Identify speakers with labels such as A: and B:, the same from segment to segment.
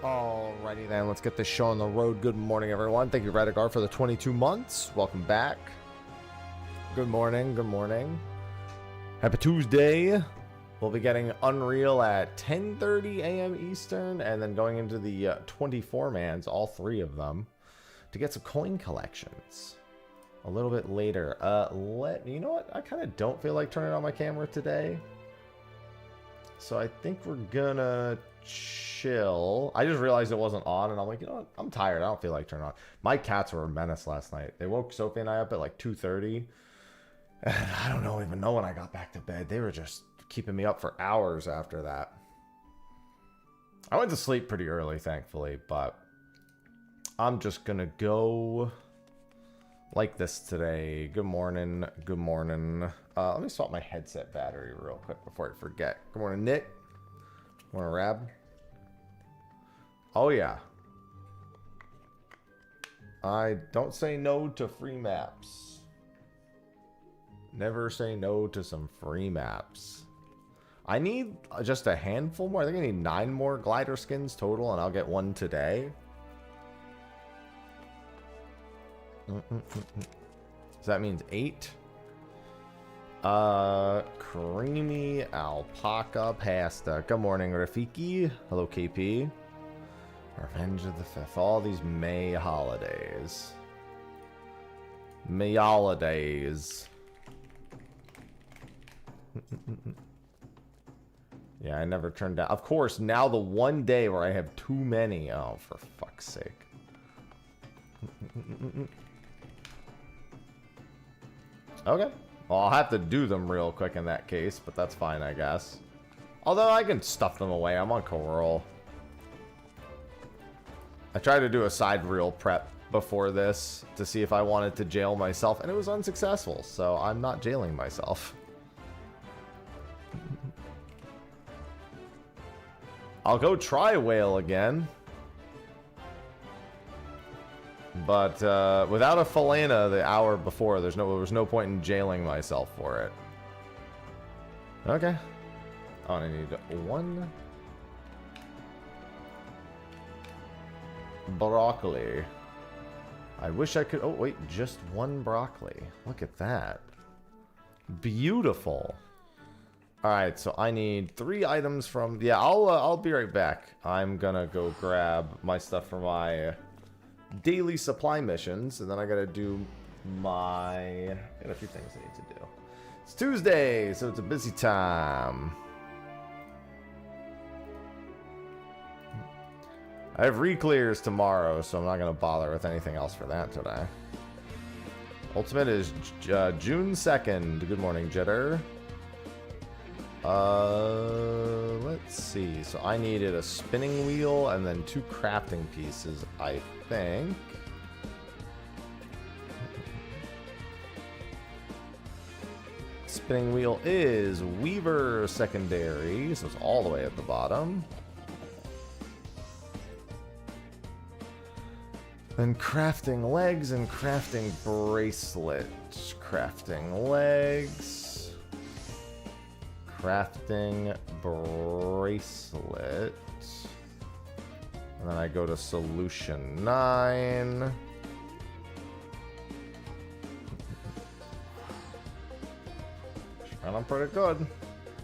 A: Alrighty then, let's get this show on the road. Good morning, everyone. Thank you, Radigar, for the 22 months. Welcome back. Good morning, good morning. Happy Tuesday. We'll be getting Unreal at 10:30 a.m. Eastern, and then going into the 24-mans, all three of them, to get some coin collections a little bit later. You know what? I kind of don't feel like turning on my camera today. So I think we're gonna chill. I just realized it wasn't on, and I'm like, you know what? I'm tired. I don't feel like turning on. My cats were a menace last night. They woke Sophie and I up at like 2:30. And I don't even know when I got back to bed. They were just keeping me up for hours after that. I went to sleep pretty early, thankfully, but I'm just gonna go like this today. Good morning. Good morning. Let me swap my headset battery real quick before I forget. Good morning, Nick. Good morning, Rab. Oh, yeah. I don't say no to free maps. Never say no to some free maps. I need just a handful more. I think I need 9 more glider skins total, and I'll get one today. So that means 8. Creamy alpaca pasta. Good morning, Rafiki. Hello, KP. Revenge of the 5th. All these May holidays. May holidays. Yeah, I never turned down. Of course, now the one day where I have too many. Oh, for fuck's sake. Okay. Well, I'll have to do them real quick in that case, but that's fine, I guess. Although I can stuff them away. I'm on Coral. I tried to do a side reel prep before this to see if I wanted to jail myself, and it was unsuccessful, so I'm not jailing myself. I'll go try whale again. But without a Falena the hour before, there was no point in jailing myself for it. Okay. Oh, I need 1 broccoli. I wish I could. Oh wait, just 1 broccoli. Look at that. Beautiful. All right, so I need 3 items from. Yeah, I'll be right back. I'm gonna go grab my stuff for my daily supply missions, and then I gotta do I got a few things I need to do. It's Tuesday, so it's a busy time. I have re-clears tomorrow, so I'm not gonna bother with anything else for that today. Ultimate is June 2nd. Good morning, Jitter. Let's see. So I needed a spinning wheel and then 2 crafting pieces, I think. Spinning wheel is Weaver secondary, so it's all the way at the bottom. Then crafting legs and crafting bracelet. Crafting legs. Crafting bracelet. And then I go to solution 9. And I'm pretty good.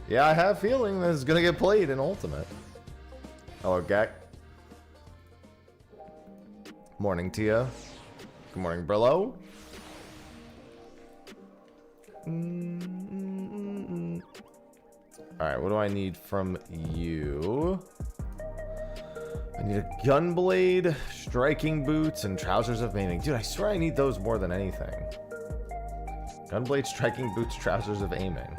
A: Yeah, I have a feeling this is gonna get played in Ultimate. Hello, Gek. Morning, Tia. Good morning, Brillo. Alright, what do I need from you? I need a gunblade, striking boots, and trousers of aiming. Dude, I swear I need those more than anything. Gunblade, striking boots, trousers of aiming.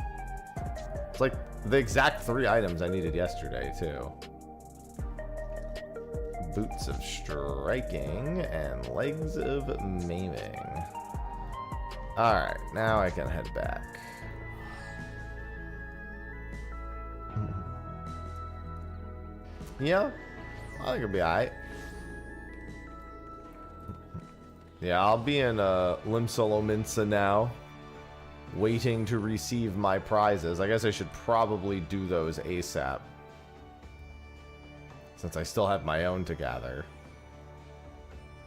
A: It's like the exact 3 items I needed yesterday, too. Boots of striking and legs of maiming. Alright, now I can head back. Yeah, I think it'll be alright. Yeah, I'll be in Limsolominsa now, waiting to receive my prizes. I guess I should probably do those ASAP. Since I still have my own to gather.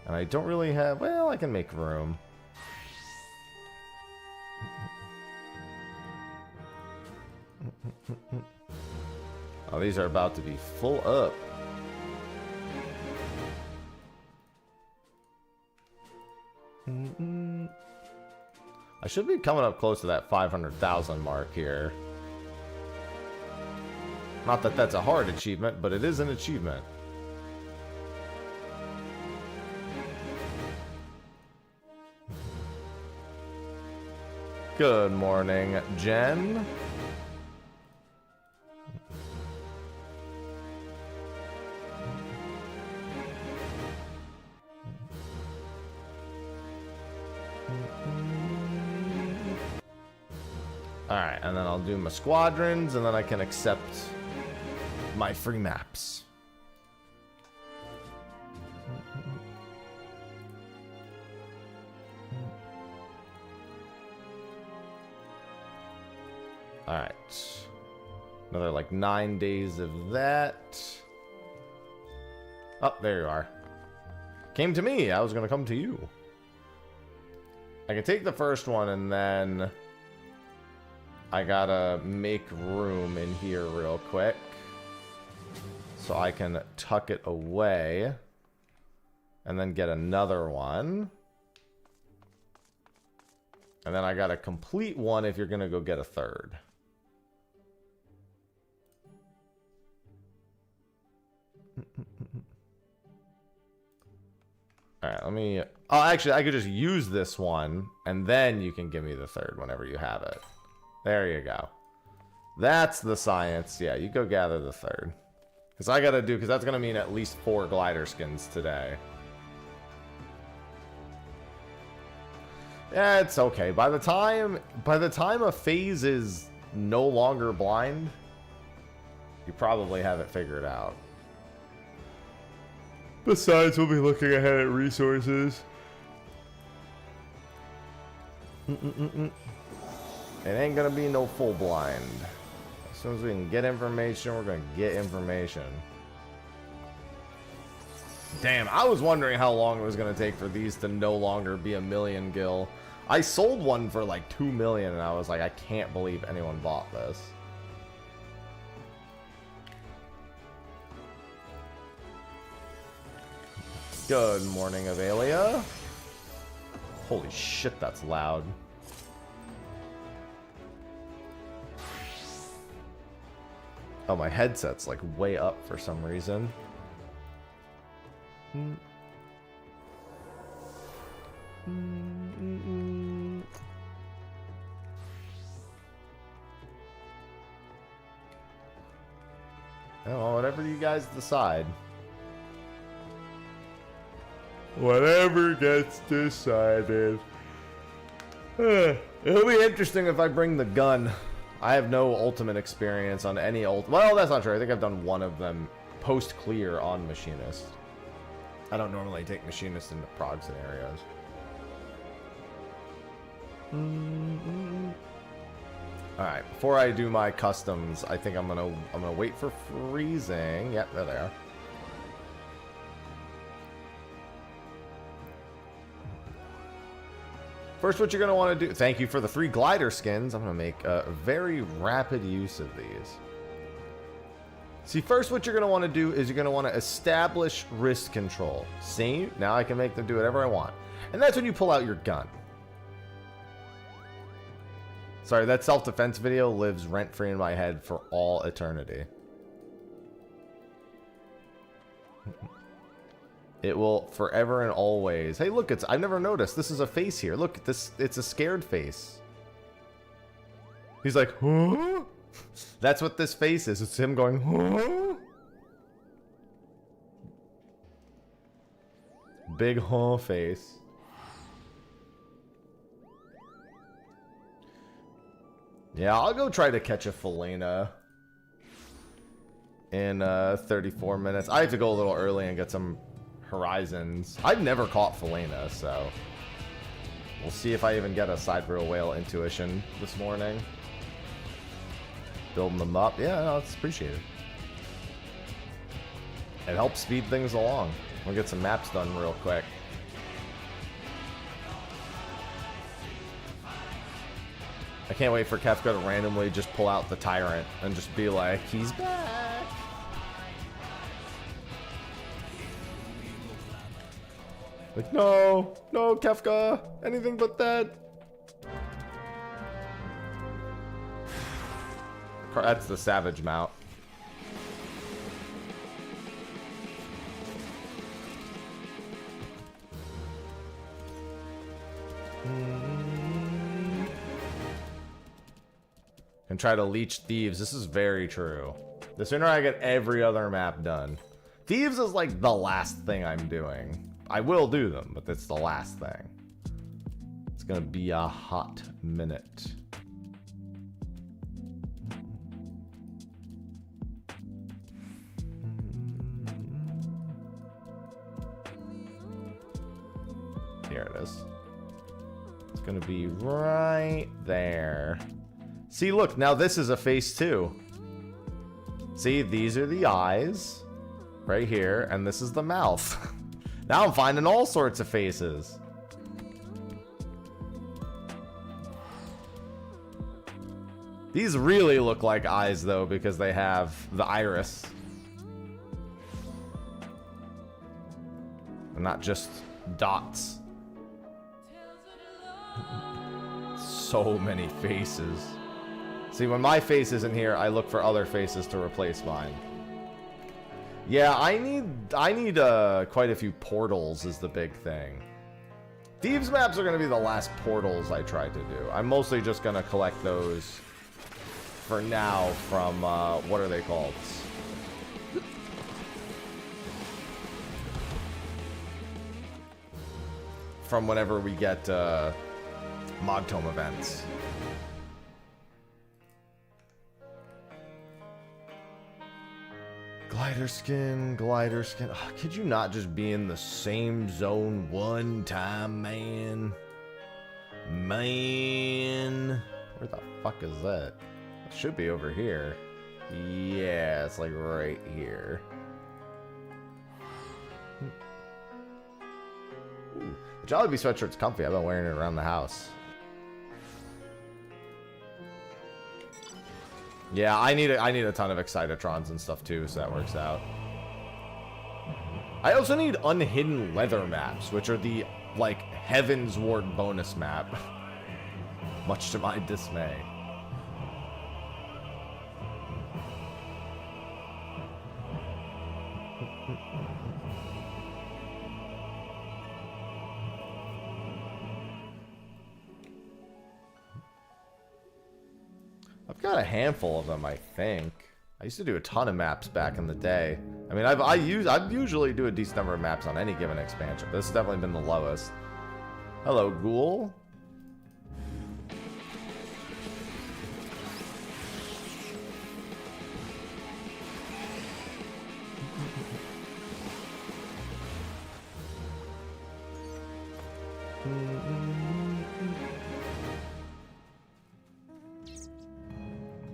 A: And I don't really have... Well, I can make room. Oh, these are about to be full up. I should be coming up close to that 500,000 mark here. Not that that's a hard achievement, but it is an achievement. Good morning, Jen. Alright, and then I'll do my squadrons, and then I can accept my free maps. Alright. Another like 9 days of that. Oh, there you are. Came to me. I was going to come to you. I can take the first one and then I gotta make room in here real quick so I can tuck it away and then get another one. And then I gotta complete one if you're gonna go get a third. Alright, let me... Oh, actually, I could just use this one, and then you can give me the third whenever you have it. There you go. That's the science. Yeah, you go gather the third. Because I gotta do... Because that's gonna mean at least 4 glider skins today. Yeah, it's okay. By the time a phase is no longer blind, you probably have it figured out. Besides, we'll be looking ahead at resources. It ain't gonna be no full blind. As soon as we can get information, we're gonna get information. Damn, I was wondering how long it was gonna take for these to no longer be a million gil. I sold one for like 2 million and I was like, I can't believe anyone bought this. Good morning, Avelia. Holy shit, that's loud. Oh, my headset's like way up for some reason. Oh, whatever you guys decide. Whatever gets decided. It'll be interesting if I bring the gun. I have no ultimate experience on any ult. Well, that's not true. I think I've done one of them post-clear on Machinist. I don't normally take Machinist into prog scenarios. Alright, before I do my customs, I think I'm gonna wait for freezing. Yep, there they are. First, what you're going to want to do... Thank you for the 3 glider skins. I'm going to make very rapid use of these. See, first what you're going to want to do is you're going to want to establish wrist control. See? Now I can make them do whatever I want. And that's when you pull out your gun. Sorry, that self-defense video lives rent-free in my head for all eternity. It will forever and always. Hey, look, I've never noticed. This is a face here. Look, it's a scared face. He's like, huh? That's what this face is. It's him going, huh? Big huh face. Yeah, I'll go try to catch a Felina in 34 minutes. I have to go a little early and get some horizons. I've never caught Felina, so we'll see if I even get a sidereal whale intuition this morning. Building them up. Yeah, no, it's appreciated. It helps speed things along. We'll get some maps done real quick. I can't wait for Kefka to randomly just pull out the Tyrant and just be like, he's back. Like, no, no, Kefka, anything but that. That's the Savage mount. And try to leech Thieves. This is very true. The sooner I get every other map done. Thieves is like the last thing I'm doing. I will do them, but that's the last thing. It's gonna be a hot minute. Here it is. It's gonna be right there. See, look, now this is a face too. See, these are the eyes right here, and this is the mouth. Now I'm finding all sorts of faces. These really look like eyes though, because they have the iris. And not just dots. So many faces. See, when my face isn't here, I look for other faces to replace mine. Yeah, I need quite a few portals is the big thing. Thieves maps are going to be the last portals I try to do. I'm mostly just going to collect those for now from, what are they called? From whenever we get Mogtome events. Glider skin. Oh, could you not just be in the same zone one time, man? Man. Where the fuck is that? It should be over here. Yeah, it's like right here. Ooh, the Jollibee sweatshirt's comfy. I've been wearing it around the house. Yeah, I need a ton of Excitatrons and stuff too, so that works out. I also need unhidden leather maps, which are the, like, Heaven's Ward bonus map. Much to my dismay. I've got a handful of them, I think. I used to do a ton of maps back in the day. I mean, I usually do a decent number of maps on any given expansion. This has definitely been the lowest. Hello, Ghoul.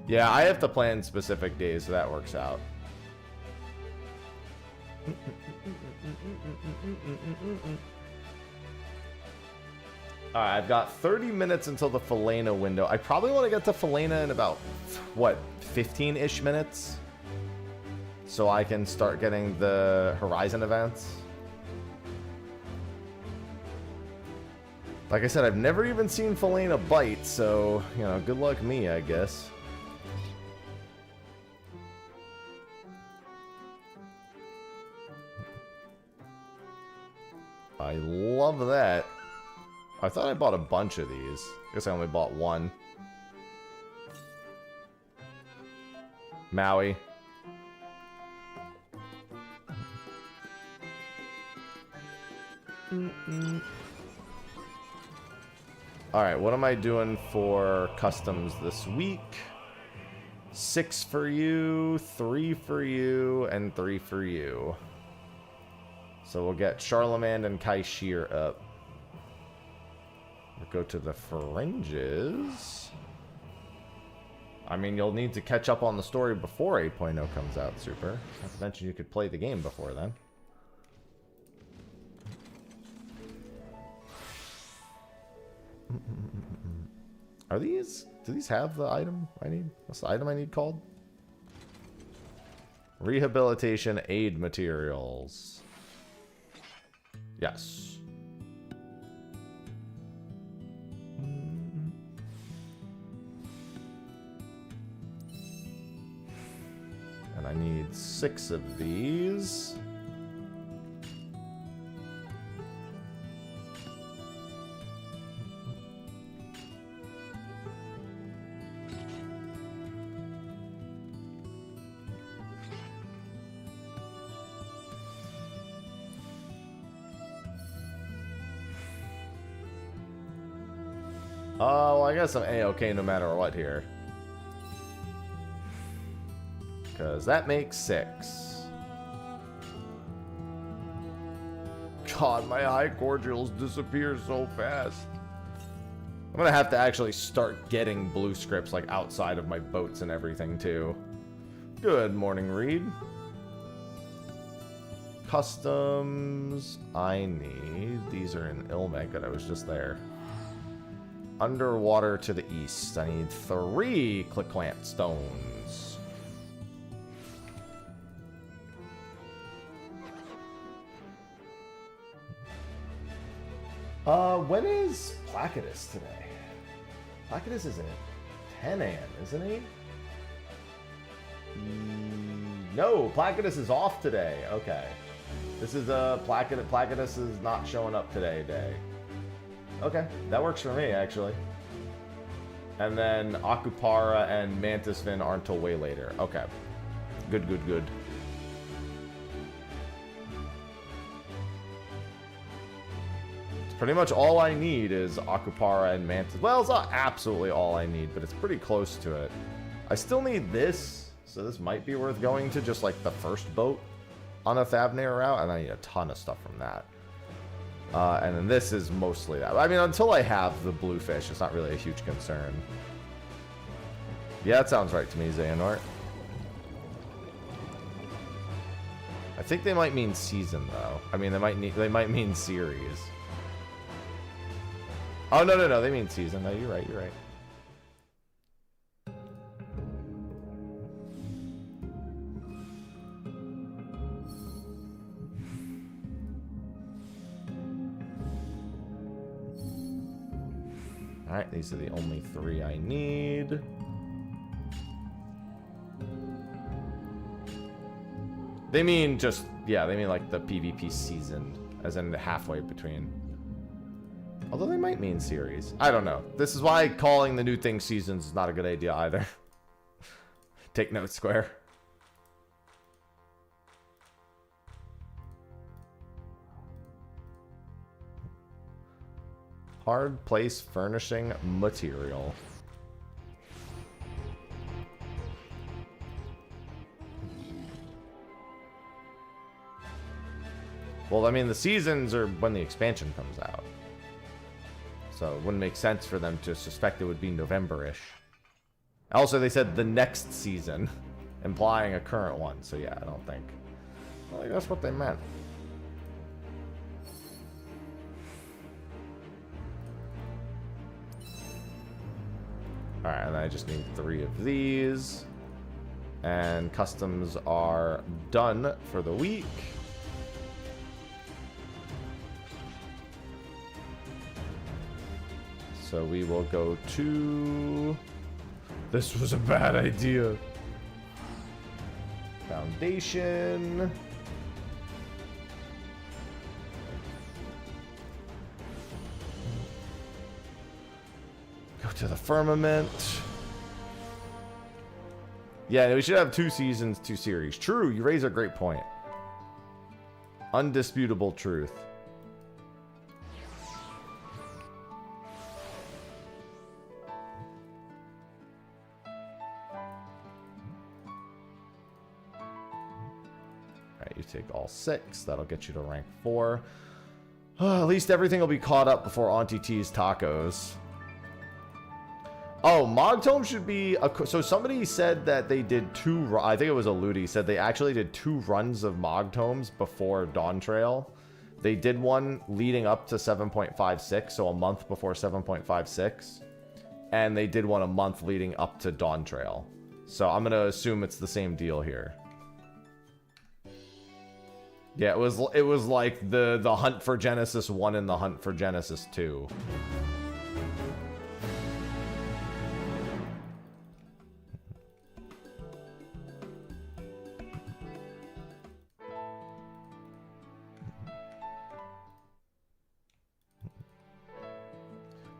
A: Yeah, I have to plan specific days, so that works out. Alright, I've got 30 minutes until the Felena window. I probably want to get to Felena in about, what, 15-ish minutes? So I can start getting the Horizon events. Like I said, I've never even seen Felena bite, so, you know, good luck me, I guess. I love that. I thought I bought a bunch of these. I guess I only bought one. Maui. Alright, what am I doing for customs this week? 6 for you, 3 for you, and 3 for you. So we'll get Charlemagne and Kaishir up. We'll go to the Fringes. I mean, you'll need to catch up on the story before 8.0 comes out, Super. Not to mention you could play the game before then. Are these... Do these have the item I need? What's the item I need called? Rehabilitation aid materials. Yes. And I need 6 of these. Oh, well, I guess I'm A-okay no matter what here. Because that makes 6. God, my high cordials disappear so fast. I'm going to have to actually start getting blue scripts like outside of my boats and everything too. Good morning, Reed. Customs I need. These are in Ilmek, but I was just there. Underwater to the east. I need 3 click plant stones. When is Placidus today? Placidus is at 10 a.m., isn't he? No, Placidus is off today. Okay. This is Placidus is not showing up today day. Okay, that works for me, actually. And then Akupara and Mantisvin aren't till way later. Okay. Good, good, good. It's pretty much all I need is Akupara and Mantis. Well, it's not absolutely all I need, but it's pretty close to it. I still need this, so this might be worth going to, just like the first boat on a Thavnair route, and I need a ton of stuff from that. And then this is mostly that. I mean, until I have the bluefish, it's not really a huge concern. Yeah, that sounds right to me, Xehanort. I think they might mean season, though. I mean, they might mean series. Oh, no, they mean season. No, you're right, you're right. Alright, these are the only 3 I need. They mean just, yeah, they mean like the PvP season, as in the halfway between. Although they might mean series. I don't know. This is why calling the new thing seasons is not a good idea either. Take note, Square. Hard place furnishing material. Well, I mean, the seasons are when the expansion comes out. So it wouldn't make sense for them to suspect it would be November-ish. Also, they said the next season, implying a current one. So yeah, I don't think. Well, that's what they meant. Alright, and I just need 3 of these. And customs are done for the week. So we will go to... This was a bad idea. Foundation. Go to the firmament. Yeah, we should have 2 seasons, 2 series. True, you raise a great point. Undisputable truth. Alright, you take all 6. That'll get you to rank 4. At least everything will be caught up before Auntie T's tacos. Oh, Mogtome should be... So somebody said that they did I think it was a Ludi, said they actually did 2 runs of Mogtomes before Dawn Trail. They did one leading up to 7.56, so a month before 7.56. And they did one a month leading up to Dawn Trail. So I'm going to assume it's the same deal here. Yeah, it was like the Hunt for Genesis 1 and the Hunt for Genesis 2.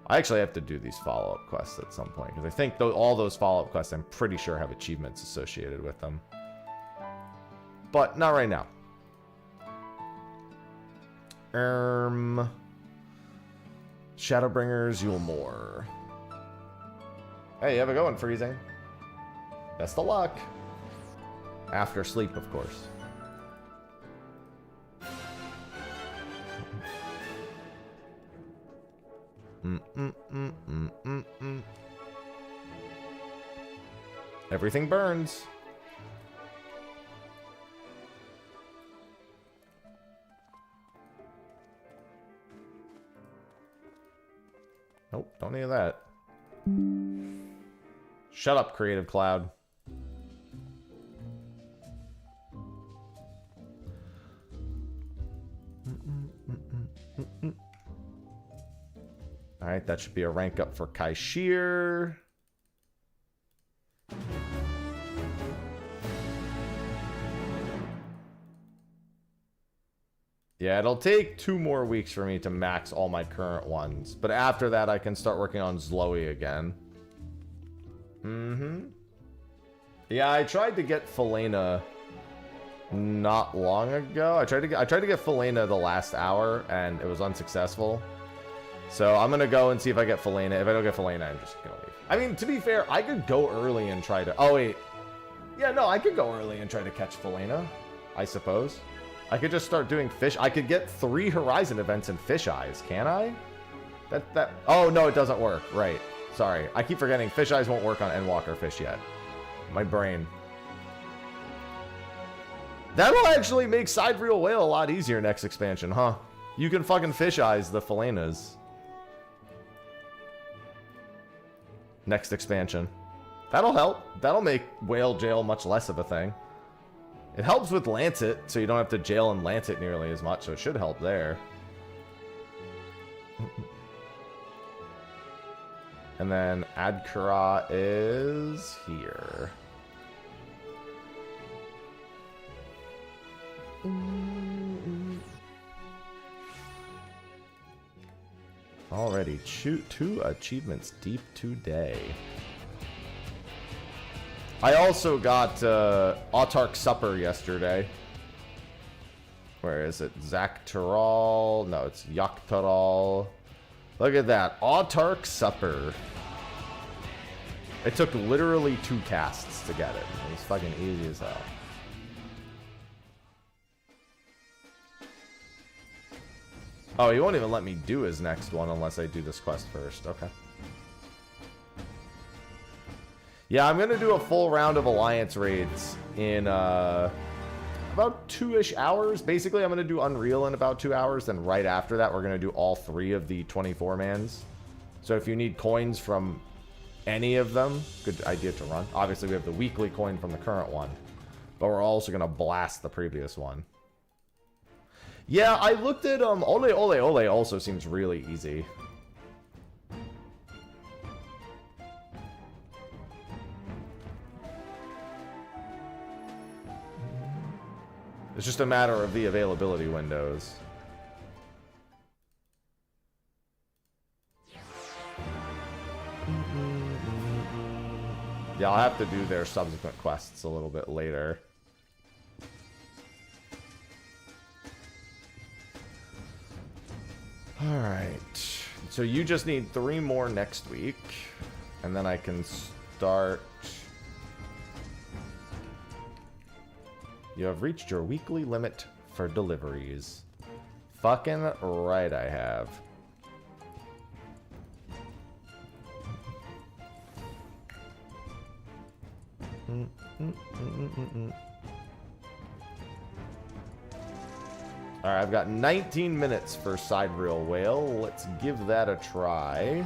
A: I actually have to do these follow-up quests at some point, because I think all those follow-up quests, I'm pretty sure, have achievements associated with them. But not right now. Shadowbringers, Yulmore. Hey, have a going, Freezing. Best of luck. After sleep, of course. Everything burns. Nope, don't need that. Shut up, Creative Cloud. Alright, that should be a rank up for Kaishir. Yeah, it'll take 2 more weeks for me to max all my current ones. But after that, I can start working on Zloe again. Yeah, I tried to get Felena not long ago. I tried to get Felena the last hour, and it was unsuccessful. So I'm gonna go and see if I get Felena. If I don't get Felena, I'm just gonna leave. I mean, to be fair, I could go early and try to... Oh, wait. Yeah, no, I could go early and try to catch Felena, I suppose. I could just start doing fish. I could get 3 Horizon events in Fish Eyes, can I? Oh, no, it doesn't work. Right. Sorry. I keep forgetting Fish Eyes won't work on Endwalker Fish yet. My brain. That'll actually make Sidereal Whale a lot easier next expansion, huh? You can fucking Fish Eyes the Felenas. Next expansion. That'll help. That'll make Whale Jail much less of a thing. It helps with Lancet, so you don't have to jail and Lancet nearly as much, so it should help there. And then Adkara is here. Already 2 achievements deep today. I also got Autark Supper yesterday. Where is it? Zaktaral? No, it's Yaktaral. Look at that. Autark Supper. It took literally 2 casts to get it. It was fucking easy as hell. Oh, he won't even let me do his next one unless I do this quest first. Okay. Yeah, I'm going to do a full round of Alliance raids in about 2-ish hours. Basically, I'm going to do Unreal in about 2 hours. Then right after that, we're going to do all 3 of the 24-mans. So if you need coins from any of them, good idea to run. Obviously, we have the weekly coin from the current one. But we're also going to blast the previous one. Yeah, I looked at Ole Ole Ole also seems really easy. It's just a matter of the availability windows. Yeah, I'll have to do their subsequent quests a little bit later. Alright. So you just need 3 more next week. And then I can start... You have reached your weekly limit for deliveries. Fucking right I have. Alright, I've got 19 minutes for Sidereal Whale. Let's give that a try.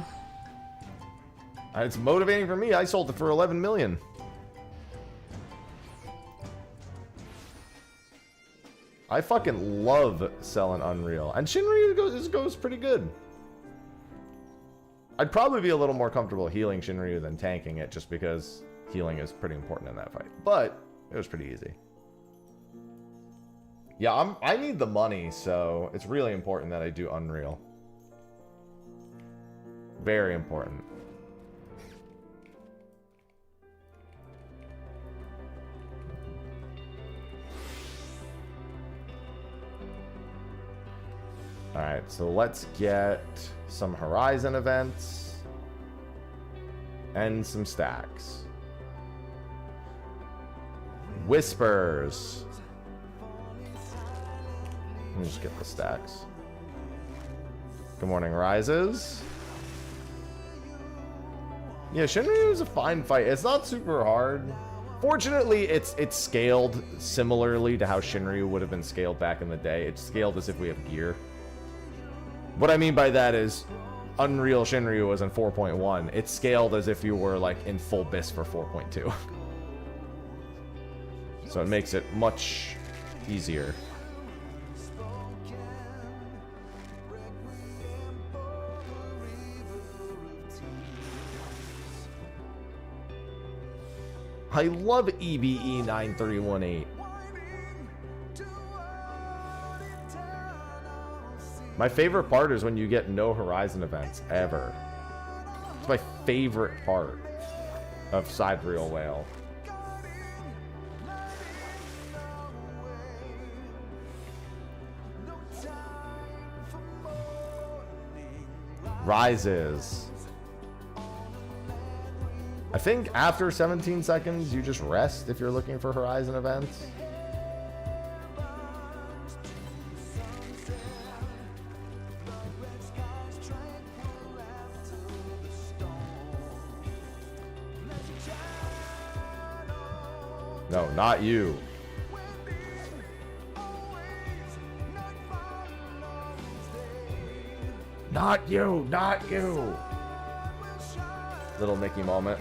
A: It's motivating for me. I sold it for 11 million. I fucking love selling Unreal. And Shinryu goes pretty good. I'd probably be a little more comfortable healing Shinryu than tanking it, just because healing is pretty important in that fight. But it was pretty easy. Yeah, I need the money, so it's really important that I do Unreal. Very important. Alright, so let's get some Horizon events and some stacks. Whispers. Let me just get the stacks. Good morning, Rises. Yeah, Shinryu is a fine fight. It's not super hard. Fortunately, it's scaled similarly to how Shinryu would have been scaled back in the day. It's scaled as if we have gear. What I mean by that is, Unreal Shinryu was in 4.1. It's scaled as if you were like in full BIS for 4.2. So it makes it much easier. I love EBE 9318. My favorite part is when you get no Horizon events, ever. It's my favorite part of Sidereal Whale. Rises. I think after 17 seconds, you just rest if you're looking for Horizon events. No, not you. Not you, not you. Little Mickey moment.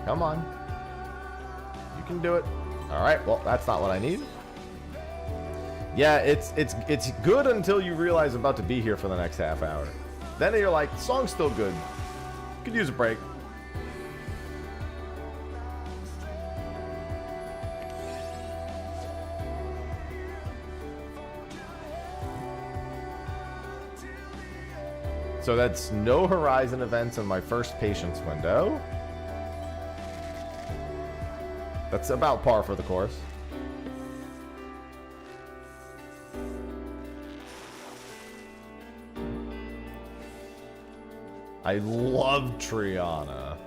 A: Come on. You can do it. Alright, well, that's not what I need. Yeah, it's good until you realize I'm about to be here for the next half hour. Then you're like, the song's still good. Could use a break. So that's no Horizon events in my first patience window. That's about par for the course. I love Triana.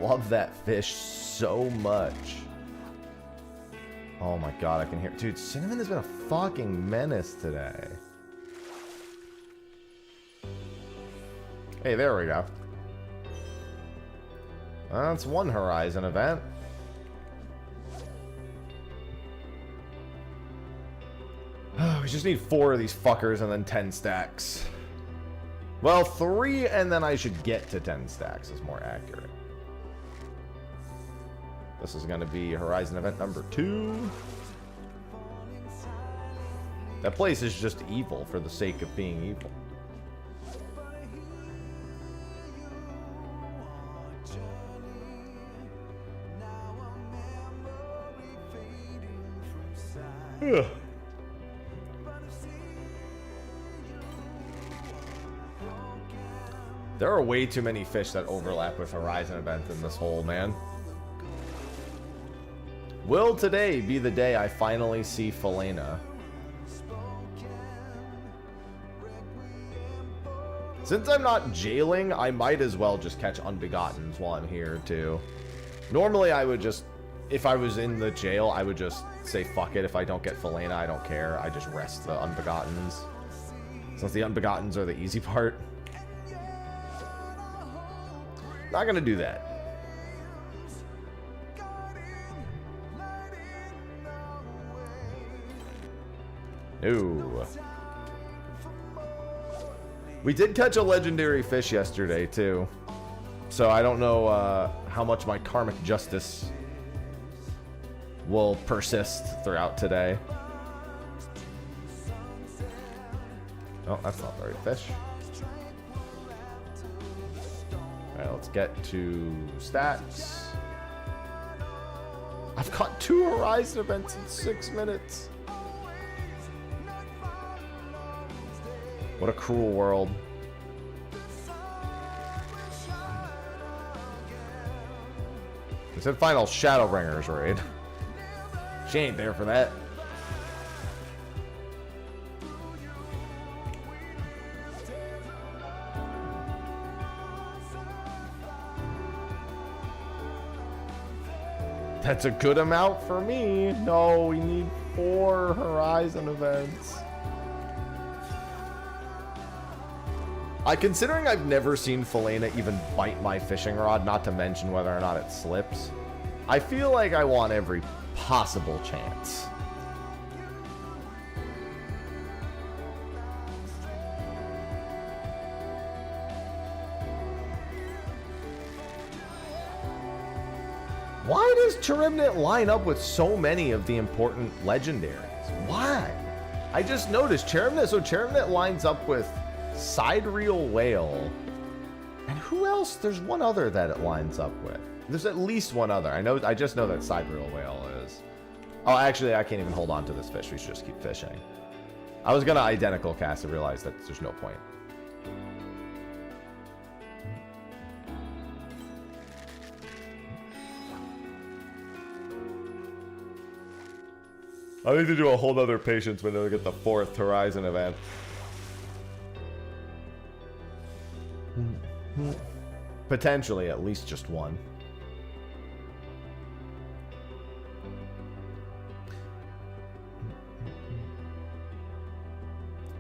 A: Love that fish so much. Oh my god, I can hear... Dude, Cinnamon has been a fucking menace today. Hey, there we go. That's one Horizon event. We just need 4 of these fuckers and then 10 stacks. Well, 3 and then I should get to 10 stacks is more accurate. This is going to be Horizon event number 2. That place is just evil for the sake of being evil. Ugh. There are way too many fish that overlap with Horizon events in this hole, man. Will today be the day I finally see Felena? Since I'm not jailing, I might as well just catch Unbegottens while I'm here, too. Normally, I would just... If I was in the jail, I would just say, fuck it. If I don't get Felena, I don't care. I just rest the Unbegottens. Since the Unbegottens are the easy part. Not gonna do that. Ooh. We did catch a legendary fish yesterday, too. So I don't know how much my karmic justice will persist throughout today. Oh, that's not the right fish. Alright, let's get to stats. I've caught 2 Horizon events in 6 minutes. What a cruel world. It said final Shadowbringers raid. She ain't there for that. That's a good amount for me. No, we need 4 Horizon events. Considering I've never seen Felena even bite my fishing rod, not to mention whether or not it slips, I feel like I want every possible chance. Why does Charybdis line up with so many of the important legendaries? Why? I just noticed Charybdis, so Charybdis lines up with Sidereal Whale. And who else? There's one other that it lines up with. There's at least one other. I just know that Sidereal Whale is. Oh, actually, I can't even hold on to this fish. We should just keep fishing. I was gonna identical cast and realize that there's no point. I need to do a whole nother patience window to get the 4th Horizon event. Potentially at least just one.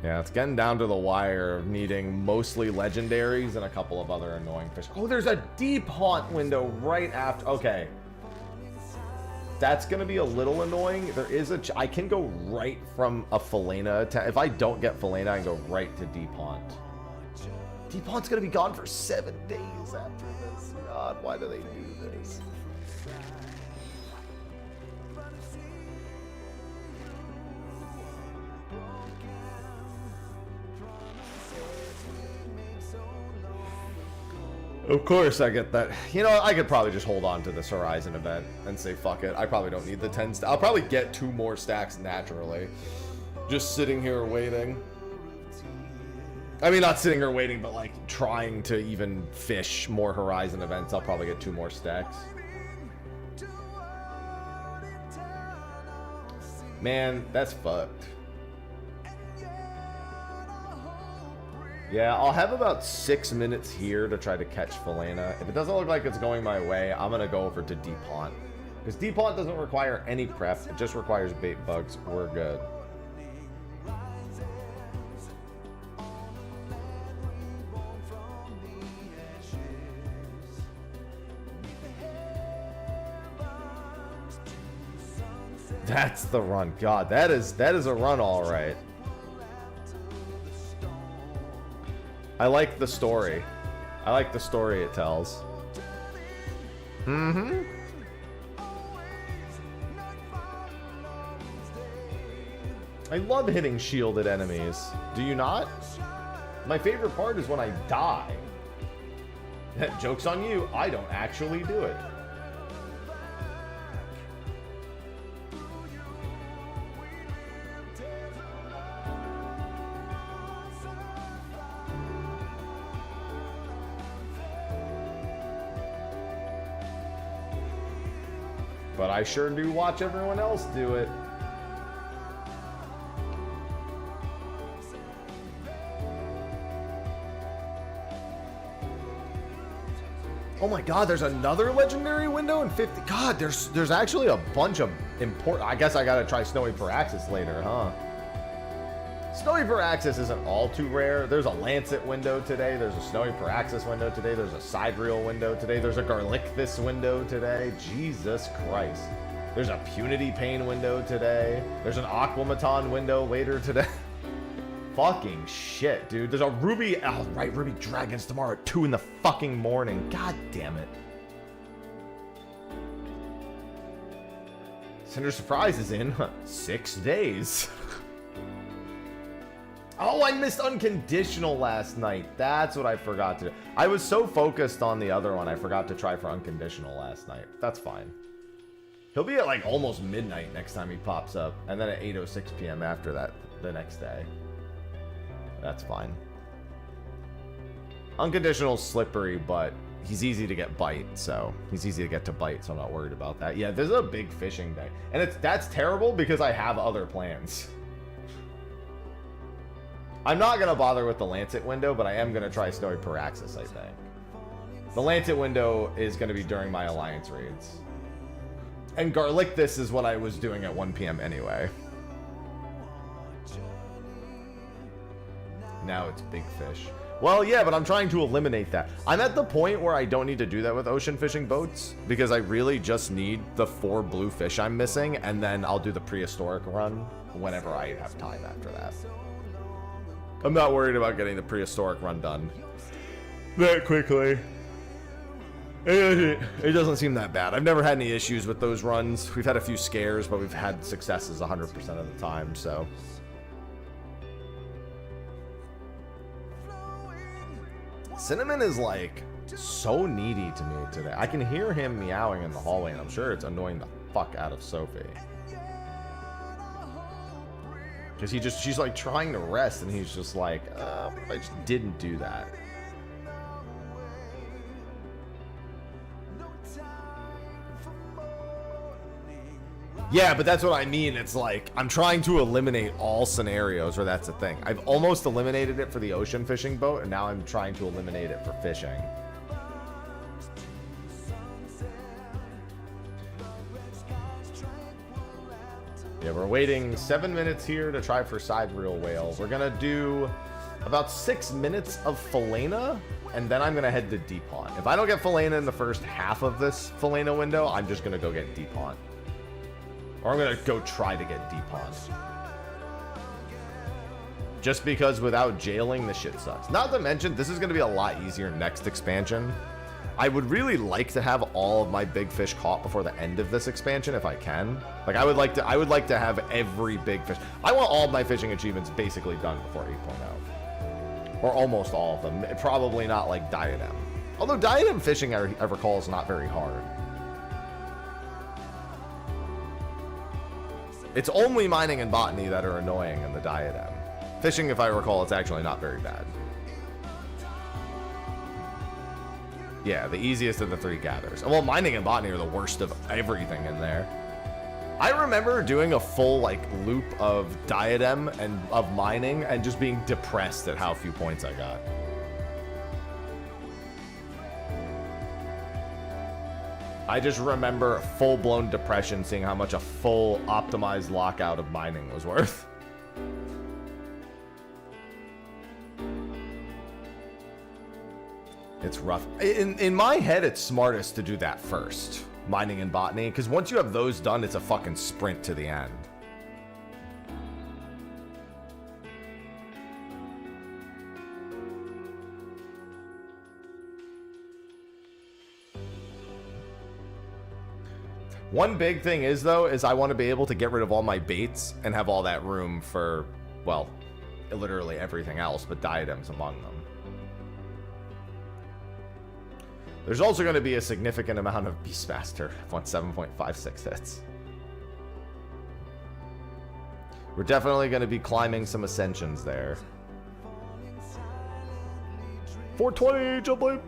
A: Yeah, it's getting down to the wire of needing mostly legendaries and a couple of other annoying fish. Oh, there's a deep haunt window right after. Okay. That's going to be a little annoying. There is a... I can go right from a Felena attack. If I don't get Felena, I can go right to deep haunt. Deep Haunt's gonna be gone for 7 days after this. God, why do they do this? Of course I get that. You know, I could probably just hold on to this Horizon event and say fuck it. I probably don't need the 10 stacks. I'll probably get 2 more stacks naturally. Just sitting here waiting. I mean, not sitting here waiting, but like trying to even fish more Horizon events. I'll probably get 2 more stacks. Man, that's fucked. Yeah, I'll have about 6 minutes here to try to catch Felena. If it doesn't look like it's going my way, I'm going to go over to Deep Haunt. Because Deep Haunt doesn't require any prep. It just requires bait bugs. We're good. That's the run. God, that is a run, all right. I like the story. I like the story it tells. Mm-hmm. I love hitting shielded enemies. Do you not? My favorite part is when I die. Joke's on you. I don't actually do it. but I sure do watch everyone else do it. Oh my god, there's another legendary window in 50. God, there's actually a bunch of important. I guess I gotta try Snowy Paraxis later, huh? Snowy Paraxis isn't all too rare. There's a Lancet window today. There's a Snowy Paraxis window today. There's a Sidereal window today. There's a Garlicthus window today. Jesus Christ. There's a Punity Pain window today. There's an Aquamaton window later today. Fucking shit, dude. There's a Ruby... Oh, right, Ruby Dragons tomorrow at 2 in the fucking morning. God damn it. Cinder Surprise is in 6 days. Oh, I missed Unconditional last night. That's what I forgot to do. I was so focused on the other one, I forgot to try for Unconditional last night. That's fine. He'll be at like almost midnight next time he pops up. And then at 8:06 p.m. after that the next day. That's fine. Unconditional's slippery, but he's easy to get bite, so he's easy to get to bite, so I'm not worried about that. Yeah, this is a big fishing day. And that's terrible because I have other plans. I'm not going to bother with the Lancet window, but I am going to try Snowy Paraxis, I think. The Lancet window is going to be during my Alliance raids. And Garlicthus is what I was doing at 1 p.m. anyway. Now it's big fish. Well, yeah, but I'm trying to eliminate that. I'm at the point where I don't need to do that with ocean fishing boats because I really just need the 4 blue fish I'm missing, and then I'll do the prehistoric run whenever I have time after that. I'm not worried about getting the prehistoric run done that quickly. It doesn't seem that bad. I've never had any issues with those runs. We've had a few scares, but we've had successes 100% of the time, so... Cinnamon is like so needy to me today. I can hear him meowing in the hallway, and I'm sure it's annoying the fuck out of Sophie. Because she's like trying to rest, and he's just like, I just didn't do that. Yeah, but that's what I mean. It's like, I'm trying to eliminate all scenarios where that's a thing. I've almost eliminated it for the ocean fishing boat, and now I'm trying to eliminate it for fishing. Yeah, we're waiting 7 minutes here to try for Sidereal Whale. We're gonna do about 6 minutes of Philena, and then I'm gonna head to Deep Haunt. If I don't get Philena in the first half of this Philena window, I'm just gonna go get Deep Haunt. Or I'm gonna go try to get Deep Haunt. Just because without jailing, the shit sucks. Not to mention, this is gonna be a lot easier next expansion. I would really like to have all of my big fish caught before the end of this expansion if I can. Like I would like to have every big fish. I want all of my fishing achievements basically done before 8.0. Or almost all of them. Probably not like Diadem. Although Diadem fishing, I recall, is not very hard. It's only mining and botany that are annoying in the Diadem. Fishing, if I recall, it's actually not very bad. Yeah, the easiest of the 3 gathers. Well, mining and botany are the worst of everything in there. I remember doing a full like loop of Diadem and of mining and just being depressed at how few points I got. I just remember full-blown depression seeing how much a full optimized lockout of mining was worth. It's rough. In my head, it's smartest to do that first. Mining and botany, because once you have those done, it's a fucking sprint to the end. One big thing is, though, is I want to be able to get rid of all my baits and have all that room for, well, literally everything else, but diadems among them. There's also going to be a significant amount of Beastmaster once 7.56 hits. We're definitely going to be climbing some ascensions there. 420, jump blade.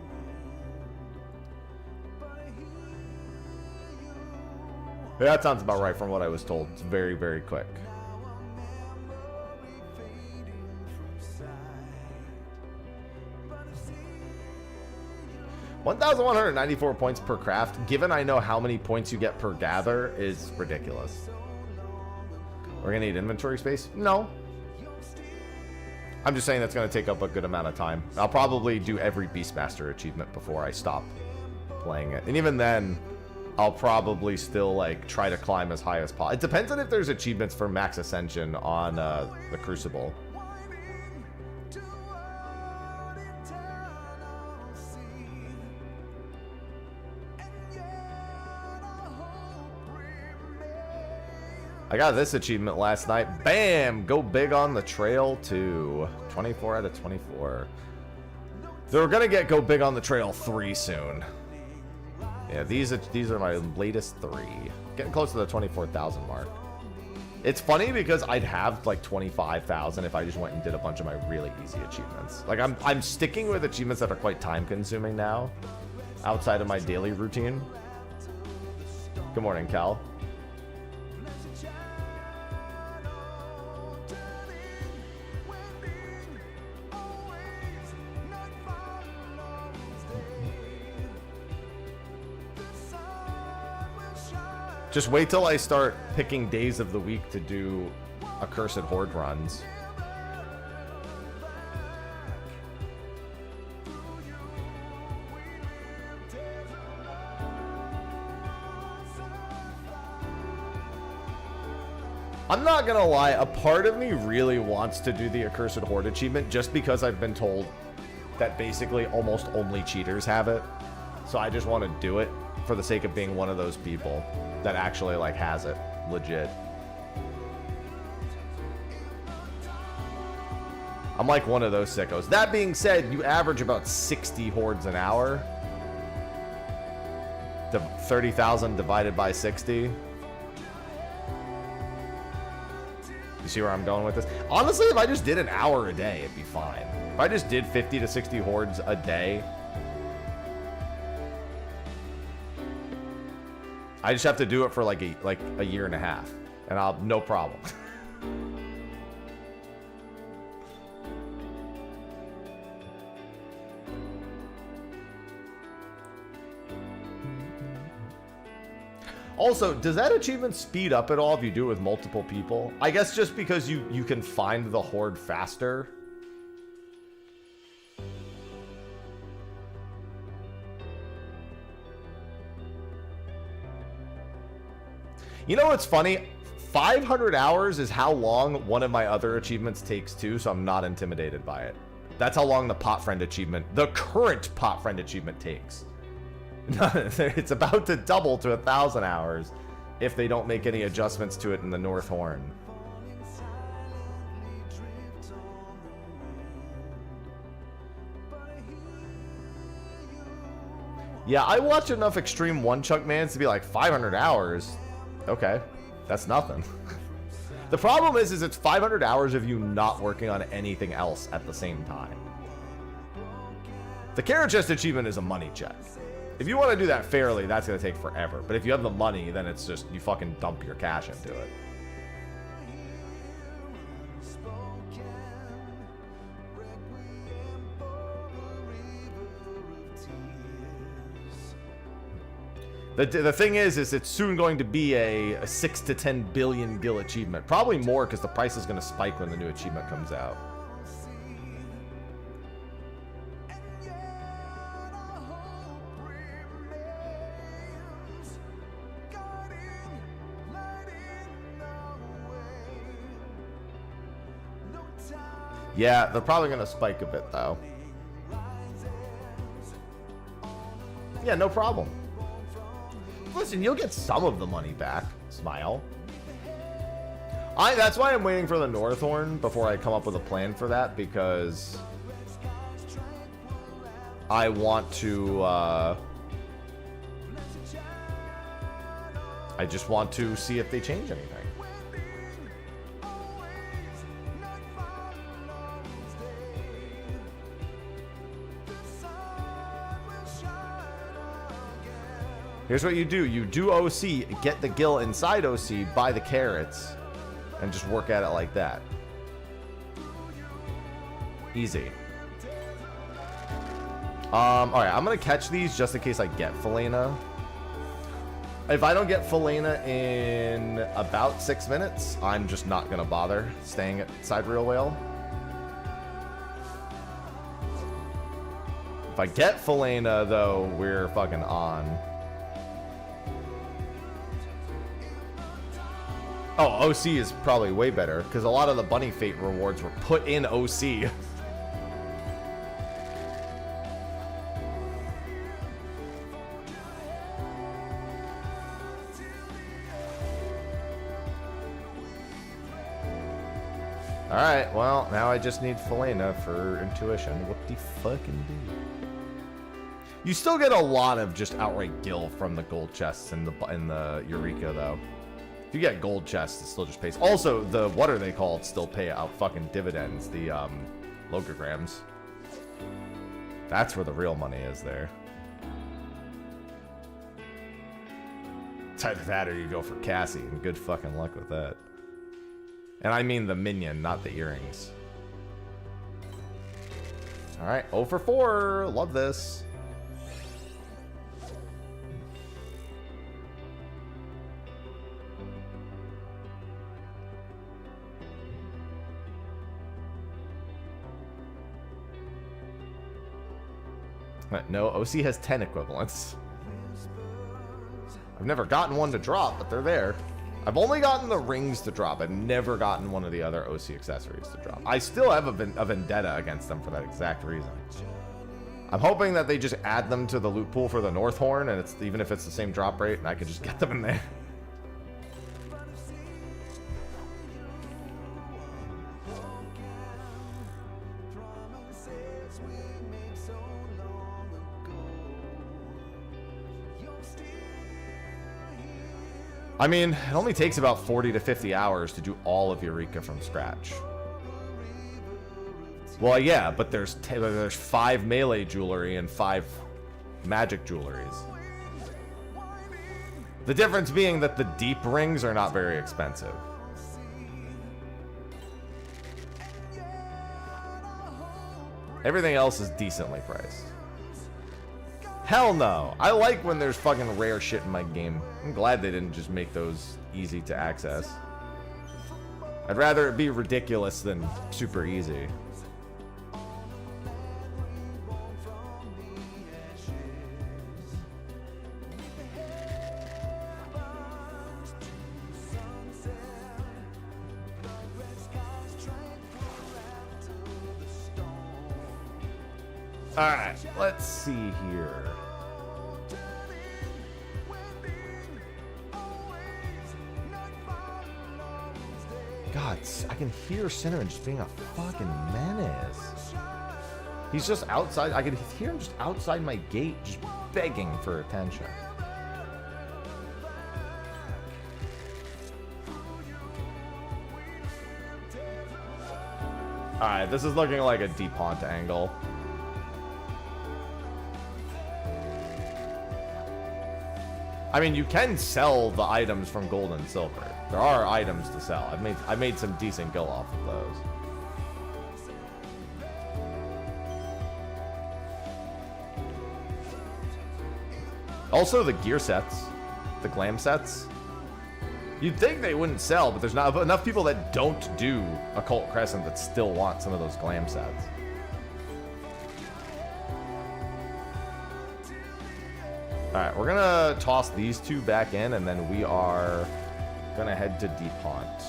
A: That sounds about right from what I was told. It's very, very quick. $1,194 points per craft, given I know how many points you get per gather, is ridiculous. We're gonna need inventory space? No. I'm just saying that's gonna take up a good amount of time. I'll probably do every Beastmaster achievement before I stop playing it. And even then, I'll probably still like try to climb as high as possible. It depends on if there's achievements for max ascension on the Crucible. I got this achievement last night. Bam! Go big on the trail too. 24 out of 24. So we're gonna get go big on the trail 3 soon. Yeah, these are my latest 3. Getting close to the 24,000 mark. It's funny because I'd have like 25,000 if I just went and did a bunch of my really easy achievements. Like I'm sticking with achievements that are quite time consuming now, outside of my daily routine. Good morning, Cal. Just wait till I start picking days of the week to do Accursed Horde runs. I'm not gonna lie, a part of me really wants to do the Accursed Horde achievement just because I've been told that basically almost only cheaters have it. So I just want to do it for the sake of being one of those people that actually like has it legit. I'm like one of those sickos. That being said, you average about 60 hordes an hour. 30,000 divided by 60. You see where I'm going with this? Honestly, if I just did an hour a day, it'd be fine. If I just did 50 to 60 hordes a day, I just have to do it for like a year and a half, and I'll no problem. Also, does that achievement speed up at all if you do it with multiple people? I guess just because you can find the horde faster. You know what's funny? 500 hours is how long one of my other achievements takes too, so I'm not intimidated by it. That's how long the pot friend achievement, the current pot friend achievement takes. It's about to double to 1,000 hours if they don't make any adjustments to it in the North Horn. Yeah, I watch enough Extreme One-Chuck Mans to be like, 500 hours? Okay, that's nothing. The problem is it's 500 hours of you not working on anything else at the same time. The Carrot Chest achievement is a money check. If you want to do that fairly, that's going to take forever. But if you have the money, then it's just, you fucking dump your cash into it. The thing is it's soon going to be a 6 to 10 billion gil achievement. Probably more because the price is going to spike when the new achievement comes out. Yeah, they're probably going to spike a bit though. Yeah, no problem. Listen, you'll get some of the money back. Smile. That's why I'm waiting for the North Horn before I come up with a plan for that, because I want to, I just want to see if they change anything. Here's what you do. You do OC, get the gil inside OC, buy the carrots, and just work at it like that. Easy. Alright, I'm gonna catch these just in case I get Felina. If I don't get Felina in about 6 minutes, I'm just not gonna bother staying at Side Real Whale. If I get Felina, though, we're fucking on. Oh, OC is probably way better, because a lot of the Bunny Fate rewards were put in OC. Alright, well, now I just need Felina for intuition. What the fucking do? You still get a lot of just outright gil from the gold chests in the Eureka, though. If you get gold chests, it still just pays. Also, the, what are they called, still pay out fucking dividends, the logograms. That's where the real money is there. It's either that or you go for Cassie, and good fucking luck with that. And I mean the minion, not the earrings. Alright, 0 for 4. Love this. No, OC has 10 equivalents. I've never gotten one to drop, but they're there. I've only gotten the rings to drop. I've never gotten one of the other OC accessories to drop. I still have a vendetta against them for that exact reason. I'm hoping that they just add them to the loot pool for the North Horn, and it's even if it's the same drop rate, and I can just get them in there. I mean, it only takes about 40 to 50 hours to do all of Eureka from scratch. Well, yeah, but there's 5 melee jewelry and 5 magic jewelries. The difference being that the deep rings are not very expensive. Everything else is decently priced. Hell no. I like when there's fucking rare shit in my game. I'm glad they didn't just make those easy to access. I'd rather it be ridiculous than super easy. Alright, let's see here. God, I can hear Cinnamon just being a fucking menace. He's just outside. I can hear him just outside my gate, just begging for attention. Alright, this is looking like a deep haunt angle. I mean, you can sell the items from gold and silver. There are items to sell. I made some decent gil off of those. Also, the gear sets, the glam sets. You'd think they wouldn't sell, but there's not enough people that don't do Occult Crescent that still want some of those glam sets. Alright, we're gonna toss these two back in, and then we are gonna head to Deep Haunt.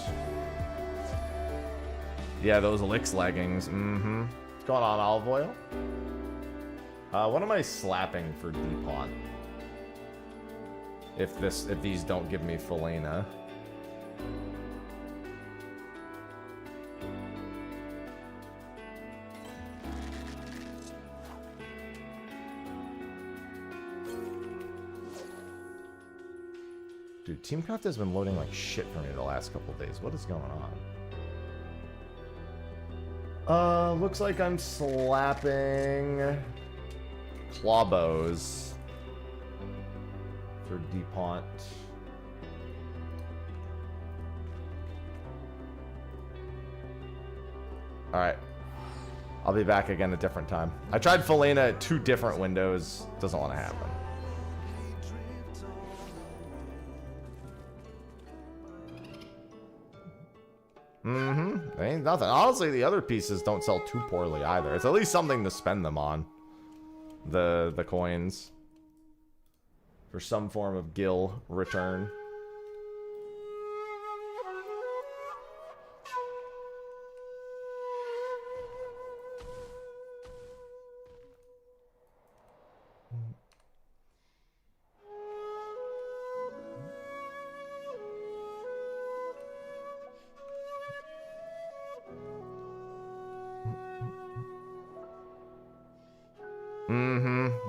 A: Yeah, those Elix leggings. Mm-hmm. What's going on, Olive Oil? What am I slapping for Deep Haunt? If these don't give me Felina. Dude, Teamcraft has been loading like shit for me the last couple days. What is going on? Looks like I'm slapping Clawbows Mr. DuPont. Alright. I'll be back again a different time. I tried Felina at 2 different windows. Doesn't want to happen. Ain't nothing. Honestly, the other pieces don't sell too poorly either. It's at least something to spend them on. The coins. For some form of gil return.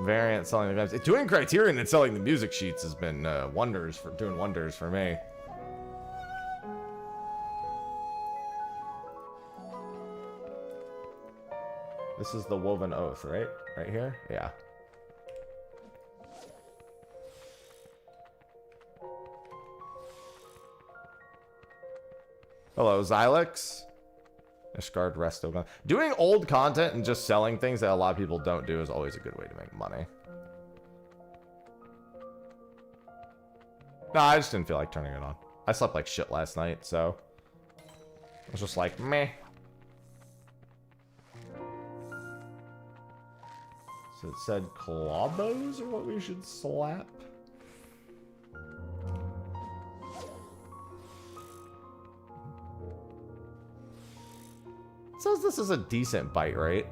A: Variant selling the games. Doing Criterion and selling the music sheets has been doing wonders for me. This is the Woven Oath, right? Right here? Yeah. Hello, Xylex. Discard resto gun. Doing old content and just selling things that a lot of people don't do is always a good way to make money. Nah, I just didn't feel like turning it on. I slept like shit last night, so I was just like, meh. So it said clawbows are what we should slap. It says this is a decent bite rate.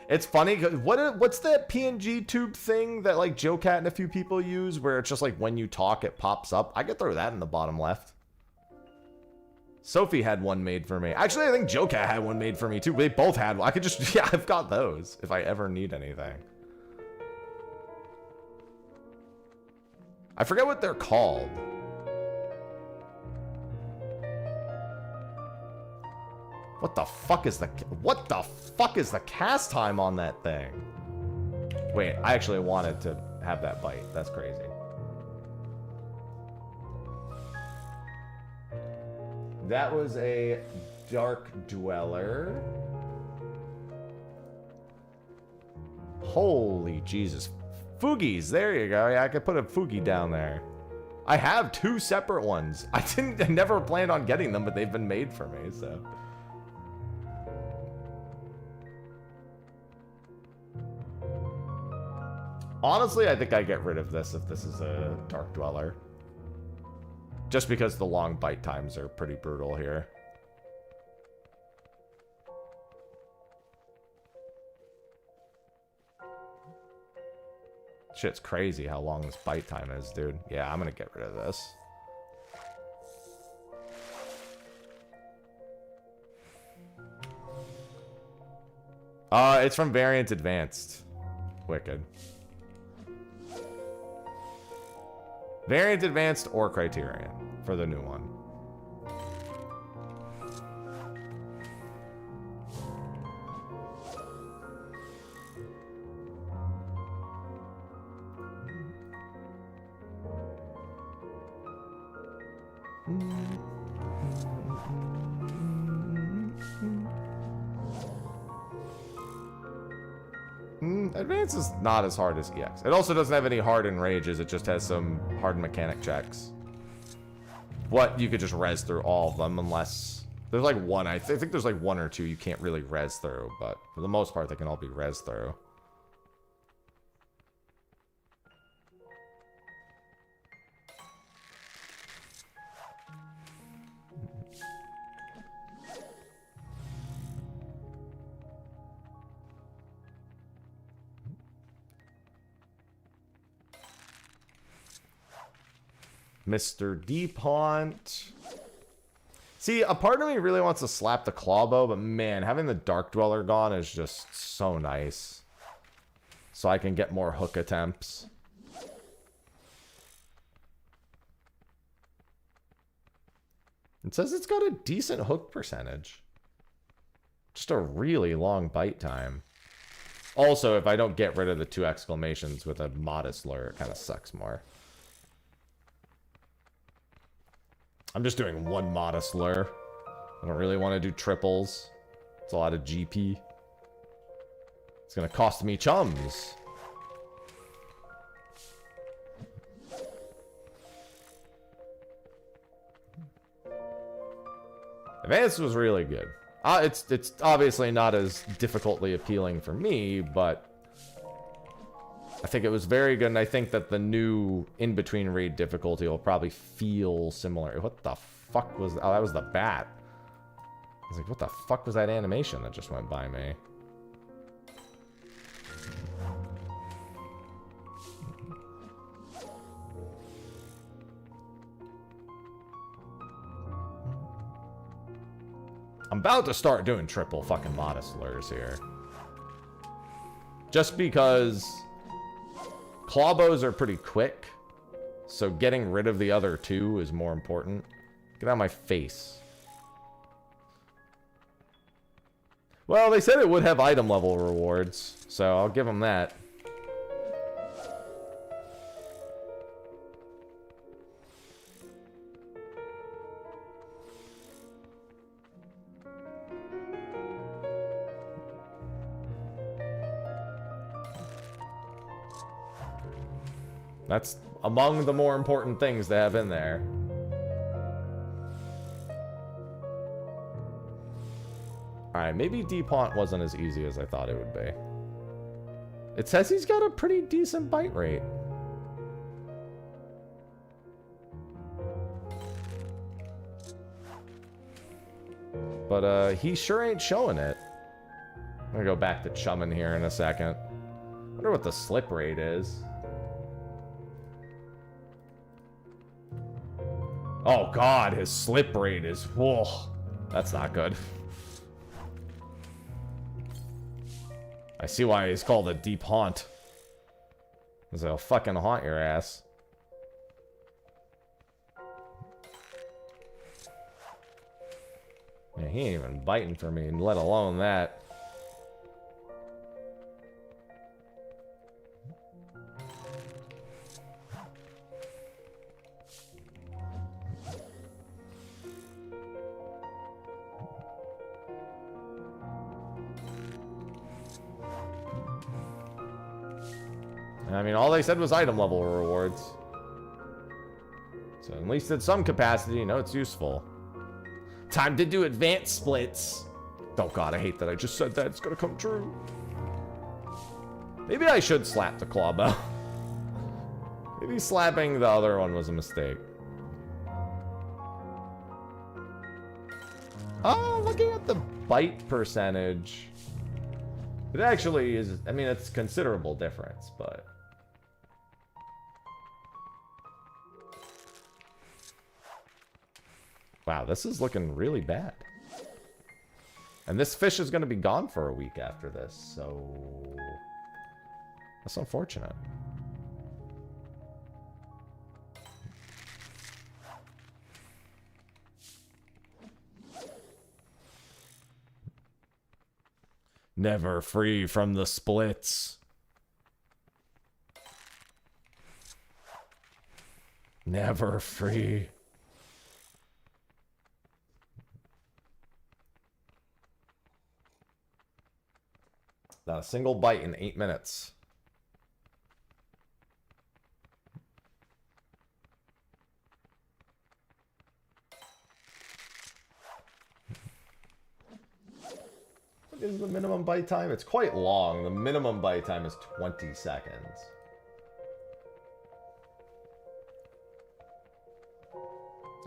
A: It's funny because what's that PNG tube thing that like Joe Cat and a few people use where it's just like when you talk it pops up? I could throw that in the bottom left. Sophie had one made for me. Actually, I think Joe Cat had one made for me too. They both had one. I could just, yeah, I've got those if I ever need anything. I forget what they're called. What the fuck is the cast time on that thing? Wait, I actually wanted to have that bite. That's crazy. That was a Dark Dweller. Holy Jesus. Foogies, there you go. Yeah, I could put a Foogie down there. I have 2 separate ones. I never planned on getting them, but they've been made for me, so. Honestly, I think I get rid of this if this is a Dark Dweller. Just because the long bite times are pretty brutal here. Shit's crazy how long this bite time is, dude. Yeah, I'm gonna get rid of this. It's from Variant Advanced. Wicked. Variant Advanced or Criterion for the new one. Advance is not as hard as EX. It also doesn't have any hardened rages. It just has some hardened mechanic checks. What, you could just res through all of them unless... There's like one, I think there's like 1 or 2 you can't really res through, but for the most part they can all be res through. Mr. DuPont. See, a part of me really wants to slap the Clawbow, but man, having the Dark Dweller gone is just so nice. So I can get more hook attempts. It says it's got a decent hook percentage. Just a really long bite time. Also, if I don't get rid of the 2 exclamations with a modest lure, it kind of sucks more. I'm just doing 1 modest lure. I don't really want to do triples. It's a lot of GP. It's going to cost me chums. Advanced was really good. It's obviously not as difficultly appealing for me, but I think it was very good, and I think that the new in-between raid difficulty will probably feel similar. What the fuck was... Oh, that was the bat. I was like, what the fuck was that animation that just went by me? I'm about to start doing triple fucking modest lures here. Just because clawbows are pretty quick, so getting rid of the other 2 is more important. Get out of my face. Well, they said it would have item level rewards, so I'll give them that. That's among the more important things to have in there. Alright, maybe Deep Haunt wasn't as easy as I thought it would be. It says he's got a pretty decent bite rate. But, he sure ain't showing it. I'm gonna go back to chumming here in a second. Wonder what the slip rate is. Oh god, his slip rate is... Whoa. That's not good. I see why he's called a deep haunt. Because he'll fucking haunt your ass. Yeah, he ain't even biting for me, let alone that. I mean, all they said was item level rewards. So at least at some capacity, you know, it's useful. Time to do advanced splits. Oh god, I hate that I just said that. It's gonna come true. Maybe I should slap the clawbow. Maybe slapping the other one was a mistake. Oh, looking at the bite percentage. It actually is, I mean, it's considerable difference, but... Wow, this is looking really bad. And this fish is going to be gone for a week after this, so... That's unfortunate. Never free from the splits. Never free. Not a single bite in 8 minutes. What is the minimum bite time? It's quite long. The minimum bite time is 20 seconds.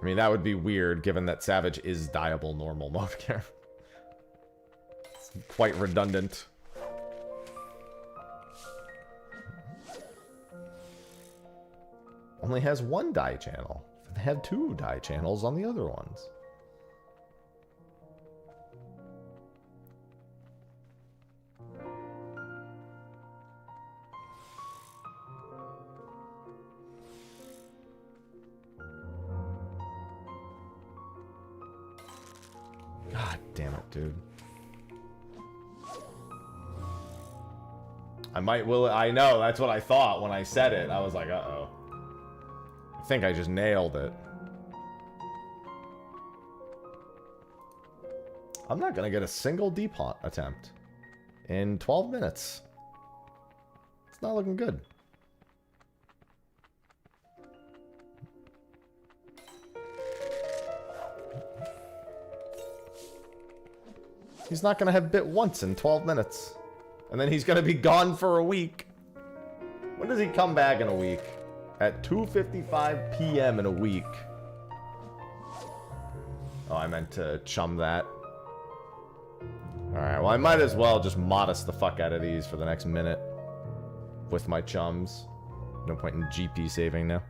A: I mean, that would be weird given that Savage is diable normal mode here. It's quite redundant. Only has one die channel. They have 2 die channels on the other ones. God damn it, dude. I might will. I know, that's what I thought when I said it. I was like, uh-oh. I think I just nailed it. I'm not gonna get a single deep haunt attempt in 12 minutes. It's not looking good. He's not gonna have bit once in 12 minutes. And then he's gonna be gone for a week. When does he come back in a week? At 2:55 p.m. in a week. Oh, I meant to chum that. Alright, well I might as well just modest the fuck out of these for the next minute. With my chums. No point in GP saving now.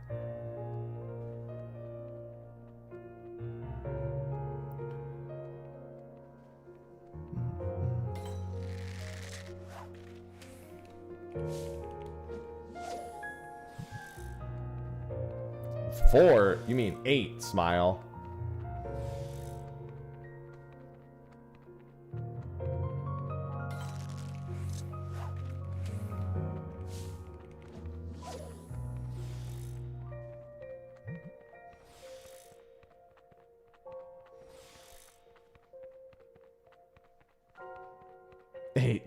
A: Four? You mean 8, Smile.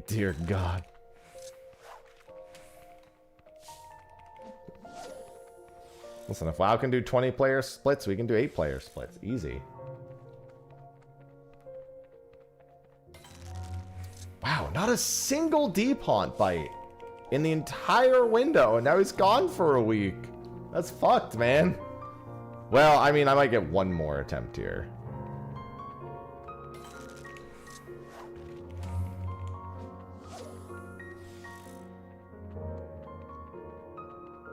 A: Dear God. Listen, if WoW can do 20-player splits, we can do 8-player splits. Easy. Wow, not a single deep haunt bite in the entire window, and now he's gone for a week. That's fucked, man. Well, I mean, I might get one more attempt here.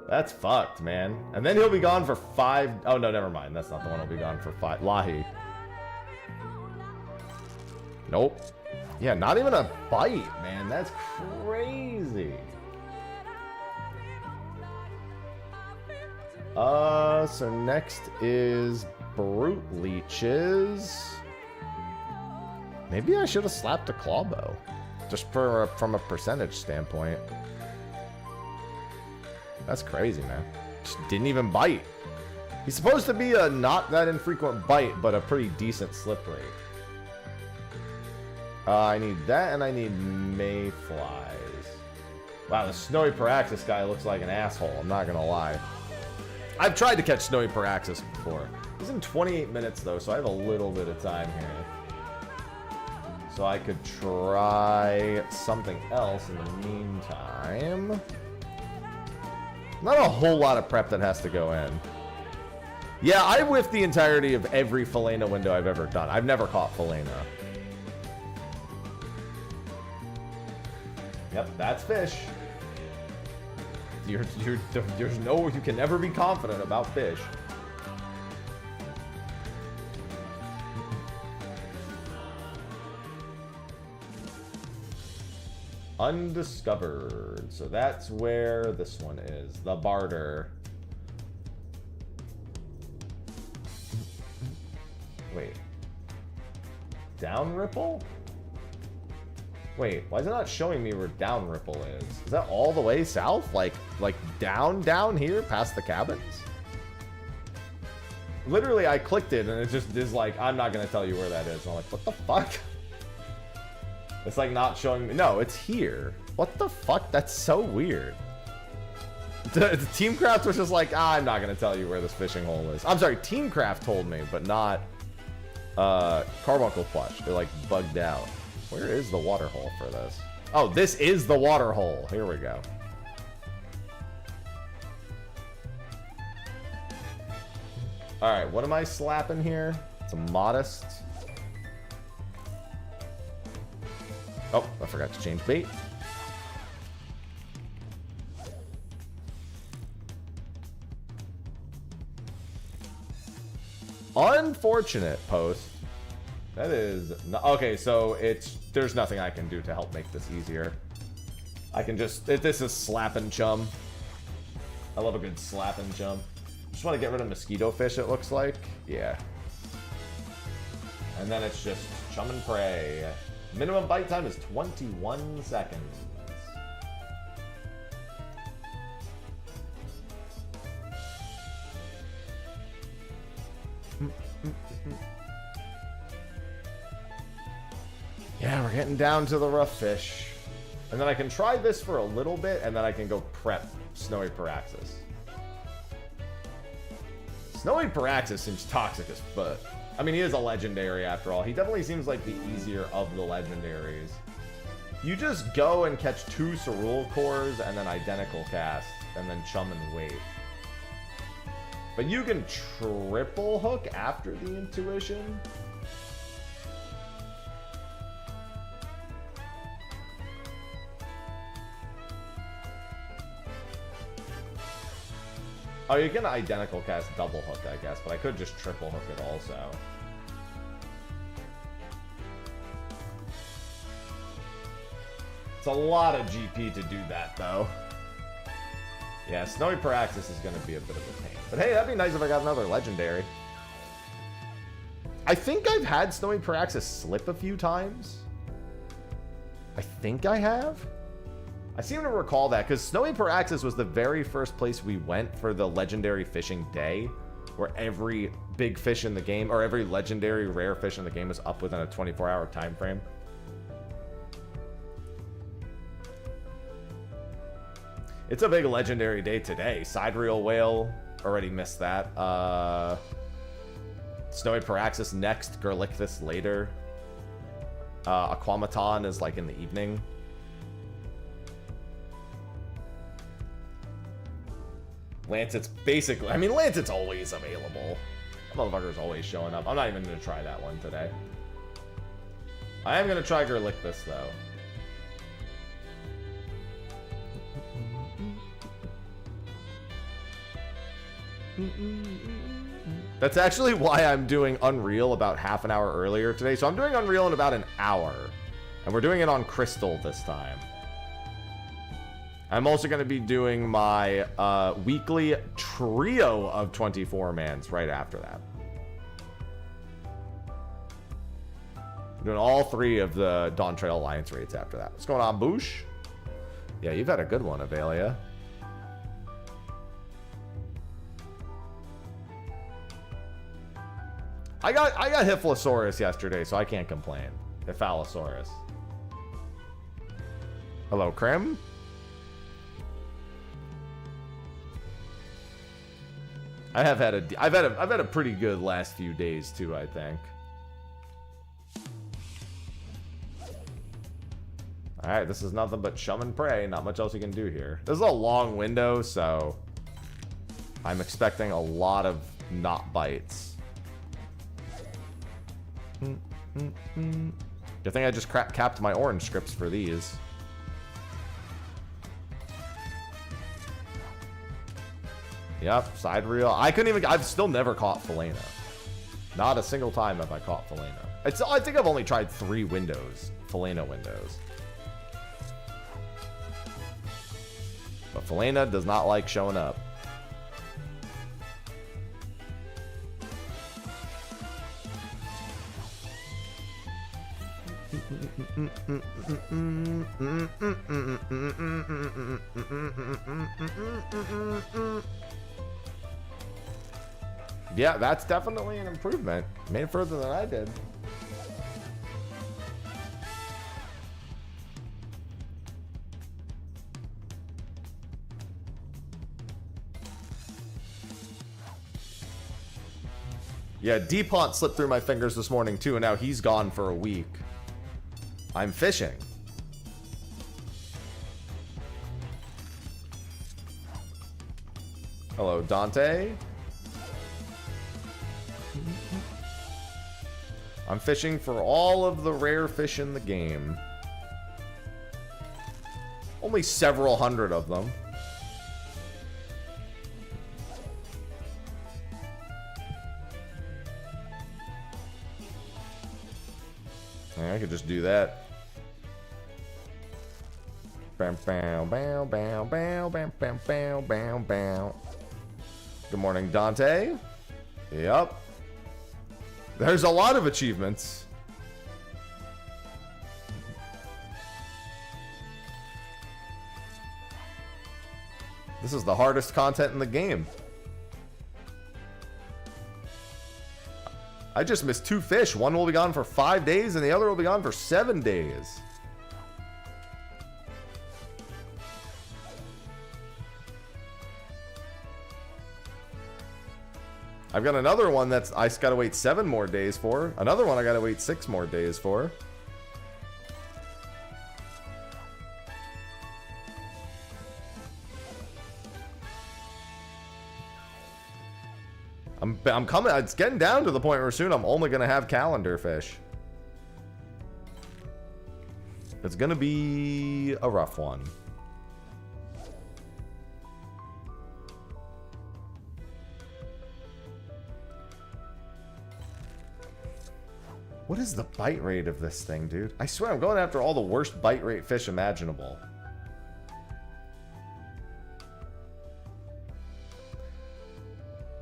A: That's fucked, man. And then he'll be gone for 5... Oh, no, never mind. That's not the one he'll be gone for 5. Lahi. Nope. Yeah, not even a bite, man. That's crazy. So next is Brute Leeches. Maybe I should have slapped a Clawbow. Just from a percentage standpoint. That's crazy, man. Just didn't even bite. He's supposed to be a not that infrequent bite, but a pretty decent slip rate. I need that, and I need mayflies. Wow, the Snowy Paraxis guy looks like an asshole, I'm not gonna lie. I've tried to catch Snowy Paraxis before. He's in 28 minutes, though, so I have a little bit of time here. So I could try something else in the meantime. Not a whole lot of prep that has to go in. Yeah, I whiffed the entirety of every Felina window I've ever done. I've never caught Felina. Yep, that's fish. There's no... You can never be confident about fish. Undiscovered. So that's where this one is. The barter. Wait. Down Ripple? Wait, why is it not showing me where Down Ripple is? Is that all the way south? Like down here past the cabins? Literally, I clicked it and it just is like, I'm not gonna tell you where that is. And I'm like, what the fuck? It's like not showing me. No, it's here. What the fuck? That's so weird. The Teamcraft was just like, I'm not gonna tell you where this fishing hole is. I'm sorry, Teamcraft told me, but not Carbuncle Plush. They're like bugged out. Where is the water hole for this? Oh, this is the water hole. Here we go. Alright, what am I slapping here? It's a modest. Oh, I forgot to change bait. Unfortunate post. That is not, okay, so there's nothing I can do to help make this easier. I can just this is slap and chum. I love a good slap and chum. Just want to get rid of mosquito fish, it looks like. Yeah. And then it's just Chum and pray. Minimum bite time is 21 seconds. Yeah, we're getting down to the rough fish. And then I can try this for a little bit, and then I can go prep Snowy Paraxis. Snowy Paraxis seems toxic as fuck. I mean, he is a legendary after all. He definitely seems like the easier of the legendaries. You just go and catch 2 Cerule cores and then identical cast, and then chum and wait. But you can triple hook after the intuition. Oh, you can identical cast double hook, I guess, but I could just triple hook it also. It's a lot of GP to do that, though. Yeah, Snowy Paraxis is going to be a bit of a pain. But hey, that'd be nice if I got another legendary. I think I've had Snowy Paraxis slip a few times. I think I have. I seem to recall that, because Snowy Paraxis was the very first place we went for the legendary fishing day, where every big fish in the game, or every legendary rare fish in the game was up within a 24-hour time frame. It's a big legendary day today. Sidereal Whale, already missed that. Snowy Paraxis next, Gurlichthus later. Aquamaton is like in the evening. Lancet's basically, I mean, Lancet's always available. That motherfucker's always showing up. I'm not even going to try that one today. I am going to try Gurlichthus, though. That's actually why I'm doing Unreal about half an hour earlier today. So I'm doing Unreal in about an hour. And we're doing it on Crystal this time. I'm also going to be doing my weekly trio of 24-mans right after that. I'm doing all 3 of the Dawn Trail Alliance raids after that. What's going on, Boosh? Yeah, you've had a good one, Avelia. I got Hyphlosaurus yesterday, so I can't complain. Hyphalosaurus. Hello, Krim. I've had a pretty good last few days too, I think. All right, this is nothing but chum and pray. Not much else you can do here. This is a long window, so I'm expecting a lot of not bites. Good thing I just capped my orange scripts for these. Yep, Sidereal. I've still never caught Philena. Not a single time have I caught Philena. I think I've only tried 3 windows, Philena windows. But Philena does not like showing up. Yeah, that's definitely an improvement. Made it further than I did. Yeah, Deepont slipped through my fingers this morning too, and now he's gone for a week. I'm fishing. Hello, Dante. I'm fishing for all of the rare fish in the game. Only several hundred of them. Yeah, I could just do that. Bam, bam, bam, bam, bam, bam, bam, bam, bam, bam. Good morning, Dante. Yep. There's a lot of achievements. This is the hardest content in the game. I just missed 2 fish. One will be gone for 5 days and the other will be gone for 7 days. I've got another one that's I just gotta wait 7 more days for. Another one I gotta wait 6 more days for. I'm coming. It's getting down to the point where soon I'm only gonna have calendar fish. It's gonna be a rough one. What is the bite rate of this thing, dude? I swear I'm going after all the worst bite rate fish imaginable.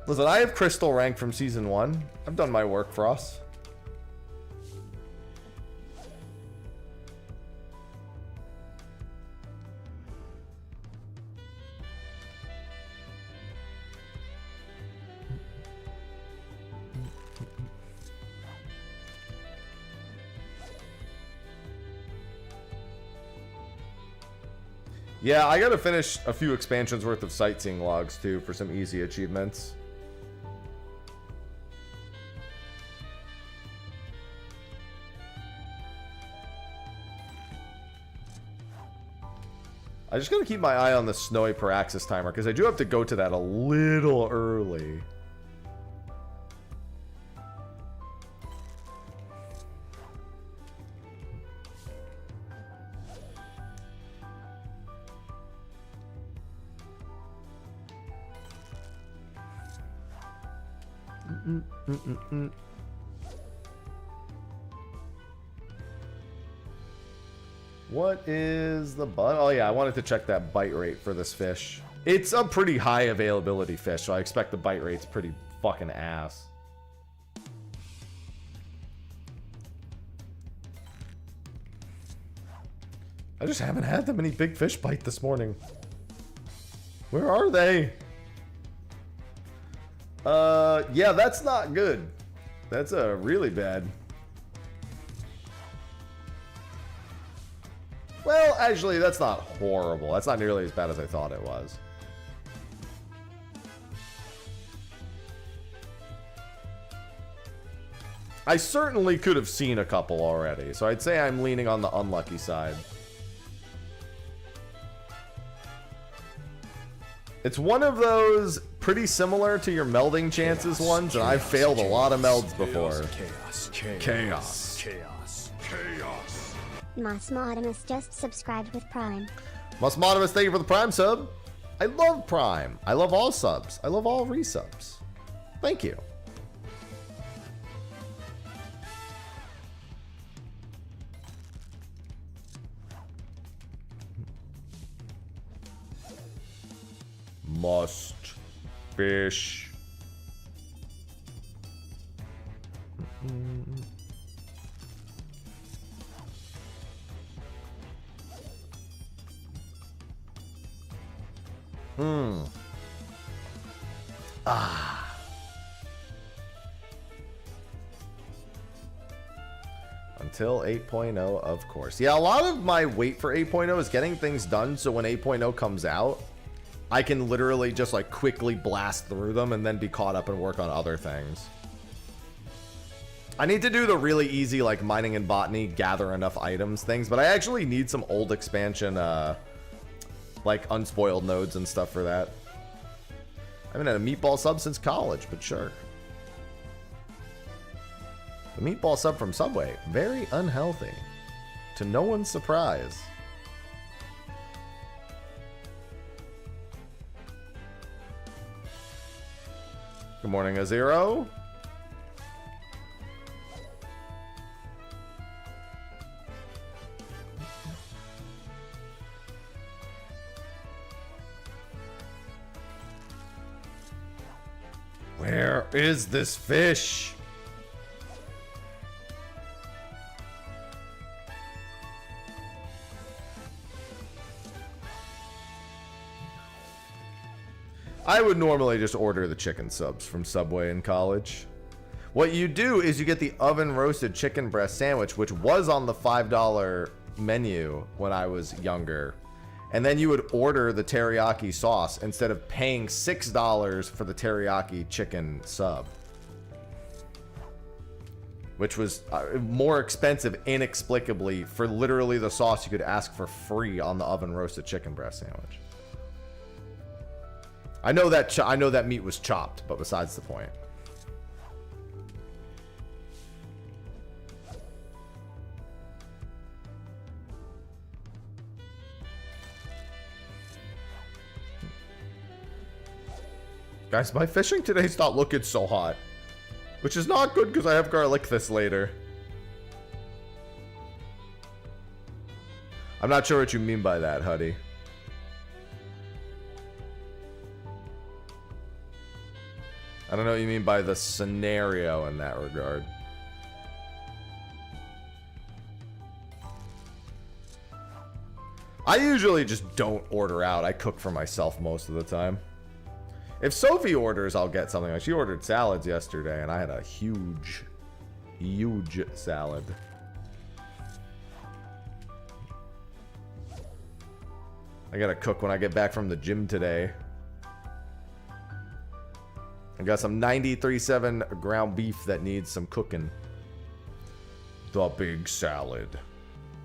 A: Listen, I have crystal rank from season 1. I've done my work for us. Yeah, I gotta finish a few expansions worth of sightseeing logs too for some easy achievements. I just gotta keep my eye on the snowy Paraxis timer because I do have to go to that a little early. What is the bite? Oh yeah, I wanted to check that bite rate for this fish. It's a pretty high availability fish, so I expect the bite rate's pretty fucking ass. I just haven't had that many big fish bite this morning. Where are they? Yeah, that's not good. That's really bad. Well, actually, that's not horrible. That's not nearly as bad as I thought it was. I certainly could have seen a couple already, so I'd say I'm leaning on the unlucky side. It's one of those pretty similar to your melding chances ones, and I've failed a lot of melds before. Chaos.
B: Mosmodimus just subscribed with Prime.
A: Mosmodimus, thank you for the Prime sub. I love Prime. I love all subs. I love all resubs. Thank you. Must fish. Until 8.0, of course. Yeah, a lot of my wait for 8.0 is getting things done so when 8.0 comes out, I can literally just like quickly blast through them and then be caught up and work on other things. I need to do the really easy like mining and botany, gather enough items things, but I actually need some old expansion like unspoiled nodes and stuff for that. I haven't had a meatball sub since college, but sure. The meatball sub from Subway, very unhealthy. To no one's surprise. Good morning, Azero. Where is this fish? I would normally just order the chicken subs from Subway in college. What you do is you get the oven roasted chicken breast sandwich, which was on the $5 menu when I was younger. And then you would order the teriyaki sauce instead of paying $6 for the teriyaki chicken sub. Which was more expensive inexplicably for literally the sauce you could ask for free on the oven roasted chicken breast sandwich. I know that meat was chopped, but besides the point. Guys, my fishing today's not looking so hot. Which is not good because I have garlic this later. I'm not sure what you mean by that, Huddy. I don't know what you mean by the scenario in that regard. I usually just don't order out. I cook for myself most of the time. If Sophie orders, I'll get something. Like she ordered salads yesterday, and I had a huge salad. I gotta cook when I get back from the gym today. I got some 93.7 ground beef that needs some cooking. The big salad.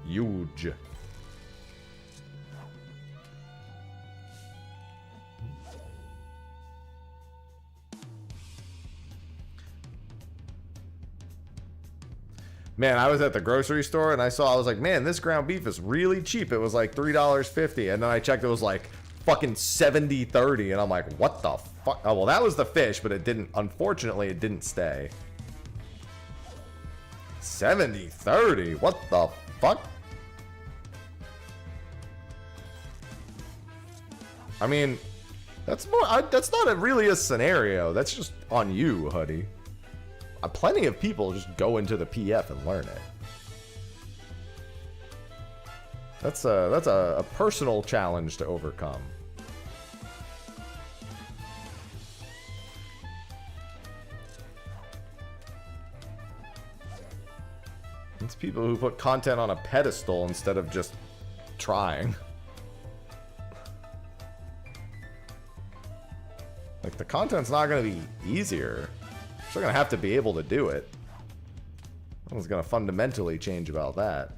A: Huge. Man, I was at the grocery store and I was like, man, this ground beef is really cheap. It was like $3.50. And then I checked, it was like fucking $70.30. And I'm like, what the fuck? Oh, well, that was the fish, but it didn't, unfortunately, it didn't stay. $70.30? What the fuck? I mean, that's not really a scenario. That's just on you, Huddy. Plenty of people just go into the PF and learn it. That's a personal challenge to overcome. It's people who put content on a pedestal instead of just trying. Like, the content's not going to be easier. You're still going to have to be able to do it. Nothing's going to fundamentally change about that.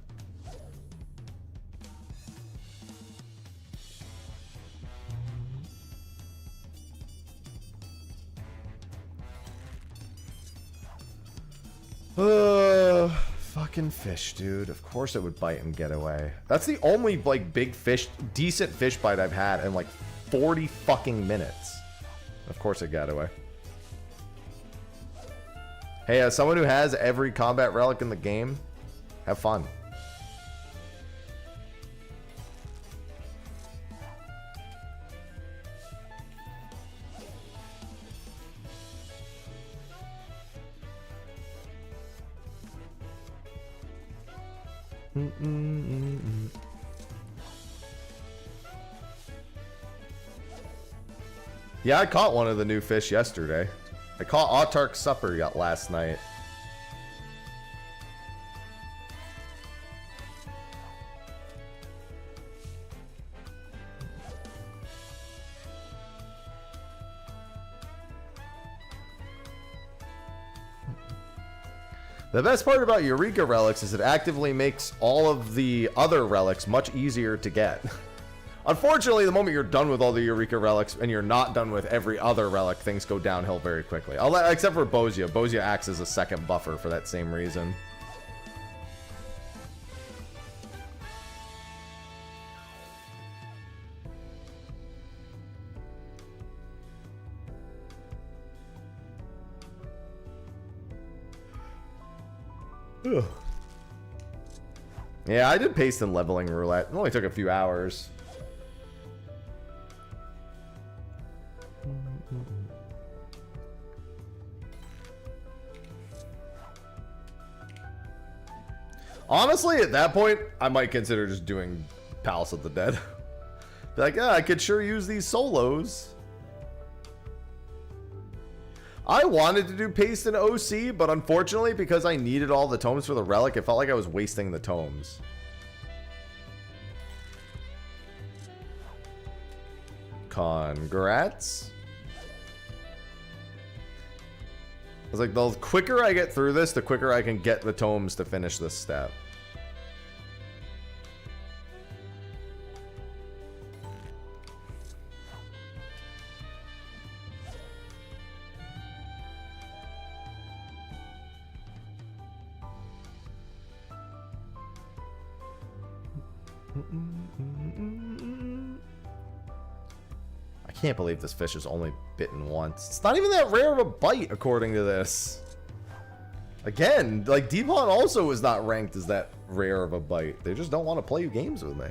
A: Fucking fish, dude. Of course it would bite and get away. That's the only, like, big fish, decent fish bite I've had in, like, 40 fucking minutes. Of course it got away. Hey, as someone who has every combat relic in the game, have fun. Yeah, I caught one of the new fish yesterday. I caught Autark Supper last night. The best part about Eureka relics is it actively makes all of the other relics much easier to get. Unfortunately, the moment you're done with all the Eureka relics and you're not done with every other relic, things go downhill very quickly. Except for Bozia. Bozia acts as a second buffer for that same reason. Ugh. Yeah, I did paste and leveling roulette. It only took a few hours. Honestly, at that point, I might consider just doing Palace of the Dead. Be like, I could sure use these solos. I wanted to do paste in OC, but unfortunately, because I needed all the tomes for the relic, it felt like I was wasting the tomes. Congrats. I was like, the quicker I get through this, the quicker I can get the tomes to finish this step. I can't believe this fish is only bitten once. It's not even that rare of a bite, according to this. Again, like, Deepon also is not ranked as that rare of a bite. They just don't want to play games with me.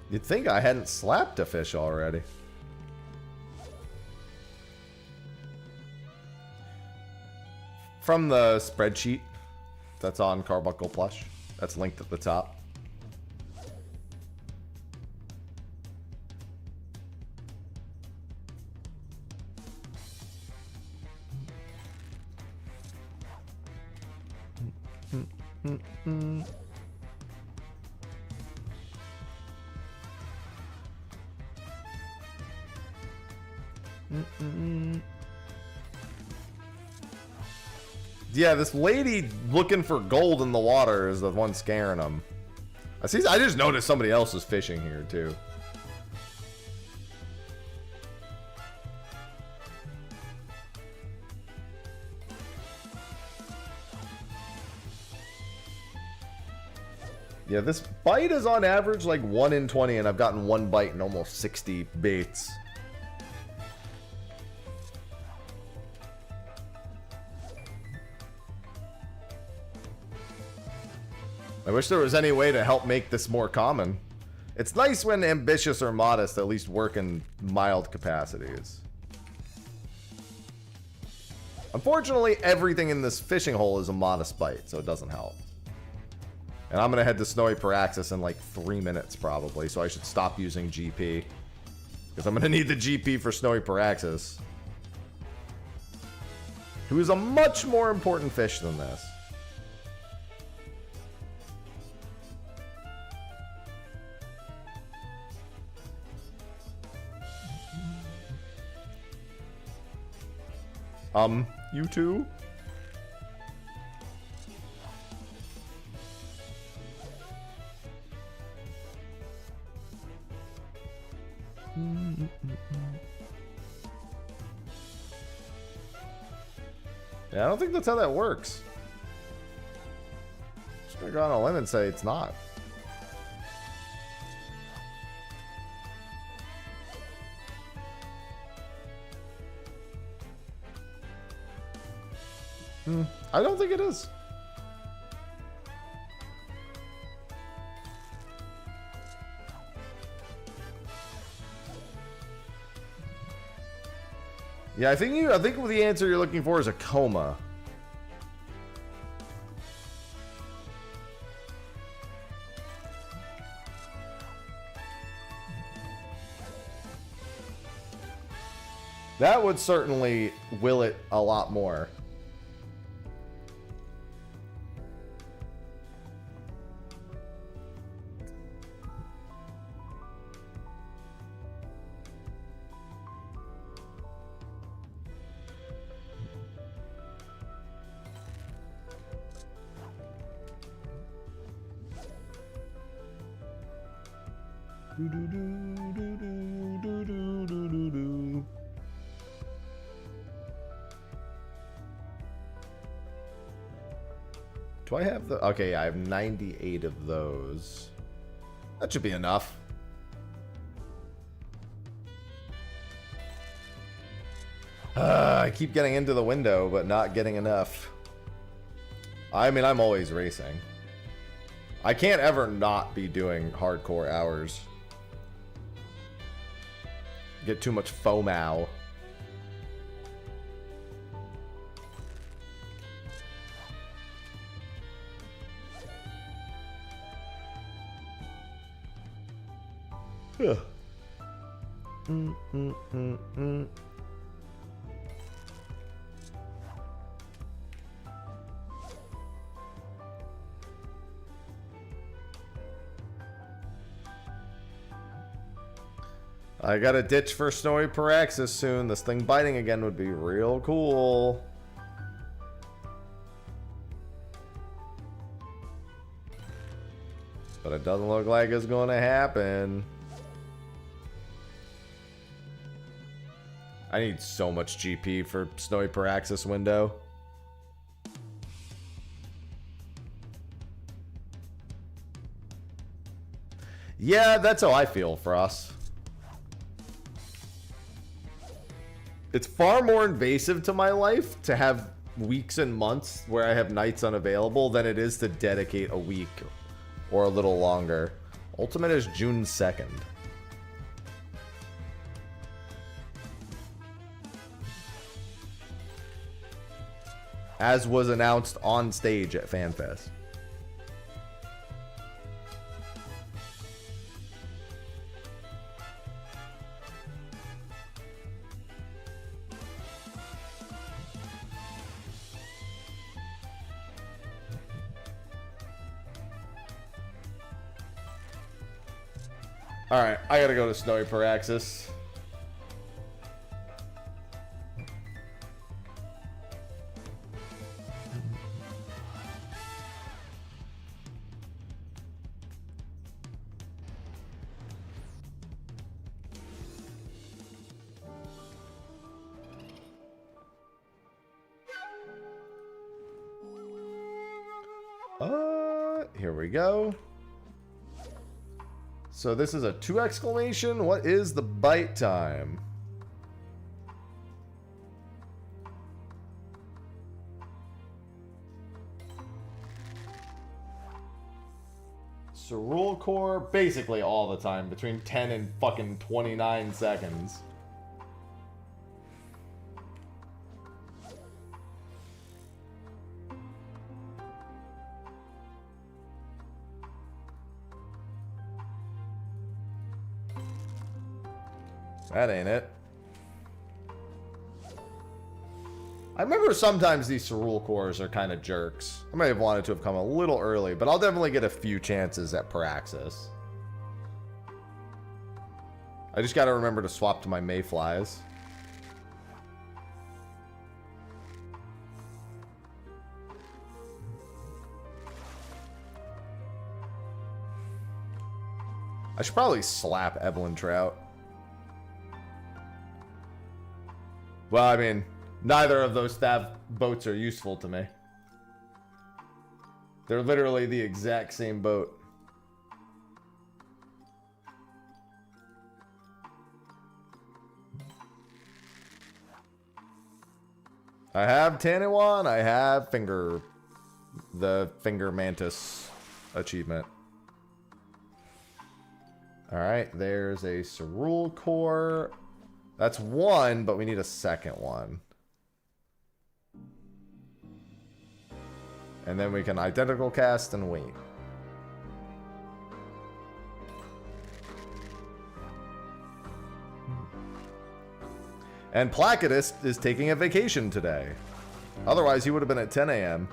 A: You'd think I hadn't slapped a fish already. From the spreadsheet that's on Carbuncle Plush. That's linked at the top. Yeah, this lady looking for gold in the water is the one scaring them. I just noticed somebody else is fishing here too. Yeah, this bite is on average like 1 in 20, and I've gotten one bite in almost 60 baits. I wish there was any way to help make this more common. It's nice when ambitious or modest at least work in mild capacities. Unfortunately, everything in this fishing hole is a modest bite, so it doesn't help. And I'm going to head to Snowy Paraxis in like 3 minutes probably, so I should stop using GP. Because I'm going to need the GP for Snowy Paraxis. Who is a much more important fish than this. You too? Yeah, I don't think that's how that works. Just gonna go on a limb and say it's not. I don't think it is. Yeah, I think the answer you're looking for is a coma. That would certainly will it a lot more. Do I have the... Okay, I have 98 of those. That should be enough. I keep getting into the window, but not getting enough. I mean, I'm always racing. I can't ever not be doing hardcore hours. Get too much FOMO. Yeah. Mm, mm, mm, mm. I got a ditch for Snowy Paraxis soon. This thing biting again would be real cool. But it doesn't look like it's going to happen. I need so much GP for Snowy Paraxis window. Yeah, that's how I feel for us. It's far more invasive to my life to have weeks and months where I have nights unavailable than it is to dedicate a week or a little longer. Ultimate is June 2nd. As was announced on stage at FanFest. Alright, I gotta go to Snowy Paraxis. Here we go. So this is a 2 exclamation. What is the bite time? Cerule Core, basically all the time, between 10 and fucking 29 seconds. That ain't it. I remember sometimes these Cerule Cores are kind of jerks. I might have wanted to have come a little early, but I'll definitely get a few chances at Paraxis. I just gotta remember to swap to my Mayflies. I should probably slap Evelyn Trout. Well, I mean, neither of those staff boats are useful to me. They're literally the exact same boat. I have Taniwan, I have the Finger Mantis achievement. Alright, there's a Cerule Core. That's one, but we need a second one. And then we can identical cast and wait. And Placidus is taking a vacation today. Otherwise, he would have been at 10 a.m.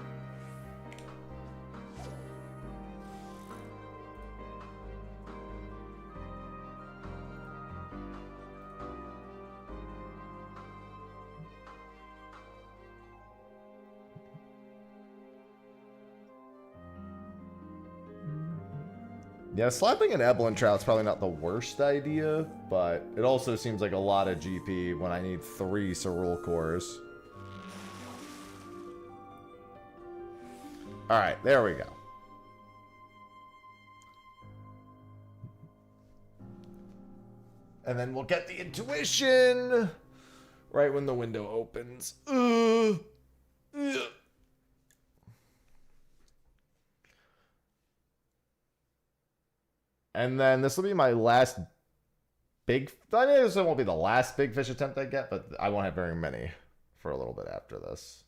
A: Yeah, slapping an Evelyn Trout's probably not the worst idea, but it also seems like a lot of GP when I need 3 Cerule Cores. Alright, there we go. And then we'll get the intuition right when the window opens. Ugh. And then this will be my last big... I mean, this won't be the last big fish attempt I get, but I won't have very many for a little bit after this.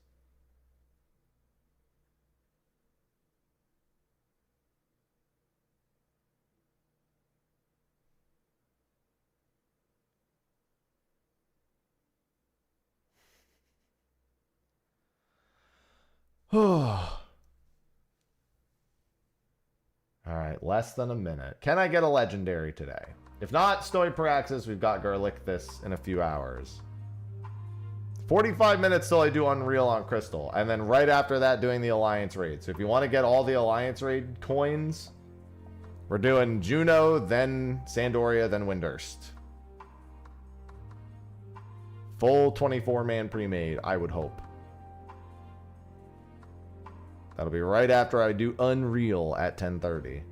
A: Alright, less than a minute. Can I get a legendary today? If not, Snowy Praxis, we've got Garlic this in a few hours. 45 minutes till I do Unreal on Crystal. And then right after that, doing the Alliance Raid. So if you want to get all the Alliance Raid coins, we're doing Juno, then Sandoria, then Windurst. Full 24-man pre-made, I would hope. That'll be right after I do Unreal at 10:30.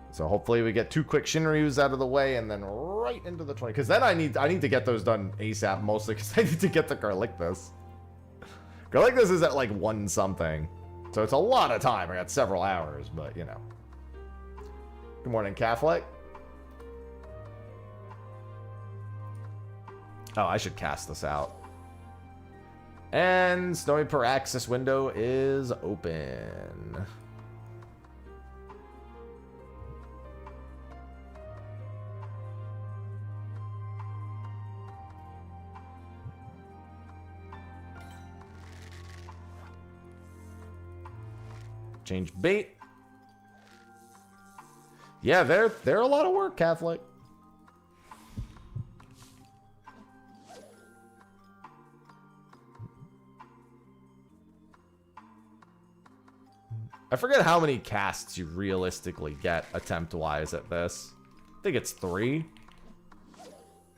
A: So hopefully we get 2 quick Shinryus out of the way and then right into the 20. Because then I need to get those done ASAP, mostly because I need to get the Garlicthus. Garlicthus is at like 1 something. So it's a lot of time. I got several hours, but you know. Good morning, Catholic. Oh, I should cast this out. And Snowy Paraxis window is open. Change bait. Yeah, they're a lot of work, Catholic. I forget how many casts you realistically get attempt-wise at this. I think it's 3.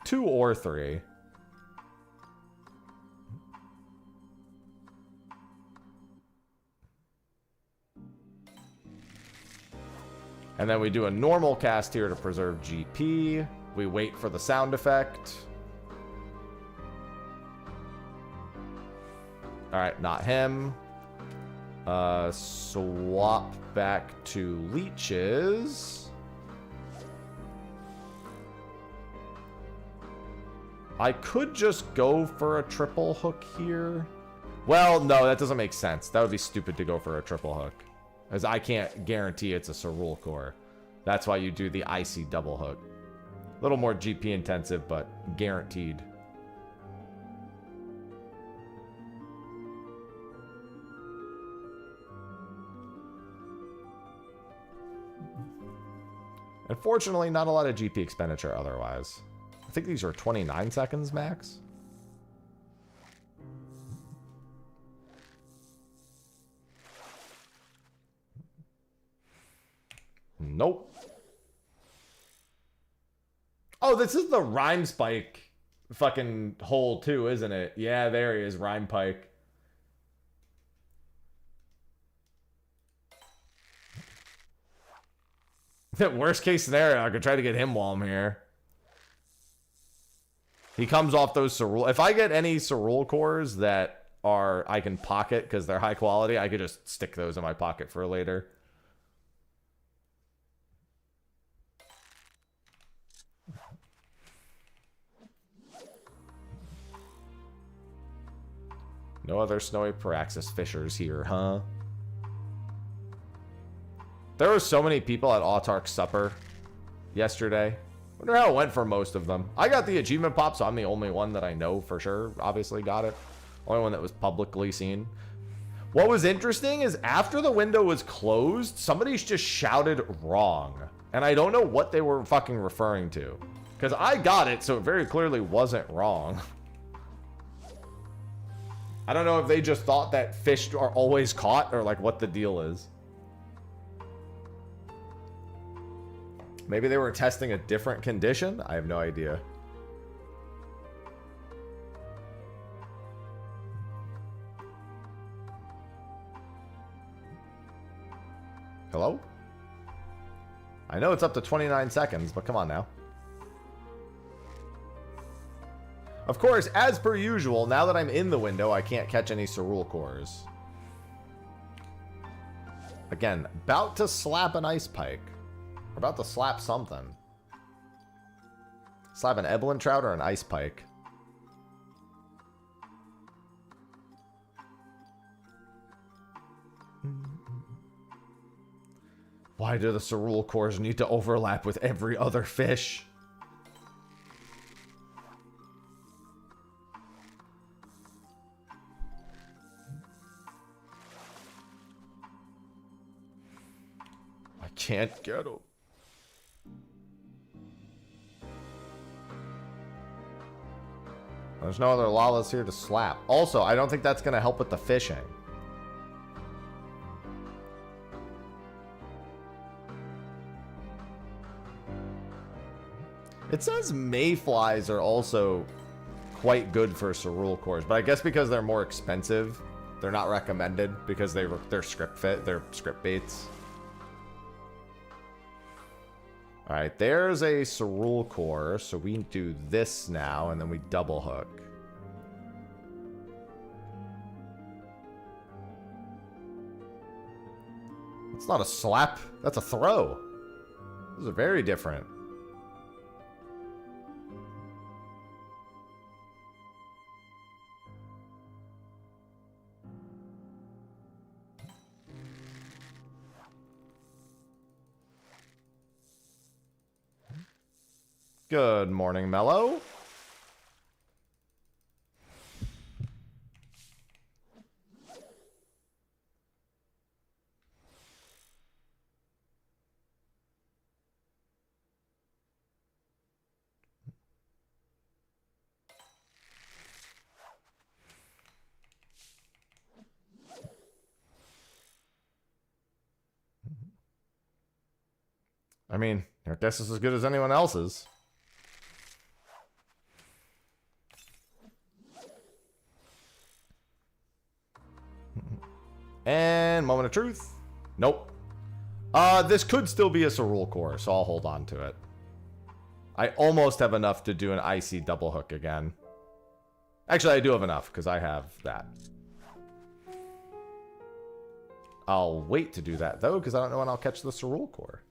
A: 2 or 3. And then we do a normal cast here to preserve GP. We wait for the sound effect. Alright, not him. Swap back to leeches. I could just go for a triple hook here. Well, no, that doesn't make sense. That would be stupid to go for a triple hook, as I can't guarantee it's a Cerule core. That's why you do the icy double hook. A little more GP intensive, but guaranteed. Unfortunately, not a lot of GP expenditure otherwise. I think these are 29 seconds max. Nope. Oh, this is the Rhyme Spike fucking hole too, isn't it? Yeah, there he is, Rhyme Pike. Worst case scenario, I could try to get him while I'm here. He comes off those Cerule. If I get any Cerule cores that are I can pocket because they're high quality, I could just stick those in my pocket for later. No other Snowy Paraxis Fishers here, huh? There were so many people at Autark's Supper yesterday. Wonder how it went for most of them. I got the achievement pop, so I'm the only one that I know for sure. Obviously got it. Only one that was publicly seen. What was interesting is after the window was closed, somebody just shouted wrong. And I don't know what they were fucking referring to. Because I got it, so it very clearly wasn't wrong. I don't know if they just thought that fish are always caught or like what the deal is. Maybe they were testing a different condition? I have no idea. Hello? I know it's up to 29 seconds, but come on now. Of course, as per usual, now that I'm in the window, I can't catch any Cerule cores. Again, about to slap an Ice Pike. We're about to slap something. Slap an Evelyn Trout or an Ice Pike. Why do the Cerule cores need to overlap with every other fish? can't get him. There's no other Lalas here to slap. Also, I don't think that's going to help with the fishing. It says mayflies are also quite good for cerule cores, but I guess because they're more expensive, they're not recommended because they're script fit, they're script baits. All right, there's a cerule core, so we do this now, and then we double hook. It's not a slap, that's a throw. Those are very different. Good morning, Mello. I mean, your guess is as good as anyone else's. And moment of truth. Nope. This could still be a cerule core, so I'll hold on to it. I almost have enough to do an icy double hook again. Actually, I do have enough because I have that. I'll wait to do that though because I don't know when I'll catch the cerule core.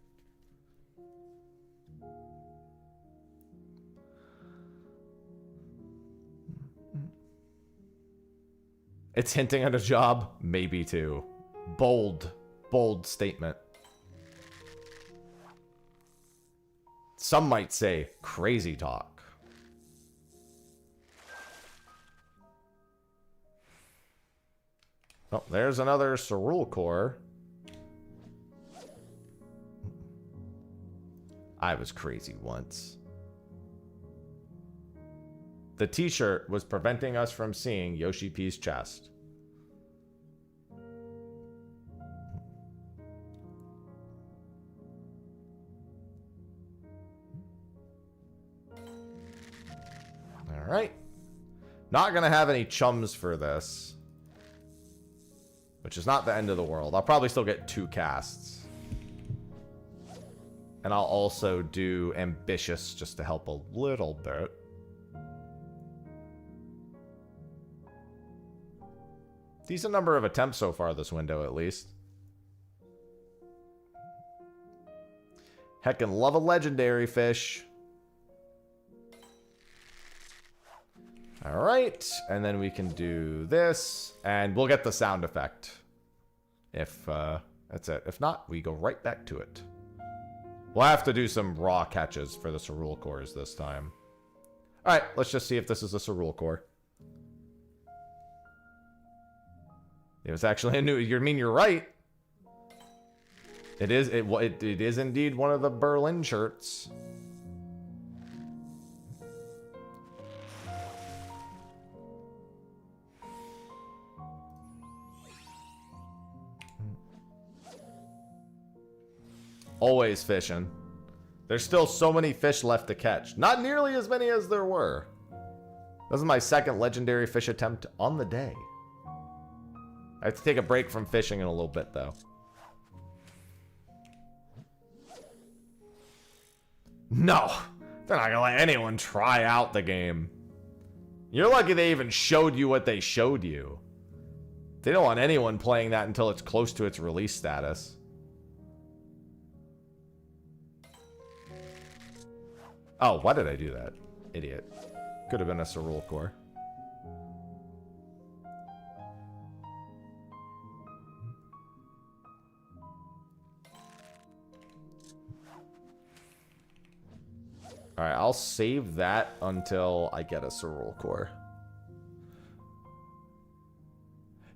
A: It's hinting at a job? Maybe too. Bold. Bold statement. Some might say crazy talk. Oh, there's another cerule core. I was crazy once. The t-shirt was preventing us from seeing Yoshi P's chest. All right. Not going to have any chums for this, which is not the end of the world. I'll probably still get 2 casts. And I'll also do ambitious just to help a little bit. Decent number of attempts so far this window, at least. Heckin' love a legendary fish. Alright, and then we can do this, and we'll get the sound effect. If, that's it. If not, we go right back to it. We'll have to do some raw catches for the cerule cores this time. Alright, let's just see if this is a cerule core. It was actually a new. You mean you're right? It is. It is indeed one of the Berlin shirts. Always fishing. There's still so many fish left to catch. Not nearly as many as there were. This is my second legendary fish attempt on the day. I have to take a break from fishing in a little bit, though. No! They're not gonna let anyone try out the game. You're lucky they even showed you what they showed you. They don't want anyone playing that until it's close to its release status. Oh, why did I do that? Idiot. Could have been a cerule core. Alright, I'll save that until I get a cerule core.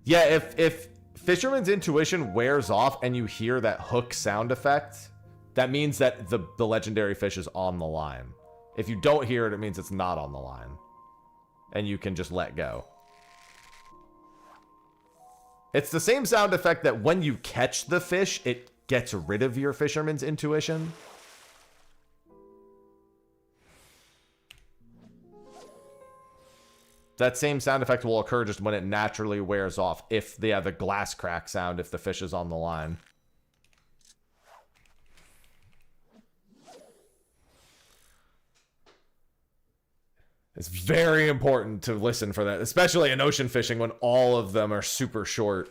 A: Yeah, if Fisherman's intuition wears off and you hear that hook sound effect, that means that the legendary fish is on the line. If you don't hear it, it means it's not on the line. And you can just let go. It's the same sound effect that when you catch the fish, it gets rid of your fisherman's intuition. That same sound effect will occur just when it naturally wears off. If they have the glass crack sound, if the fish is on the line. It's very important to listen for that, especially in ocean fishing when all of them are super short.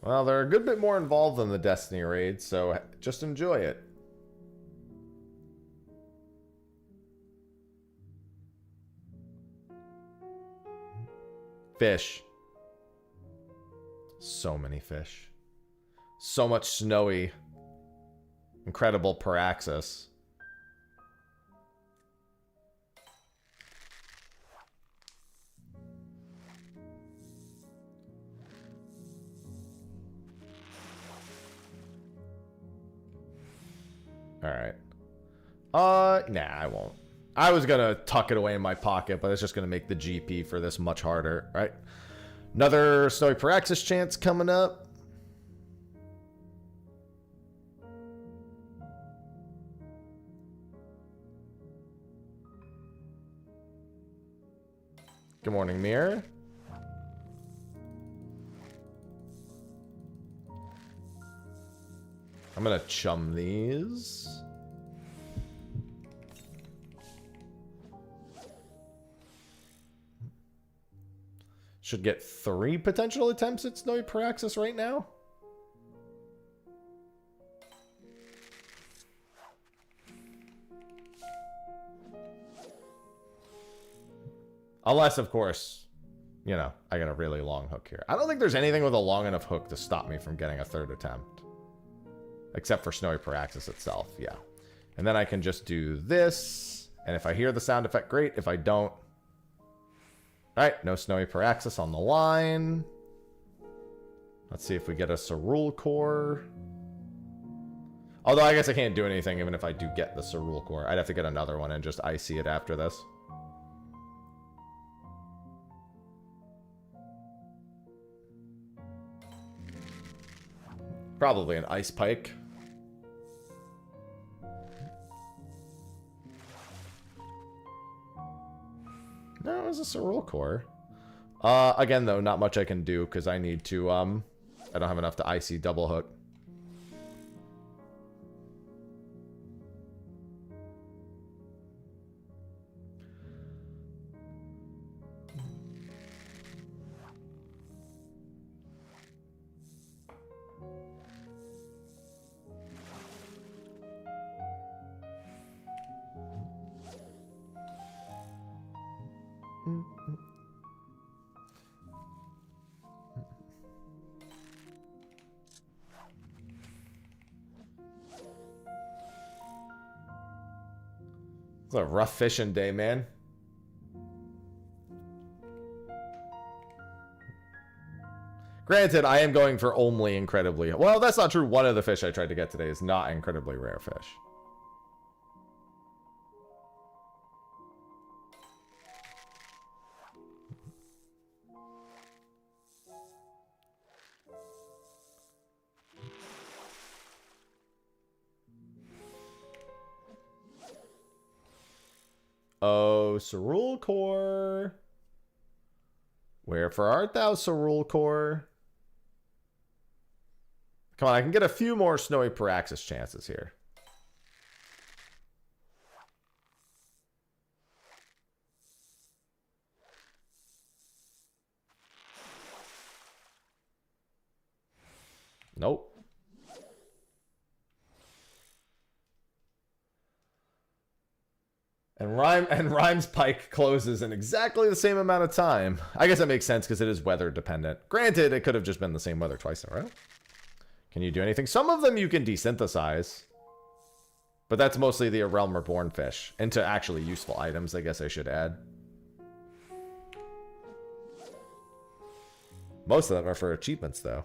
A: Well, they're a good bit more involved than the Destiny raid, so just enjoy it. Fish. So many fish. So much snowy. Incredible Paraxis. Alright. Nah, I won't. I was gonna tuck it away in my pocket, but it's just gonna make the GP for this much harder, right? Another Snowy Paraxis chance coming up. Good morning, Mirror. I'm gonna chum these. Should get 3 potential attempts at Snowy Paraxis right now. Unless, of course, you know, I got a really long hook here. I don't think there's anything with a long enough hook to stop me from getting a 3rd attempt. Except for Snowy Paraxis itself, yeah. And then I can just do this. And if I hear the sound effect, great. If I don't... Alright, no Snowy Paraxis on the line. Let's see if we get a Cerule Core. Although I guess I can't do anything even if I do get the Cerule Core. I'd have to get another one and just icy it after this. Probably an Ice Pike. No, it was a Cerule Core. Again, though, not much I can do because I need to, I don't have enough to icy double hook. It's a rough fishing day, man. Granted, I am going for only incredibly... Well, that's not true. One of the fish I tried to get today is not incredibly rare fish. Oh, Cerule Core. Wherefore art thou, Cerule Core? Come on, I can get a few more Snowy Paraxis chances here. Nope. And Rhyme's pike closes in exactly the same amount of time. I guess that makes sense because it is weather dependent. Granted, it could have just been the same weather twice in a row. Can you do anything? Some of them you can desynthesize. But that's mostly the Realm Reborn fish. Into actually useful items, I guess I should add. Most of them are for achievements, though.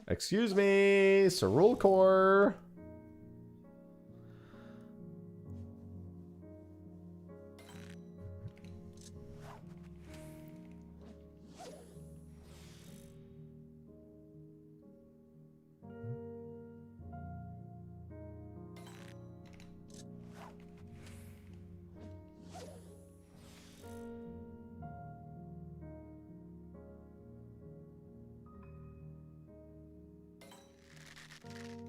A: Excuse me, Cerule Core.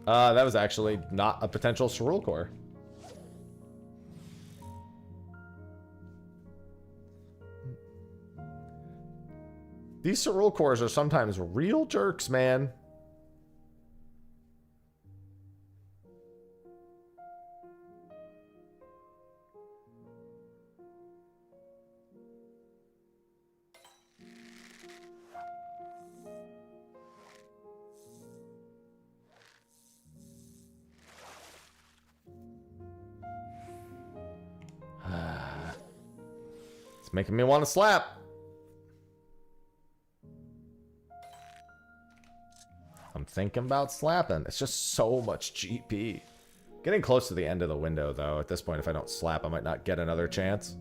A: That was actually not a potential Cerule Core. These Cerule Cores are sometimes real jerks, man. It's making me want to slap. I'm thinking about slapping. It's just so much GP. Getting close to the end of the window, though. At this point, if I don't slap, I might not get another chance.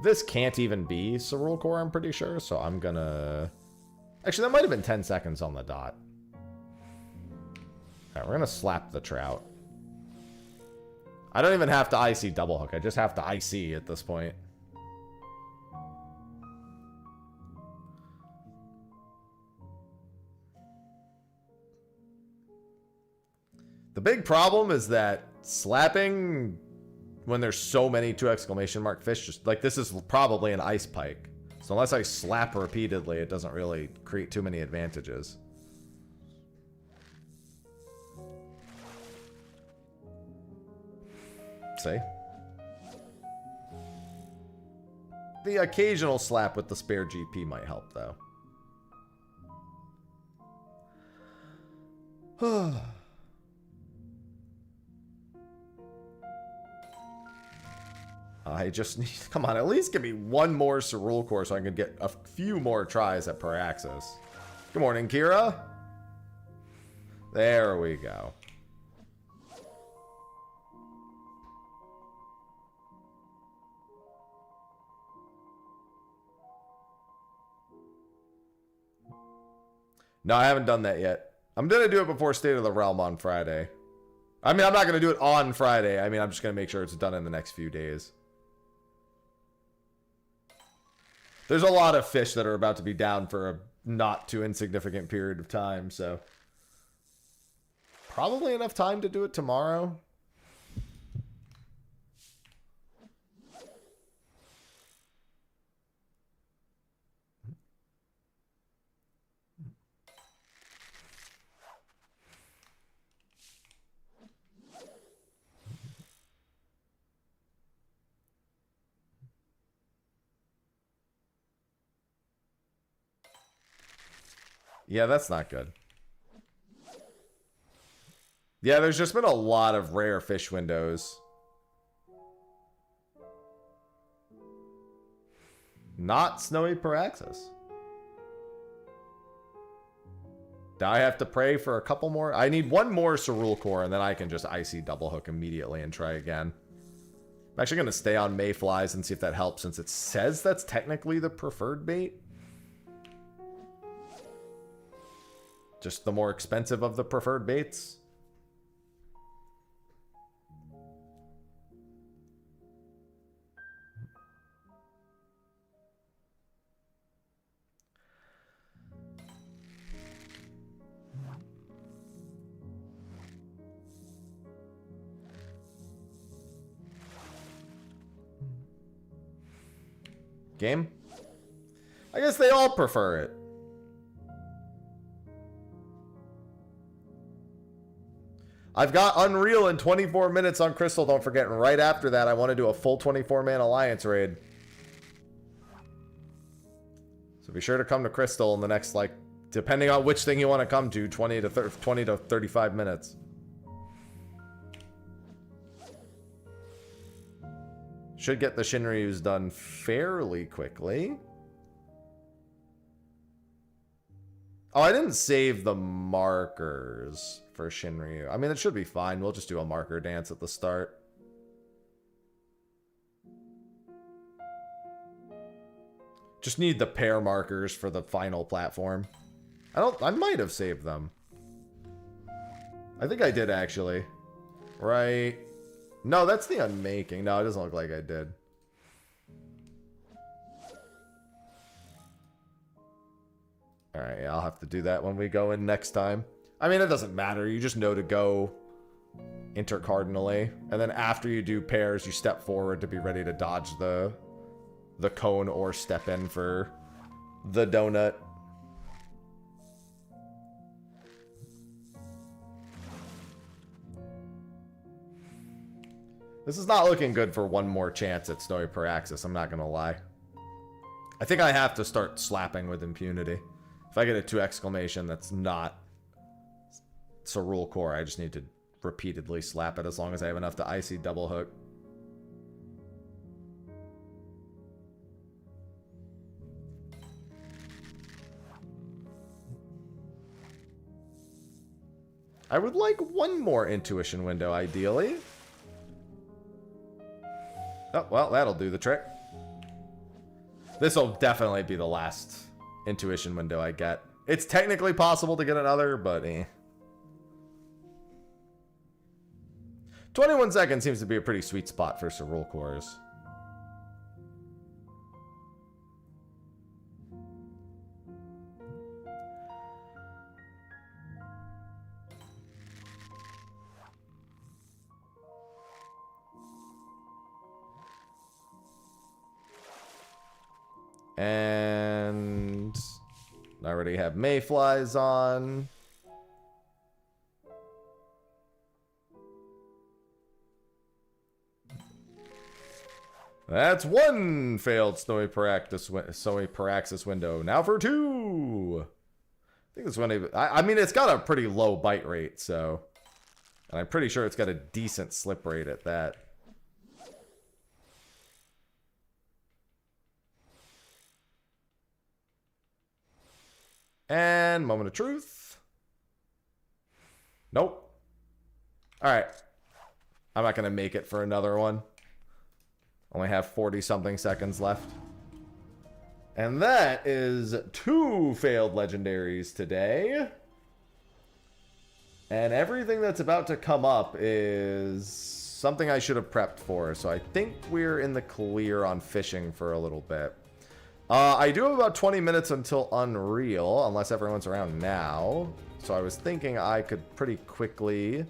A: This can't even be Cerule Core, I'm pretty sure, so I'm gonna... Actually, that might have been 10 seconds on the dot. Alright, we're gonna slap the trout. I don't even have to IC double hook. I just have to IC at this point. The big problem is that slapping when there's so many 2 exclamation mark fish, just like this is probably an ice pike. So unless I slap repeatedly, it doesn't really create too many advantages. See? The occasional slap with the spare GP might help, though. I just need... Come on, at least give me one more Cerule Core so I can get a few more tries at Paraxis. Good morning, Kira. There we go. No, I haven't done that yet. I'm going to do it before State of the Realm on Friday. I mean, I'm not going to do it on Friday. I mean, I'm just going to make sure it's done in the next few days. There's a lot of fish that are about to be down for a not too insignificant period of time, so... Probably enough time to do it tomorrow. Yeah, that's not good. Yeah, there's just been a lot of rare fish windows. Not Snowy Paraxis. Do I have to pray for a couple more? I need one more Cerule Core, and then I can just IC double hook immediately and try again. I'm actually going to stay on Mayflies and see if that helps, since it says that's technically the preferred bait. Just the more expensive of the preferred baits. Game? I guess they all prefer it. I've got Unreal in 24 minutes on Crystal, don't forget. And right after that, I want to do a full 24-man Alliance raid. So be sure to come to Crystal in the next, like, depending on which thing you want to come to, 20 to 35 minutes. Should get the Shinryus done fairly quickly. Oh, I didn't save the markers for Shinryu. I mean, it should be fine. We'll just do a marker dance at the start. Just need the pair markers for the final platform. I might have saved them. I think I did, actually. Right. No, that's the unmaking. No, it doesn't look like I did. Alright, yeah, I'll have to do that when we go in next time. I mean, it doesn't matter. You just know to go intercardinally. And then after you do pairs, you step forward to be ready to dodge the cone or step in for the donut. This is not looking good for one more chance at Snowy Paraxis, I'm not going to lie. I think I have to start slapping with impunity. If I get a 2 exclamation, that's not Cerule Core. I just need to repeatedly slap it as long as I have enough to Icy double hook. I would like one more intuition window, ideally. Oh, well, that'll do the trick. This will definitely be the last intuition window I get. It's technically possible to get another, but eh. 21 seconds seems to be a pretty sweet spot for Cerule Cores. And I already have Mayflies on. That's one failed Snowy Paraxis window. Now for 2. I think this one. I mean, it's got a pretty low bite rate, so, and I'm pretty sure it's got a decent slip rate at that. And moment of truth. Nope. Alright. I'm not going to make it for another one. Only have 40-something seconds left. And that is 2 failed legendaries today. And everything that's about to come up is something I should have prepped for. So I think we're in the clear on fishing for a little bit. I do have about 20 minutes until Unreal, unless everyone's around now. So I was thinking I could pretty quickly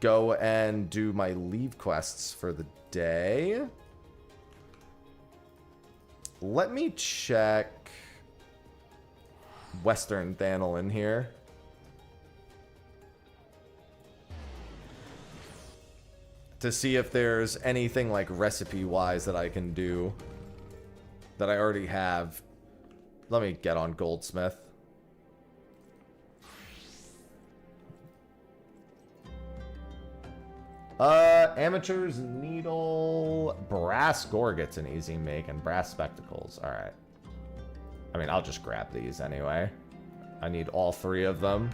A: go and do my leave quests for the day. Let me check Western Thanolin here. To see if there's anything like recipe-wise that I can do that I already have. Let me get on Goldsmith. Amateur's Needle. Brass Gorget's an easy make, and Brass Spectacles. Alright. I mean, I'll just grab these anyway. I need all 3 of them.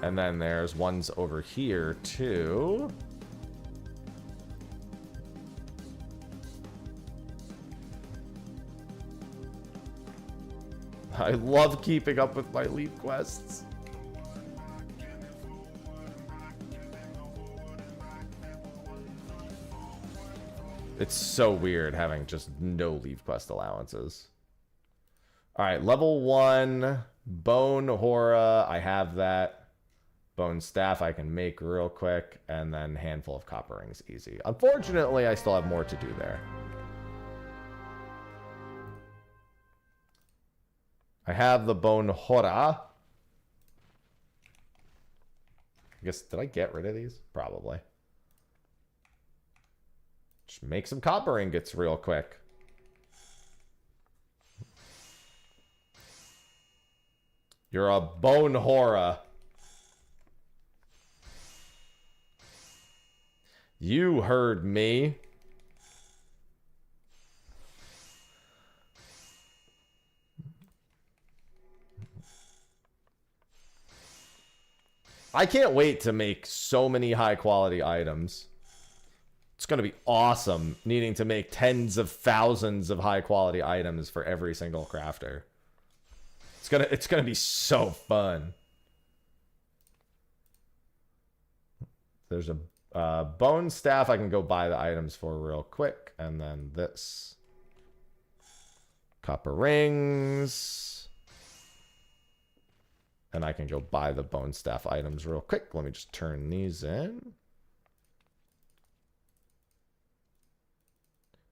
A: And then there's ones over here, too. I love keeping up with my leaf quests. It's so weird having just no leaf quest allowances. Alright, level 1. Bone Hora. I have that. Bone Staff I can make real quick. And then Handful of Copper Rings easy. Unfortunately, I still have more to do there. I have the Bone Hora. I guess, did I get rid of these? Probably. Just make some copper ingots real quick. You're a Bone Hora. You heard me. I can't wait to make so many high quality items. It's going to be awesome needing to make tens of thousands of high quality items for every single crafter. It's going to be so fun. There's a bone staff I can go buy the items for real quick, and then this copper rings. And I can go buy the bone staff items real quick. Let me just turn these in.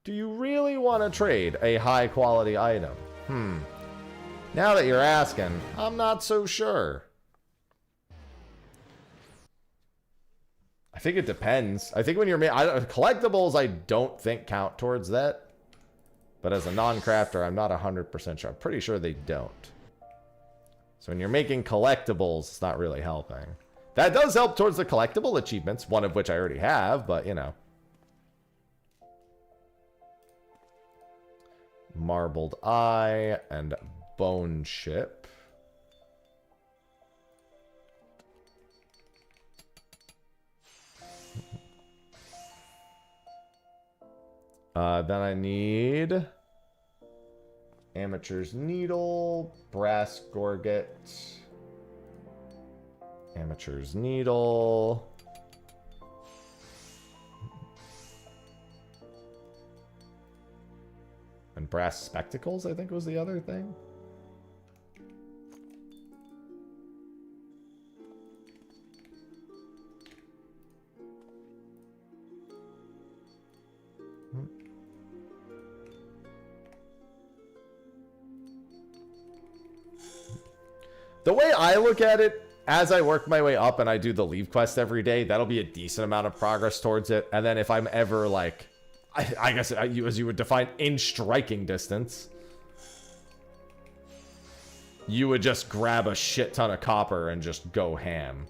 A: Do you really want to trade a high quality item? Now that you're asking, I'm not so sure. I think it depends. I think when you're collectibles, I don't think count towards that. But as a non-crafter, I'm not 100% sure. I'm pretty sure they don't. So when you're making collectibles, it's not really helping. That does help towards the collectible achievements, one of which I already have, but you know. Marbled Eye and Bone Chip. Then I need Amateur's Needle, Brass Gorget, Amateur's Needle, and Brass Spectacles, I think was the other thing. The way I look at it, as I work my way up and I do the leave quest every day, that'll be a decent amount of progress towards it. And then if I'm ever like, I guess as you would define, in striking distance, you would just grab a shit ton of copper and just go ham.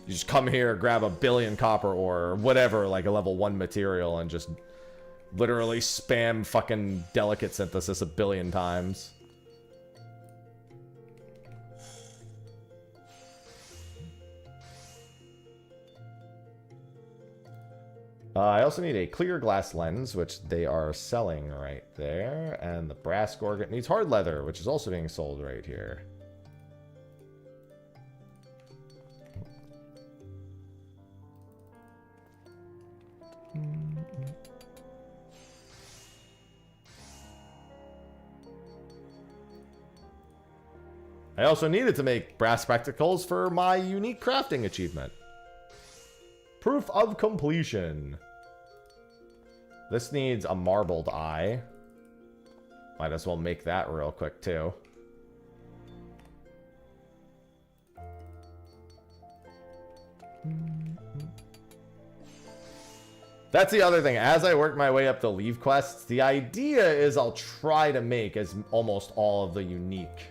A: You just come here, grab a billion copper ore or whatever, like a level 1 material, and just literally spam fucking delicate synthesis a billion times. I also need a clear glass lens, which they are selling right there. And the brass gorget needs hard leather, which is also being sold right here. I also needed to make brass spectacles for my unique crafting achievement. Proof of completion. This needs a marbled eye. Might as well make that real quick too. That's the other thing. As I work my way up the leave quests, the idea is I'll try to make as almost all of the unique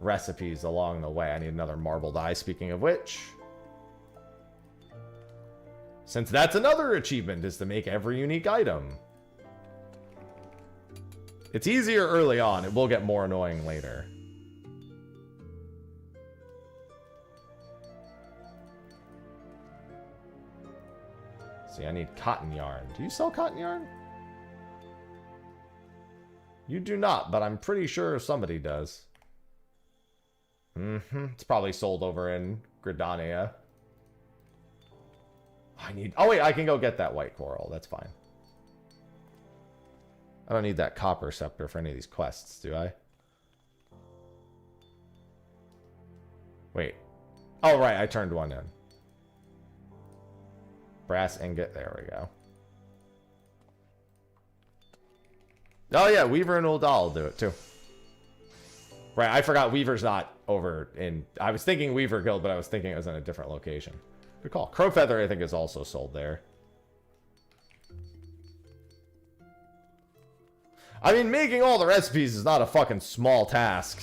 A: recipes along the way. I need another marbled eye, speaking of which. Since that's another achievement, is to make every unique item. It's easier early on. It will get more annoying later. See, I need cotton yarn. Do you sell cotton yarn? You do not, but I'm pretty sure somebody does. It's probably sold over in Gridania. Oh wait, I can go get that white coral. That's fine. I don't need that copper scepter for any of these quests, do I? Wait. Oh, right, I turned one in. Brass ingot, there we go. Oh yeah, Weaver and Uldal will do it too. Right, I forgot Weaver's not over in... I was thinking Weaver Guild, but I was thinking it was in a different location. Good call. Crowfeather, I think, is also sold there. I mean, making all the recipes is not a fucking small task.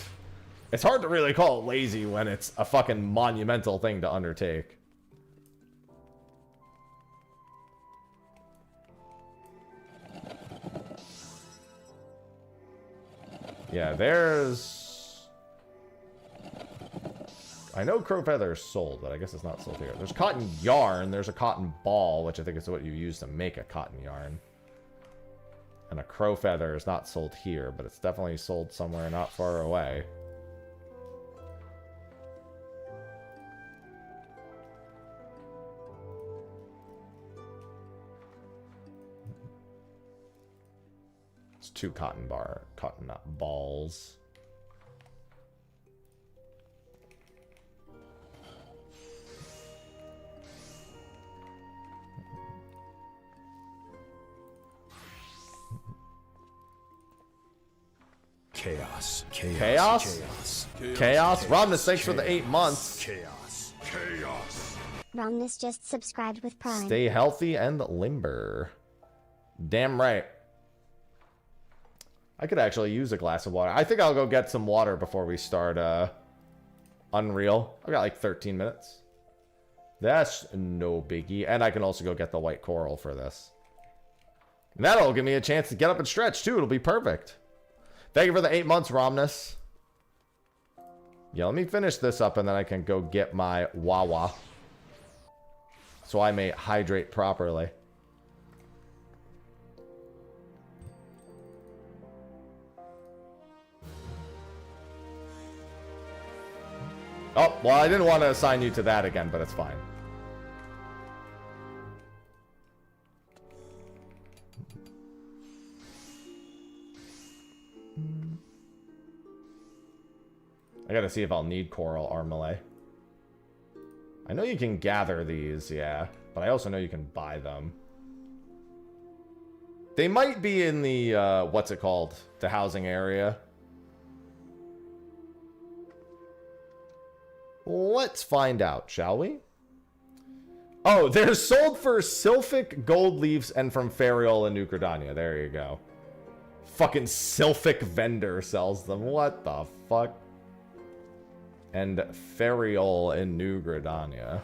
A: It's hard to really call it lazy when it's a fucking monumental thing to undertake. Yeah, there's... I know Crowfeather is sold, but I guess it's not sold here. There's cotton yarn. There's a cotton ball, which I think is what you use to make a cotton yarn. And a Crowfeather is not sold here, but it's definitely sold somewhere not far away. It's 2 cotton balls.
C: Chaos.
A: Romnus, thanks for the 8 months.
C: Chaos.
B: Romnus just subscribed with Prime.
A: Stay healthy and limber. Damn right. I could actually use a glass of water. I think I'll go get some water before we start Unreal. I've got like 13 minutes. That's no biggie. And I can also go get the white coral for this. And that'll give me a chance to get up and stretch too. It'll be perfect. Thank you for the 8 months, Romnus. Yeah, let me finish this up and then I can go get my Wawa. So I may hydrate properly. Oh, well, I didn't want to assign you to that again, but it's fine. I gotta see if I'll need coral armale. I know you can gather these, yeah, but I also know you can buy them. They might be in the, what's it called? The housing area. Let's find out, shall we? Oh, they're sold for Sylphic gold leaves and from Ferial and New Gridania. There you go. Fucking Sylphic vendor sells them. What the fuck? And Ferial in New Gridania.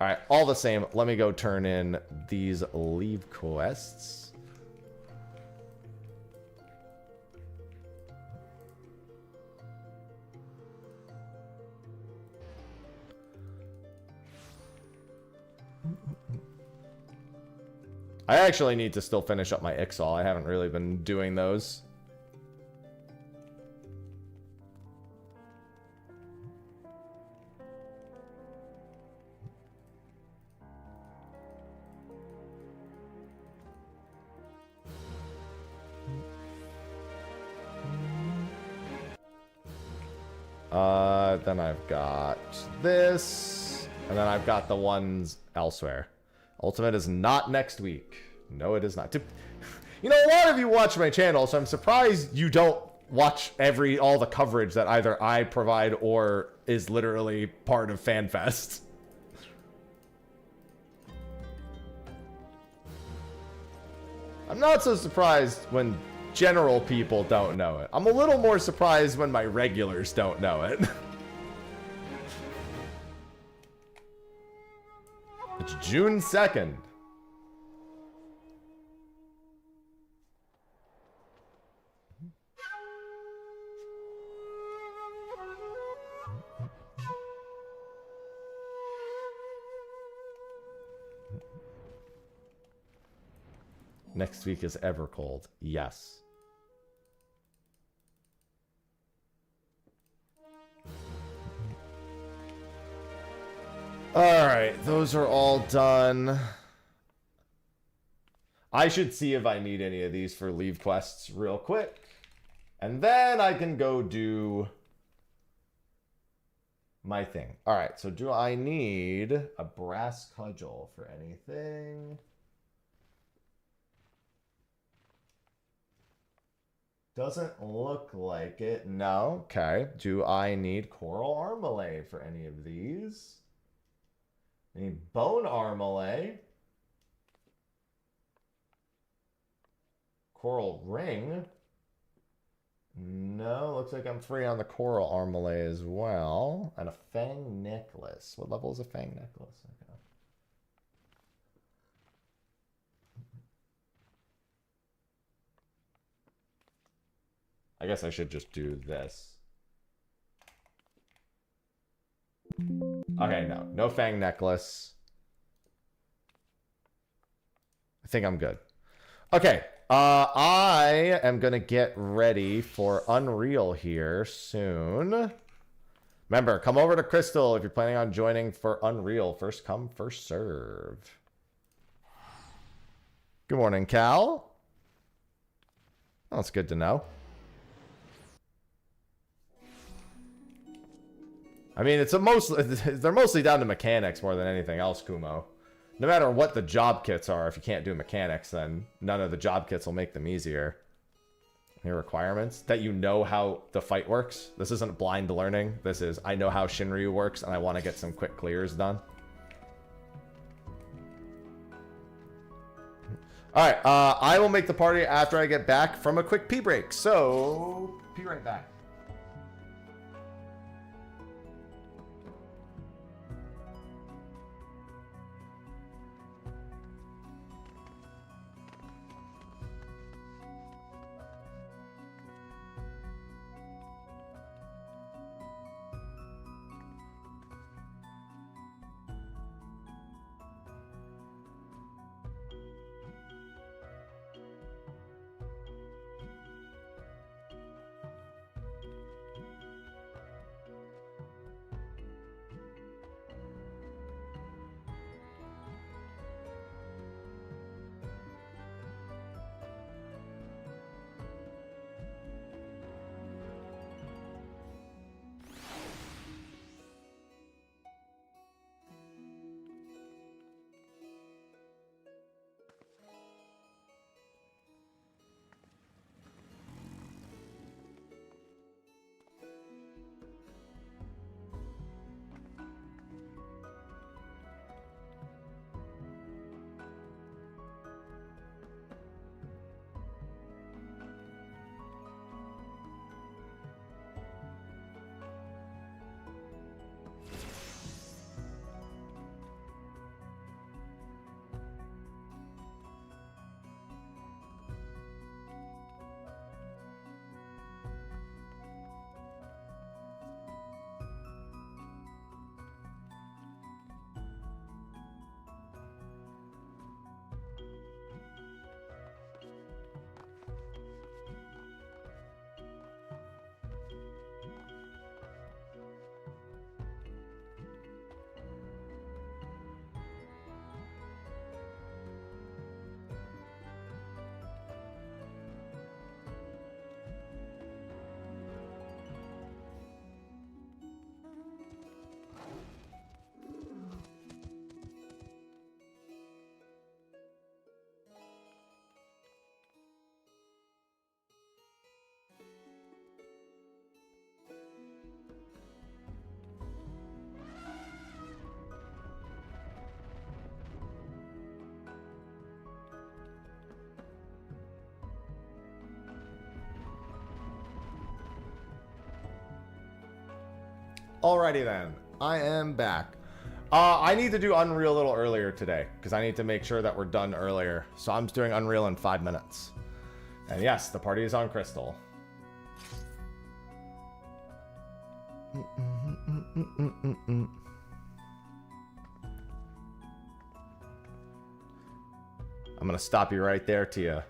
A: Alright, all the same, let me go turn in these leave quests. I actually need to still finish up my Ixal. I haven't really been doing those. Then I've got this, and then I've got the ones elsewhere. Ultimate is not next week. No, it is not. You know, a lot of you watch my channel, so I'm surprised you don't watch all the coverage that either I provide or is literally part of FanFest. I'm not so surprised when general people don't know it. I'm a little more surprised when my regulars don't know it. It's June 2nd. Next week is Evercold. Yes. Alright, those are all done. I should see if I need any of these for leave quests real quick. And then I can go do my thing. Alright, so do I need a brass cudgel for anything? Doesn't look like it. No. Okay. Do I need coral armalay for any of these? I need bone armalay. Coral ring. No, looks like I'm free on the coral armalay as well. And a fang necklace. What level is a fang necklace? Okay. I guess I should just do this. Okay, no. No fang necklace. I think I'm good. Okay. I am going to get ready for Unreal here soon. Remember, come over to Crystal if you're planning on joining for Unreal. First come, first serve. Good morning, Cal. Oh, that's good to know. I mean, they're mostly down to mechanics more than anything else, Kumo. No matter what the job kits are, if you can't do mechanics, then none of the job kits will make them easier. Your requirements? That you know how the fight works. This isn't blind learning. This is, I know how Shinryu works, and I want to get some quick clears done. Alright, I will make the party after I get back from a quick pee break. So, pee right back. Alrighty then, I am back. I need to do Unreal a little earlier today, because I need to make sure that we're done earlier. So I'm doing Unreal in 5 minutes. And yes, the party is on Crystal. I'm gonna stop you right there, Tia.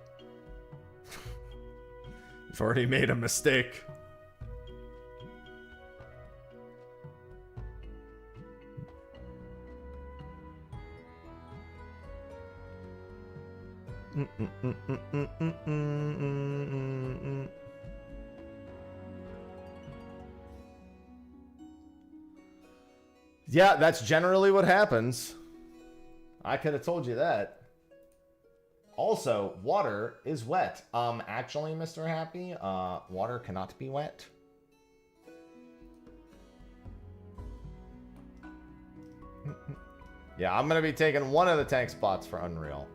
A: You've already made a mistake. Yeah, that's generally what happens. I could have told you that. Also, water is wet. Actually, Mr. Happy, water cannot be wet. Yeah, I'm gonna be taking one of the tank spots for Unreal.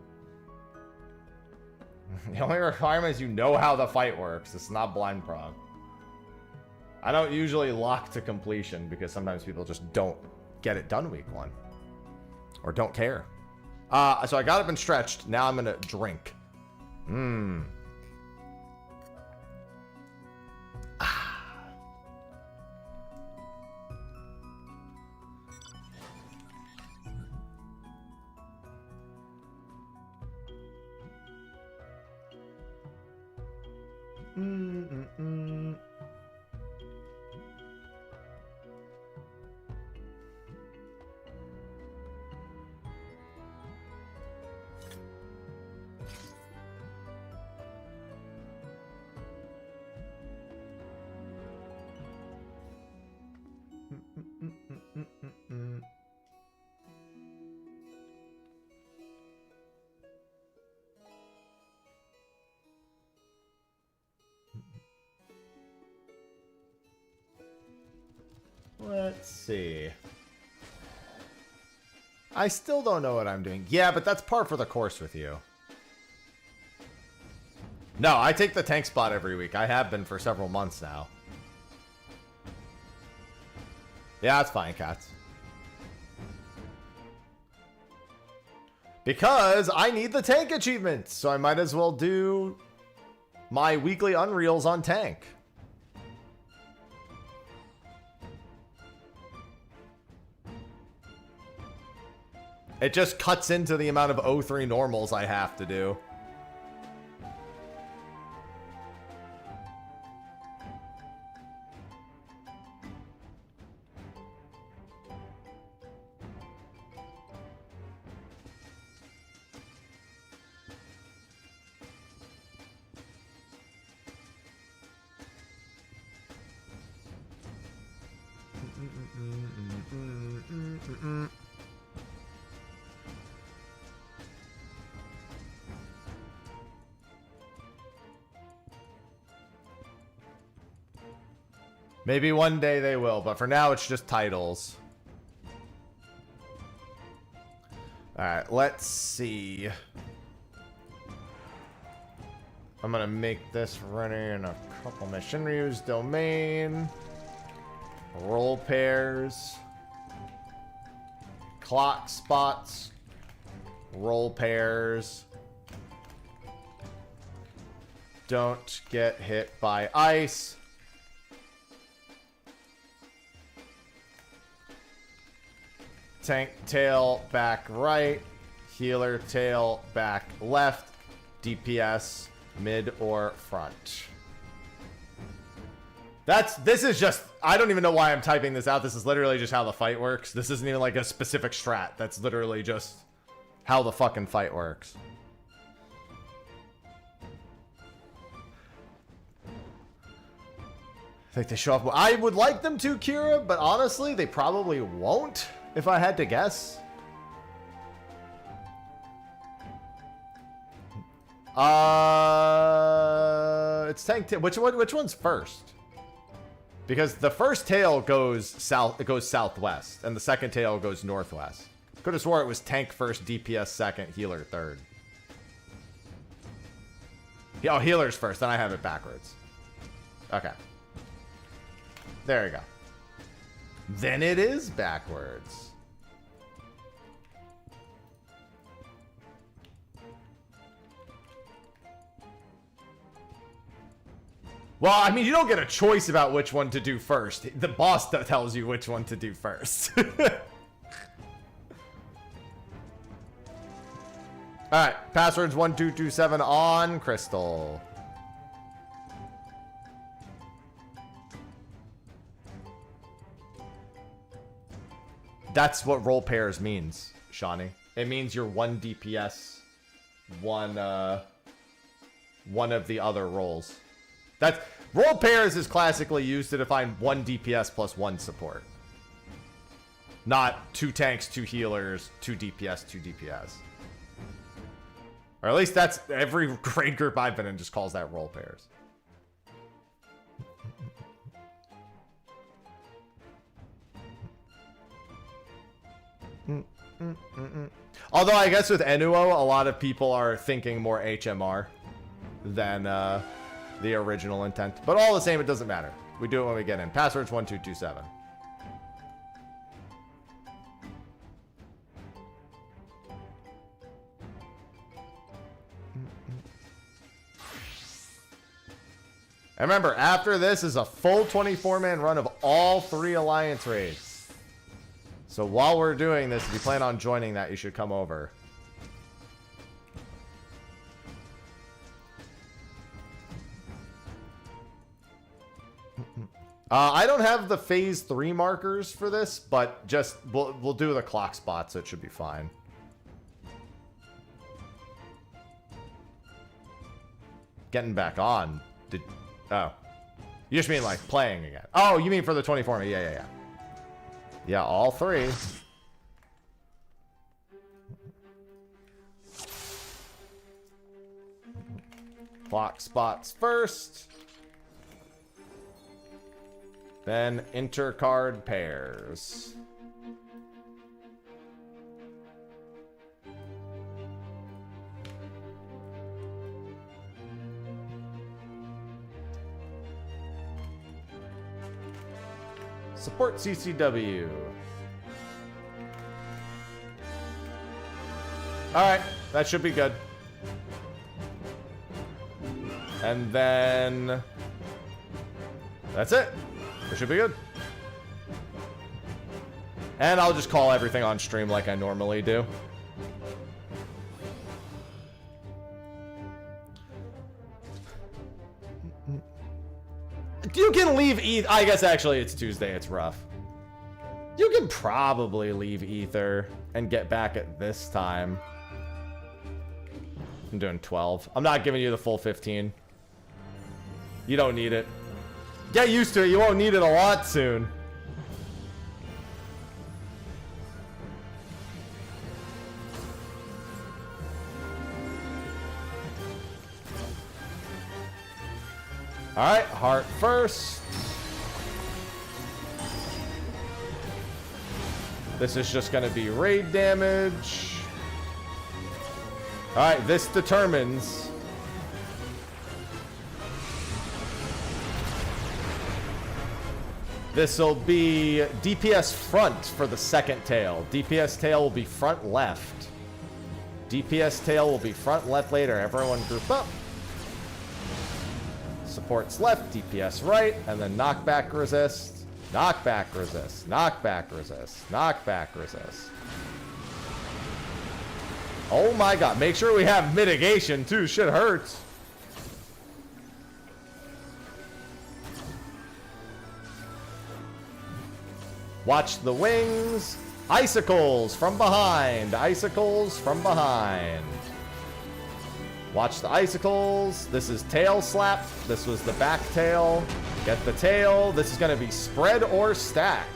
A: The only requirement is you know how the fight works. It's not blind prog. I don't usually lock to completion because sometimes people just don't get it done week one. Or don't care. So I got up and stretched. Now I'm gonna drink. Let's see. I still don't know what I'm doing. Yeah, but that's par for the course with you. No, I take the tank spot every week. I have been for several months now. Yeah, that's fine, cats. Because I need the tank achievements, so I might as well do my weekly Unreals on tank. It just cuts into the amount of O3 normals I have to do. Maybe one day they will, but for now it's just titles. Alright, let's see. I'm gonna make this running in a couple machineries. Domain. Roll pairs. Clock spots. Roll pairs. Don't get hit by ice. Tank tail back right, healer tail back left, DPS mid or front. This is just, I don't even know why I'm typing this out. This is literally just how the fight works. This isn't even like a specific strat. That's literally just how the fucking fight works. I think they show up. I would like them to, Kira, but honestly, they probably won't. If I had to guess. It's tank tail. Which one's first? Because the first tail goes south, it goes southwest, and the second tail goes northwest. Could have swore it was tank first, DPS second, healer third. Oh, healer's first, then I have it backwards. Okay. There you go. Then it is backwards. Well, I mean, you don't get a choice about which one to do first. The boss tells you which one to do first. Alright, password's 1227 on Crystal. That's what roll pairs means, Shawnee. It means you're 1 DPS one of the other roles. That's role pairs is classically used to define 1 DPS plus 1 support. Not 2 tanks, 2 healers, 2 DPS, 2 DPS. Or at least that's every raid group I've been in just calls that role pairs. Although I guess with Enuo, a lot of people are thinking more HMR than the original intent. But all the same, it doesn't matter. We do it when we get in. Password's 1227. And remember, after this is a full 24-man run of all 3 Alliance raids. So while we're doing this, if you plan on joining that, you should come over. I don't have the phase 3 markers for this, but just we'll do the clock spot, so it should be fine. Getting back on. Oh. You just mean like playing again. Oh, you mean for the 24? Yeah. Yeah, all 3. Clock spots first. Then intercard pairs. Support CCW. Alright, that should be good. And then... that's it. It should be good. And I'll just call everything on stream like I normally do. You can leave Ether. I guess actually it's Tuesday. It's rough. You can probably leave Ether and get back at this time. I'm doing 12. I'm not giving you the full 15. You don't need it. Get used to it. You won't need it a lot soon. Alright, heart first. This is just going to be raid damage. Alright, this determines. This will be DPS front for the second tail. DPS tail will be front left. DPS tail will be front left later. Everyone group up. Supports left, DPS right, and then knockback resist, knockback resist, knockback resist, knockback resist. Oh my god, make sure we have mitigation too, shit hurts. Watch the wings, icicles from behind, icicles from behind. Watch the icicles. This is tail slap. This was the back tail. Get the tail. This is going to be spread or stack.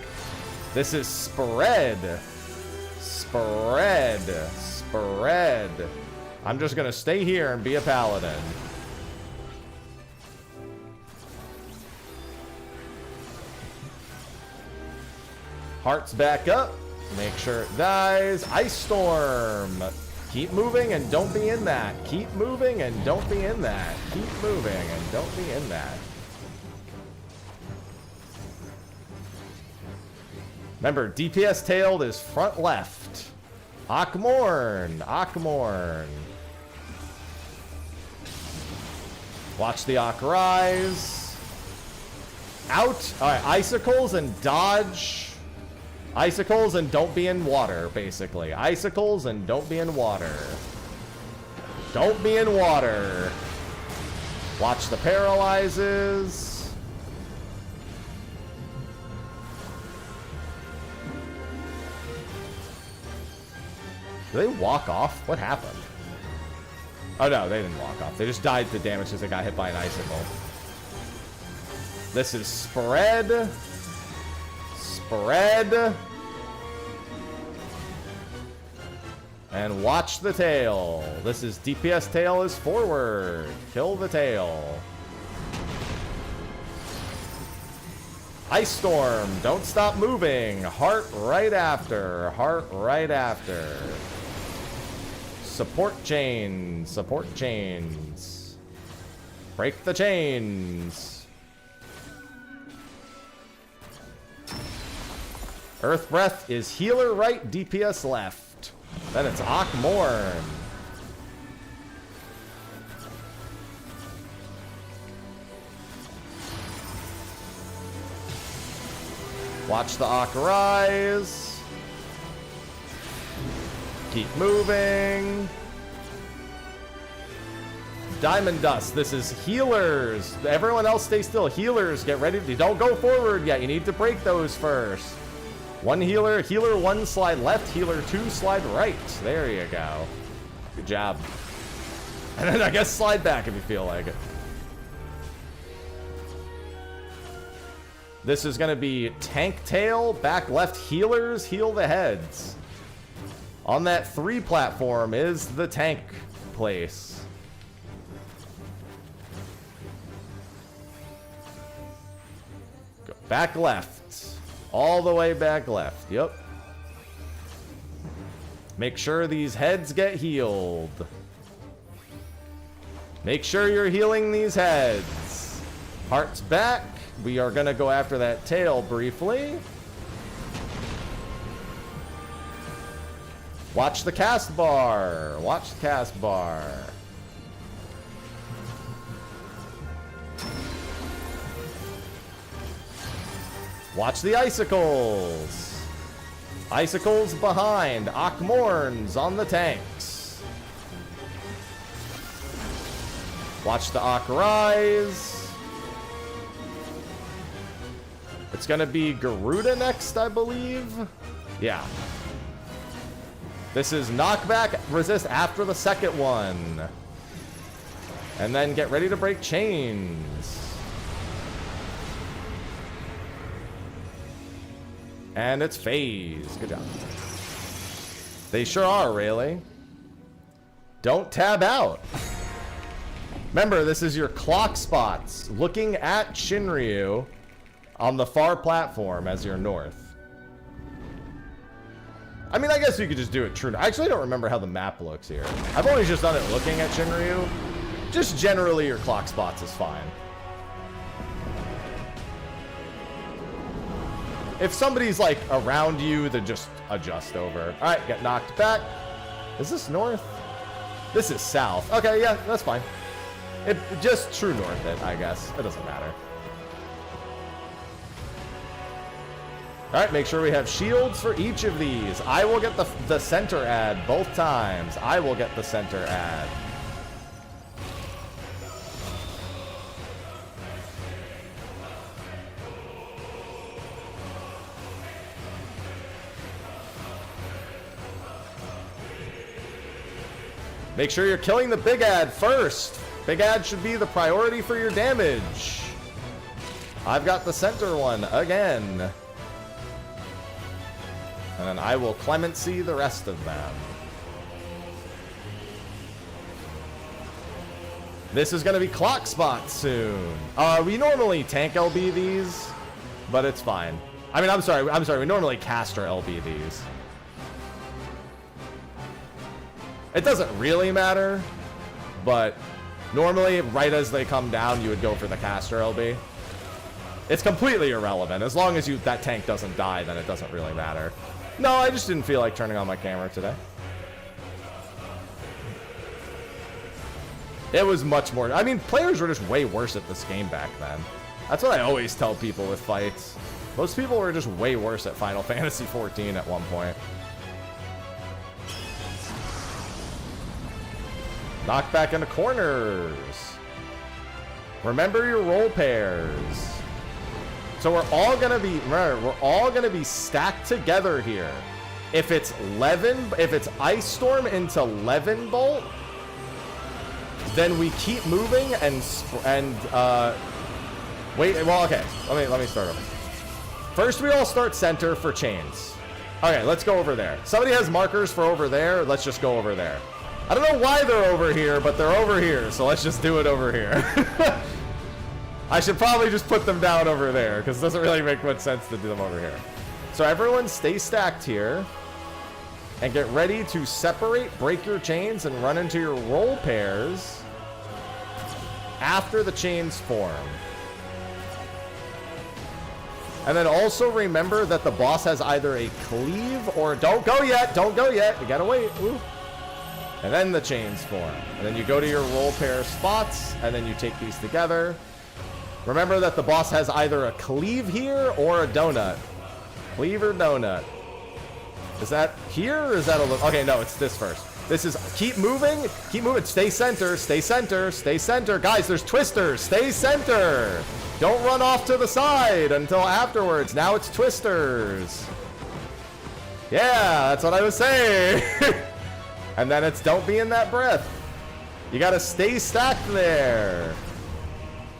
A: This is spread. Spread. Spread. I'm just going to stay here and be a paladin. Hearts back up. Make sure it dies. Ice Storm. Keep moving and don't be in that. Keep moving and don't be in that. Keep moving and don't be in that. Remember, DPS tailed is front left. Akmorn. Akmorn. Watch the Ak rise. Out. Alright, icicles and dodge. Icicles and don't be in water, basically. Icicles and don't be in water. Don't be in water. Watch the paralyzes. Do they walk off? What happened? Oh no, they didn't walk off. They just died to damage because they got hit by an icicle. This is spread. Spread. And watch the tail. This is DPS tail is forward. Kill the tail. Ice Storm. Don't stop moving. Heart right after. Heart right after. Support chains. Support chains. Break the chains. Earth Breath is healer right, DPS left. Then it's Akmorn. Watch the Ak rise. Keep moving. Diamond Dust. This is healers. Everyone else stay still. Healers, get ready. Don't go forward yet. You need to break those first. One healer, healer 1 slide left, healer 2 slide right. There you go. Good job. And then I guess slide back if you feel like it. This is going to be tank tail, back left healers, heal the heads. On that 3 platform is the tank place. Go back left. All the way back left. Yep. Make sure these heads get healed. Make sure you're healing these heads. Hearts back. We are going to go after that tail briefly. Watch the cast bar. Watch the cast bar. Watch the icicles. Icicles behind. Akmorns on the tanks. Watch the Ak rise. It's going to be Garuda next, I believe. Yeah. This is knockback, resist after the second one. And then get ready to break chains. And it's phase. Good job. They sure are, really. Don't tab out. Remember, this is your clock spots. Looking at Shinryu on the far platform as your north. I mean, I guess you could just do it true. I actually don't remember how the map looks here. I've always just done it looking at Shinryu. Just generally, your clock spots is fine. If somebody's like around you, then just adjust over. All right, get knocked back. Is this north? This is south. Okay, yeah, that's fine. It just true north it, I guess. It doesn't matter. All right, make sure we have shields for each of these. I will get the center ad both times. I will get the center ad. Make sure you're killing the big ad first. Big ad should be the priority for your damage. I've got the center one again. And then I will clemency the rest of them. This is going to be clock spot soon. We normally tank LB these, but it's fine. I mean, I'm sorry. We normally caster LB these. It doesn't really matter, but normally right as they come down, you would go for the caster LB. It's completely irrelevant. As long as that tank doesn't die, then it doesn't really matter. No, I just didn't feel like turning on my camera today. It was much more... I mean, players were just way worse at this game back then. That's what I always tell people with fights. Most people were just way worse at Final Fantasy XIV at one point. Knock back into corners. Remember your role pairs. So we're all gonna be, remember, we're all gonna be stacked together here. If it's Ice Storm into Levin Bolt, then we keep moving and wait. Well, okay. Let me start over. First, we all start center for chains. Okay, let's go over there. Somebody has markers for over there. Let's just go over there. I don't know why they're over here, but they're over here, so let's just do it over here. I should probably just put them down over there, because it doesn't really make much sense to do them over here. So everyone stay stacked here, and get ready to separate, break your chains, and run into your roll pairs after the chains form. And then also remember that the boss has either a cleave or... Don't go yet! Don't go yet! You gotta wait. Ooh. And then the chains form. And then you go to your roll pair spots, and then you take these together. Remember that the boss has either a cleave here or a donut. Cleave or donut. Is that here or is that a little... Okay, no, it's this first. This is... Keep moving. Keep moving. Stay center. Stay center. Stay center. Guys, there's twisters. Stay center. Don't run off to the side until afterwards. Now it's twisters. Yeah, that's what I was saying. And then it's don't be in that breath. You gotta stay stacked there.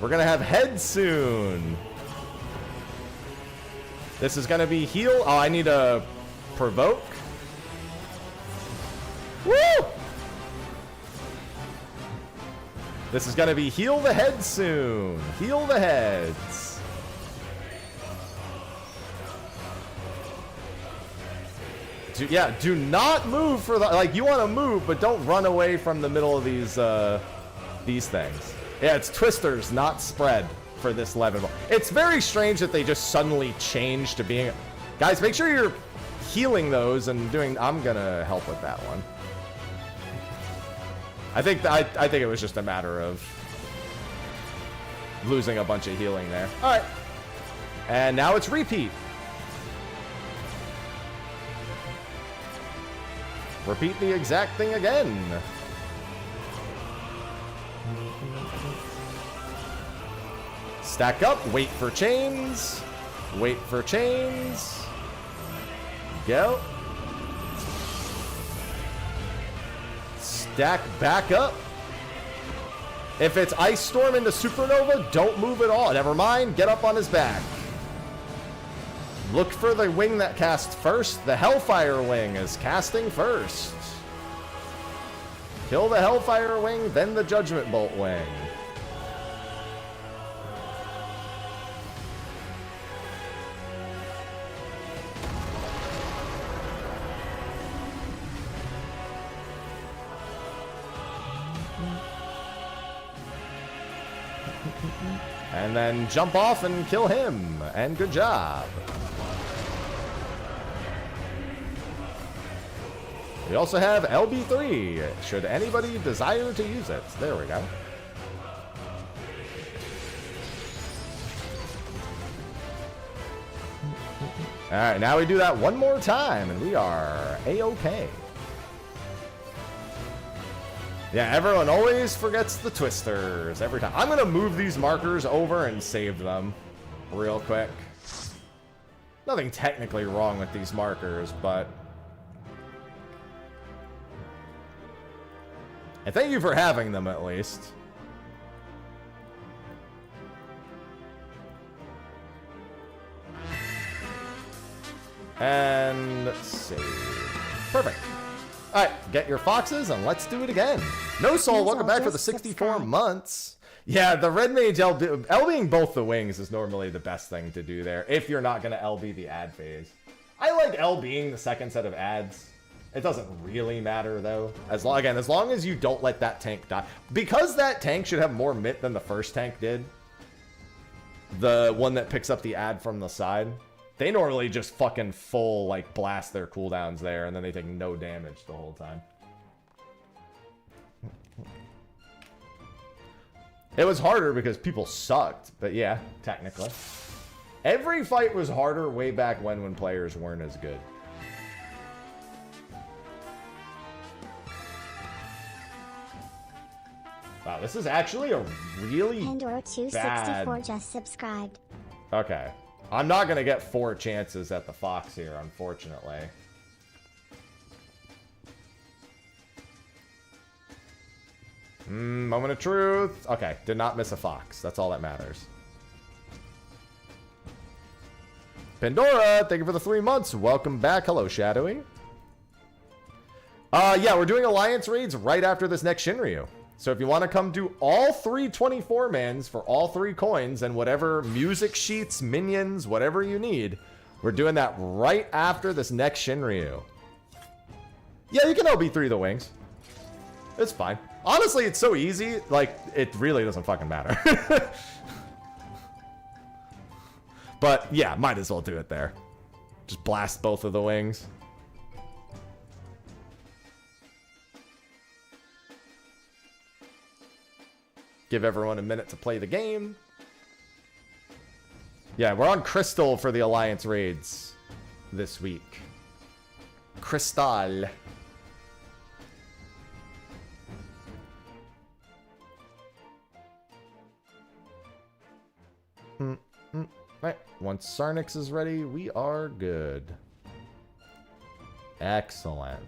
A: We're gonna have head soon. This is gonna be heal. Oh, I need a provoke. Woo! This is gonna be heal the head soon. Heal the heads. Do not move for the... Like, you want to move, but don't run away from the middle of these things. Yeah, it's twisters, not spread for this level. It's very strange that they just suddenly changed to being... Guys, make sure you're healing those and doing... I'm gonna help with that one. I think it was just a matter of losing a bunch of healing there. All right. And now it's repeat. Repeat the exact thing again. Stack up, wait for chains. Wait for chains. Go. Stack back up. If it's Ice Storm into Supernova, don't move at all. Never mind, get up on his back. Look for the wing that casts first. The Hellfire wing is casting first. Kill the Hellfire wing, then the Judgment Bolt wing. And then jump off and kill him. And good job. We also have LB3, should anybody desire to use it. There we go. Alright, now we do that one more time, and we are A-OK. Yeah, everyone always forgets the twisters every time. I'm going to move these markers over and save them real quick. Nothing technically wrong with these markers, but... And thank you for having them, at least. And save. Perfect. Alright, get your foxes and let's do it again. No Soul, welcome back for the 64 months. Yeah, the Red Mage LBing both the wings is normally the best thing to do there, if you're not going to LB the ad phase. I like LBing the second set of ads. It doesn't really matter, though. As long as you don't let that tank die. Because that tank should have more MIT than the first tank did. The one that picks up the ad from the side. They normally just fucking full, like, blast their cooldowns there, and then they take no damage the whole time. It was harder because people sucked, but yeah, technically. Every fight was harder way back when players weren't as good. Wow, this is actually a really
B: Pandora264 just subscribed.
A: Okay. I'm not going to get 4 chances at the Fox here, unfortunately. Moment of truth. Okay, did not miss a fox. That's all that matters. Pandora, thank you for the 3 months. Welcome back. Hello, Shadowy. Yeah, we're doing alliance raids right after this next Shinryu. So if you want to come do all 3 24-mans for all 3 coins and whatever music sheets, minions, whatever you need, we're doing that right after this next Shinryu. Yeah, you can LB3 the wings. It's fine. Honestly, it's so easy, like, it really doesn't fucking matter. But, yeah, might as well do it there. Just blast both of the wings. Give everyone a minute to play the game. Yeah, we're on Crystal for the Alliance raids this week. Crystal. Alright, once Sarnix is ready, we are good. Excellent.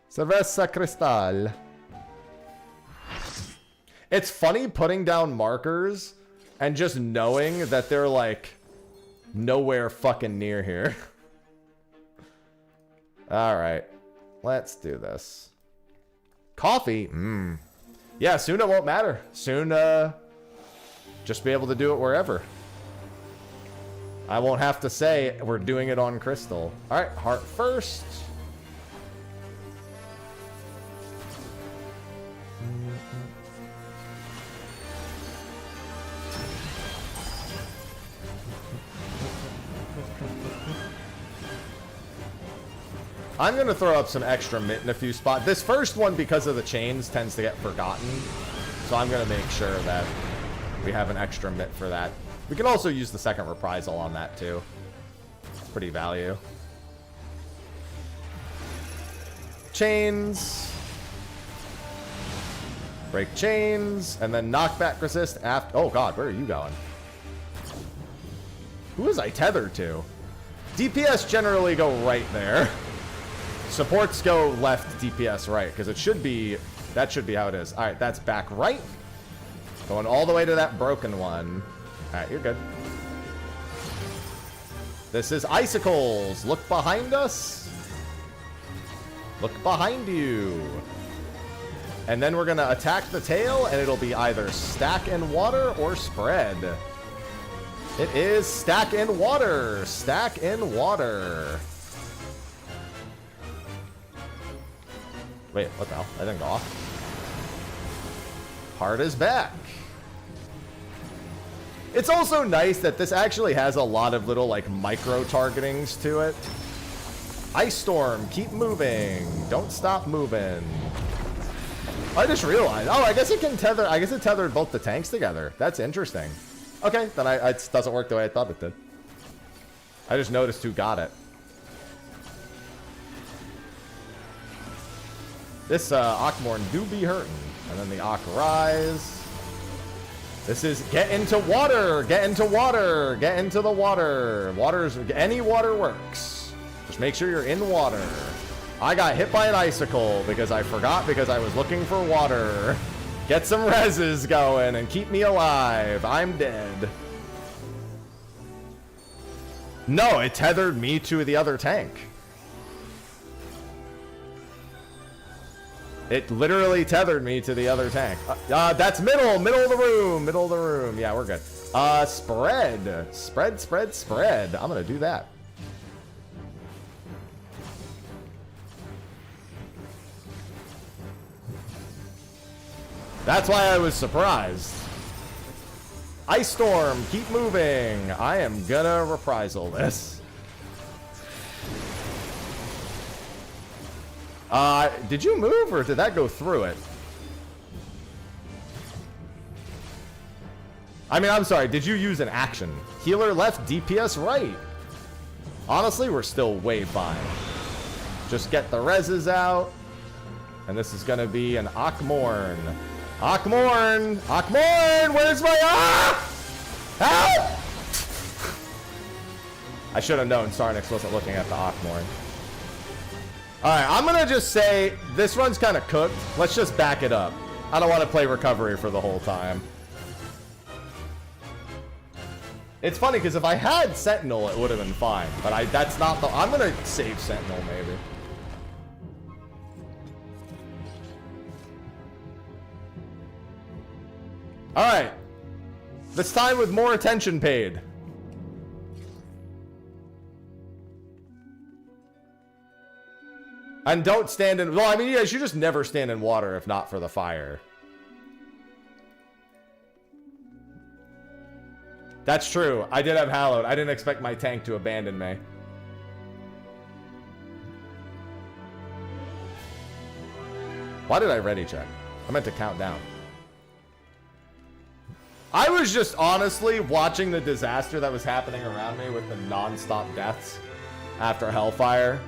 A: Cerveza Cristal. It's funny putting down markers and just knowing that they're like nowhere fucking near here. Alright, let's do this. Coffee? Yeah, soon it won't matter. Soon, just be able to do it wherever. I won't have to say we're doing it on Crystal. Alright, heart first. I'm going to throw up some extra mint in a few spots. This first one, because of the chains, tends to get forgotten. So I'm going to make sure that we have an extra mint for that. We can also use the second reprisal on that, too. It's pretty value. Chains. Break chains. And then knockback resist after... Oh, God, where are you going? Who is I tethered to? DPS generally go right there. Supports go left, DPS right, because it should be, that should be how it is. All right, that's back right. Going all the way to that broken one. All right, you're good. This is icicles. Look behind us. Look behind you. And then we're going to attack the tail, and it'll be either stack and water or spread. It is stack and water. Stack and water. Wait, what the hell? I didn't go off. Heart is back. It's also nice that this actually has a lot of little, like, micro-targetings to it. Ice Storm, keep moving. Don't stop moving. I just realized. Oh, I guess it can tether. I guess it tethered both the tanks together. That's interesting. Okay, then it doesn't work the way I thought it did. I just noticed who got it. This Akmorn do be hurting. And then the Ak rise. This is get into water. Get into water. Get into the water. Water's any water works. Just make sure you're in water. I got hit by an icicle because I forgot because I was looking for water. Get some reses going and keep me alive. I'm dead. No, it tethered me to the other tank. It literally tethered me to the other tank. That's middle of the room. Yeah, we're good. Spread. Spread. I'm gonna do that. That's why I was surprised. Ice Storm, keep moving. I am gonna reprisal this. Did you move or did that go through it? I mean, I'm sorry. Did you use an action? Healer left, DPS right. Honestly, we're still way fine. Just get the reses out. And this is going to be an Akmorn. Akmorn! Akmorn! Where's my... Ah! Help! I should have known Sarnix wasn't looking at the Ockmorn. Alright, I'm gonna just say this run's kind of cooked. Let's just back it up. I don't want to play recovery for the whole time. It's funny because if I had Sentinel, it would have been fine. But that's not the... I'm gonna save Sentinel, maybe. Alright. This time with more attention paid. And don't stand in... Well, I mean, you should just never stand in water if not for the fire. That's true. I did have Hallowed. I didn't expect my tank to abandon me. Why did I ready check? I meant to count down. I was just honestly watching the disaster that was happening around me with the non-stop deaths after Hellfire.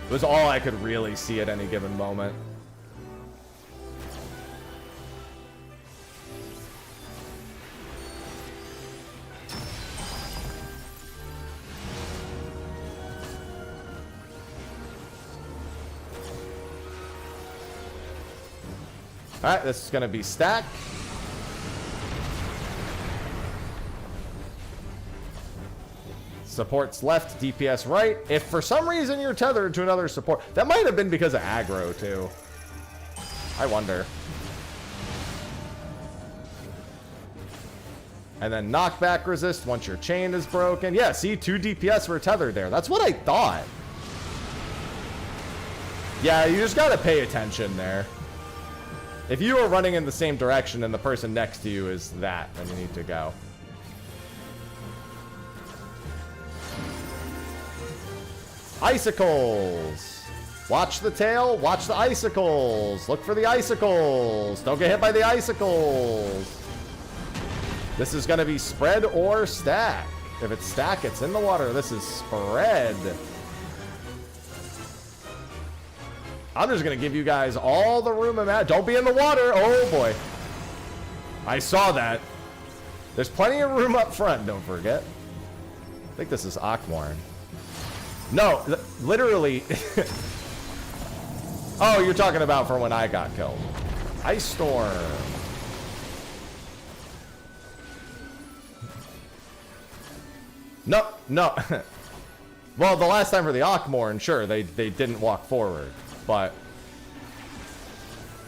A: It was all I could really see at any given moment. Alright, this is going to be stack. Supports left, DPS right. If for some reason you're tethered to another support, that might have been because of aggro too. I wonder. And then knockback resist once your chain is broken. Yeah, see, 2 DPS were tethered there. That's what I thought. Yeah, you just gotta pay attention there. If you are running in the same direction and the person next to you is that, then you need to go. Icicles. Watch the tail, watch the icicles. Look for the icicles. Don't get hit by the icicles. This is going to be spread or stack. If it's stack, it's in the water. This is spread. I'm just going to give you guys all the room. Don't be in the water. Oh, boy. I saw that. There's plenty of room up front, don't forget. I think this is Ockmorn. No, literally. Oh, you're talking about for when I got killed. Ice Storm. No, no. Well, the last time for the Ockmorn, sure, they didn't walk forward. But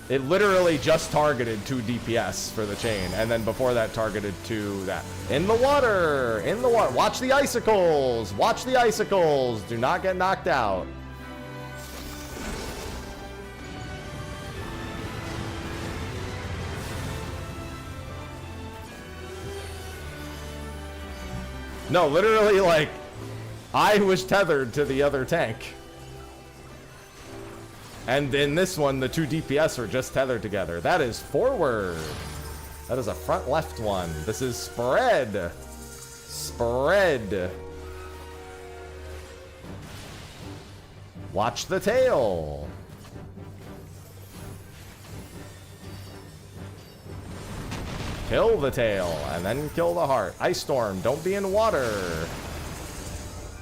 A: it literally just targeted 2 DPS for the chain. And then before that, targeted 2 that. In the water! In the water! Watch the icicles! Watch the icicles! Do not get knocked out. No, literally, like, I was tethered to the other tank. And in this one, the 2 DPS are just tethered together. That is forward. That is a front left one. This is spread. Spread. Watch the tail. Kill the tail, and then kill the heart. Ice Storm, don't be in water.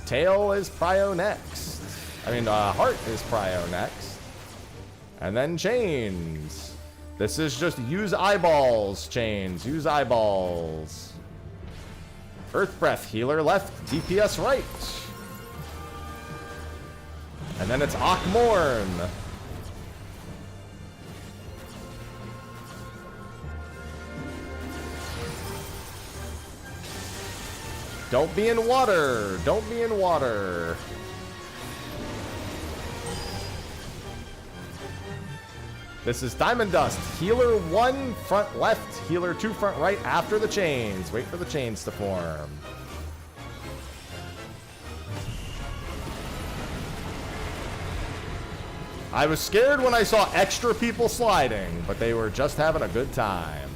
A: Tail is prio next. I mean, heart is prio next. And then chains. This is just use eyeballs, chains. Use eyeballs. Earth Breath, healer left, DPS right. And then it's Ockmorn. Don't be in water. Don't be in water. This is Diamond Dust. Healer 1 front left, healer 2 front right after the chains. Wait for the chains to form. I was scared when I saw extra people sliding, but they were just having a good time.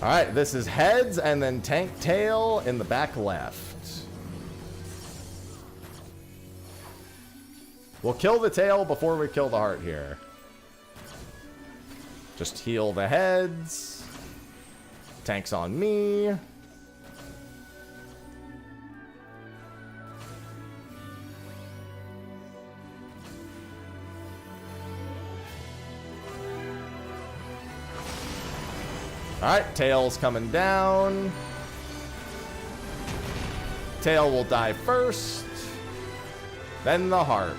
A: Alright, this is heads and then tank tail in the back left. We'll kill the tail before we kill the heart here. Just heal the heads. Tank's on me. Alright, Tail's coming down. Tail will die first. Then the heart.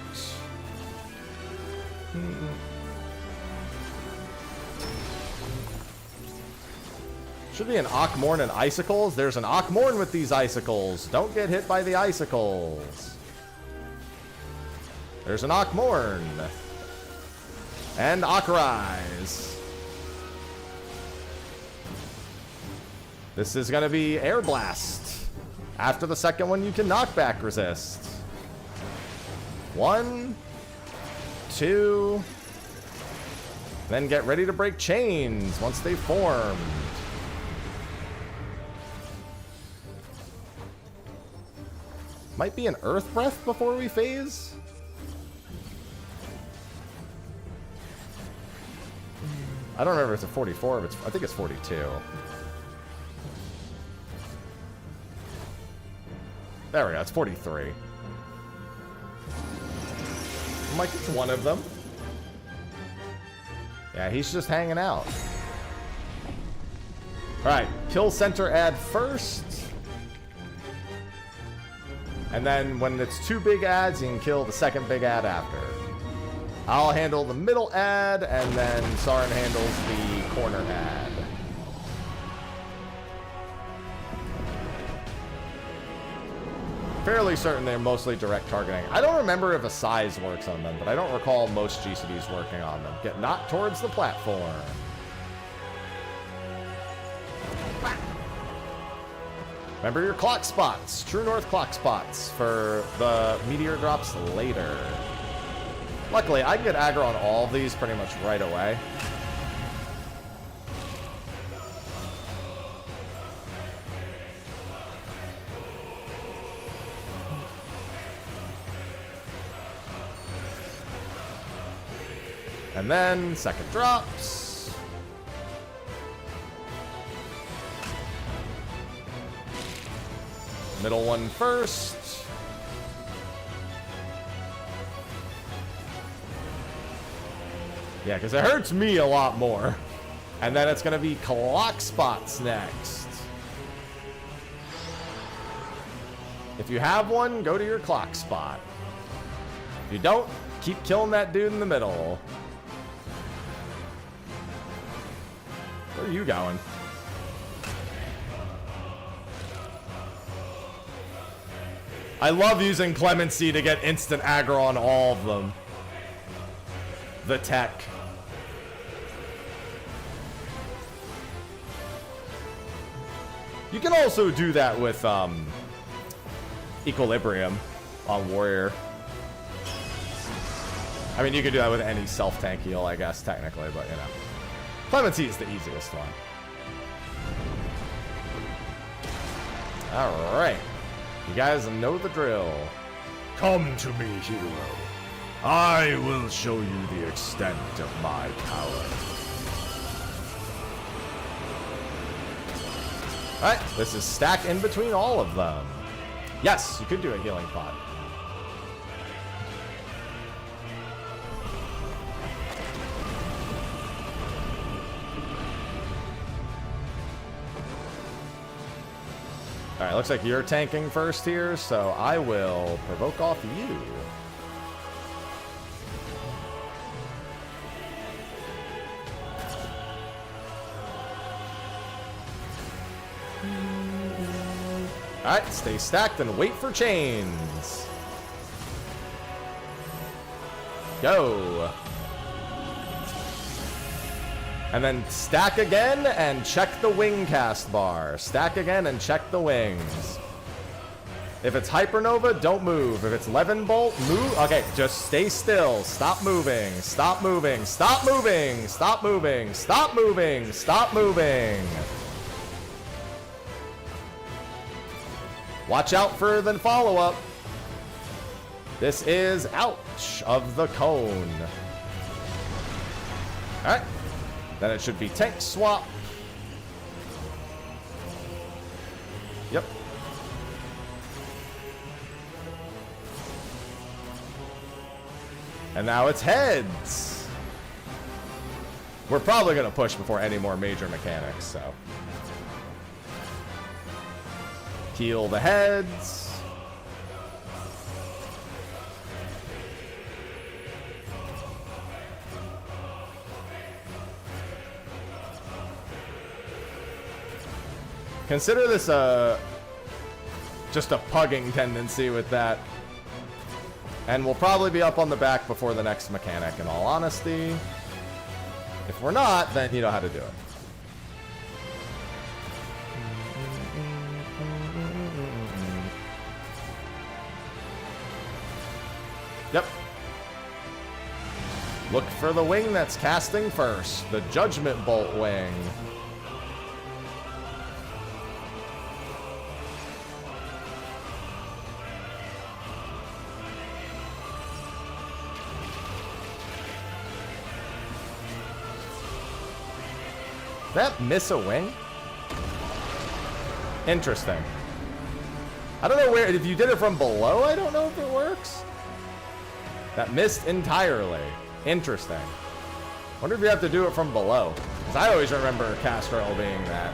A: Should be an Akmorn and icicles. There's an Akmorn with these icicles. Don't get hit by the icicles. There's an Akmorn. And Akrise. This is going to be Air Blast. After the second one, you can knockback resist. 1, 2. Then get ready to break chains once they formed. Might be an Earth Breath before we phase. I don't remember if it's a 44, but I think it's 42. There we go, it's 43. I'm like, it's one of them. Yeah, he's just hanging out. Alright, kill center ad first. And then when it's 2 big ads, you can kill the second big ad after. I'll handle the middle ad, and then Sarin handles the corner ad. Fairly certain they're mostly direct targeting. I don't remember if a size works on them, but I don't recall most GCDs working on them. Get knocked towards the platform. Remember your clock spots. True North clock spots for the meteor drops later. Luckily, I can get aggro on all of these pretty much right away. And then, second drops. Middle one first. Yeah, because it hurts me a lot more. And then it's going to be clock spots next. If you have one, go to your clock spot. If you don't, keep killing that dude in the middle. Where are you going? I love using Clemency to get instant aggro on all of them. The tech. You can also do that with Equilibrium on Warrior. I mean, you could do that with any self-tank heal, I guess, technically, but, you know. Clemency is the easiest one. Alright. You guys know the drill.
C: Come to me, hero. I will show you the extent of my power.
A: Alright, this is stack in between all of them. Yes, you could do a healing pot. Alright, looks like you're tanking first here, so I will provoke off you. Alright, stay stacked and wait for chains. Go. And then stack again and check the wing cast bar. Stack again and check the wings. If it's Hypernova, don't move. If it's Levin Bolt, move. Okay, just stay still. Stop moving. Stop moving. Stop moving. Stop moving. Stop moving. Stop moving. Watch out for the follow-up. This is ouch of the cone. Alright. Then it should be tank swap. Yep. And now it's heads. We're probably going to push before any more major mechanics, so. Heal the heads. Consider this just a pugging tendency with that. And we'll probably be up on the back before the next mechanic, in all honesty. If we're not, then you know how to do it. Yep. Look for the wing that's casting first. The Judgment Bolt wing. That miss a wing? Interesting. I don't know where, if you did it from below, I don't know if it works. That missed entirely. Interesting. Wonder if you have to do it from below. Because I always remember Castrol being that.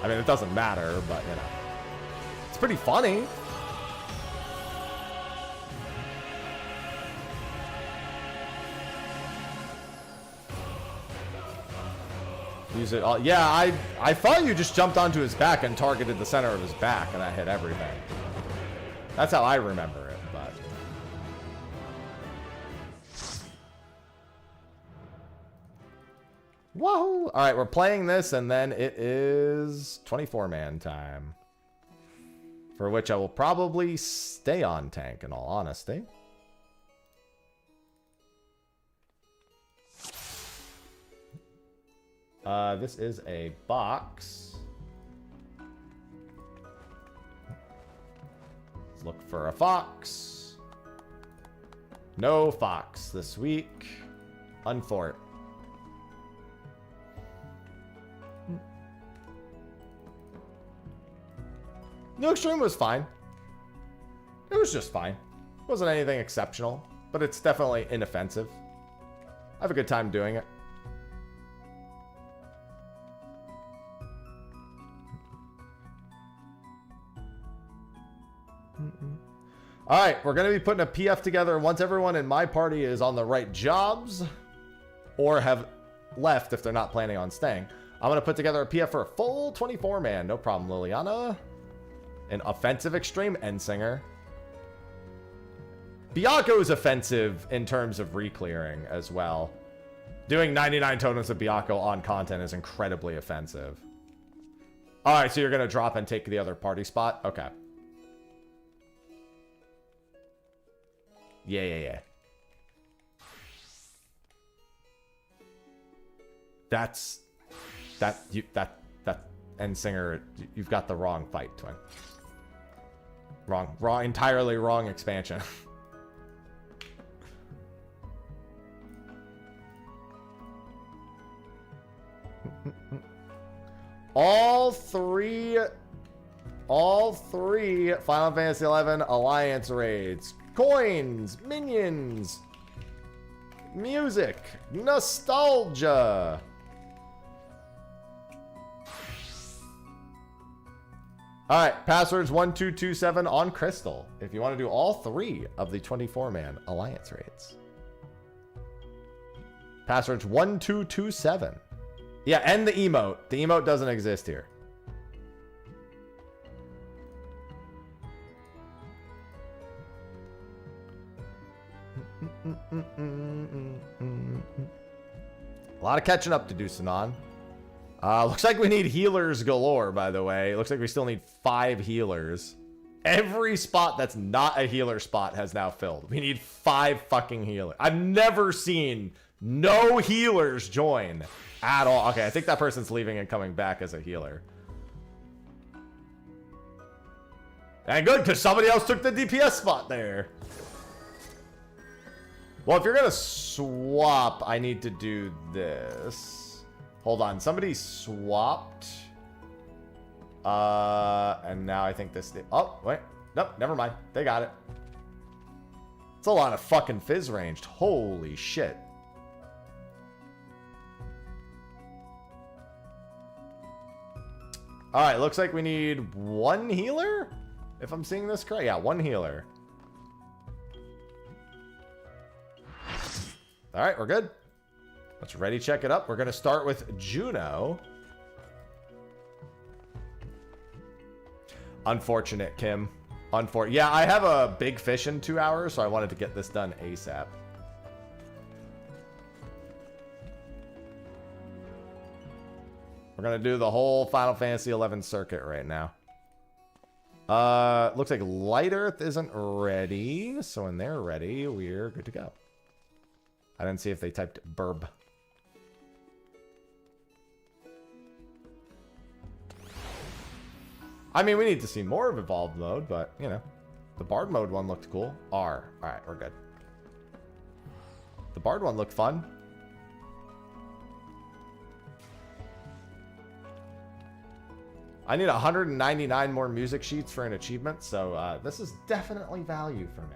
A: I mean, it doesn't matter, but, you know. It's pretty funny. Use it all. Yeah, I thought you just jumped onto his back and targeted the center of his back, and that hit everything. That's how I remember it, but. Whoa! All right, we're playing this, and then it is 24-man time. For which I will probably stay on tank, in all honesty. This is a box. Let's look for a fox. No fox this week. Unfort. New Extreme was fine. It was just fine. It wasn't anything exceptional, but it's definitely inoffensive. I have a good time doing it. All right, we're going to be putting a PF together once everyone in my party is on the right jobs or have left if they're not planning on staying. I'm going to put together a PF for a full 24-man. No problem, Liliana. An offensive extreme Endsinger. Byaku's is offensive in terms of re-clearing as well. Doing 99 totems of Byaku on content is incredibly offensive. All right, so you're going to drop and take the other party spot? Okay. Yeah. That Endsinger, you've got the wrong fight, twin. Wrong, entirely wrong expansion. All three Final Fantasy XI Alliance raids. Coins, minions, music, nostalgia. All right, passwords 1227 on Crystal. If you want to do all three of the 24-man Alliance raids. Passwords 1227. Yeah, and the emote. The emote doesn't exist here. A lot of catching up to do, Sinan. Looks like we need healers galore, by the way. It looks like we still need 5 healers. Every spot that's not a healer spot has now filled. We need 5 fucking healers. I've never seen no healers join at all. Okay, I think that person's leaving and coming back as a healer. And good, because somebody else took the DPS spot there. Well, if you're going to swap, I need to do this. Hold on. Somebody swapped. And now I think this... Oh, wait. Nope, never mind. They got it. It's a lot of fucking fizz ranged. Holy shit. Alright, looks like we need one healer? If I'm seeing this correct. Yeah, one healer. Alright, we're good. Let's ready check it up. We're going to start with Juno. Unfortunate, Kim. Yeah, I have a big fish in 2 hours, so I wanted to get this done ASAP. We're going to do the whole Final Fantasy XI circuit right now. Looks like Light Earth isn't ready, so when they're ready, we're good to go. I didn't see if they typed burb. I mean, we need to see more of Evolved Mode, but, you know. The Bard Mode one looked cool. R. Alright, we're good. The Bard one looked fun. I need 199 more music sheets for an achievement, so this is definitely value for me.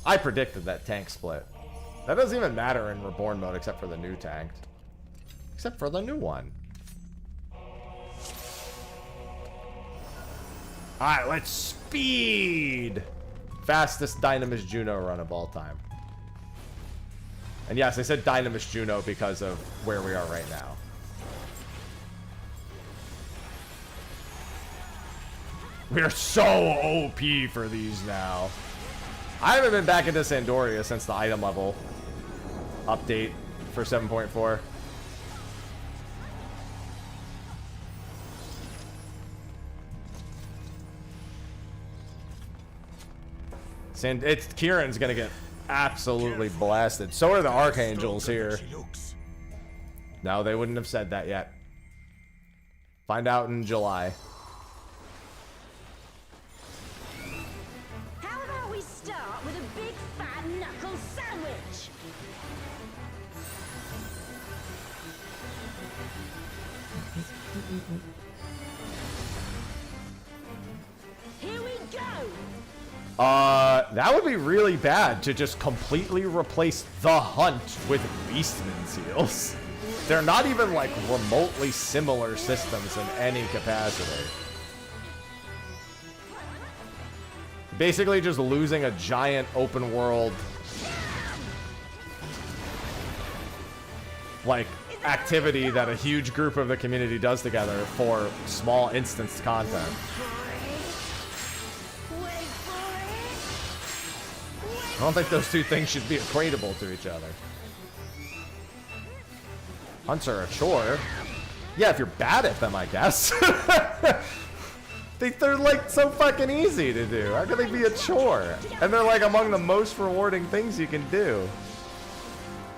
A: I predicted that tank split. That doesn't even matter in Reborn mode except for the new tank. Except for the new one. Alright, let's speed! Fastest Dynamis Juno run of all time. And yes, I said Dynamis Juno because of where we are right now. We are so OP for these now. I haven't been back into Sandoria since the item level update for 7.4. Kieran's gonna get absolutely blasted. So are the Archangels here. No, they wouldn't have said that yet. Find out in July.
D: Here we go.
A: That would be really bad to just completely replace the hunt with Beastman seals. They're not even like remotely similar systems in any capacity. Basically just losing a giant open world like activity that a huge group of the community does together for small instanced content. I don't think those two things should be equatable to each other. Hunts are a chore. Yeah, if you're bad at them, I guess. They're like so fucking easy to do. How can they be a chore? And they're like among the most rewarding things you can do.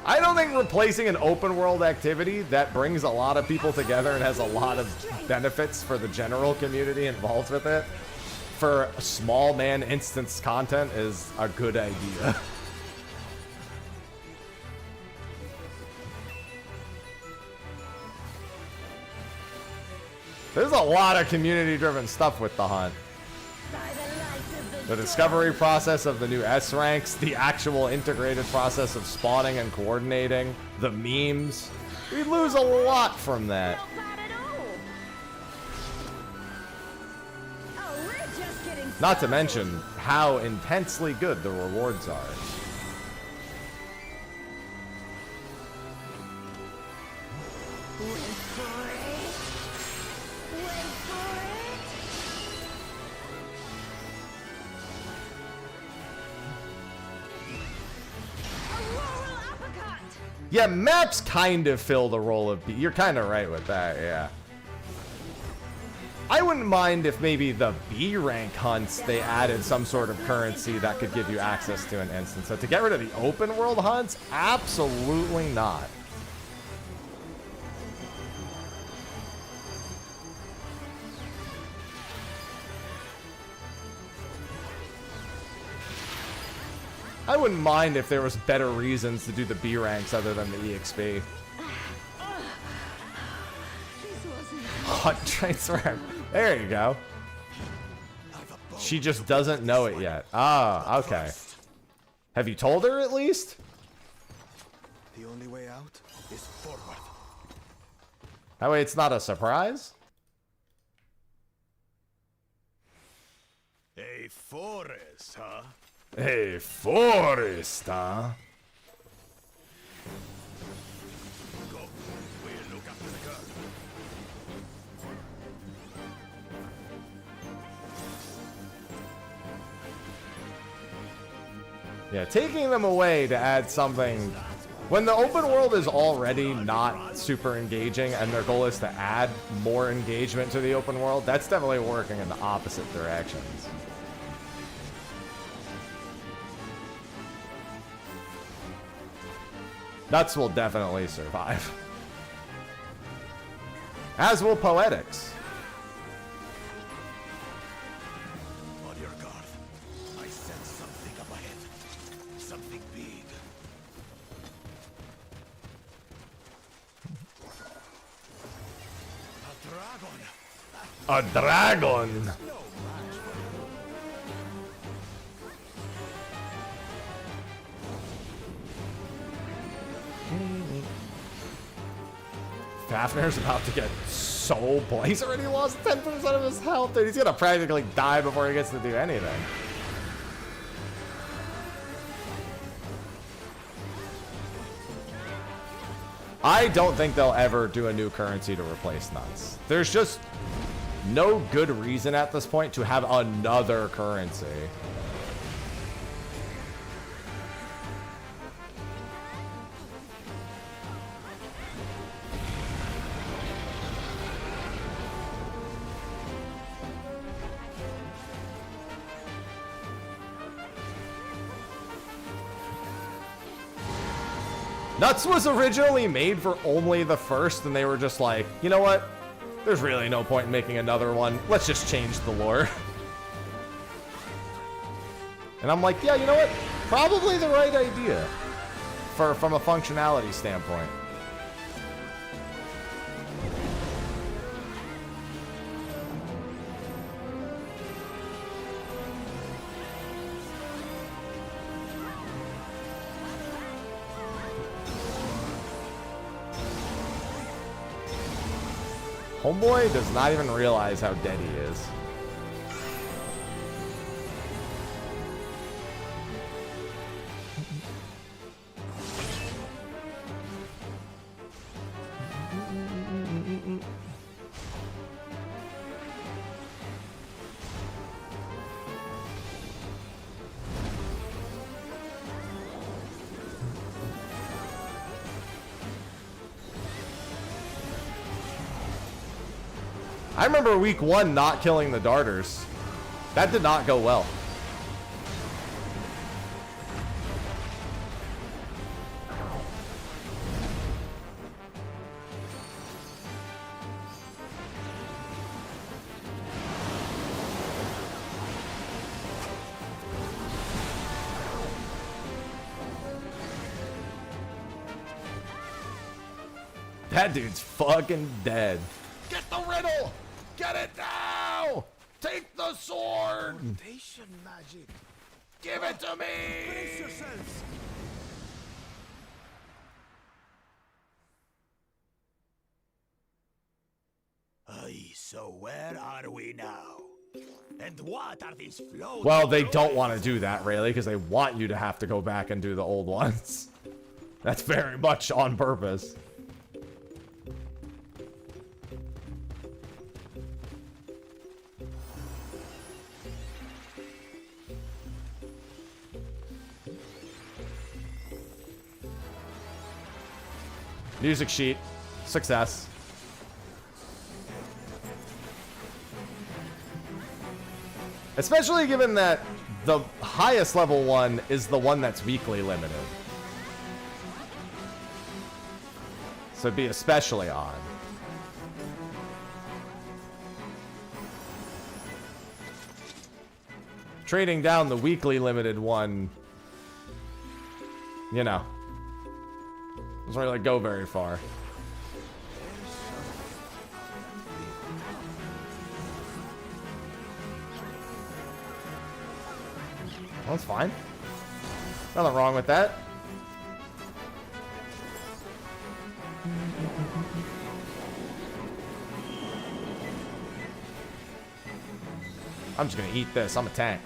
A: I don't think replacing an open world activity that brings a lot of people together and has a lot of benefits for the general community involved with it for small man instance content is a good idea. There's a lot of community driven stuff with the hunt. The discovery process of the new S ranks, the actual integrated process of spawning and coordinating, the memes. We lose a lot from that. Not to mention how intensely good the rewards are. Yeah, maps kind of fill the role of B. You're kind of right with that, yeah. I wouldn't mind if maybe the B rank hunts, they added some sort of currency that could give you access to an instance. So to get rid of the open world hunts, absolutely not. I wouldn't mind if there was better reasons to do the B ranks other than the EXP.
D: This wasn't.
A: Hot transfer. There you go. She just doesn't know it yet. Ah, okay. Have you told her at least?
E: The only way out is forward.
A: That way it's not a surprise?
C: A forest, huh?
A: A forest, huh?
C: Go. We'll look after the girl.
A: Yeah, taking them away to add something. When the open world is already not super engaging and their goal is to add more engagement to the open world, that's definitely working in the opposite directions. Nuts will definitely survive. As will Poetics.
C: On your guard. I sense something up ahead. Something big. A dragon.
A: A dragon!
C: No match for
A: Fafnir's about to get so bloody. He's already lost 10% of his health, and he's gonna practically die before he gets to do anything. I don't think they'll ever do a new currency to replace nuts. There's just no good reason at this point to have another currency. Nuts was originally made for only the first, and they were just like, you know what? There's really no point in making another one. Let's just change the lore. And I'm like, yeah, you know what? Probably the right idea from a functionality standpoint. Homeboy does not even realize how dead he is. I remember week 1 not killing the darters. That did not go well. That dude's fucking dead.
C: Get the riddle! Get it now! Take the sword!
E: Rotation magic.
C: Give it to me!
E: Brace yourselves.
C: Aye, so where are we now? And what are these floats?
A: Well, they don't want to do that, really, because they want you to have to go back and do the old ones. That's very much on purpose. Music sheet. Success. Especially given that the highest level one is the one that's weekly limited. So it'd be especially odd. Trading down the weekly limited one you know, doesn't really go very far. Well, that's fine. Nothing wrong with that. I'm just gonna eat this. I'm a tank.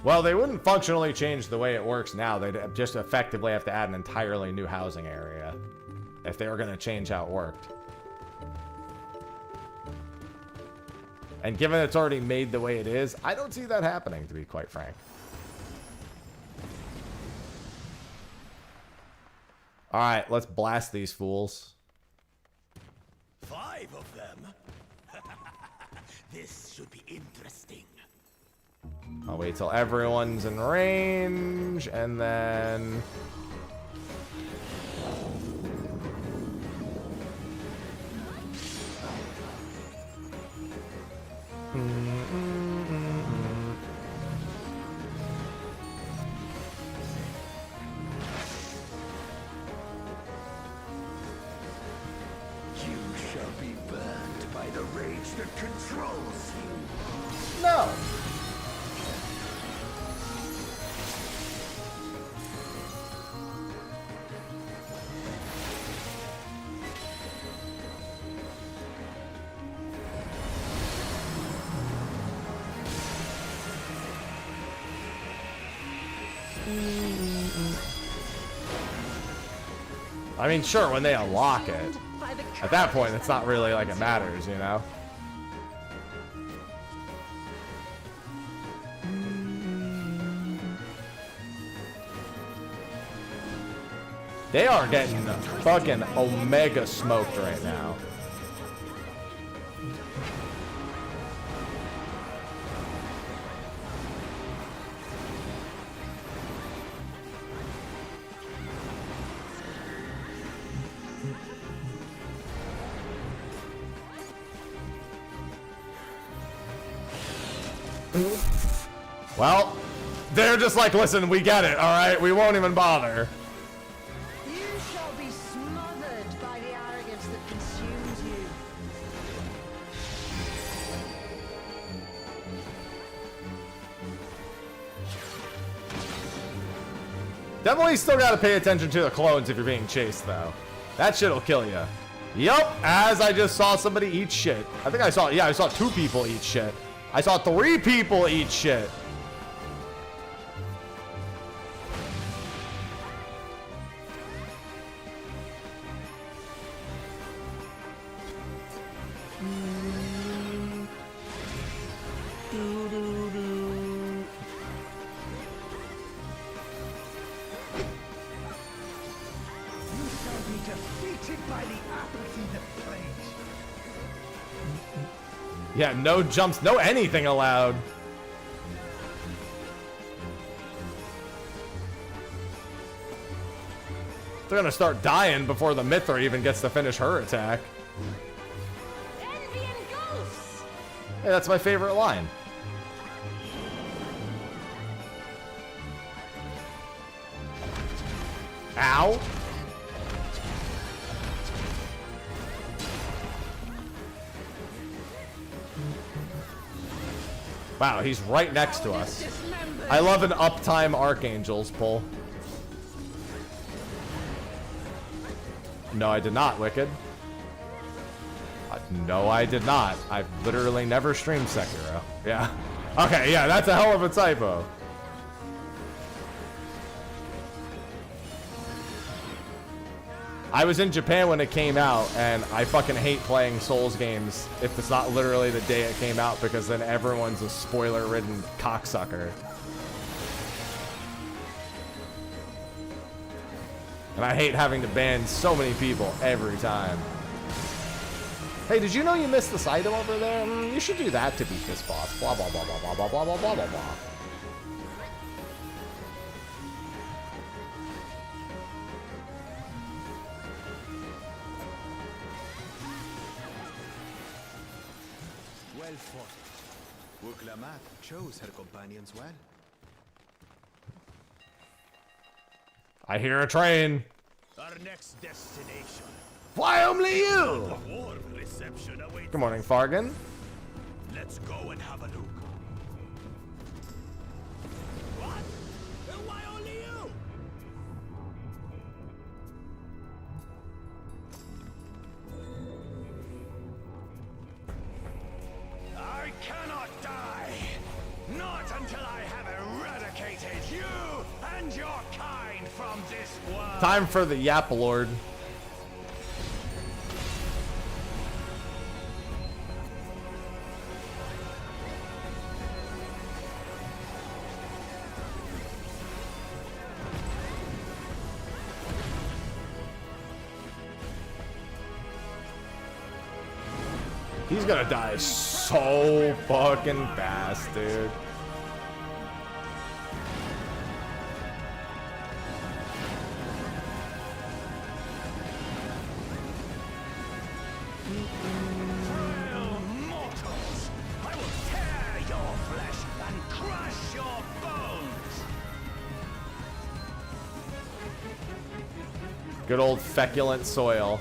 A: Well, they wouldn't functionally change the way it works now. They'd just effectively have to add an entirely new housing area if they were going to change how it worked. And given it's already made the way it is, I don't see that happening, to be quite frank. All right, let's blast these fools.
E: 5 of them? This should be interesting.
A: I'll wait till everyone's in range, and then...
E: You shall be burned by the rage that controls you.
A: No! I mean, sure, when they unlock it. At that point, it's not really like it matters, you know? They are getting fucking omega smoked right now. Well, they're just like, listen, we get it, all right? We won't even bother.
D: You shall be smothered by the arrogance that consumes you.
A: Definitely still got to pay attention to the clones if you're being chased, though. That shit'll kill you. Yup, as I just saw somebody eat shit. I think I saw, yeah, I saw 2 people eat shit. I saw 3 people eat shit. Yeah, no jumps, no anything allowed. They're gonna start dying before the Mithra even gets to finish her attack.
D: Envy engulfs.
A: Hey, that's my favorite line. Ow. Wow, he's right next to us. I love an uptime Archangels pull. No, I did not, Wicked. No, I did not. I've literally never streamed Sekiro. Yeah. Okay, yeah, that's a hell of a typo. I was in Japan when it came out, and I fucking hate playing Souls games if it's not literally the day it came out, because then everyone's a spoiler-ridden cocksucker. And I hate having to ban so many people every time. Hey, did you know you missed this item over there? You should do that to beat this boss. Blah, blah, blah, blah, blah, blah, blah, blah, blah, blah, blah.
F: Well fought. Wuklamat chose her companions well.
A: I hear a train.
C: Our next destination.
A: Why only you?
C: A warm reception awaits.
A: Good morning, Fargan.
C: Let's go and have a look. What? Why only you? I cannot die. Not until I have eradicated you and your kind from this world.
A: Time for the Yap Lord. He's gonna die so fucking fast, dude.
C: Frail mortals, I will tear your flesh and crush your bones.
A: Good old feculent soil.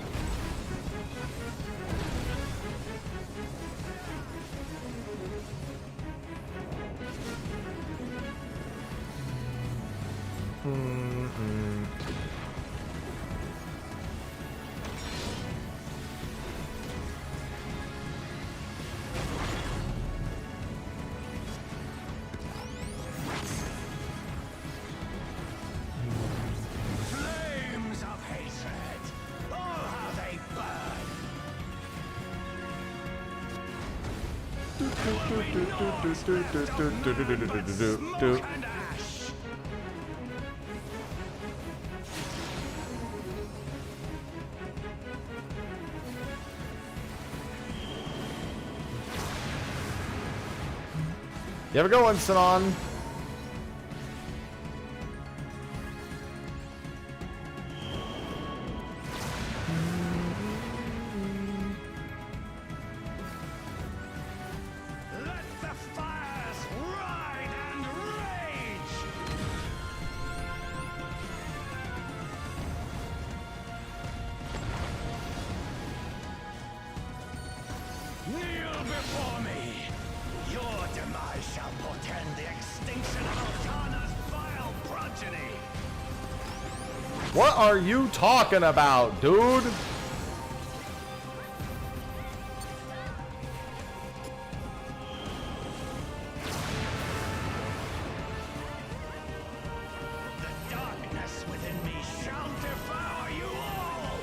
C: Flames of hatred, oh how they burn. Will be naught left of none but smoke and ash.
A: You have a good one, Sinon.
C: Let the fires ride and rage. Kneel before me. Your demise shall portend the extinction of Altana's vile progeny.
A: What are you talking about, dude?
C: The darkness within me shall devour you all.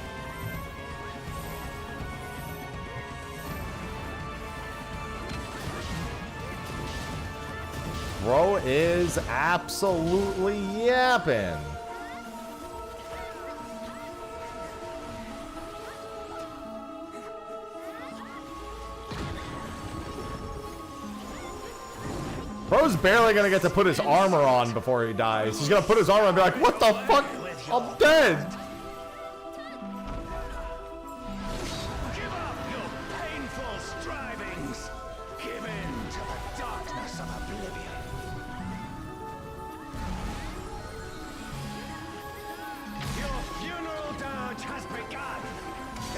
A: Bro is absolutely yapping. Bro's barely gonna get to put his armor on before he dies. He's gonna put his armor on and be like, what the fuck? I'm dead.
C: Give up your painful strivings. Give in to the darkness of oblivion. Your funeral dirge has begun.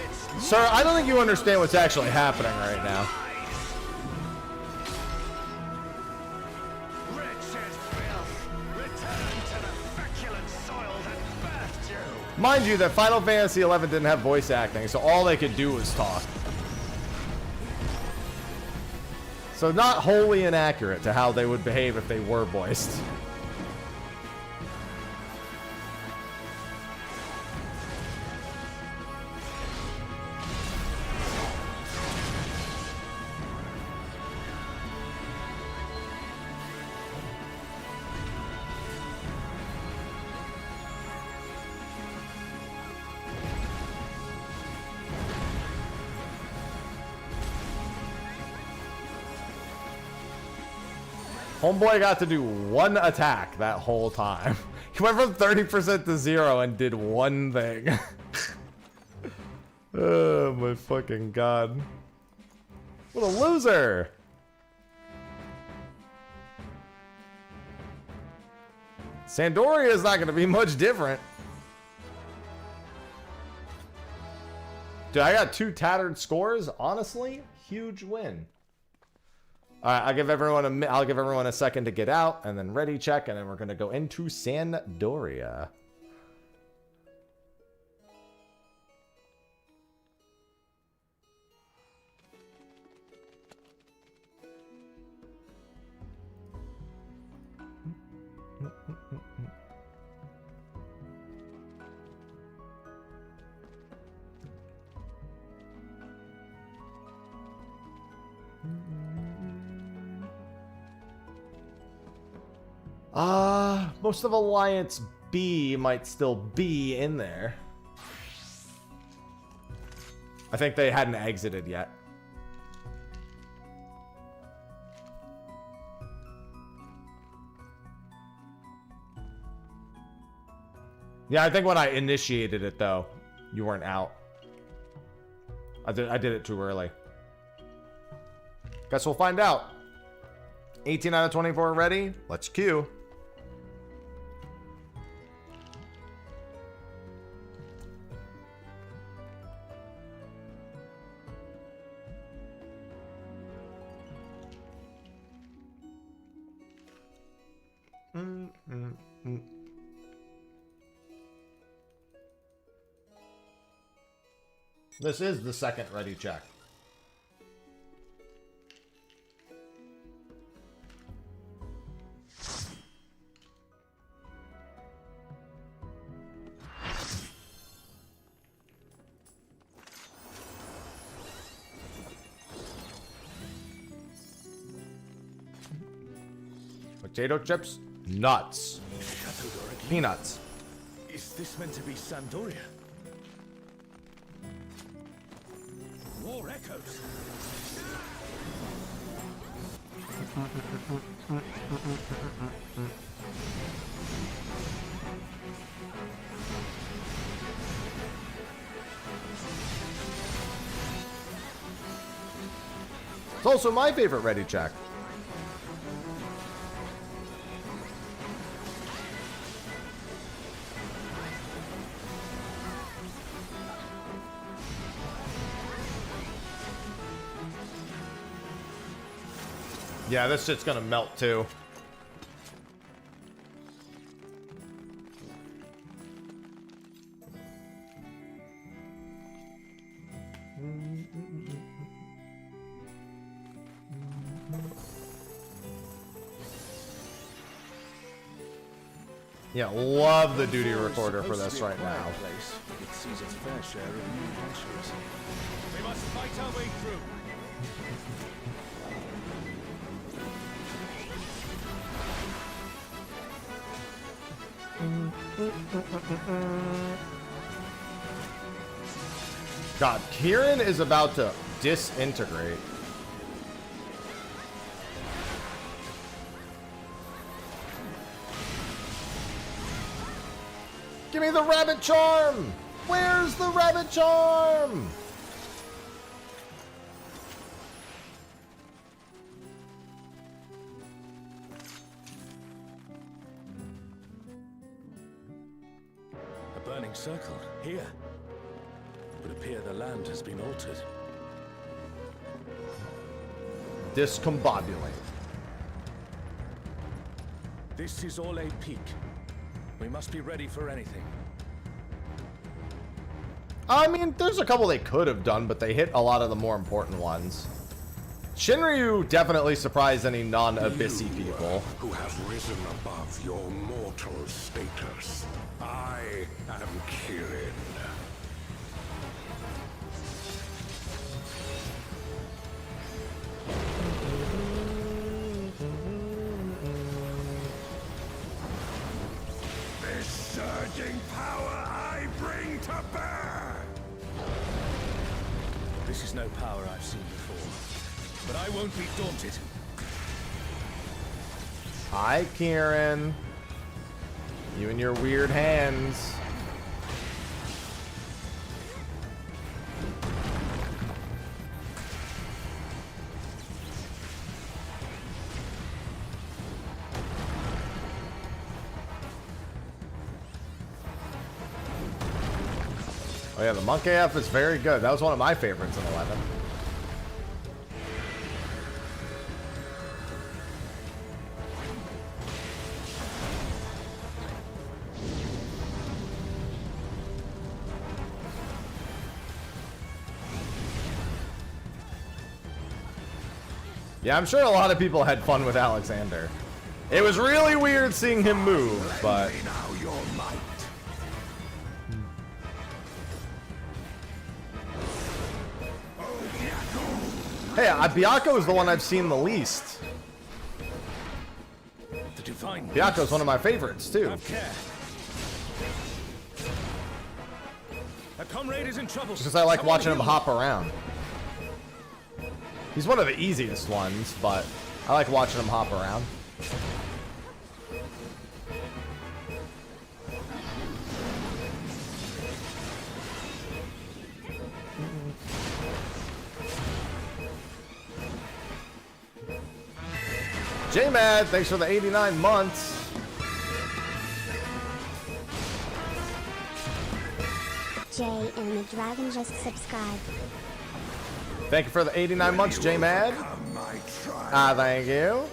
C: It's
A: Sir, I don't think you understand what's actually happening right now.
C: wretched filth. Return to the feculent soil that birthed you.
A: Mind you, that Final Fantasy XI didn't have voice acting, so all they could do was talk. So not wholly inaccurate to how they would behave if they were voiced. Homeboy got to do one attack that whole time. He went from 30% to 0 and did one thing. Oh my fucking god. What a loser! Sandoria is not going to be much different. Dude, I got 2 tattered scores. Honestly, huge win. All right, I'll give everyone a second to get out, and then ready check, and then we're going to go into Sandoria. Most of Alliance B might still be in there. I think they hadn't exited yet. Yeah, I think when I initiated it, though, you weren't out. I did it too early. Guess we'll find out. 18 out of 24 ready. Let's queue. This is the second ready check. Potato chips, nuts, peanuts.
C: Is this meant to be Sandoria? War echoes.
A: It's also my favorite ready check. Yeah, this shit's gonna melt too. Yeah, love the duty recorder for this right now.
C: It sees its fair share of new adventurers. We must fight our way through.
A: God, Kieran is about to disintegrate. Give me the rabbit charm! Where's the rabbit charm?
C: A burning circle, here. It would appear the land has been altered.
A: Discombobulate.
C: This is all a peak. We must be ready for anything.
A: I mean, there's a couple they could have done, but they hit a lot of the more important ones. Shinryu definitely surprised any non-Abyssy people.
E: Who have risen above your mortal status. I am Kirin. This surging power I bring to bear!
C: This is no power I've seen before, but I won't be daunted.
A: Hi, Kieran. You and your weird hands. Oh yeah, the Monk AF is very good. That was one of my favorites in 11. Yeah, I'm sure a lot of people had fun with Alexander. It was really weird seeing him move, but...
E: Now your might.
A: Hey, Biako is the one I've seen the least.
C: Did you find
A: Biako is one of my favorites, too.
C: Have care. A comrade is in trouble.
A: Because I like
C: Someone
A: watching him
C: heal
A: hop around. He's one of the easiest ones, but I like watching him hop around. J-Mad, thanks for the 89 months.
B: Jay and the Dragon just subscribed.
A: Thank you for the 89 months, J-Mad. Thank you.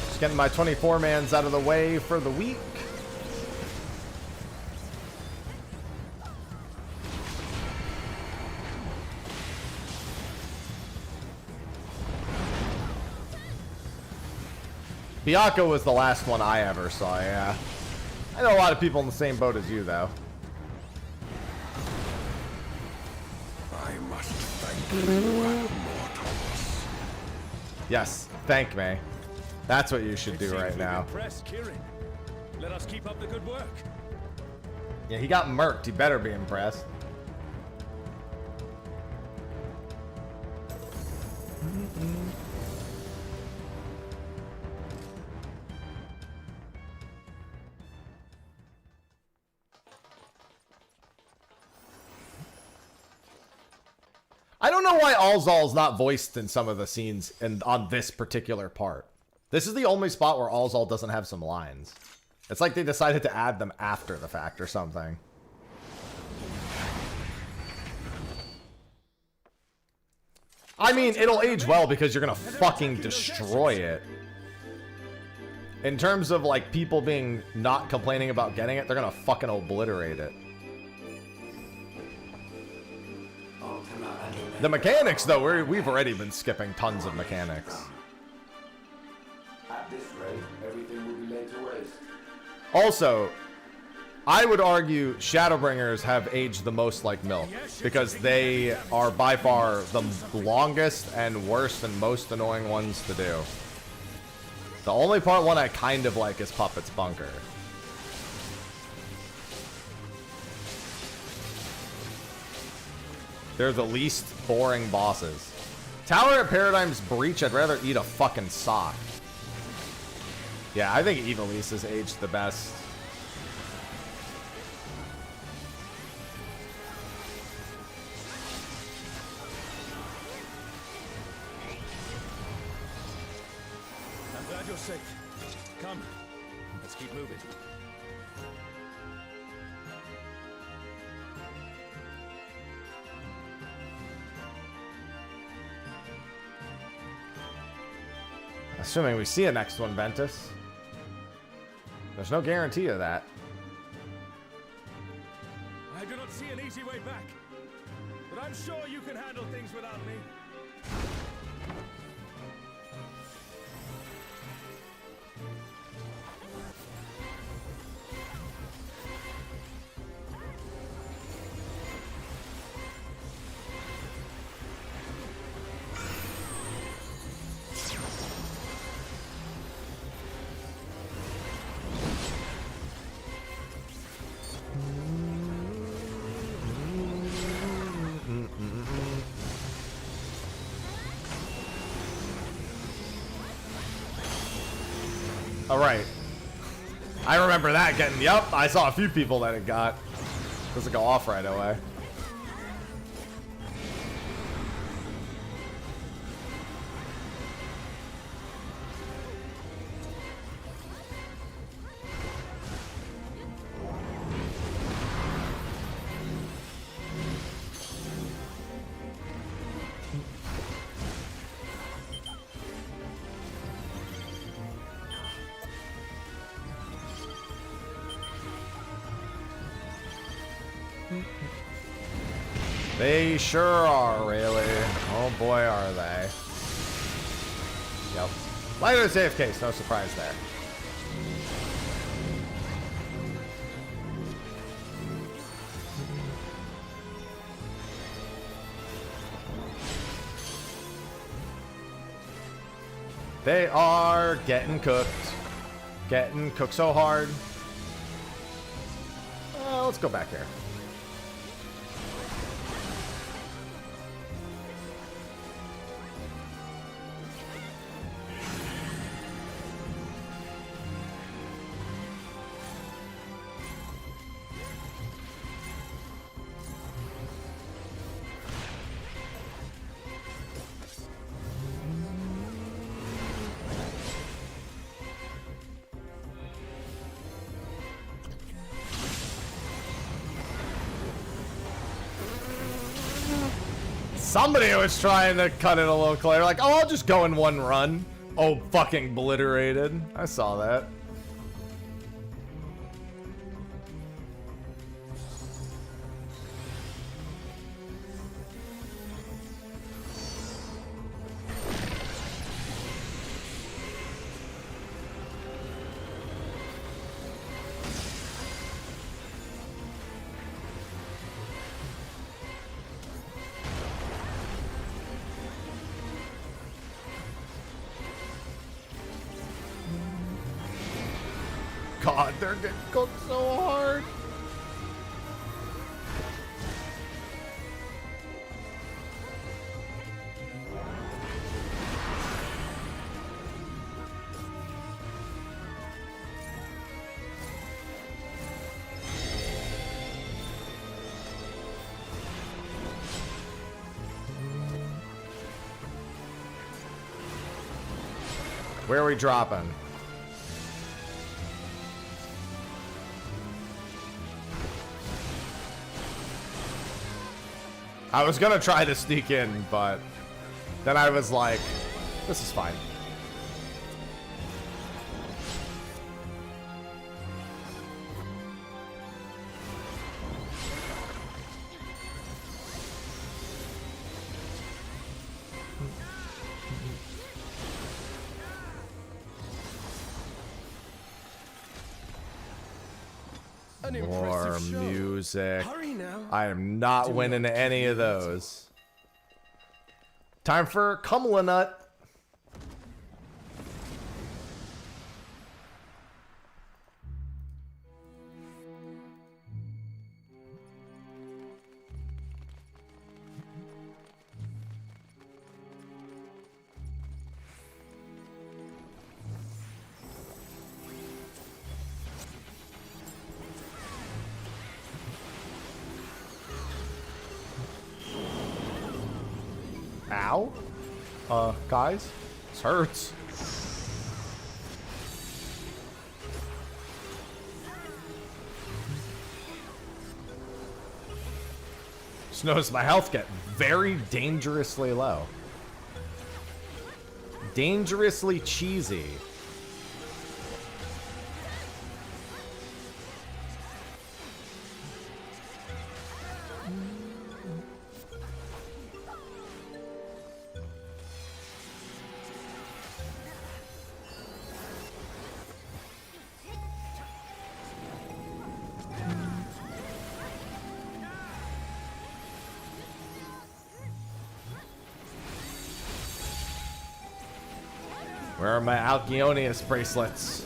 A: Just getting my 24-mans out of the way for the week. Biako was the last one I ever saw, yeah. I know a lot of people in the same boat as you, though.
E: I must thank you, mortals.
A: Yes, thank me. That's what you should do right now.
C: Impressed, Kirin. Let us keep up the good work.
A: Yeah, he got murked. He better be impressed. I don't know why Alzal's not voiced in some of the scenes and on this particular part. This is the only spot where Alzal doesn't have some lines. It's like they decided to add them after the fact or something. I mean, it'll age well because you're gonna fucking destroy it. In terms of like people being not complaining about getting it, they're gonna fucking obliterate it. The mechanics, though, we've already been skipping tons of mechanics.
E: At this rate, everything will be laid to waste.
A: Also, I would argue Shadowbringers have aged the most like milk because they are by far the longest and worst and most annoying ones to do. The only one I kind of like is Puppet's Bunker. They're the least boring bosses. Tower at Paradigm's Breach, I'd rather eat a fucking sock. Yeah, I think Evilise has aged the best.
C: I'm glad you're safe. Come, let's keep moving.
A: Assuming we see a next one, Ventus. There's no guarantee of that.
C: I do not see an easy way back, but I'm sure you can handle things without me.
A: All right. I remember that getting, yup, I saw a few people that it got. Doesn't go off right away. They sure are, really. Oh boy, are they. Yep. Lighter safe case, no surprise there. They are getting cooked. Getting cooked so hard. Let's go back here. Somebody was trying to cut it a little clear, like, oh, I'll just go in one run. Oh, fucking obliterated. I saw that. God, they're getting cooked so hard. Where are we dropping? I was gonna try to sneak in, but then I was like, this is fine. More music. I am not winning any of those. Time for Kamala Nut. Ow. Guys, this hurts. Just notice my health get very dangerously low. Dangerously cheesy. Where are my Alcyonius bracelets?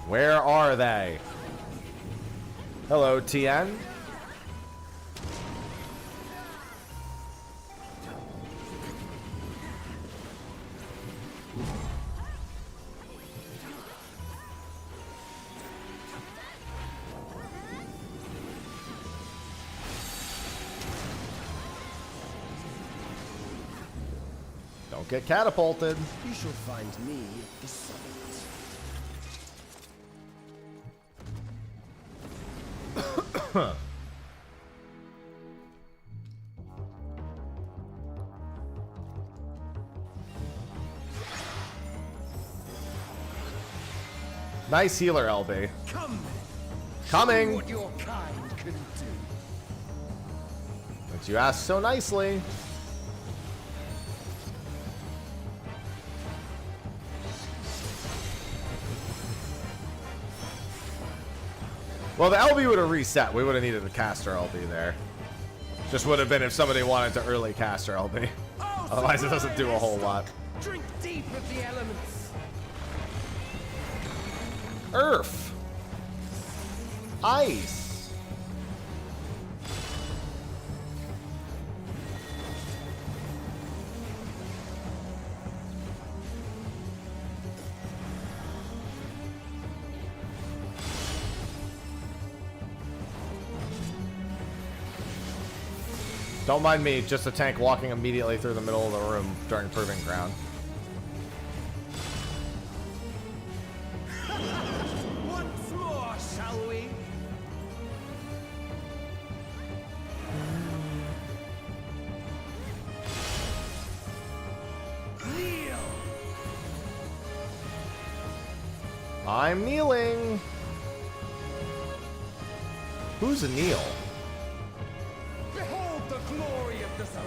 A: Where are they? Hello, TN. Don't get catapulted.
E: You shall find me at the summit.
A: Nice healer, LB.
E: Come.
A: Coming.
E: What your kind can do.
A: Since you asked so nicely. Well, the LB would have reset. We would have needed a caster LB there. Just would have been if somebody wanted to early caster LB. Otherwise, it doesn't do a whole lot.
E: Drink deep of the elements.
A: Earth. Ice. Don't mind me, just a tank walking immediately through the middle of the room during Proving Ground.
C: Once more, shall we? Kneel.
A: I'm kneeling. Who's a kneel?
C: Behold the glory of the Salat.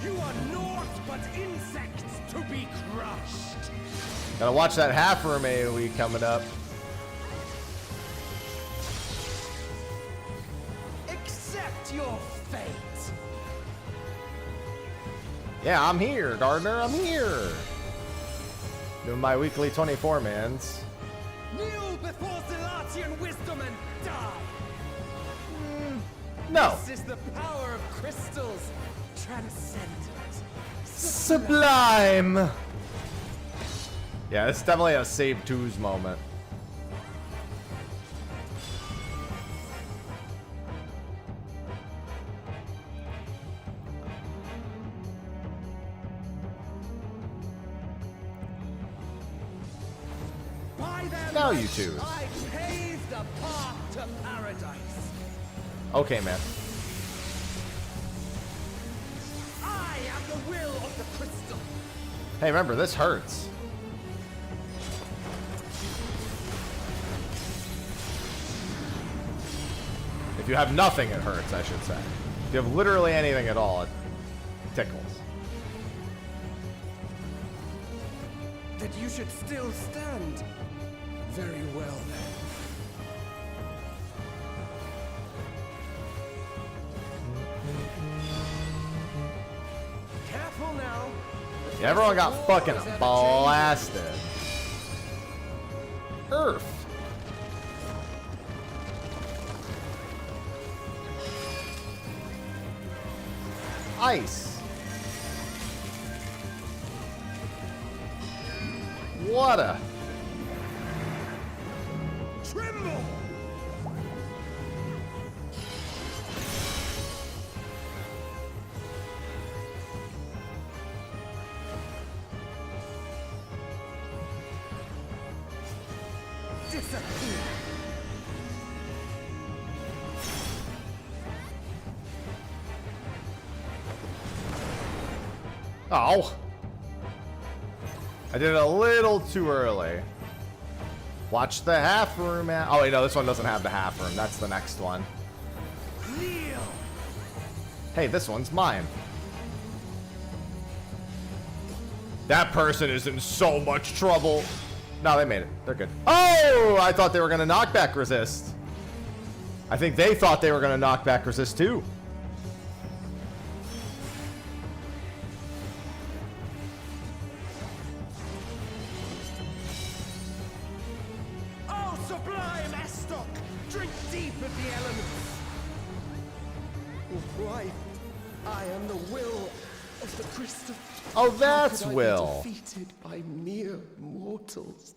C: You are naught but insects to be crushed.
A: Gotta watch that half room AoE coming up.
C: Accept your fate.
A: Yeah, I'm here, Gardner. I'm here. Doing my weekly 24-mans.
C: Kneel before Zalatian wisdom and die.
A: No.
C: This is the power of crystals. Transcendent.
A: Sublime. Yeah, it's definitely a save twos moment. Now you choose.
C: I pave the path to paradise.
A: Okay, man.
C: I am the will of the crystal.
A: Hey, remember, this hurts. If you have nothing, it hurts, I should say. If you have literally anything at all, it tickles.
C: That you should still stand. Very well, then. Careful now.
A: Yeah, everyone got fucking blasted. Earth. Ice. Water.
C: Tremble! Disappear!
A: Oh. I did it a little too early. Watch the half room. Oh, wait, no, this one doesn't have the half room. That's the next one.
C: Kneel!
A: Hey, this one's mine. That person is in so much trouble. No, they made it. They're good. Oh, I thought they were going to knockback resist. I think they thought they were going to knockback resist too.
C: Oh, sublime Estok! Drink deep of the elements! Why? I am the will of the crystal.
A: Oh, that's
C: How could I be
A: Will.
C: defeated by mere mortals.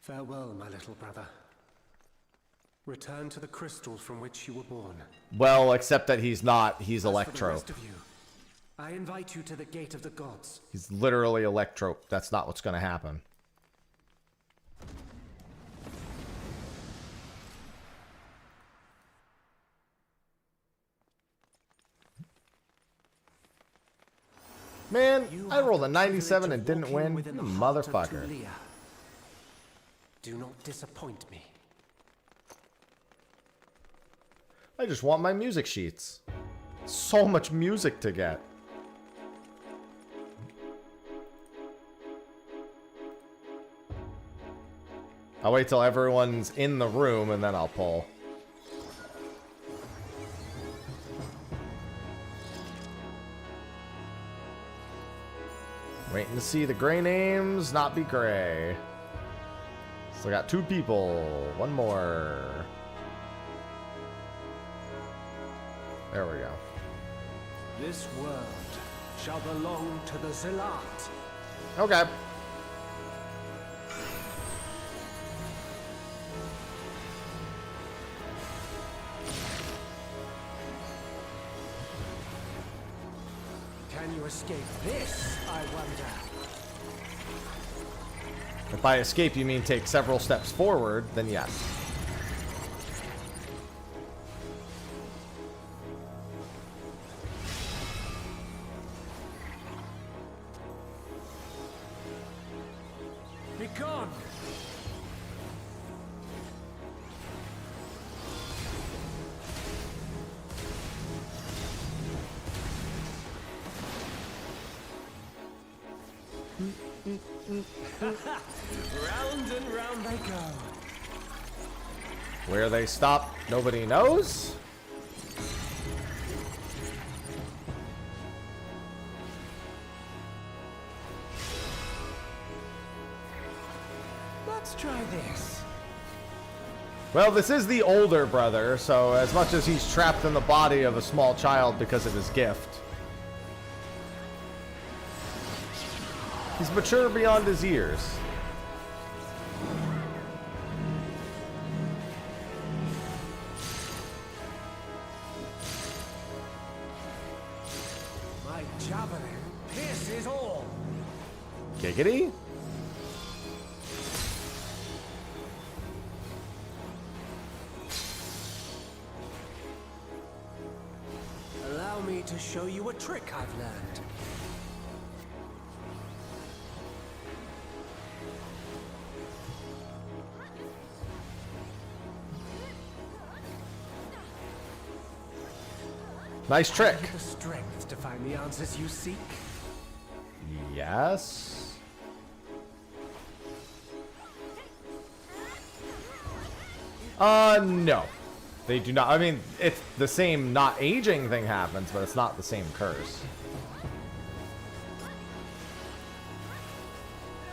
G: Farewell, my little brother. Return to the crystal from which you were born.
A: Well, except that he's not. He's
G: As for the
A: Electro.
G: rest of you, I invite you to the gate of the gods.
A: He's literally Electro. That's not what's going to happen. Man, I rolled a 97 and didn't win. You motherfucker.
G: Do not disappoint me.
A: I just want my music sheets. So much music to get. I'll wait till everyone's in the room and then I'll pull. Waiting to see the gray names not be gray. Still got 2 people. 1 more. There we go.
G: This world shall belong to the Zealot.
A: Okay.
G: Can you escape this, I wonder?
A: If by escape you mean take several steps forward, then yes.
G: Be gone! Round and round they go.
A: Where they stop, nobody knows.
G: Let's try this.
A: Well, this is the older brother, so as much as he's trapped in the body of a small child because of his gift, he's mature beyond his years.
G: My javelin pierces all.
A: Giggity?
G: Allow me to show you a trick I've learned.
A: Nice trick.
G: Have you the strength to find the answers you seek?
A: Yes. No. They do not. I mean, it's the same not aging thing happens, but it's not the same curse.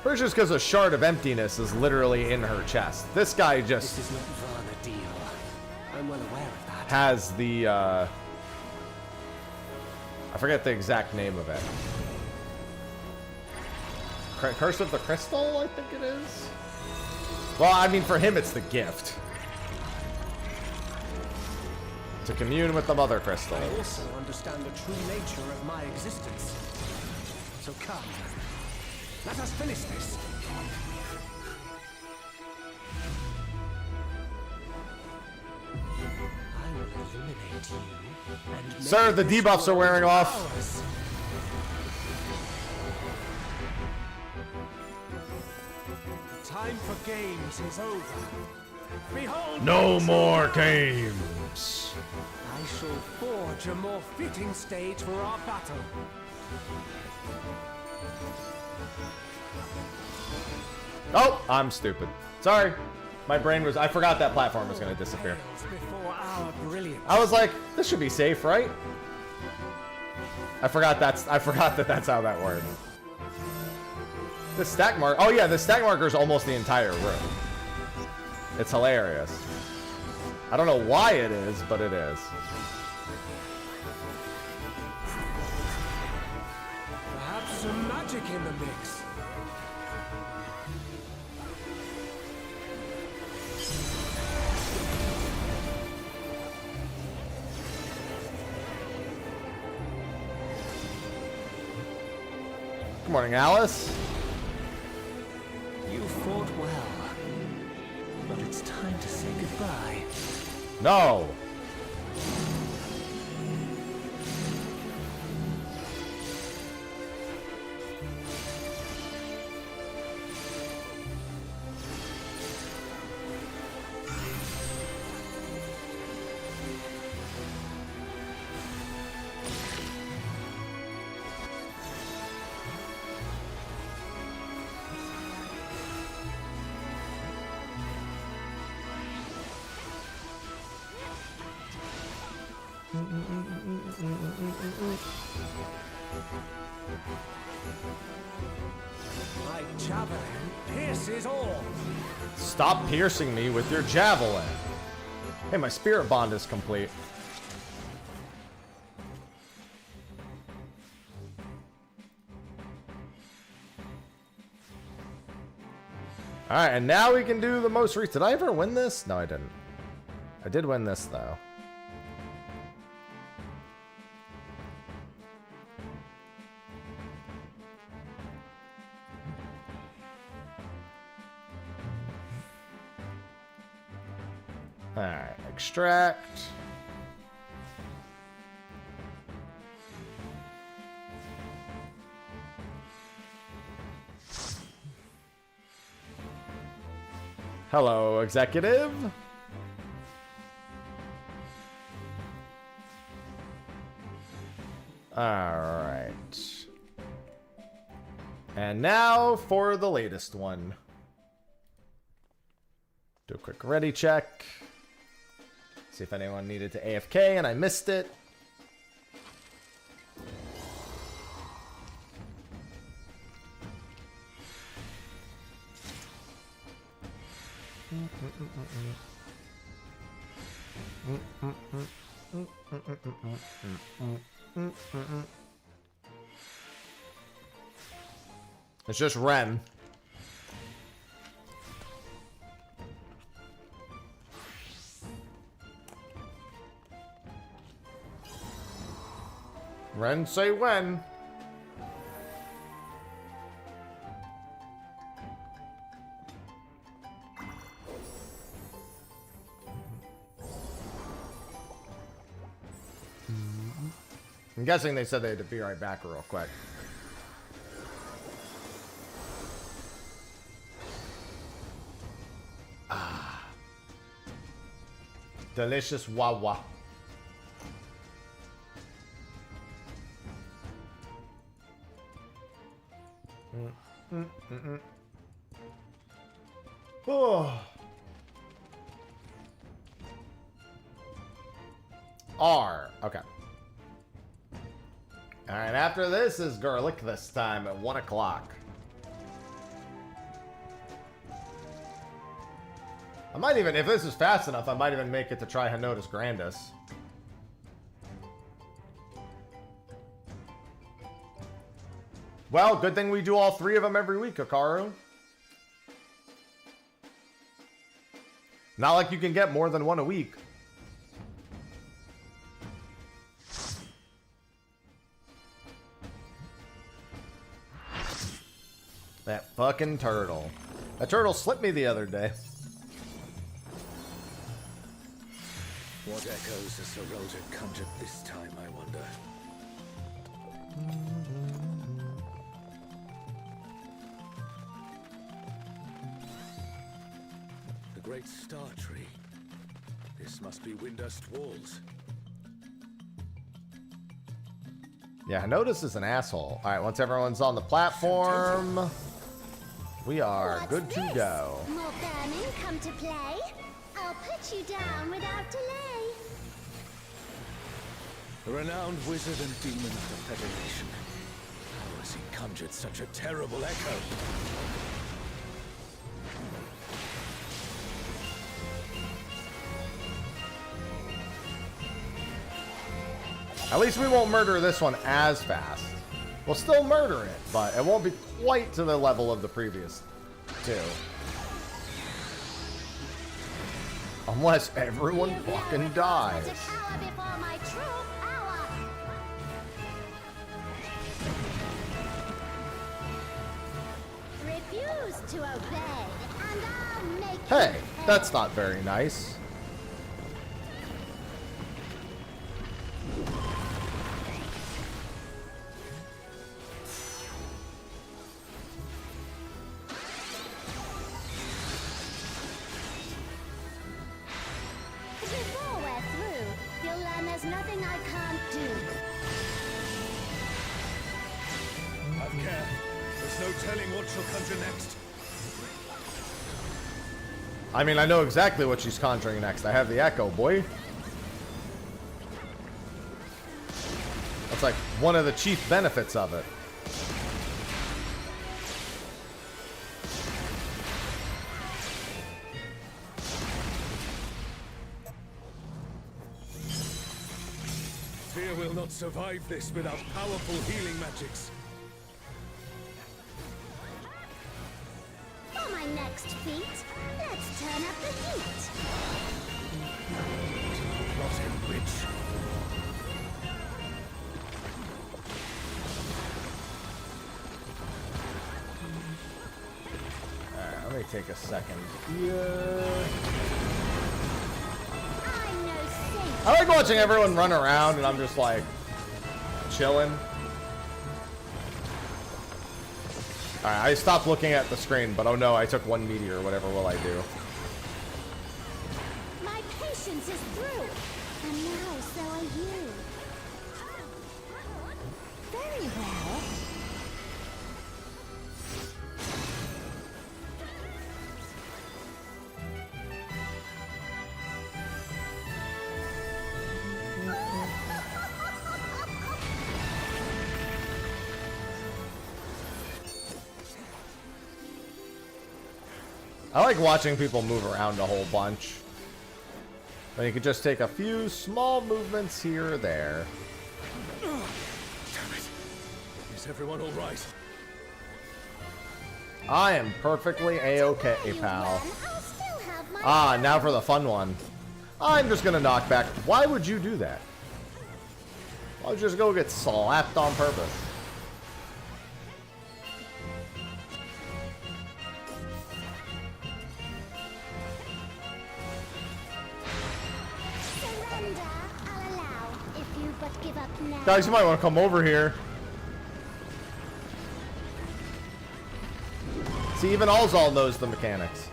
A: Pretty sure it's because a shard of emptiness is literally in her chest. This guy just
G: This is not Vana'diel. I'm well aware of that.
A: has the, I forget the exact name of it. Curse of the Crystal, I think it is. Well, I mean, for him, it's the gift. To commune with the Mother Crystal.
G: I also understand the true nature of my existence. So come, let us finish this. I will eliminate you and make
A: Sir, the
G: this
A: debuffs are
G: world
A: wearing off.
G: ours. The time for games is over. Behold,
A: No
G: my
A: more
G: children.
A: games.
G: I shall forge a more fitting stage for our battle.
A: Oh, I'm stupid. Sorry. My brain was... I forgot that platform was going to disappear.
G: Pales before our brilliance.
A: I was like, this should be safe, right? I forgot that that's how that worked. The stack mark... Oh, yeah, the stack marker is almost the entire room. It's hilarious. I don't know why it is, but it is.
G: Perhaps some magic in the mix.
A: Good morning, Alice.
G: You fought well, but it's time to say goodbye.
A: No.
G: My javelin pierces all.
A: Stop piercing me with your javelin. Hey, my spirit bond is complete. Alright, and now we can do the most recent. Did I ever win this? No, I didn't. I did win this, though. Alright, extract. Hello, executive. Alright. And now for the latest one. Do a quick ready check. See if anyone needed to AFK and I missed it. It's just Ren. Ren say when. I'm guessing they said they had to be right back real quick. Ah. Delicious wawa. Oh. R. Okay. Alright, after this is garlic this time at 1 o'clock. I might even, if this is fast enough, I might even make it to try Hanotis Grandis. Well, good thing we do all 3 of them every week, Hikaru. Not like you can get more than 1 a week. That fucking turtle. That turtle slipped me the other day.
E: What echoes has Sorota conjured this time, I wonder? The great star tree. This must be Windust Walls.
A: Yeah, Hanotis is an asshole. Alright, once everyone's on the platform, we are good to go.
B: More vermin come to play? I'll put you down without delay.
E: The renowned wizard and demon of the Federation. How has he conjured such a terrible echo?
A: At least we won't murder this one as fast. We'll still murder it, but it won't be quite to the level of the previous 2. Unless everyone fucking dies.
B: Refuse to obey, and I'll make
A: Hey,
B: you
A: that's
B: pay.
A: not very nice.
B: Before we're through, you'll learn there's nothing I can't do.
E: Have care. There's no telling what she'll conjure next.
A: I mean, I know exactly what she's conjuring next. I have the echo, boy. That's like one of the chief benefits of it.
H: Fear will not survive this without powerful healing magics.
B: For my next feat, let's turn up the heat.
H: Rotten witch.
A: Alright, let me take a second here.
B: I'm no saint.
A: I like watching everyone run around and I'm just like chilling. Alright, I stopped looking at the screen, but oh no, I took one meteor. Whatever will I do?
B: My patience is through, and now so are you. Very well.
A: I like watching people move around a whole bunch. But you could just take a few small movements here or there.
H: Damn it. Is everyone all right?
A: I am perfectly a-okay,
B: You
A: pal.
B: run, I'll still have my
A: Ah, now for the fun one. I'm just gonna knock back. Why would you do that? Why would you just go get slapped on purpose?
B: surrender. I'll allow, if you but give up now.
A: Guys, you might want to come over here. See, even Alzal knows the mechanics.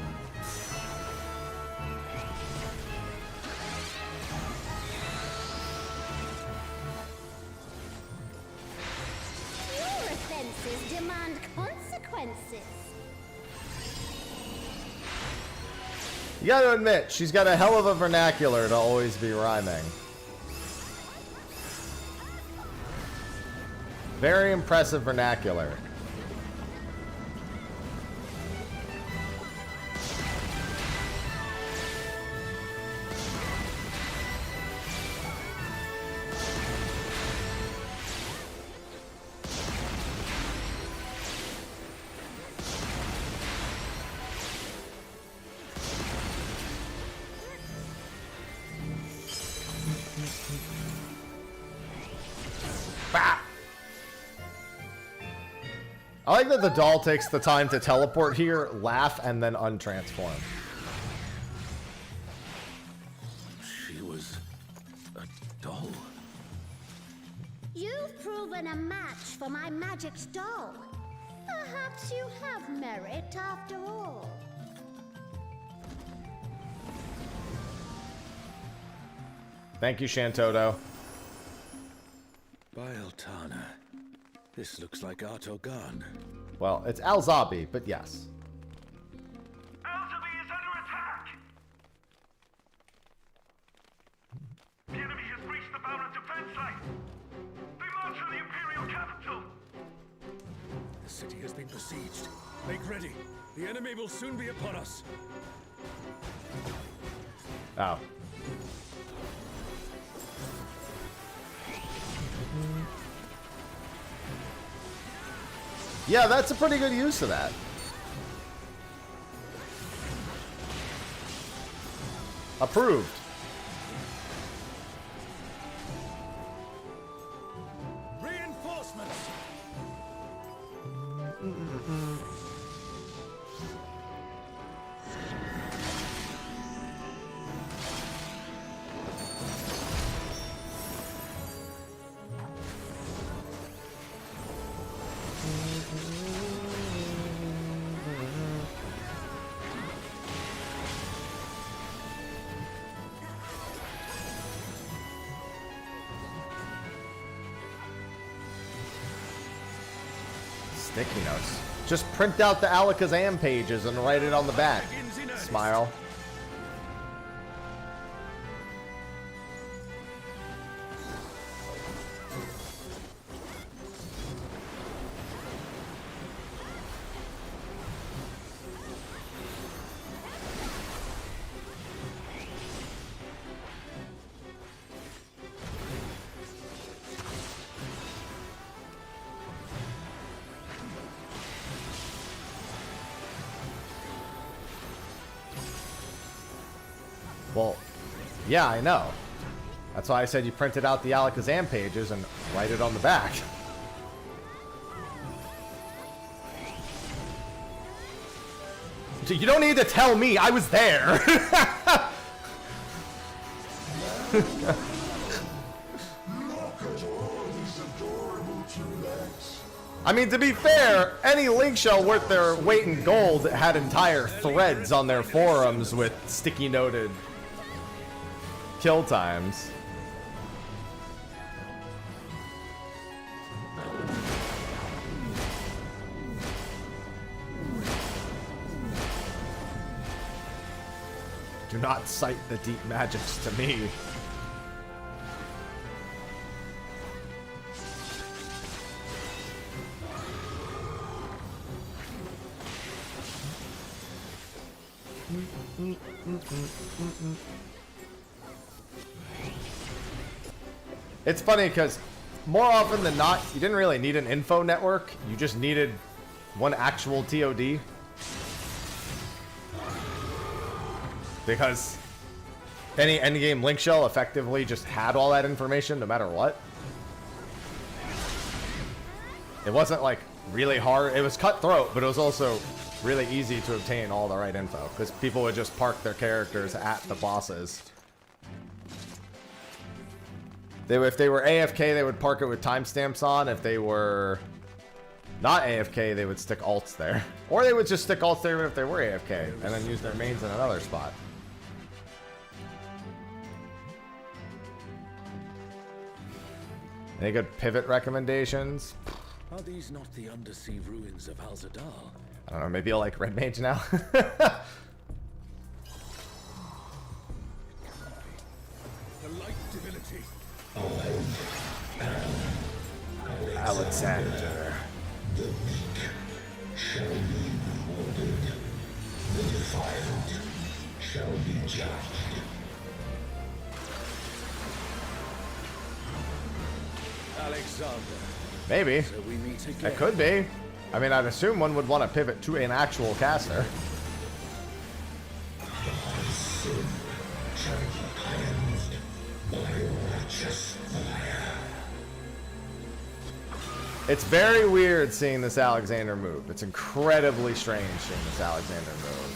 B: Your offenses demand consequences.
A: You gotta admit, she's got a hell of a vernacular to always be rhyming. Very impressive vernacular. Bah! I like that the doll takes the time to teleport here, laugh, and then untransform.
E: She was a doll.
B: You've proven a match for my magic doll. Perhaps you have merit after all.
A: Thank you, Shantoto.
E: By Altana. This looks like Artogan.
A: Well, it's Alzabi, but yes.
C: Alzabi is under attack! The enemy has breached the Baron defense line! They march for the Imperial capital!
H: The city has been besieged. Make ready. The enemy will soon be upon us.
A: Oh. Yeah, that's a pretty good use of that. Approved.
H: Reinforcements!
A: Sticky notes. Just print out the Alakazam pages and write it on the back. Smile. Well, yeah, I know. That's why I said you printed out the Alakazam pages and write it on the back. You don't need to tell me, I was there. I mean, to be fair, any Link shell worth their weight in gold had entire threads on their forums with sticky noted kill times. Do not cite the deep magics to me. It's funny because more often than not, you didn't really need an info network. You just needed one actual TOD. Because any endgame Link shell effectively just had all that information no matter what. It wasn't like really hard. It was cutthroat, but it was also really easy to obtain all the right info because people would just park their characters at the bosses. If they were AFK, they would park it with timestamps on. If they were not AFK, they would stick alts there. Or they would just stick alts there even if they were AFK and then use their mains in another spot. Any good pivot recommendations?
H: Are these not the undersea ruins of Alzadal?
A: I don't know, maybe I'll like Red Mage now.
H: The light divinity.
A: Alexander.
E: The weak shall be rewarded. The defiled shall be judged.
H: Alexander.
A: Maybe.
H: So we meet again.
A: It could be. I mean, I'd assume one would want to pivot to an actual caster.
E: Thy sin shall be cleansed by righteous fire.
A: It's very weird seeing this Alexander move. It's incredibly strange seeing this Alexander move.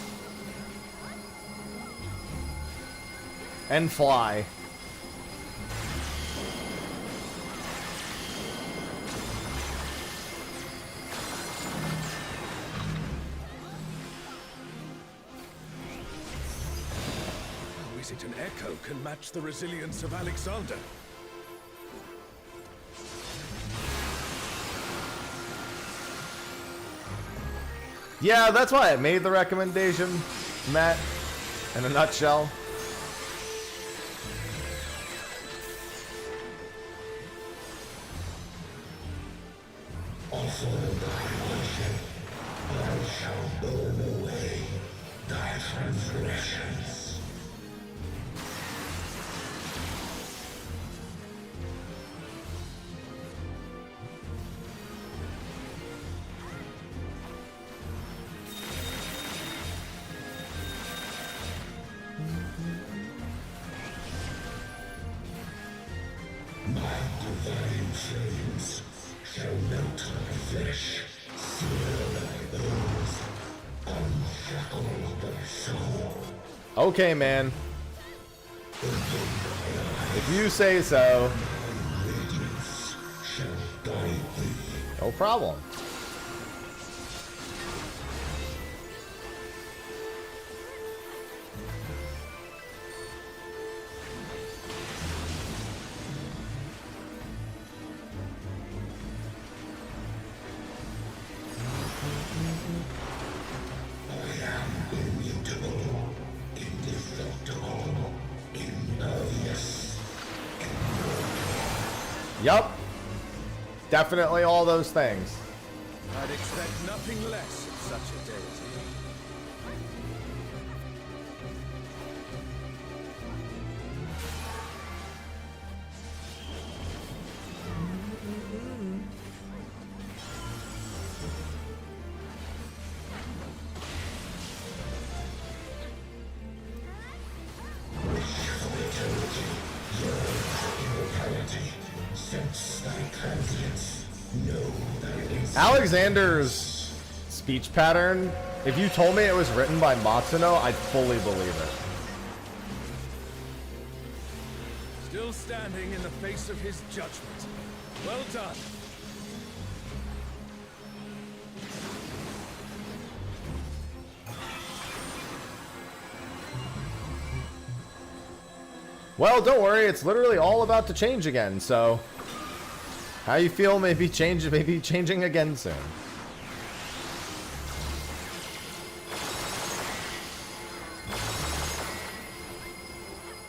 A: And fly.
H: Is it an echo can match the resilience of Alexander?
A: Yeah, that's why I made the recommendation, Matt, in a nutshell.
E: Offer thy worship, thou shalt burn away thy transgressions. My divine flames shall melt thy flesh, sear thy bones, unshackle thy soul.
A: Okay, man. If you say so.
E: Radiance shall guide thee.
A: No problem. Yup. Definitely all those things.
H: I'd expect nothing less of such a deity.
E: sense thy transience. Know thy
A: Alexander's speech pattern, if you told me it was written by Matsuno, I'd fully believe it.
H: Still standing in the face of his judgment. Well done.
A: Well, don't worry, it's literally all about to change again, so how you feel may be changing again soon.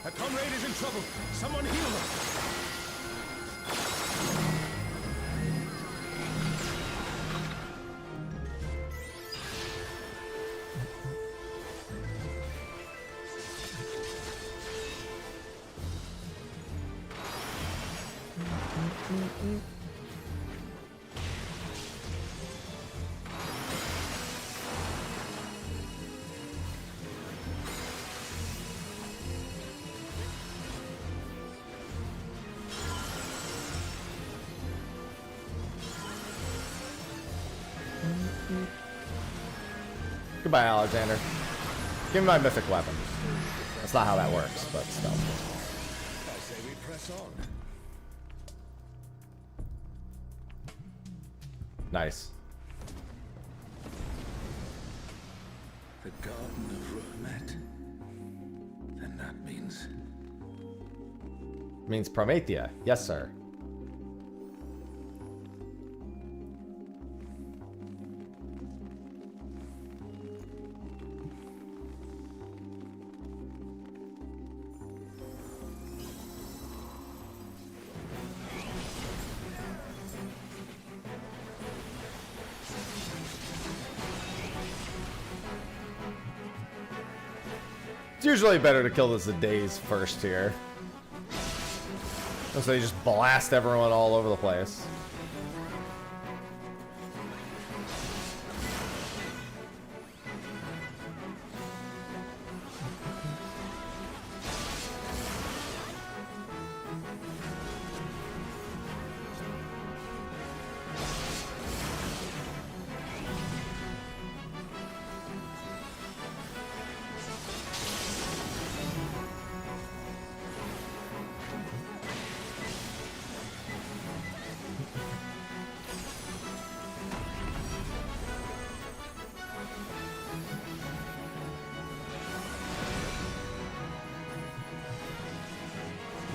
H: A comrade is in trouble. Someone heal him.
A: Goodbye, Alexander. Give me my mythic weapon. That's not how that works, but still.
H: I say we press on.
A: Nice.
E: The Garden of Ruhmet. Then that means
A: Means Promethea. Yes, sir. It's usually better to kill the Zdays first here. So they just blast everyone all over the place.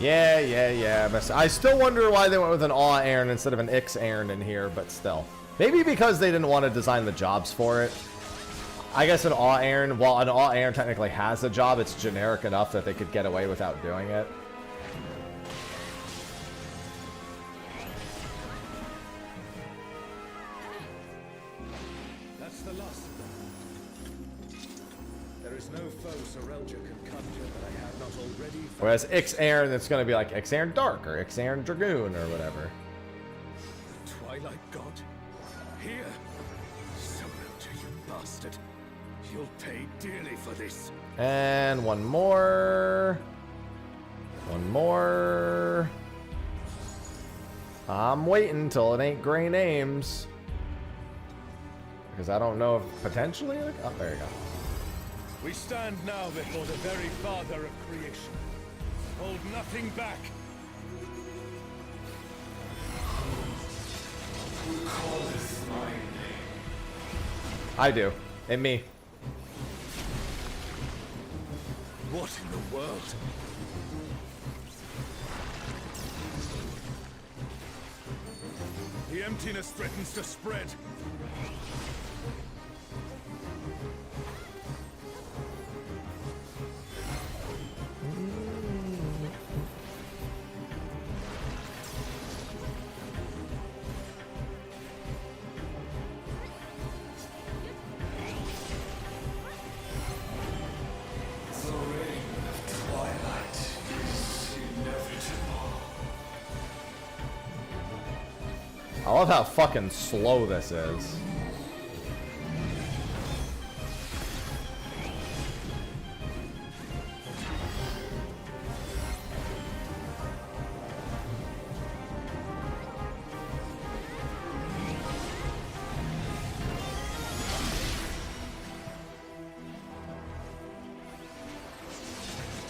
A: Yeah. But I still wonder why they went with an Awe Aaron instead of an Ix Aaron in here, but still. Maybe because they didn't want to design the jobs for it. I guess an Awe Aaron, while an Awe Aaron technically has a job, it's generic enough that they could get away without doing it.
H: That's the last of them. There is no foe Sorelja can conjure that I have not already found.
A: Whereas Ix Aaron, it's going to be like Ix Aaron Dark or Ix Aaron Dragoon or whatever.
H: Twilight God? Here? Sorelja, you bastard. You'll pay dearly for this.
A: And one more. One more. I'm waiting till it ain't gray names. Because I don't know if potentially... Oh, there you go.
H: We stand now before the very father of creation. Hold nothing back.
A: I do. And me.
H: What in the world? The emptiness threatens to spread.
A: I love how fucking slow this is.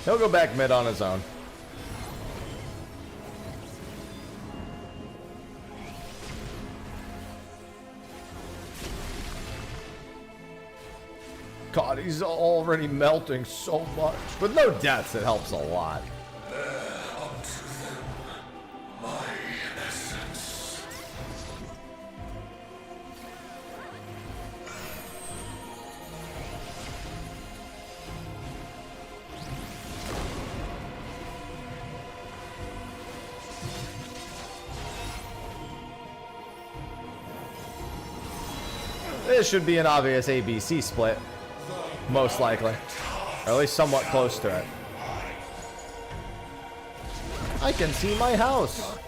A: He'll go back mid on his own. God, he's already melting so much. With no deaths, it helps a lot. This should be an obvious ABC split. Most likely. Or at least somewhat close to it. I can see my house.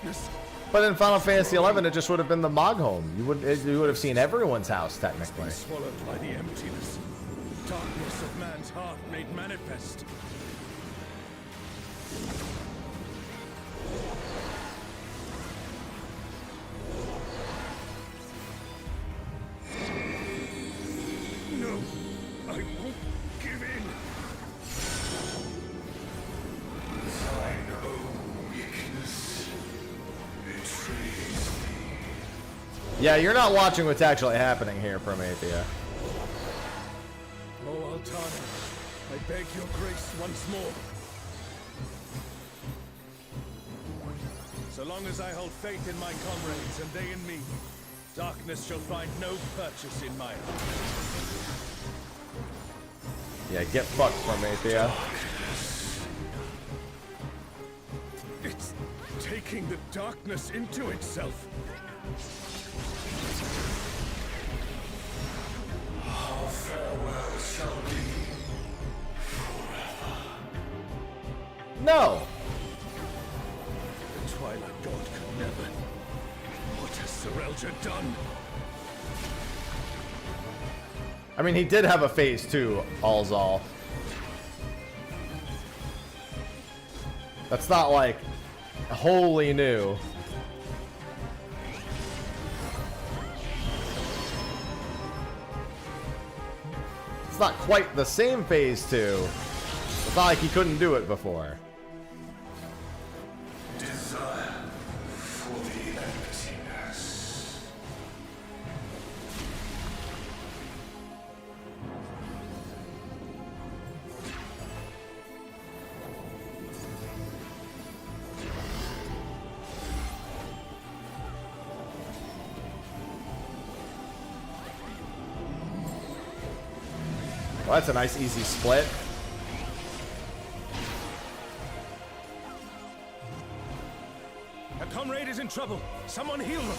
A: But in Final Fantasy XI, it just would have been the Mog home. You would have seen everyone's house, technically.
H: Swallowed by the emptiness. Darkness of man's heart made manifest. No, I won't give in.
E: Thine own weakness betrays me.
A: Yeah, you're not watching what's actually happening here, Promethea.
H: Oh, Altana, I beg your grace once more. So long as I hold faith in my comrades and they in me, darkness shall find no purchase in my heart.
A: Yeah, get fucked, Promethea.
H: It's taking the darkness into itself.
E: Our farewell shall be
A: No!
H: The Twilight God could never. What has Serelja done?
A: I mean, he did have a phase 2, all's all. That's not like wholly new. It's not quite the same phase 2. It's not like he couldn't do it before.
E: desire for the emptiness.
A: Well, that's a nice easy split.
H: A comrade is in trouble. Someone heal them.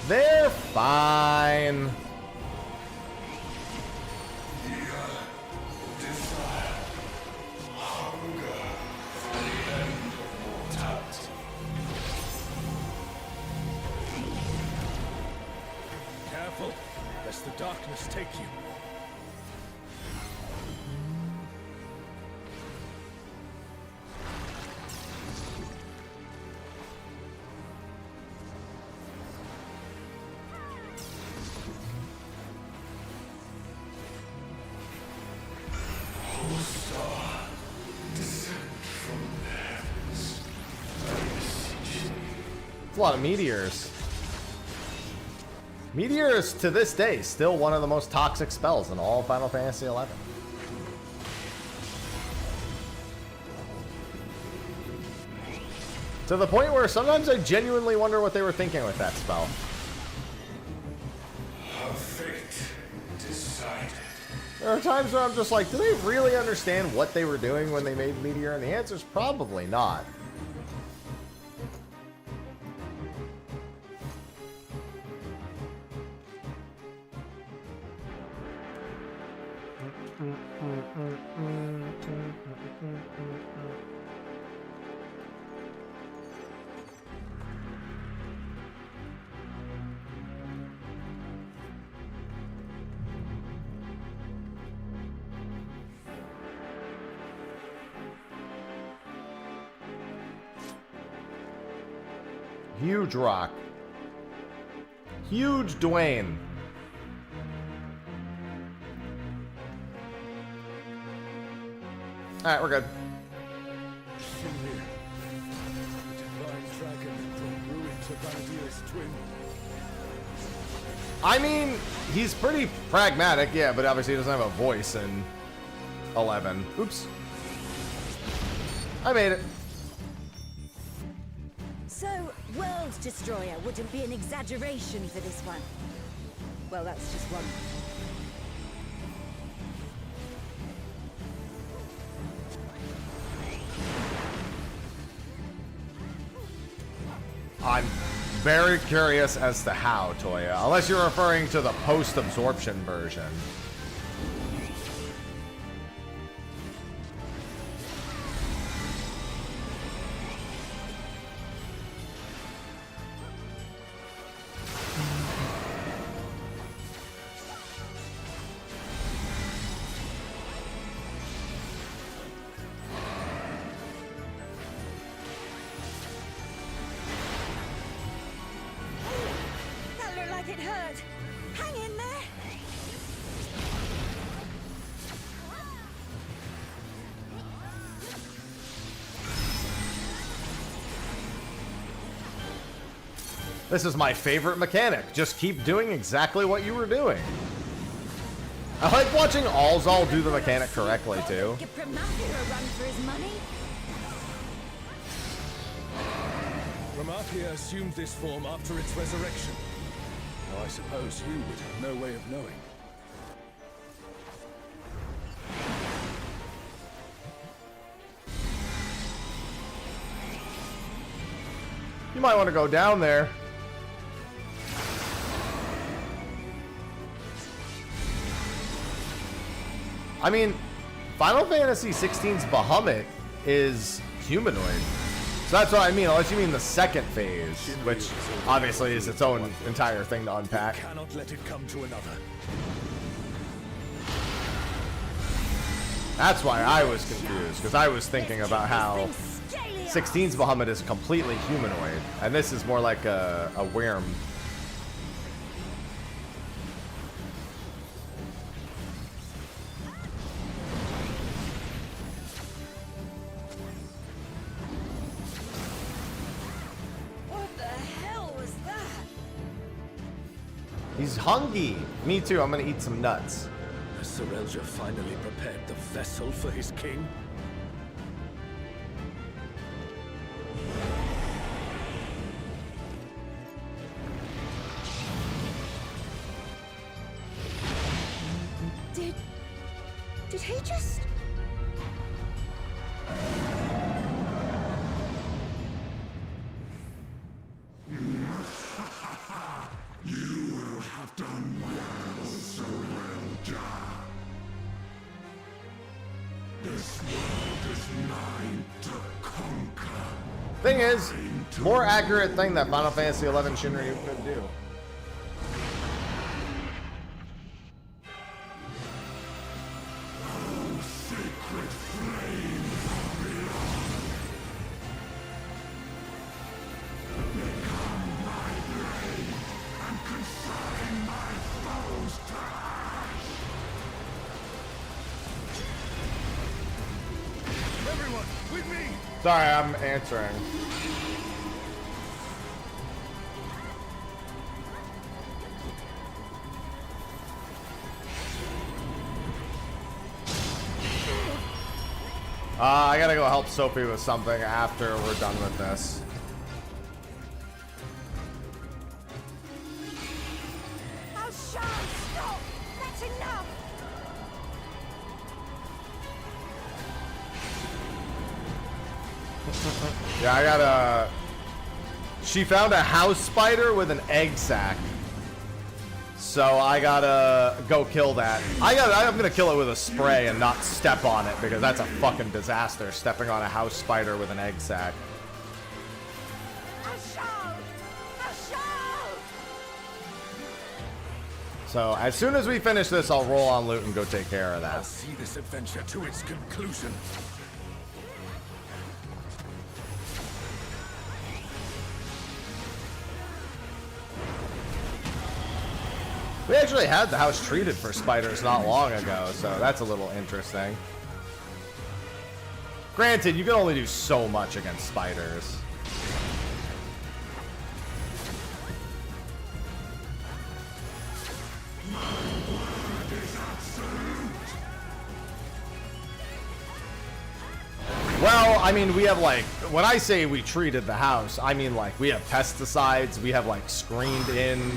A: They're fine.
E: Desire, hunger for the end of mortality.
H: Careful, lest the darkness take you.
A: It's a lot of meteors. Meteors, to this day, still one of the most toxic spells in all of Final Fantasy XI. To the point where sometimes I genuinely wonder what they were thinking with that spell.
E: Her fate decided.
A: There are times where I'm just like, do they really understand what they were doing when they made Meteor? And the answer is probably not. Huge rock. Huge Dwayne. Alright, we're good.
H: the Grenadier's twin.
A: I mean, he's pretty pragmatic, yeah, but obviously he doesn't have a voice in 11. Oops. I made it.
I: So, World Destroyer wouldn't be an exaggeration for this one. Well, that's just one.
A: I'm very curious as to how, Toya. Unless you're referring to the post-absorption version.
I: That looked like it hurt. Hang in there.
A: This is my favorite mechanic. Just keep doing exactly what you were doing. I like watching Alzal do the mechanic correctly, too.
I: Give Promathia a run for his money.
H: Promathia assumed this form after its resurrection. Now I suppose you would have no way of knowing.
A: You might want to go down there. I mean, Final Fantasy XVI's Bahamut is humanoid. So that's what I mean, unless you mean the second phase, which obviously is its own entire thing to unpack.
H: Cannot let it come to another.
A: That's why I was confused, because I was thinking about how 16's Bahamut is completely humanoid, and this is more like a worm.
I: What the hell was that?
A: He's hungry. Me too, I'm gonna eat some nuts.
H: Has Serelja finally prepared the vessel for his king?
I: Did he just...
E: You will have done well, Serelja. This world is mine to conquer.
A: Thing is, more accurate thing that Final Fantasy XI Shinryu could do.
E: Sacred flame become my blade and consign my foes to ash.
H: Everyone, with me!
A: Sorry, I'm answering. I gotta go help Sophie with something after we're done with this.
I: Oh, Sean, stop! That's enough!
A: Yeah, I gotta... She found a house spider with an egg sac. So I gotta go kill that. I'm gonna kill it with a spray and not step on it, because that's a fucking disaster, stepping on a house spider with an egg sac. So as soon as we finish this, I'll roll on loot and go take care of
H: I'll
A: that.
H: see this adventure to its conclusion.
A: We actually had the house treated for spiders not long ago, so that's a little interesting. Granted, you can only do so much against spiders. I mean, we have like, when I say we treated the house, I mean like we have pesticides, we have like screened in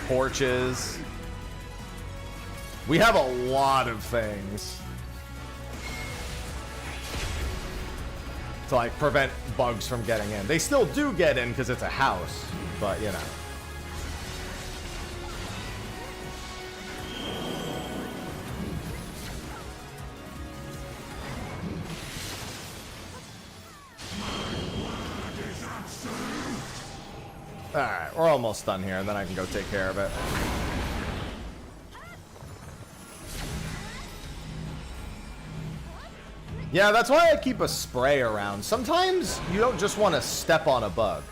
A: porches. We have a lot of things to like prevent bugs from getting in. They still do get in because it's a house, but you know. Alright, we're almost done here, and then I can go take care of it. Yeah, that's why I keep a spray around. Sometimes you don't just want to step on a bug.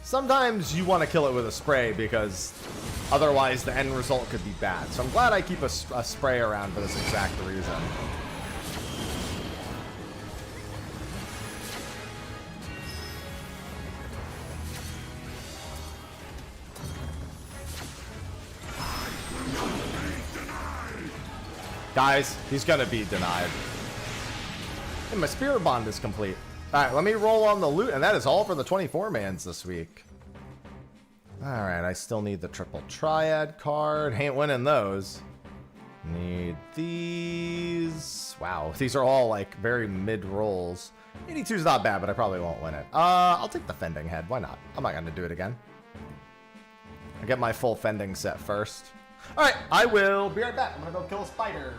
A: Sometimes you want to kill it with a spray because otherwise the end result could be bad. So I'm glad I keep a spray around for this exact reason. Guys, he's gonna be denied. And my spirit bond is complete. Alright, let me roll on the loot, and that is all for the 24-mans this week. Alright, I still need the triple triad card. Ain't winning those. Need these. Wow, these are all like very mid rolls. 82 is not bad, but I probably won't win it. I'll take the fending head. Why not? I'm not gonna do it again. I'll get my full fending set first. Alright, I will be right back. I'm gonna go kill a spider.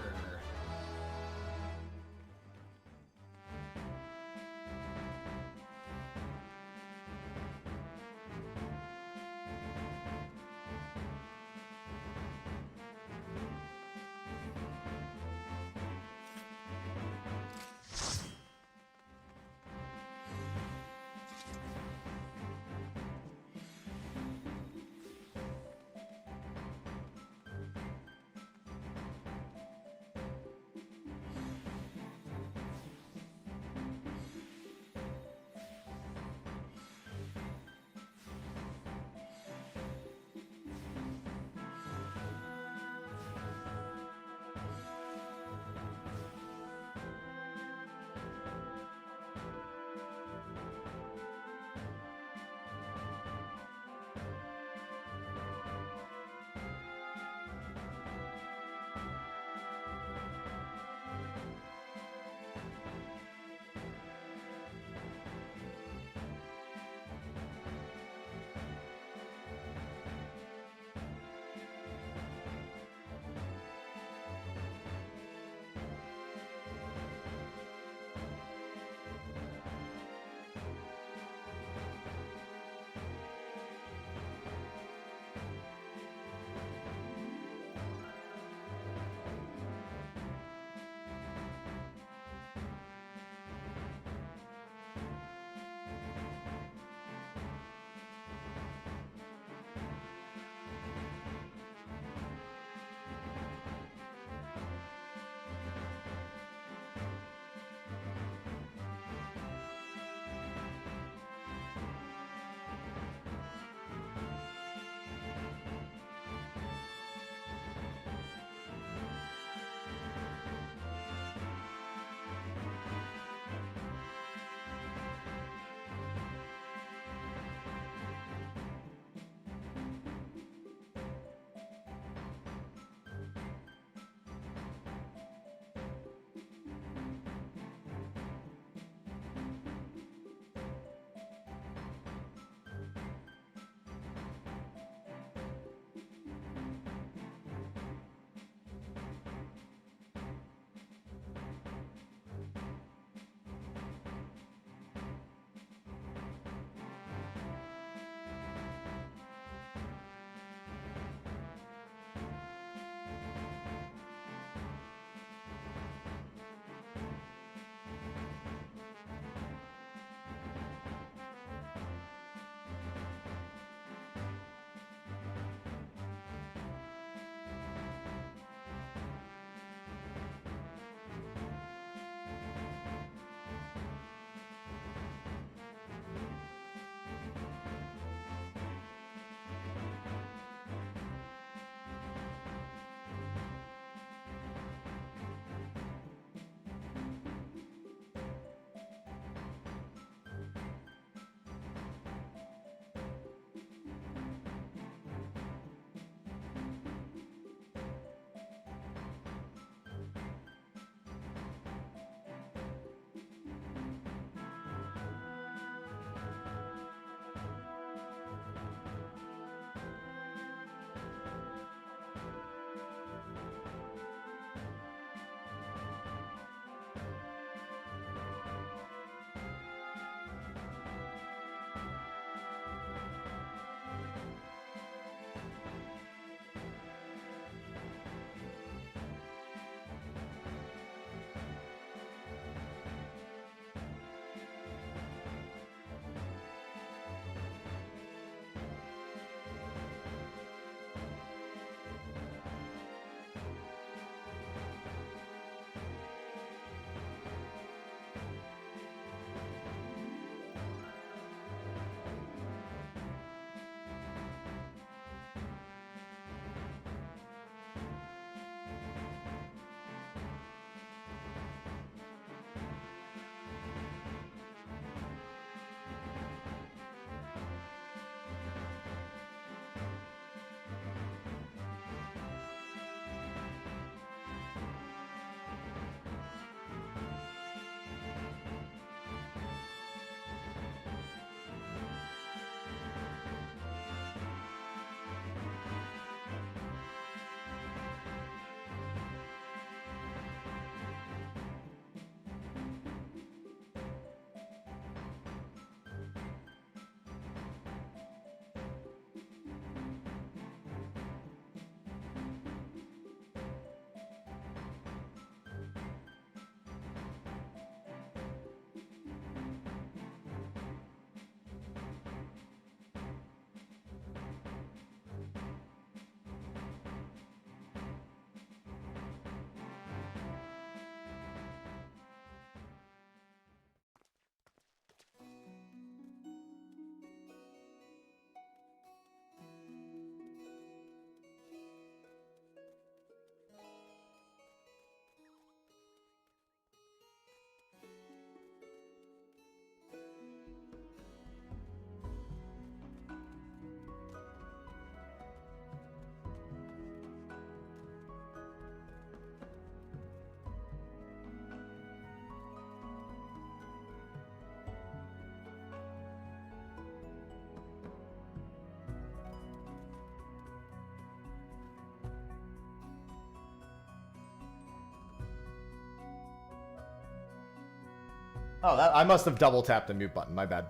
A: Oh, I must have double tapped the mute button. My bad.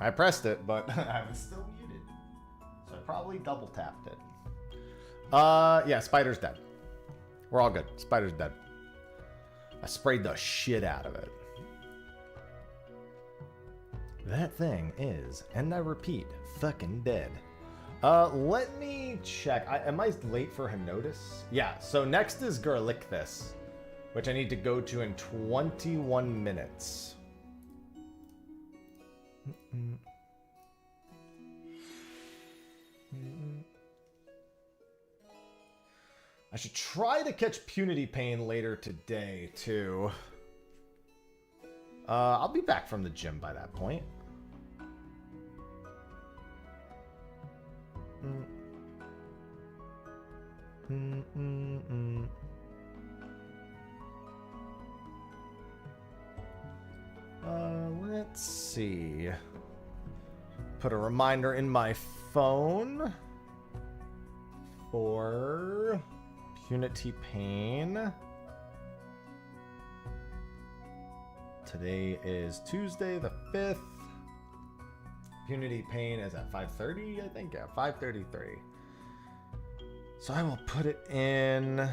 A: I pressed it, but I was still muted. So I probably double tapped it. Yeah, Spider's dead. We're all good. Spider's dead. I sprayed the shit out of it. That thing is, and I repeat, fucking dead. Let me check. Am I late for Henotis? Yeah, so next is Garlicthus, which I need to go to in 21 minutes. I should try to catch Punity Pain later today, too. I'll be back from the gym by that point. Let's see. Put a reminder in my phone for Punity Pain. Today is Tuesday the 5th. Punity Pain is at 5:30, I think. Yeah, 5:33. So I will put it in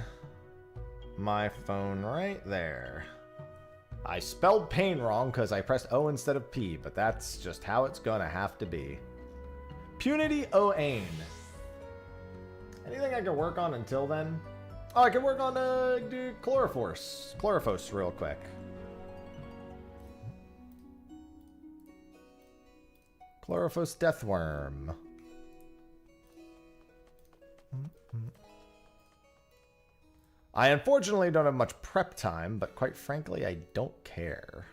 A: my phone right there. I spelled pain wrong because I pressed O instead of P, but that's just how it's gonna have to be. Punity O'Ain. Anything I can work on until then? Oh, I can work on Chlorophos real quick. Chlorophos Deathworm. I unfortunately don't have much prep time, but quite frankly, I don't care.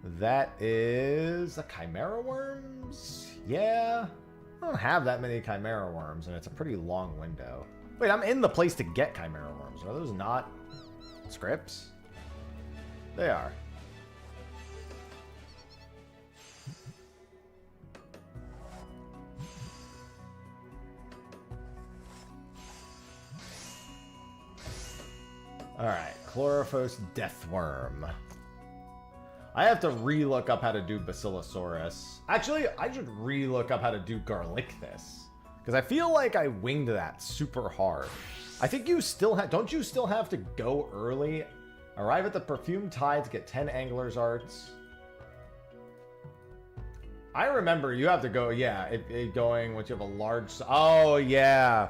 A: That is a Chimera Worms? Yeah. I don't have that many Chimera Worms, and it's a pretty long window. Wait, I'm in the place to get Chimera Worms. Are those not scripts? They are. Alright, Chlorophos Deathworm. I have to re-look up how to do Basilosaurus. Actually, I should re-look up how to do Garlicthus. Because I feel like I winged that super hard. I think you still have... Don't you still have to go early? Arrive at the Perfumed Tides, get 10 Angler's Arts. I remember you have to go... Yeah, it going once you have a large... Oh, yeah.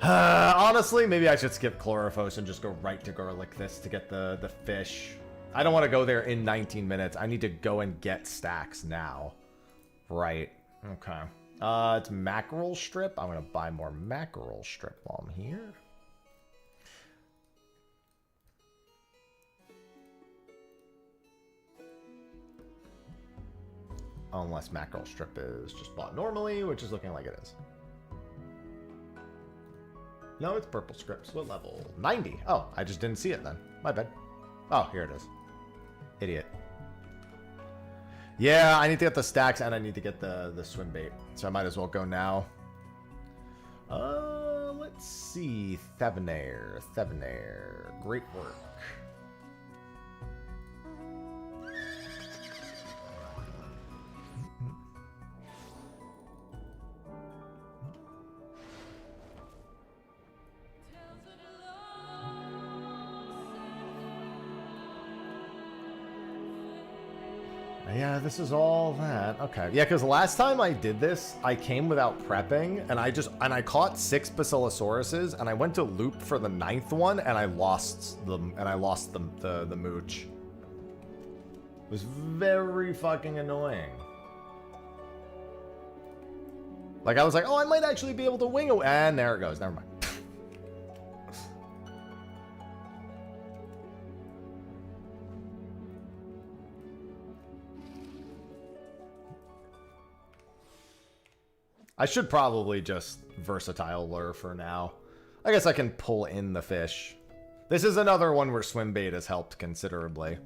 A: Honestly, maybe I should skip Chlorophos and just go right to Garlicthus to get the fish. I don't want to go there in 19 minutes. I need to go and get stacks now. Right. Okay. It's mackerel strip. I'm going to buy more mackerel strip while I'm here. Unless mackerel strip is just bought normally, which is looking like it is. No, it's purple scripts. What level? 90. Oh, I just didn't see it then. My bad. Oh, here it is. Idiot. Yeah, I need to get the stacks and I need to get the swim bait. So I might as well go now. Let's see. Thevenair. Great work. Yeah, this is all that. Okay. Yeah, because last time I did this, I came without prepping, and I caught 6 Basilosauruses, and I went to loop for the 9th one, and I lost them, the mooch. It was very fucking annoying. Like, I was like, oh, I might actually be able to wing away. And there it goes. Never mind. I should probably just versatile lure for now. I guess I can pull in the fish. This is another one where swim bait has helped considerably.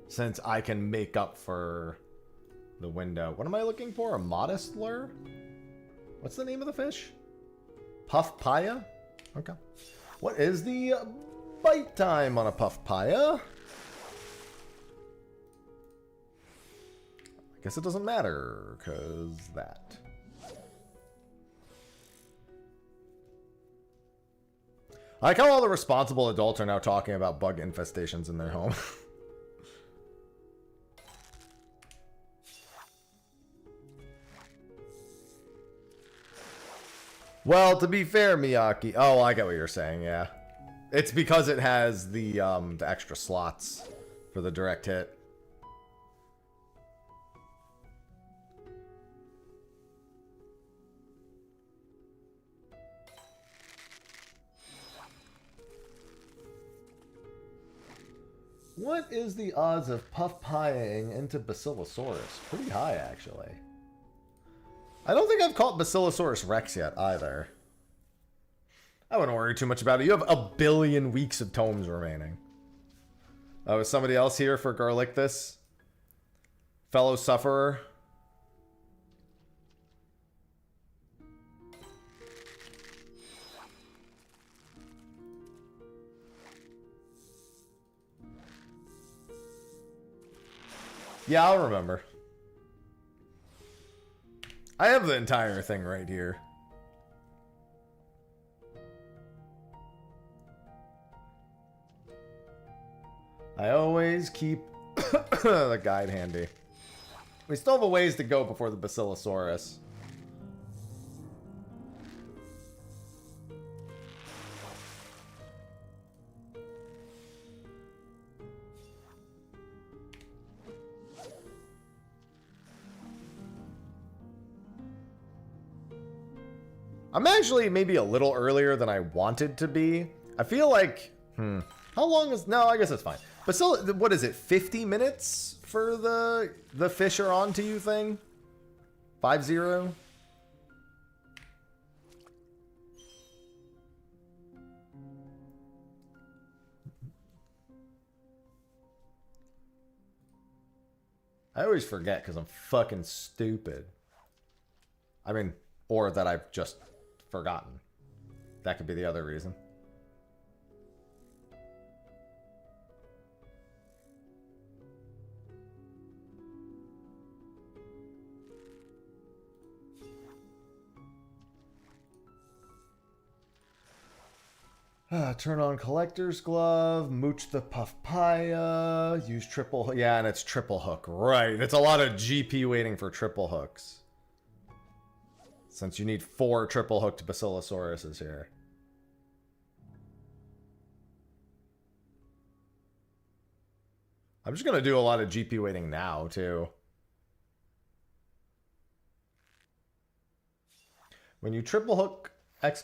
A: Since I can make up for the window. What am I looking for? A modest lure? What's the name of the fish? Puff Paya? Okay. What is the bite time on a Puffpaya? I guess it doesn't matter, because that. I like how all the responsible adults are now talking about bug infestations in their home. Well, to be fair, Miyaki. Oh, I get what you're saying, yeah. It's because it has the extra slots for the direct hit. What is the odds of Puffpieing into Basilosaurus? Pretty high, actually. I don't think I've caught Basilosaurus Rex yet, either. I wouldn't worry too much about it. You have 1 billion weeks of tomes remaining. Oh, is somebody else here for Garlictus? Fellow sufferer? Yeah, I'll remember. I have the entire thing right here. I always keep the guide handy. We still have a ways to go before the Basilosaurus. I'm actually maybe a little earlier than I wanted to be. I feel like, how long is, no, I guess it's fine. But still, what is it, 50 minutes for the fish are on to you thing? 5-0? I always forget because I'm fucking stupid. I mean, or that I've just forgotten. That could be the other reason. Turn on Collector's Glove, mooch the Puffpaya, use triple, yeah, and it's triple hook, right. It's a lot of GP waiting for triple hooks. Since you need 4 triple hooked Basilosauruses here. I'm just going to do a lot of GP waiting now, too. When you triple hook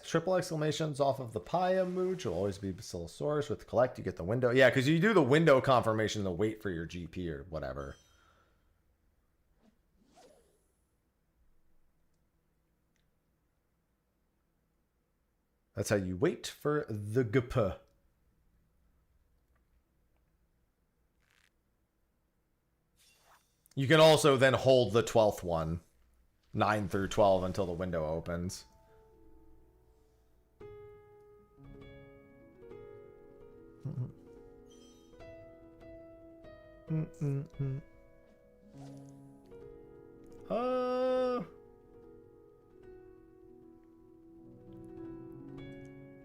A: triple exclamations off of the Paya mooch, it'll always be Basilosaurus. With collect, you get the window. Yeah, because you do the window confirmation to wait for your GP or whatever. That's how you wait for the GP. You can also then hold the 12th one, 9 through 12, until the window opens.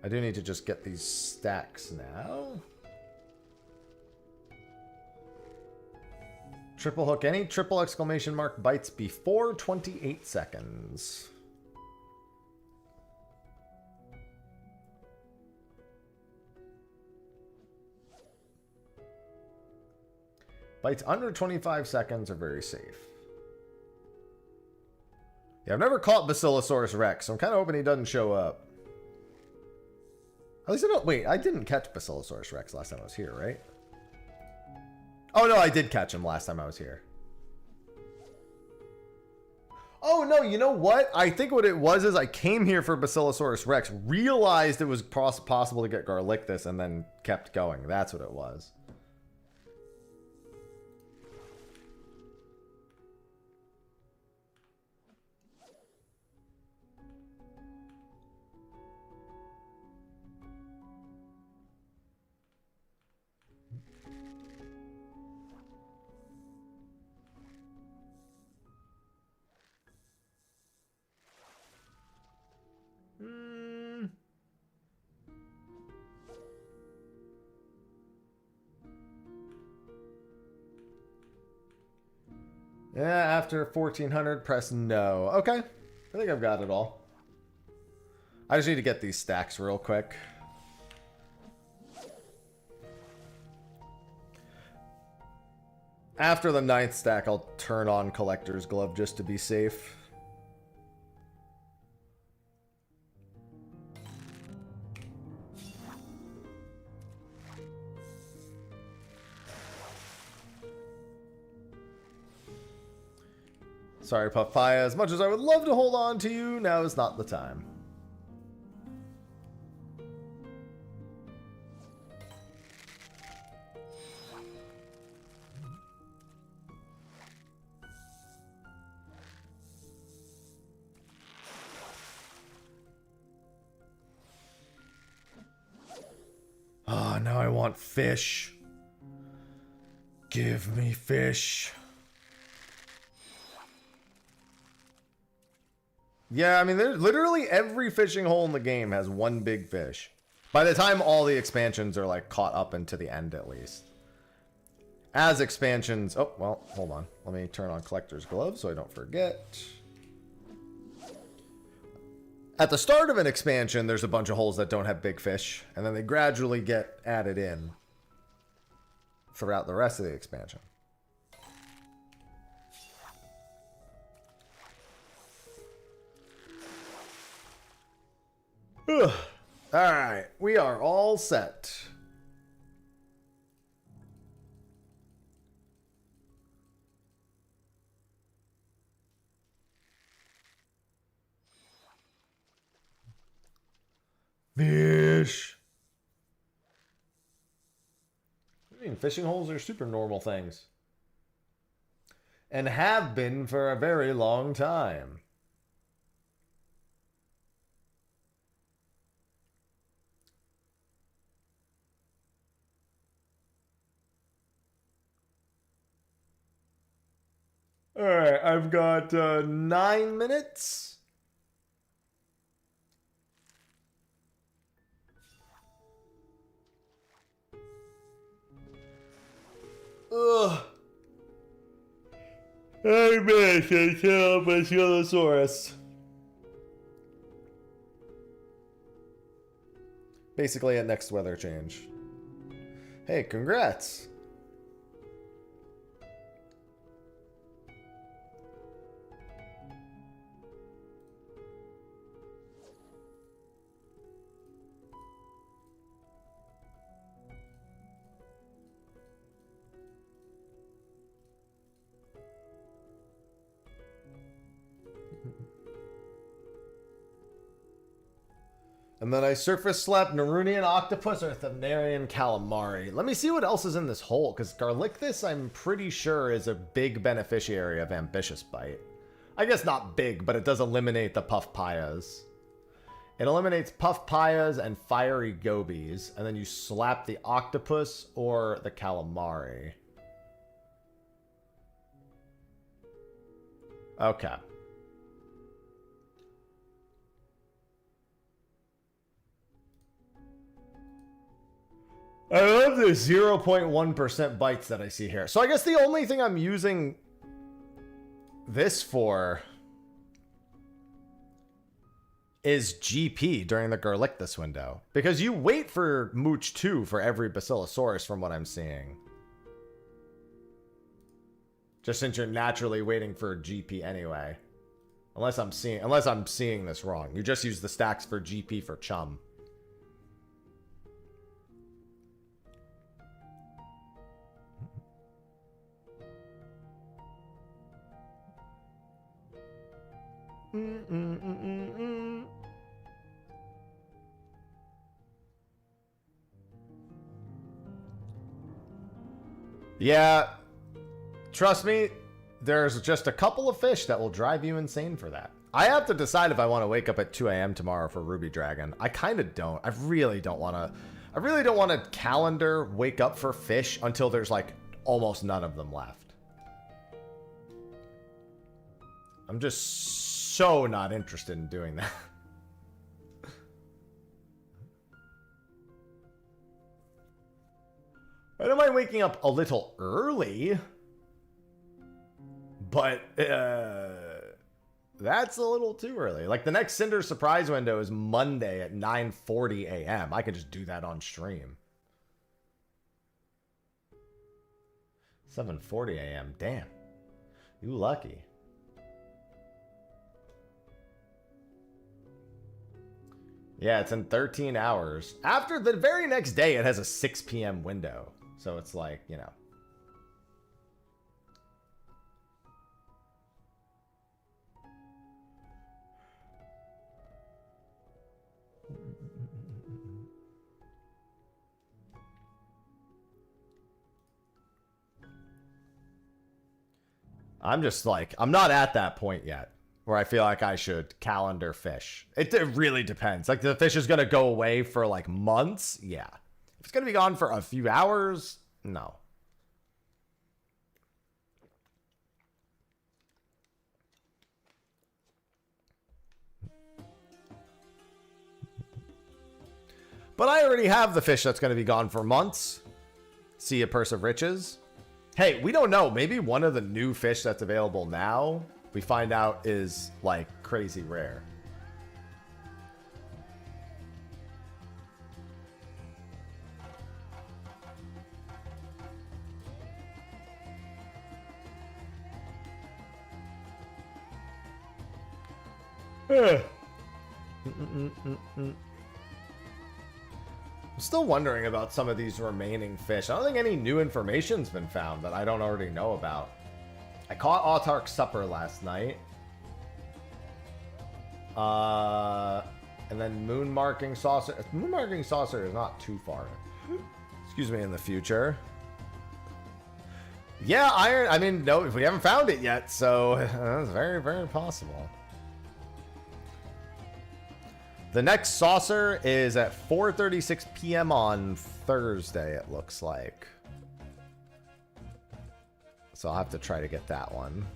A: I do need to just get these stacks now. Triple hook. Any triple exclamation mark bites before 28 seconds. Bites under 25 seconds are very safe. Yeah, I've never caught Basilosaurus Rex, so I'm kind of hoping he doesn't show up. At least I don't... Wait, I didn't catch Basilosaurus Rex last time I was here, right? Oh, no, I did catch him last time I was here. Oh, no, you know what? I think what it was is I came here for Basilosaurus Rex, realized it was possible to get Garlictus, and then kept going. That's what it was. Yeah, after 1400, press no. Okay. I think I've got it all. I just need to get these stacks real quick. After the 9th stack, I'll turn on Collector's Glove just to be safe. Sorry, Papaya. As much as I would love to hold on to you, now is not the time. Oh, now I want fish. Give me fish. Yeah, I mean, there's literally every fishing hole in the game has one big fish. By the time all the expansions are like caught up into the end, at least. As expansions... Oh, well, hold on. Let me turn on Collector's Glove so I don't forget. At the start of an expansion, there's a bunch of holes that don't have big fish, and then they gradually get added in throughout the rest of the expansion. Ugh. All right, we are all set. Fish. I mean, fishing holes are super normal things. And have been for a very long time. All right, I've got 9 minutes. Ugh. I miss a Tyrannosaurus. Basically at next weather change. Hey, congrats. And then I surface slapped Nerunian octopus or Thamnarian calamari. Let me see what else is in this hole, because Garlicthus, I'm pretty sure, is a big beneficiary of Ambitious Bite. I guess not big, but it does eliminate the Puff Payas. It eliminates Puff Payas and Fiery Gobies, and then you slap the octopus or the calamari. Okay. I love the 0.1% bites that I see here. So I guess the only thing I'm using this for is GP during the Garlicthus window. Because you wait for Mooch 2 for every Basilosaurus from what I'm seeing. Just since you're naturally waiting for GP anyway. Unless I'm seeing this wrong. You just use the stacks for GP for Chum. Yeah, trust me, there's just a couple of fish that will drive you insane for that. I have to decide if I want to wake up at 2 a.m. tomorrow for Ruby Dragon. I kind of don't. I really don't want to calendar wake up for fish until there's like almost none of them left. I'm just so not interested in doing that. I don't mind waking up a little early, But that's a little too early. Like, the next Cinder surprise window is Monday at 9:40 a.m. I could just do that on stream. 7:40 a.m. Damn. You lucky. Yeah, it's in 13 hours. After the very next day, it has a 6 p.m. window. So it's like, you know. I'm just like, I'm not at that point yet where I feel like I should calendar fish. It really depends. Like, the fish is going to go away for like months. Yeah. If it's going to be gone for a few hours, no. But I already have the fish that's going to be gone for months. See a Purse of Riches. Hey, we don't know. Maybe one of the new fish that's available now, we find out is like crazy rare. I'm still wondering about some of these remaining fish. I don't think any new information's been found that I don't already know about. I caught Autark's Supper last night. And then Moon Marking Saucer. Moon Marking Saucer is not too far. Excuse me, in the future. Yeah, iron. I mean, no, we haven't found it yet, so that's very, very possible. The next saucer is at 4:36 p.m. on Thursday, it looks like. So I'll have to try to get that one.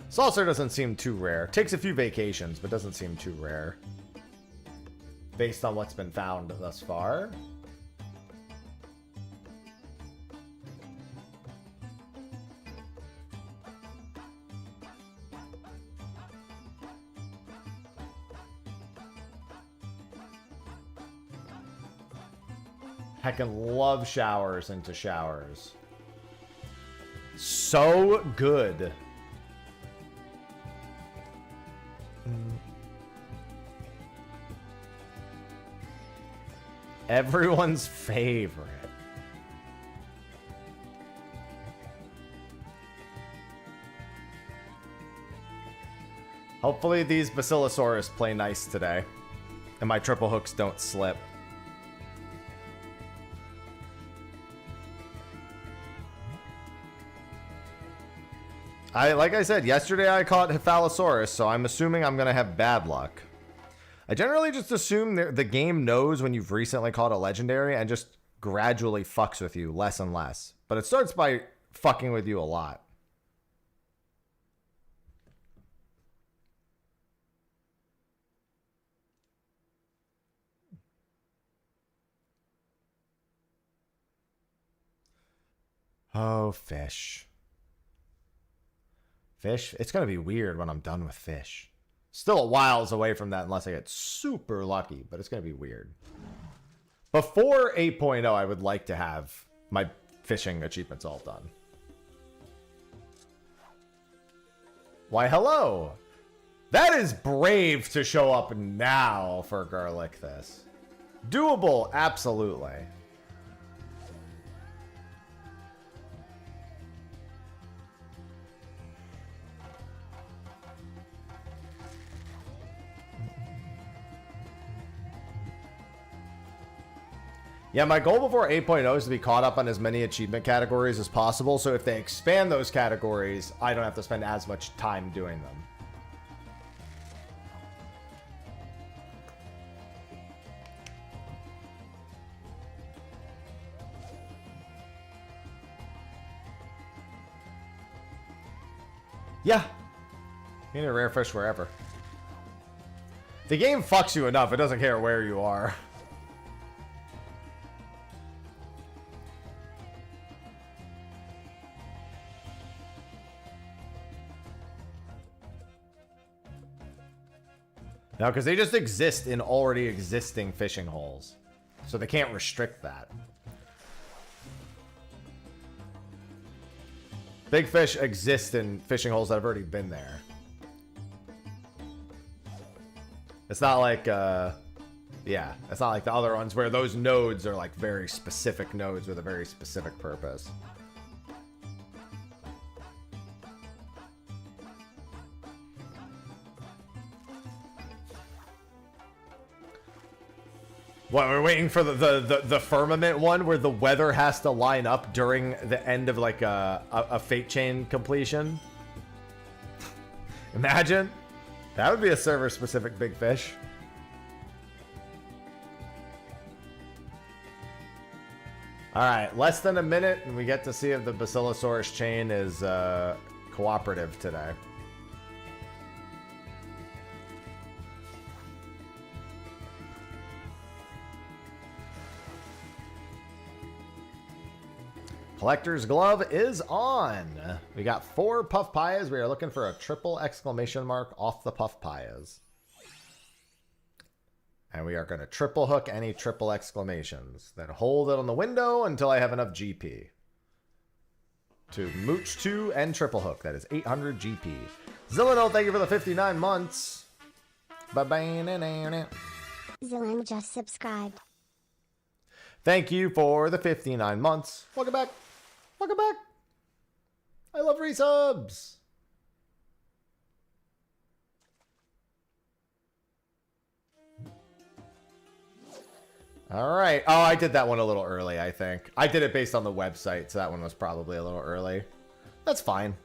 A: Saucer doesn't seem too rare. Takes a few vacations, but doesn't seem too rare. Based on what's been found thus far. Heckin' love showers into showers. So good. Everyone's favorite. Hopefully these Basilosaurus play nice today. And my triple hooks don't slip. Like I said, yesterday I caught Cephalosaurus, so I'm assuming I'm going to have bad luck. I generally just assume the game knows when you've recently caught a legendary and just gradually fucks with you less and less. But it starts by fucking with you a lot. Oh, fish. Fish? It's going to be weird when I'm done with fish. Still a whiles away from that unless I get super lucky, but it's going to be weird. Before 8.0, I would like to have my fishing achievements all done. Why, hello! That is brave to show up now for a girl like this. Doable, absolutely. Yeah, my goal before 8.0 is to be caught up on as many achievement categories as possible, so if they expand those categories, I don't have to spend as much time doing them. Yeah. You need a rare fish wherever. The game fucks you enough, it doesn't care where you are. No, because they just exist in already existing fishing holes. So they can't restrict that. Big fish exist in fishing holes that have already been there. It's not like, yeah, it's not like the other ones where those nodes are like very specific nodes with a very specific purpose. What, we're waiting for the firmament one where the weather has to line up during the end of like a fate chain completion? Imagine. That would be a server specific big fish. Alright, less than a minute and we get to see if the Basilosaurus chain is cooperative today. Collector's Glove is on. We got 4 Puff Pias. We are looking for a triple exclamation mark off the Puff Pias. And we are going to triple hook any triple exclamations. Then hold it on the window until I have enough GP. To mooch 2 and triple hook. That is 800 GP. Zillano, thank you for the 59 months. Bye-bye.
B: Zillan just subscribed.
A: Thank you for the 59 months. Welcome back. Welcome back. I love resubs. All right. Oh, I did that one a little early, I think. I did it based on the website, so that one was probably a little early. That's fine.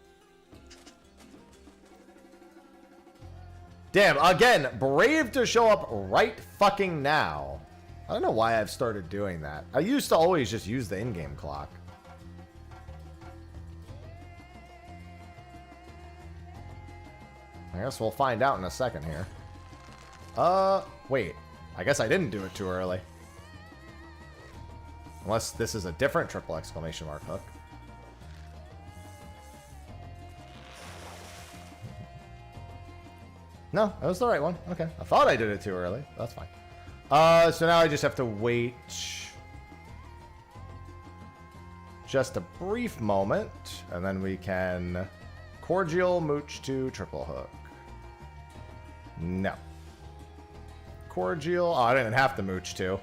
A: Damn, again, brave to show up right fucking now. I don't know why I've started doing that. I used to always just use the in-game clock. I guess we'll find out in a second here. Wait. I guess I didn't do it too early. Unless this is a different triple exclamation mark hook. No, that was the right one. Okay. I thought I did it too early. That's fine. So now I just have to wait just a brief moment, and then we can cordial mooch to triple hook. No. Cordial. Oh, I didn't have to mooch to.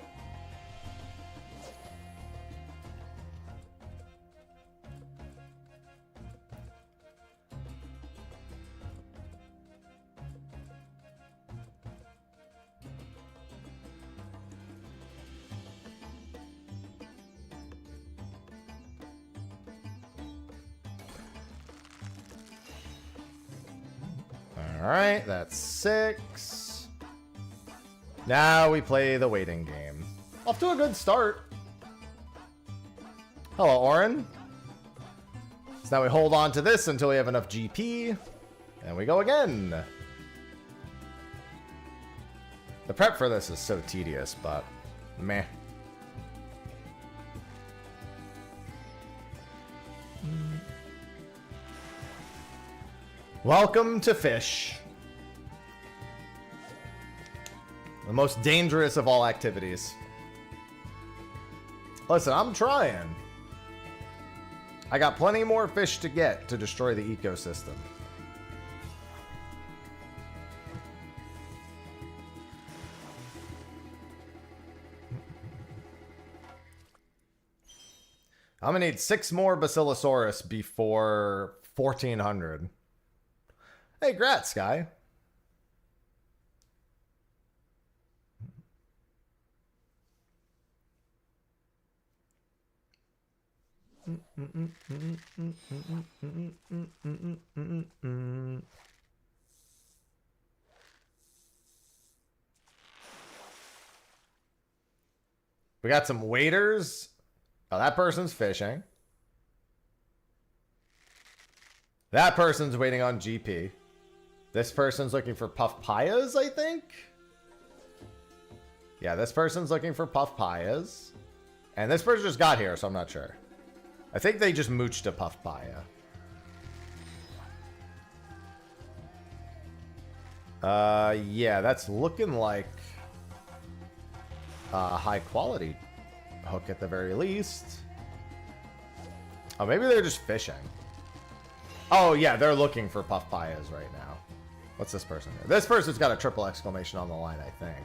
A: Alright, that's 6. Now we play the waiting game. Off to a good start. Hello, Oren. So now we hold on to this until we have enough GP. And we go again. The prep for this is so tedious, but meh. Welcome to fish. The most dangerous of all activities. Listen, I'm trying. I got plenty more fish to get to destroy the ecosystem. I'm gonna need 6 more Basilosaurus before 1400. Hey, grats, Sky. We got some waiters. Oh, that person's fishing. That person's waiting on GP. This person's looking for Puff Pias, I think? Yeah, this person's looking for Puff Pias. And this person just got here, so I'm not sure. I think they just mooched a Puff Pia. Yeah, that's looking like a high quality hook at the very least. Oh, maybe they're just fishing. Oh, yeah, they're looking for puff payas right now. What's this person do? This person's got a triple exclamation on the line, I think.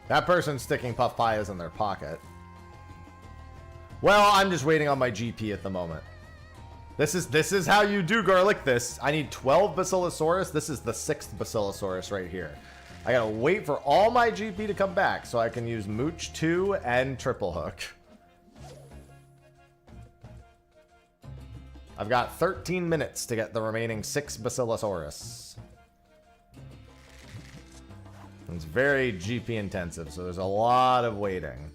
A: That person's sticking puff payas in their pocket. Well, I'm just waiting on my GP at the moment. This is how you do garlic this. I need 12 Basilosaurus. This is the 6th Basilosaurus right here. I gotta wait for all my GP to come back so I can use Mooch 2 and Triple Hook. I've got 13 minutes to get the remaining 6 Basilosaurus. It's very GP intensive, so there's a lot of waiting.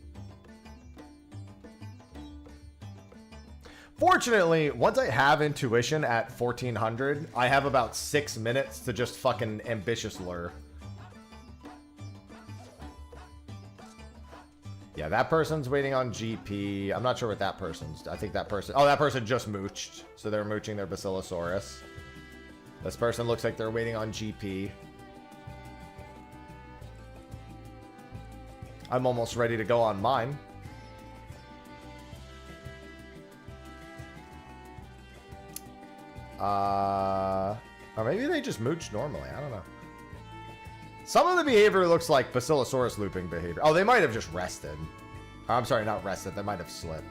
A: Fortunately, once I have intuition at 1400, I have about 6 minutes to just fucking ambitious lure. Yeah, that person's waiting on GP. I'm not sure what that person's... I think that person... Oh, that person just mooched. So they're mooching their Basilosaurus. This person looks like they're waiting on GP. I'm almost ready to go on mine. Or maybe they just mooch normally. I don't know. Some of the behavior looks like Basilosaurus looping behavior. Oh, they might have just rested. I'm sorry, not rested. They might have slipped.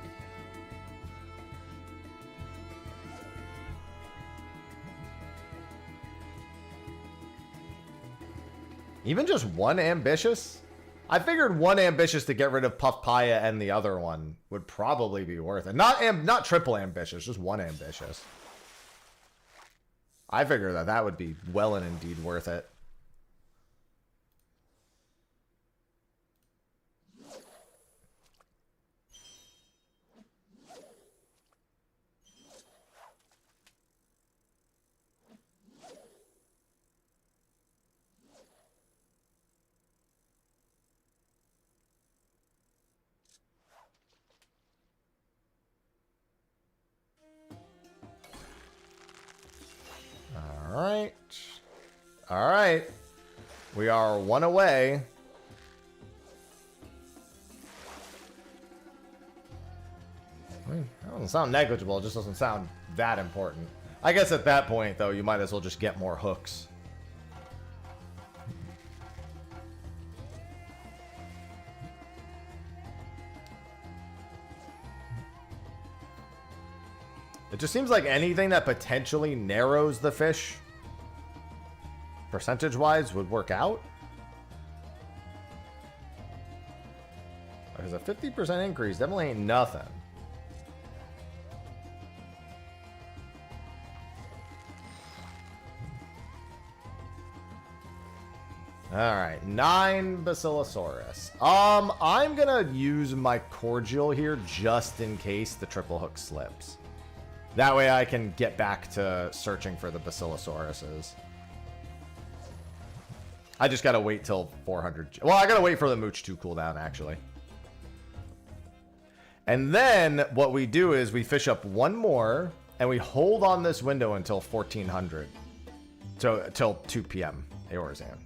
A: Even just one ambitious? I figured one ambitious to get rid of Puff Paya and the other one would probably be worth it. Not triple ambitious, just one ambitious. I figured that would be well and indeed worth it. All right. We are one away. That doesn't sound negligible. It just doesn't sound that important. I guess at that point, though, you might as well just get more hooks. It just seems like anything that potentially narrows the fish, percentage-wise, would work out. Because a 50% increase definitely ain't nothing. Alright, 9 Basilosaurus. I'm gonna use my cordial here just in case the triple hook slips. That way I can get back to searching for the Basilosauruses. I just gotta wait till 400. Well, I gotta wait for the Mooch 2 cooldown, actually. And then what we do is we fish up one more, and we hold on this window until 1400. So, till 2 p.m. Eorzan.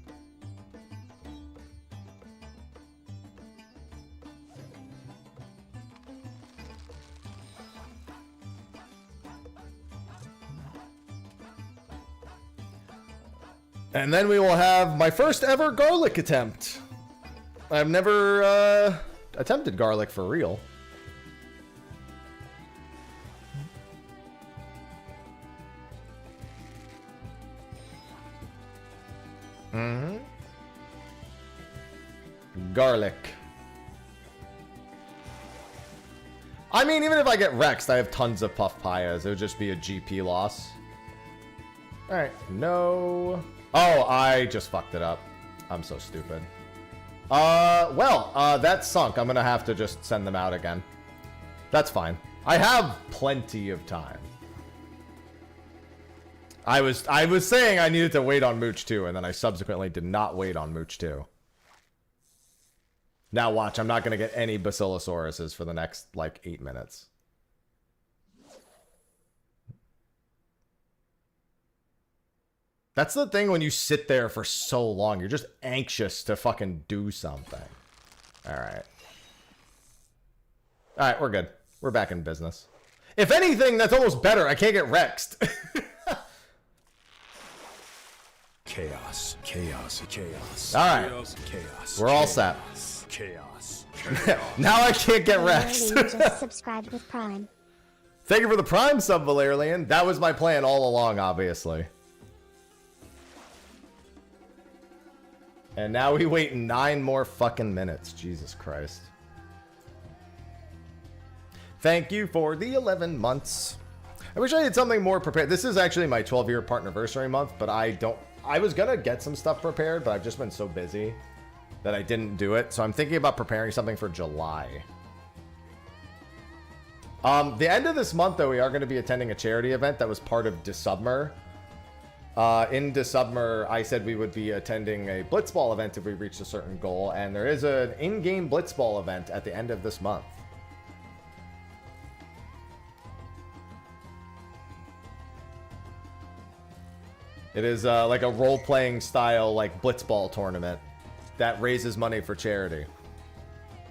A: And then we will have my first ever garlic attempt. I've never attempted garlic for real. Garlic. I mean, even if I get Rexed, I have tons of Puff Payas. It would just be a GP loss. Alright, no... Oh, I just fucked it up. I'm so stupid. That's sunk. I'm gonna have to just send them out again. That's fine. I have plenty of time. I was saying I needed to wait on Mooch 2, and then I subsequently did not wait on Mooch 2. Now watch, I'm not going to get any Basilosauruses for the next, like, 8 minutes. That's the thing when you sit there for so long. You're just anxious to fucking do something. Alright. Alright, we're good. We're back in business. If anything, that's almost better. I can't get Rexed.
F: Chaos, chaos, chaos.
A: Alright.
F: Chaos.
A: We're all set.
F: Chaos.
A: Now I can't get Rexed.
B: Valerian just subscribed with Prime.
A: Thank you for the Prime sub, Valerian. That was my plan all along, obviously. And now we wait 9 more fucking minutes. Jesus Christ. Thank you for the 11 months. I wish I had something more prepared. This is actually my 12-year partnerversary month, but I was gonna get some stuff prepared, but I've just been so busy that I didn't do it. So I'm thinking about preparing something for July. The end of this month, though, we are going to be attending a charity event that was part of Desubmer. In Desubmer, I said we would be attending a Blitzball event if we reached a certain goal, and there is an in-game Blitzball event at the end of this month. It is like a role-playing style, like Blitzball tournament that raises money for charity.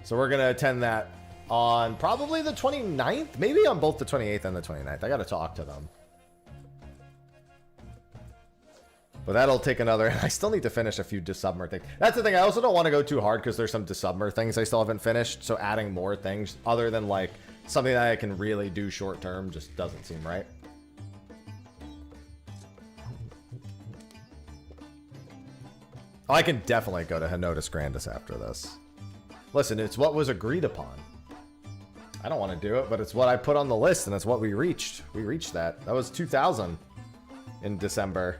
A: So we're going to attend that on probably the 29th, maybe on both the 28th and the 29th. I got to talk to them. But that'll take another... I still need to finish a few Desubmer things. That's the thing. I also don't want to go too hard because there's some Desubmer things I still haven't finished. So adding more things other than like something that I can really do short term just doesn't seem right. Oh, I can definitely go to Henotis Grandis after this. Listen, it's what was agreed upon. I don't want to do it, but it's what I put on the list, and it's what we reached. We reached that. That was 2,000 in December.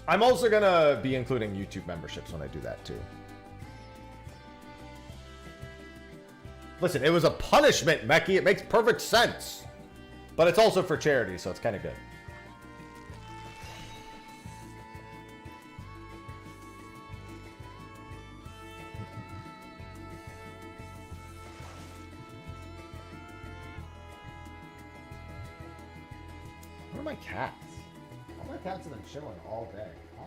A: I'm also going to be including YouTube memberships when I do that, too. Listen, it was a punishment, Meki. It makes perfect sense. But it's also for charity, so it's kind of good. Where are my cats? All my cats have been chilling all day. Why?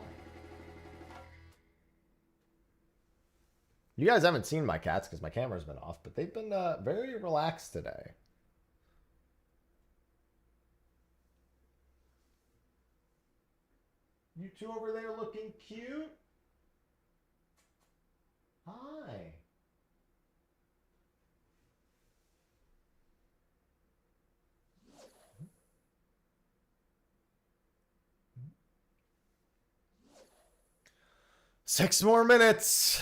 A: You guys haven't seen my cats because my camera's been off, but they've been very relaxed today. You two over there looking cute? Hi. Six more minutes.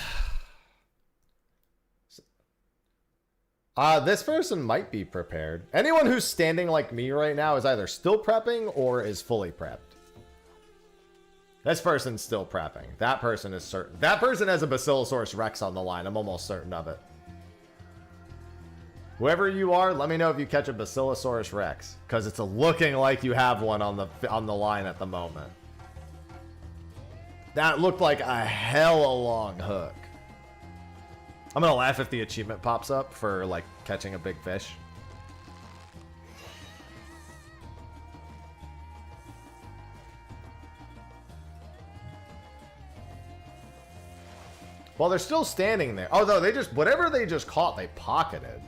A: This person might be prepared. Anyone who's standing like me right now is either still prepping or is fully prepped. This person's still prepping. That person is certain. That person has a Basilosaurus Rex on the line. I'm almost certain of it. Whoever you are, let me know if you catch a Basilosaurus Rex, because it's looking like you have one on the line at the moment. That looked like a hella long hook. I'm gonna laugh if the achievement pops up for like catching a big fish. Well, they're still standing there. Oh, no, they just, whatever they just caught, they pocketed.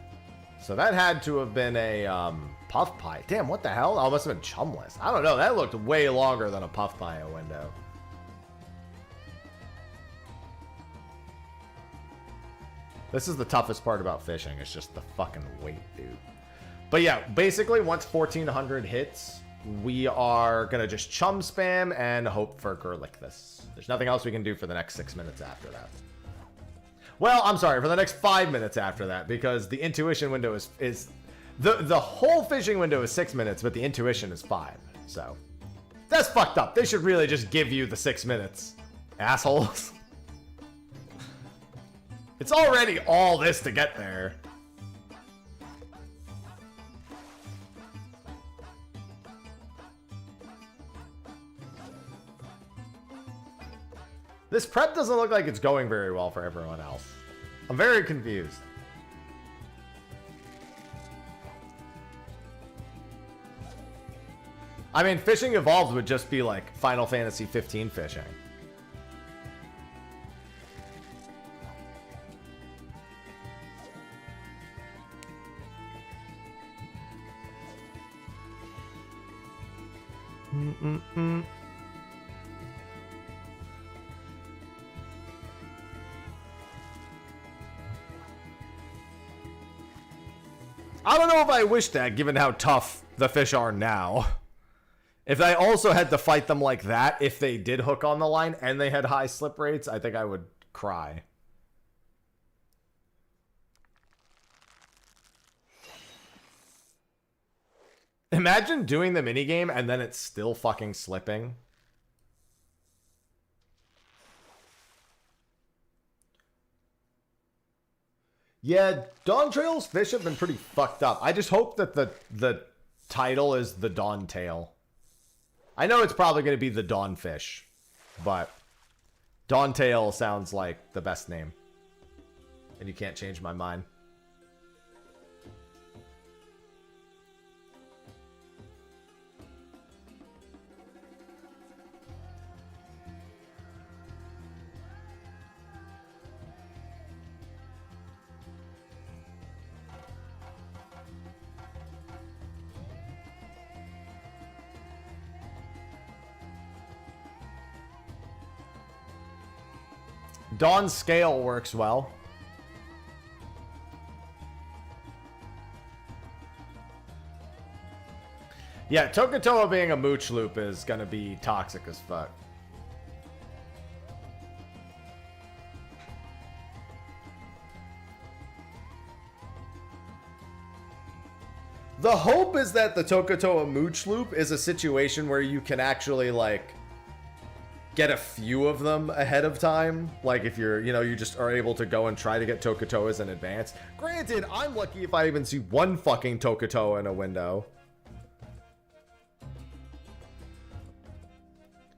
A: So that had to have been a puff pie. Damn, what the hell? Oh, it must have been chumless. I don't know. That looked way longer than a puff pie window. This is the toughest part about fishing. It's just the fucking weight, dude. But yeah, basically, once 1,400 hits, we are going to just chum spam and hope for Gerlicthus. There's nothing else we can do for the next 6 minutes after that. Well, I'm sorry, for the next 5 minutes after that, because the intuition window is the whole fishing window is 6 minutes, but the intuition is 5. So that's fucked up. They should really just give you the 6 minutes, assholes. It's already all this to get there. This prep doesn't look like it's going very well for everyone else. I'm very confused. I mean, fishing evolved would just be like Final Fantasy 15 fishing. I don't know if I wish that, given how tough the fish are now. If I also had to fight them like that, if they did hook on the line and they had high slip rates, I think I would cry. Imagine doing the minigame and then it's still fucking slipping. Yeah, Dawn Trail's fish have been pretty fucked up. I just hope that the title is the Dawn Tail. I know it's probably going to be the Dawn Fish, but Dawn Tail sounds like the best name. And you can't change my mind. Dawn Scale works well. Yeah, Tokutoa being a mooch loop is gonna be toxic as fuck. The hope is that the Tokutoa mooch loop is a situation where you can actually, like, get a few of them ahead of time. Like if you're, you know, you just are able to go and try to get Tokutoas in advance. Granted, I'm lucky if I even see one fucking Tokutoa in a window.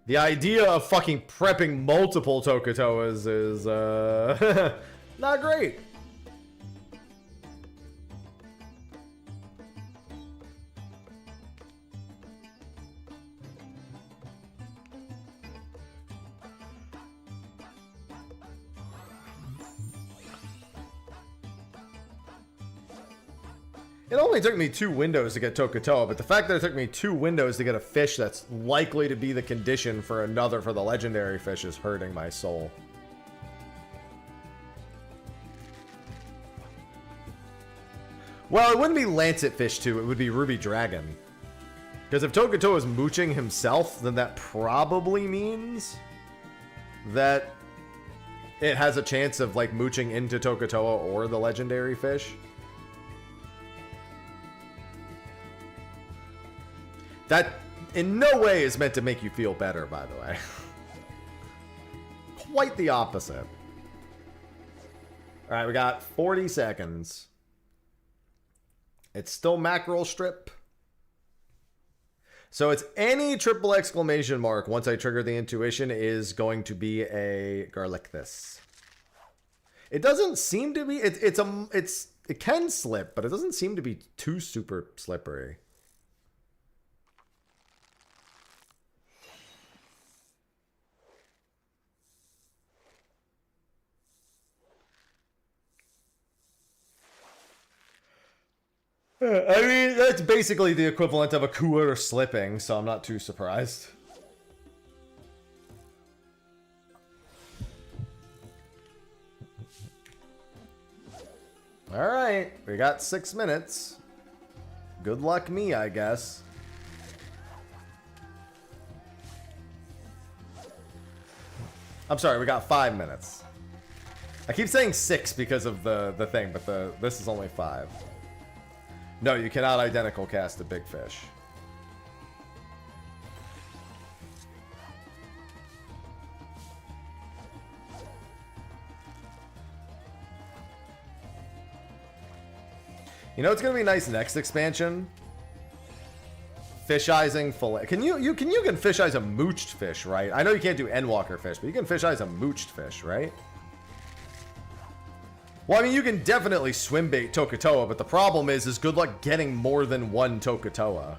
A: The idea of fucking prepping multiple Tokutoas is, not great. It only took me 2 windows to get Tokutoa, but the fact that it took me 2 windows to get a fish that's likely to be the condition for another for the legendary fish is hurting my soul. Well, it wouldn't be Lancet Fish 2, it would be Ruby Dragon. Because if Tokutoa is mooching himself, then that probably means that it has a chance of, like, mooching into Tokutoa or the legendary fish. That in no way is meant to make you feel better, by the way. Quite the opposite. Alright, we got 40 seconds. It's still mackerel strip. So it's any triple exclamation mark once I trigger the intuition is going to be a garlic this. It doesn't seem to be, it can slip, but it doesn't seem to be too super slippery. I mean, that's basically the equivalent of a cooler slipping, so I'm not too surprised. Alright, we got 6 minutes. Good luck me, I guess. I'm sorry, we got 5 minutes. I keep saying 6 because of the thing, but this is only 5. No, you cannot identical cast a big fish. You know it's gonna be nice next expansion? Fish eyesing fillet. Can you can fish eyes a mooched fish, right? I know you can't do endwalker fish, but you can fish eyes a mooched fish, right? Well, I mean, you can definitely swim bait Tokatoa, but the problem is good luck getting more than one Tokatoa.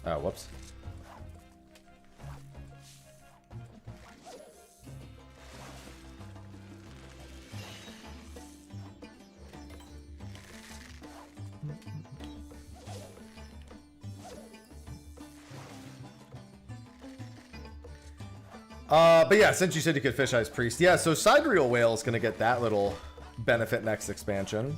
A: Oh, whoops. But yeah, since you said you could fish eyes priest, yeah, so sidereal whale is gonna get that little benefit next expansion.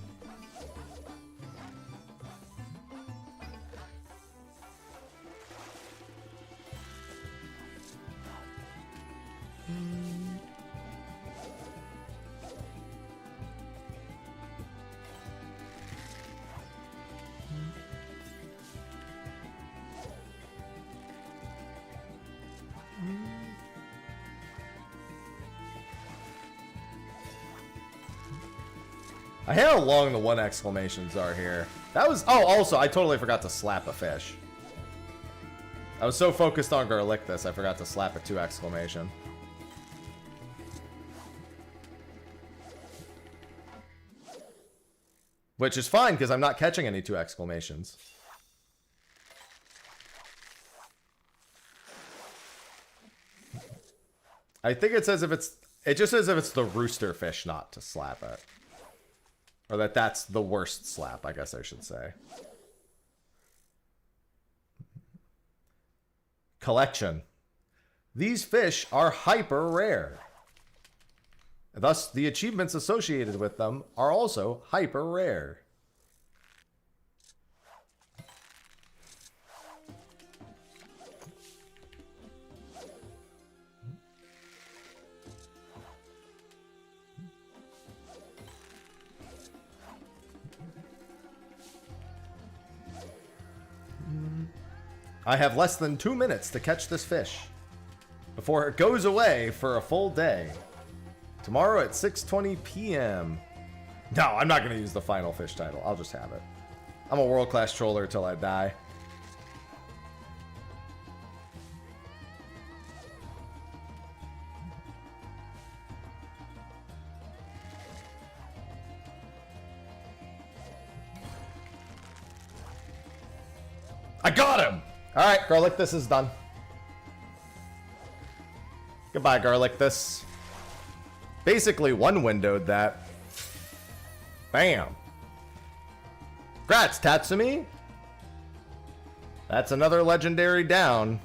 A: I hate how long the 1 exclamations are here. That was... Oh, also, I totally forgot to slap a fish. I was so focused on Garlicthus, I forgot to slap a 2 exclamation. Which is fine, because I'm not catching any 2 exclamations. I think it says if it's... It just says if it's the rooster fish not to slap it. Or that's the worst slap, I guess I should say. Collection. These fish are hyper rare. Thus, the achievements associated with them are also hyper rare. I have less than 2 minutes to catch this fish before it goes away for a full day. Tomorrow at 6:20 p.m. No, I'm not going to use the final fish title. I'll just have it. I'm a world-class troller till I die. I got him! Alright, Garlicthus is done. Goodbye, Garlicthus. Basically one-windowed that. Bam. Grats, Tatsumi. That's another legendary down.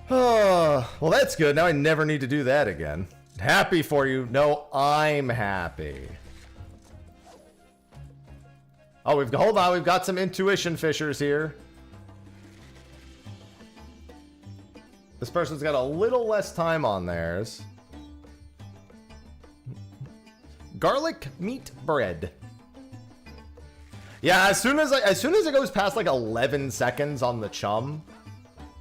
A: Oh, well, that's good. Now I never need to do that again. Happy for you. No, I'm happy. Oh, hold on, we've got some intuition fishers here. This person's got a little less time on theirs. Garlic meat bread. Yeah, as soon as it goes past like 11 seconds on the chum,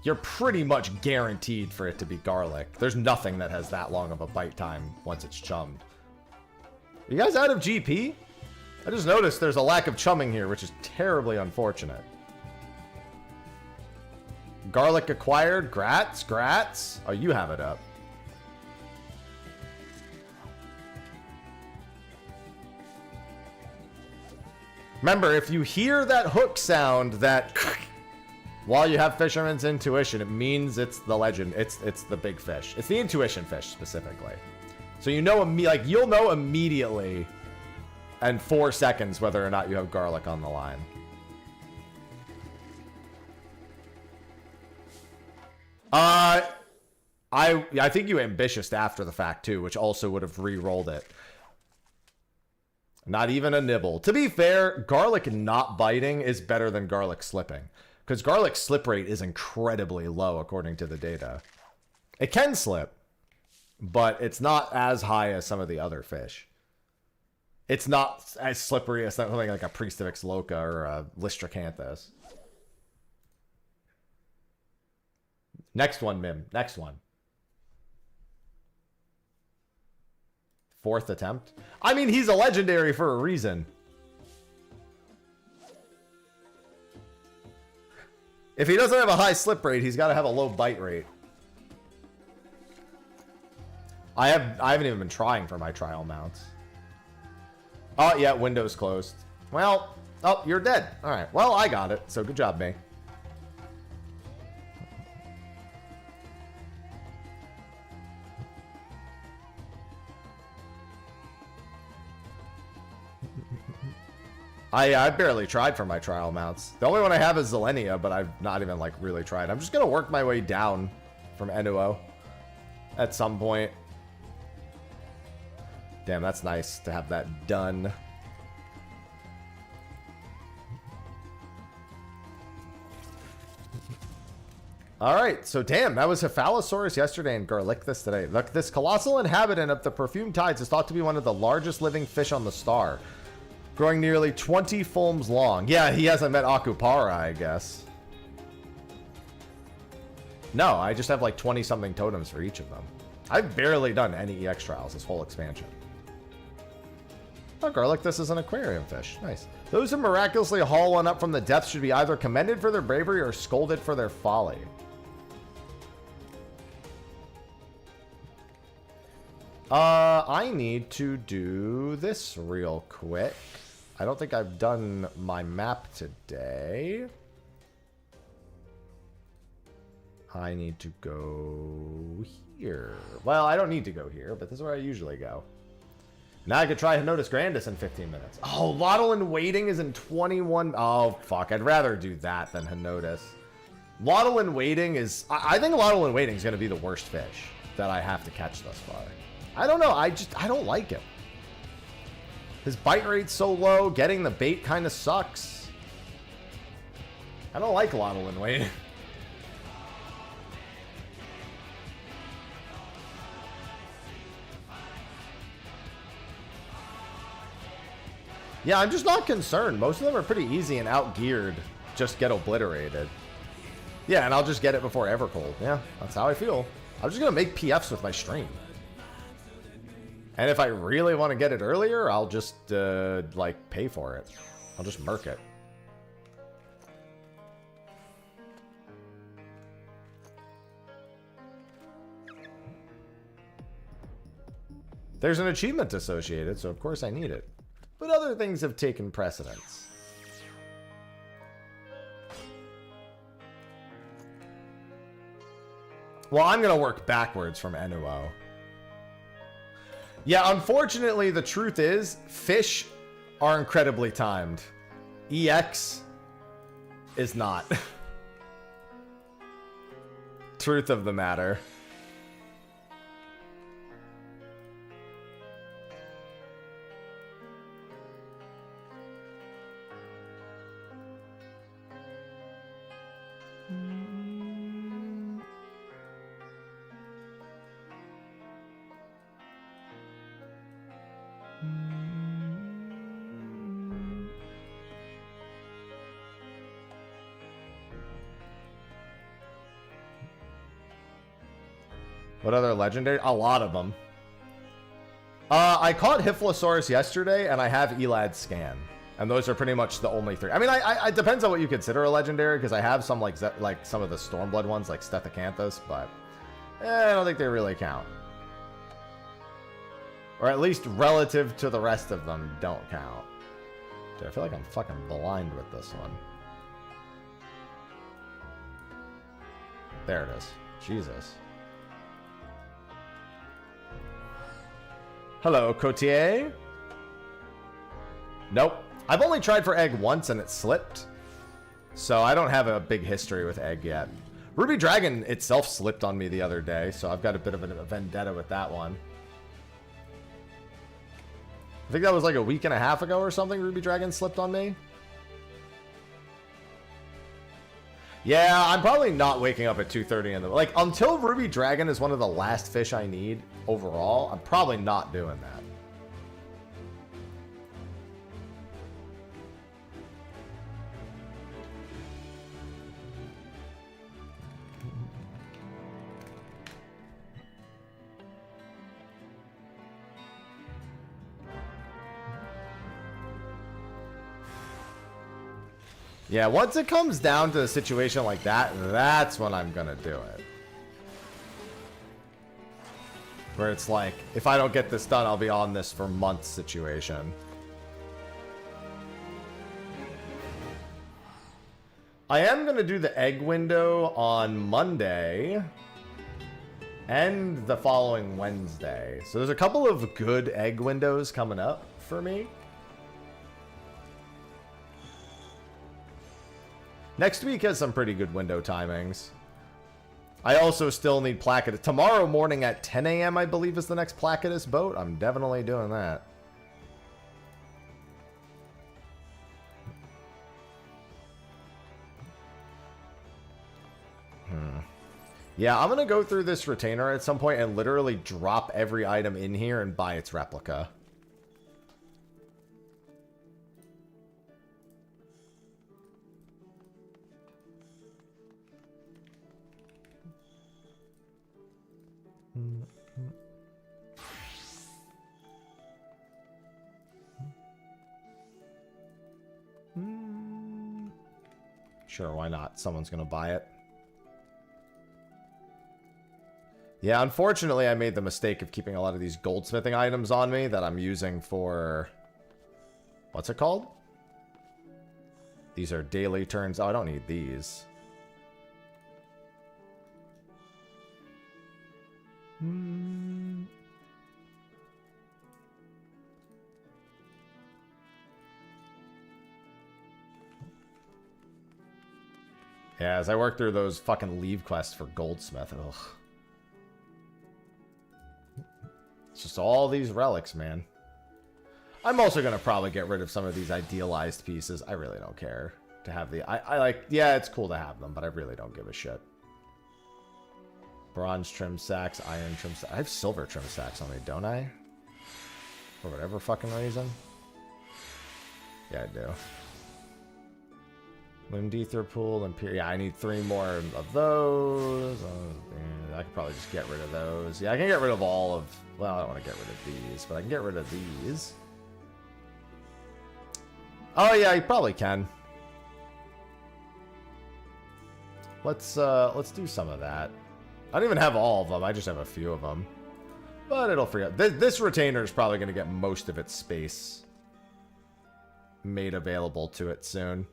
A: you're pretty much guaranteed for it to be garlic. There's nothing that has that long of a bite time once it's chummed. Are you guys out of GP? I just noticed there's a lack of chumming here, which is terribly unfortunate. Garlic acquired. Grats, grats. Oh, you have it up. Remember, if you hear that hook sound that while you have Fisherman's Intuition, it means it's the legend. It's the big fish. It's the intuition fish specifically. So you know, like you'll know immediately in 4 seconds whether or not you have garlic on the line. I think you ambitious after the fact too, which also would have re-rolled it. Not even a nibble. To be fair, garlic not biting is better than garlic slipping, because garlic slip rate is incredibly low according to the data. It can slip, but it's not as high as some of the other fish. It's not as slippery as something like a Priestivix loca or a Lystracanthus. Next one, Mim. Next one. 4th attempt. I mean, he's a legendary for a reason. If he doesn't have a high slip rate, he's got to have a low bite rate. I haven't even been trying for my trial mounts. Oh, yeah, window's closed. Well, oh, you're dead. All right. Well, I got it. So good job, me. I barely tried for my trial mounts. The only one I have is Zelenia, but I've not even like really tried. I'm just gonna work my way down from Enuo at some point. Damn, that's nice to have that done. Alright, so damn, that was Cephalosaurus yesterday and Garlicthus today. Look, this colossal inhabitant of the perfumed tides is thought to be one of the largest living fish on the star, growing nearly 20 fulms long. Yeah, he hasn't met Akupara, I guess. No, I just have like 20-something totems for each of them. I've barely done any EX trials this whole expansion. Oh, Garlicthus is an aquarium fish. Nice. Those who miraculously haul one up from the depths should be either commended for their bravery or scolded for their folly. I need to do this real quick. I don't think I've done my map today. I need to go here. Well, I don't need to go here, but this is where I usually go. Now I could try Henotis Grandis in 15 minutes. Oh, Lottle in Waiting is in 21. Oh, fuck. I'd rather do that than Henotis. Lottle in Waiting is... I think Lottle in Waiting is going to be the worst fish that I have to catch thus far. I don't know. I don't like him. His bite rate's so low. Getting the bait kind of sucks. I don't like Lottle in Waiting. Yeah, I'm just not concerned. Most of them are pretty easy and outgeared. Just get obliterated. Yeah, and I'll just get it before Evercold. Yeah, that's how I feel. I'm just going to make PFs with my stream. And if I really want to get it earlier, I'll just, like, pay for it. I'll just merc it. There's an achievement associated, so of course I need it. But other things have taken precedence. Well, I'm going to work backwards from Enuo. Yeah, unfortunately, the truth is, fish are incredibly timed. EX is not. Truth of the matter. What other legendary? A lot of them. I caught Hyphlosaurus yesterday, and I have Elad Scan. And those are pretty much the only three. I mean, it depends on what you consider a legendary, because I have some, like some of the Stormblood ones, like Stethocanthus, but I don't think they really count. Or at least relative to the rest of them, don't count. Dude, I feel like I'm fucking blind with this one. There it is. Jesus. Hello, Cotier. Nope. I've only tried for egg once and it slipped. So I don't have a big history with egg yet. Ruby Dragon itself slipped on me the other day, so I've got a bit of a vendetta with that one. I think that was like a week and a half ago or something, Ruby Dragon slipped on me. Yeah, I'm probably not waking up at 2:30 in the... Like, until Ruby Dragon is one of the last fish I need overall, I'm probably not doing that. Yeah, once it comes down to a situation like that, that's when I'm gonna do it. Where it's like, if I don't get this done, I'll be on this for months situation. I am gonna do the egg window on Monday and the following Wednesday. So there's a couple of good egg windows coming up for me. Next week has some pretty good window timings. I also still need Placidus. Tomorrow morning at 10 a.m. I believe is the next Placidus boat. I'm definitely doing that. Yeah, I'm going to go through this retainer at some point and literally drop every item in here and buy its replica. Sure, why not? Someone's going to buy it. Yeah, unfortunately, I made the mistake of keeping a lot of these goldsmithing items on me that I'm using for... What's it called? These are daily turns. Oh, I don't need these. Yeah, as I work through those fucking leave quests for goldsmith. Ugh. It's just all these relics, man. I'm also going to probably get rid of some of these idealized pieces. I really don't care to have the... I like... Yeah, it's cool to have them, but I really don't give a shit. Bronze trim sacks, iron trim sacks. I have silver trim sacks on me, don't I? For whatever fucking reason. Yeah, I do. Wind ether pool, Imperial. Yeah, I need 3 more of those. I could probably just get rid of those. Yeah, I can get rid of all of... Well, I don't want to get rid of these, but I can get rid of these. Oh, yeah, you probably can. Let's do some of that. I don't even have all of them. I just have a few of them. But it'll free up. This retainer is probably going to get most of its space made available to it soon.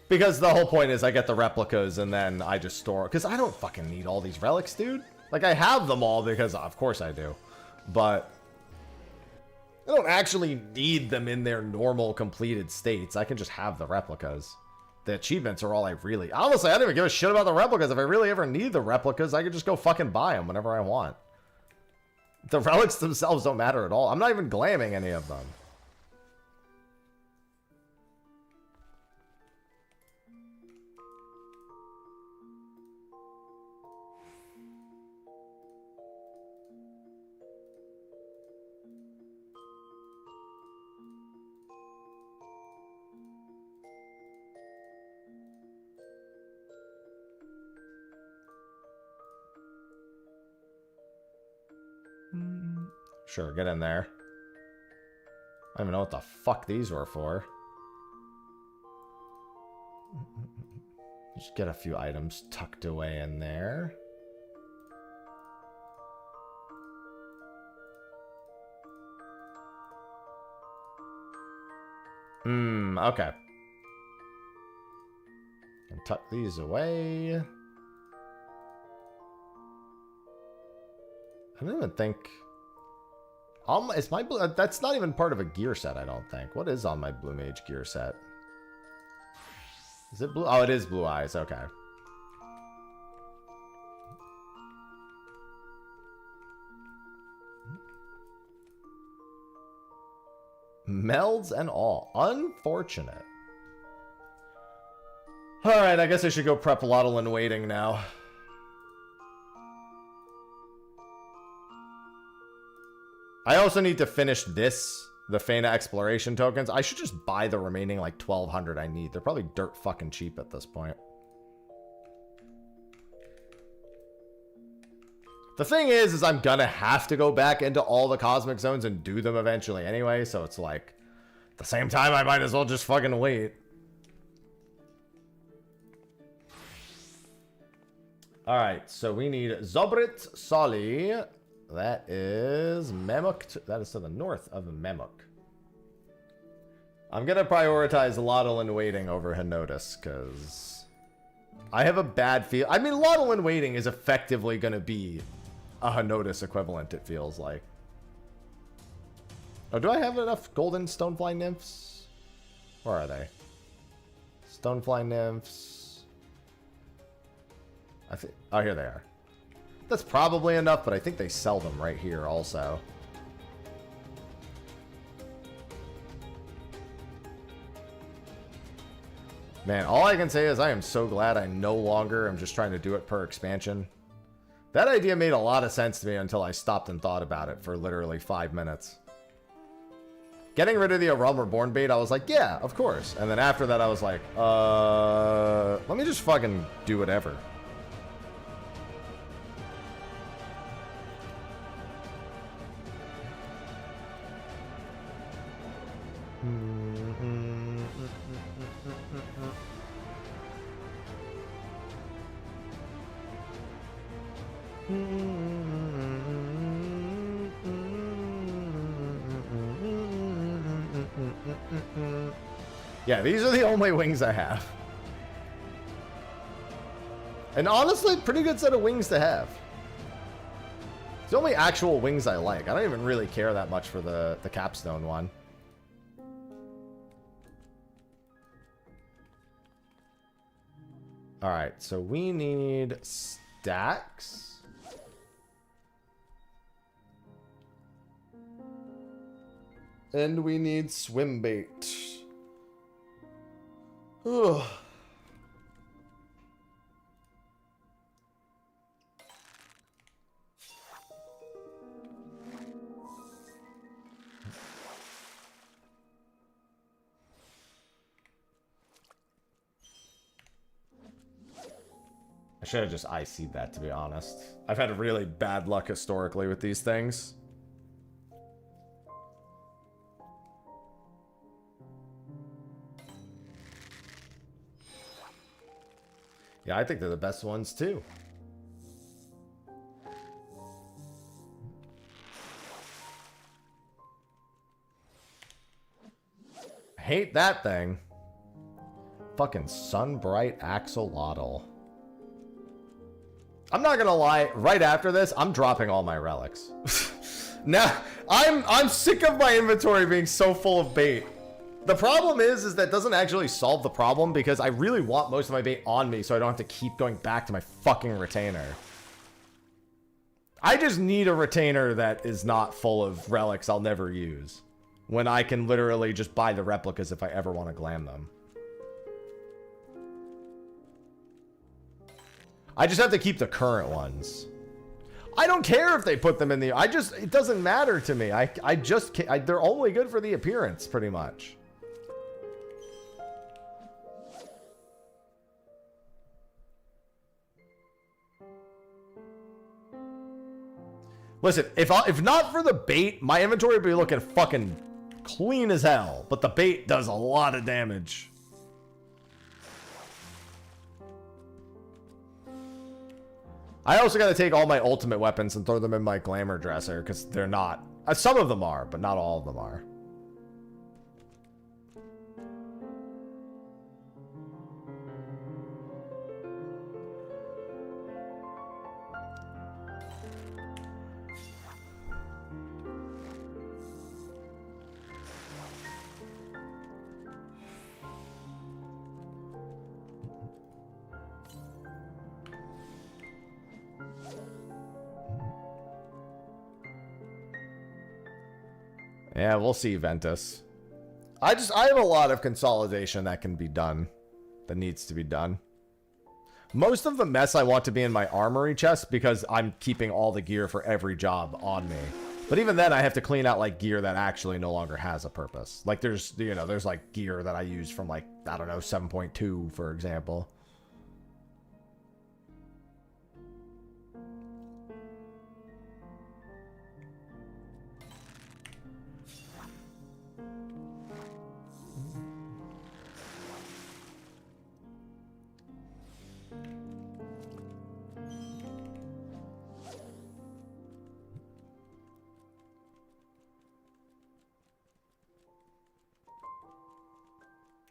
A: Because the whole point is I get the replicas and then I just store... Because I don't fucking need all these relics, dude. Like, I have them all because... Of course I do. But... I don't actually need them in their normal completed states. I can just have the replicas. The achievements are all I really... Honestly, I don't even give a shit about the replicas. If I really ever need the replicas, I could just go fucking buy them whenever I want. The relics themselves don't matter at all. I'm not even glamming any of them. Sure, get in there. I don't even know what the fuck these were for. Just get a few items tucked away in there. Okay. And tuck these away. I don't even think... Is my blue... That's not even part of a gear set, I don't think. What is on my Blue Mage gear set? Is it blue? Oh, it is blue eyes. Okay. Melds and all. Unfortunate. Alright, I guess I should go prep Lottle and waiting now. I also need to finish this, the Fena exploration tokens. I should just buy the remaining like 1,200 I need. They're probably dirt fucking cheap at this point. The thing is I'm gonna have to go back into all the cosmic zones and do them eventually anyway, so it's like, at the same time, I might as well just fucking wait. Alright, so we need Zobrit Sali. That is Memuk. That is to the north of Memuk. I'm gonna prioritize Lottle in Waiting over Henotis, because I have a bad feel. I mean, Lottle in Waiting is effectively gonna be a Henotis equivalent, it feels like. Oh, do I have enough golden Stonefly Nymphs? Where are they? Stonefly Nymphs. I think. Oh, here they are. That's probably enough, but I think they sell them right here also. Man, all I can say is I am so glad I no longer am just trying to do it per expansion. That idea made a lot of sense to me until I stopped and thought about it for literally 5 minutes. Getting rid of the A Realm Reborn bait, I was like, yeah, of course. And then after that, I was like, let me just fucking do whatever. Yeah, these are the only wings I have. And honestly, pretty good set of wings to have. It's the only actual wings I like. I don't even really care that much for the capstone one. Alright, so we need stacks. And we need swim bait. Ugh. I should have just IC'd that, to be honest. I've had really bad luck historically with these things. Yeah, I think they're the best ones, too. I hate that thing. Fucking Sunbright Axolotl. I'm not gonna lie, right after this, I'm dropping all my relics. Now, I'm sick of my inventory being so full of bait. The problem is that doesn't actually solve the problem because I really want most of my bait on me so I don't have to keep going back to my fucking retainer. I just need a retainer that is not full of relics I'll never use. When I can literally just buy the replicas if I ever want to glam them. I just have to keep the current ones. I don't care if they put them in the... it doesn't matter to me. They're only good for the appearance, pretty much. Listen, if not for the bait, my inventory would be looking fucking clean as hell. But the bait does a lot of damage. I also got to take all my ultimate weapons and throw them in my glamour dresser because they're not. Some of them are, but not all of them are. Yeah, we'll see, Ventus. I have a lot of consolidation that can be done. That needs to be done. Most of the mess I want to be in my armory chest because I'm keeping all the gear for every job on me. But even then, I have to clean out, like, gear that actually no longer has a purpose. Like, there's like, gear that I use from, like, I don't know, 7.2, for example.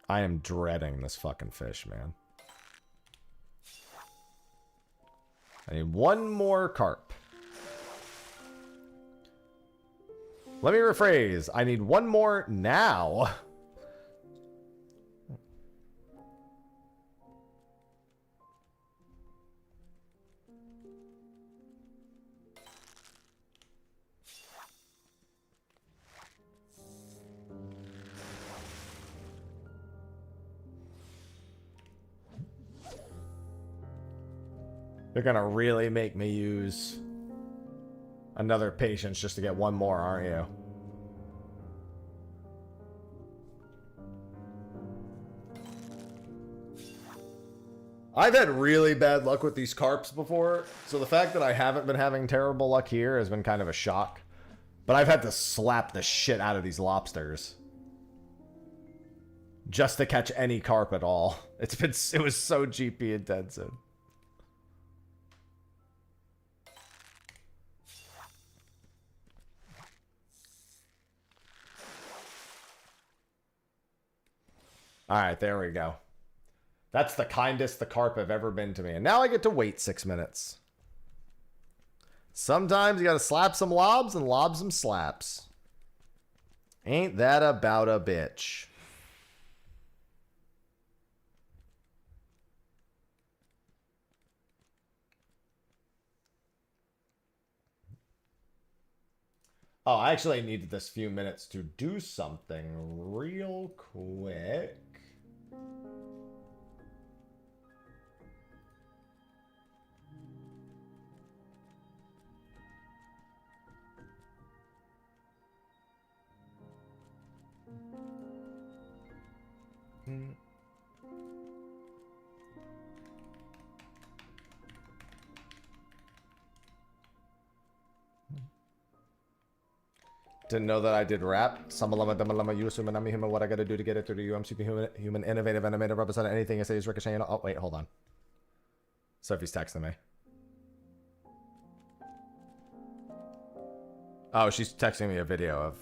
A: I am dreading this fucking fish, man. I need one more carp. Let me rephrase. I need one more now. You're gonna really make me use another patience just to get one more, aren't you? I've had really bad luck with these carps before, so the fact that I haven't been having terrible luck here has been kind of a shock. But I've had to slap the shit out of these lobsters just to catch any carp at all. It was so GP intensive. Alright, there we go. That's the kindest the carp have ever been to me. And now I get to wait 6 minutes. Sometimes you gotta slap some lobs and lob some slaps. Ain't that about a bitch? Oh, I actually needed this few minutes to do something real quick. Didn't know that I did rap. Samalama damalama you assume I'm human. What I gotta do to get it through to you? I'm superhuman, innovative, animated, represent anything I say is ricocheting. Oh wait, hold on. Sophie's texting me. Oh, she's texting me a video of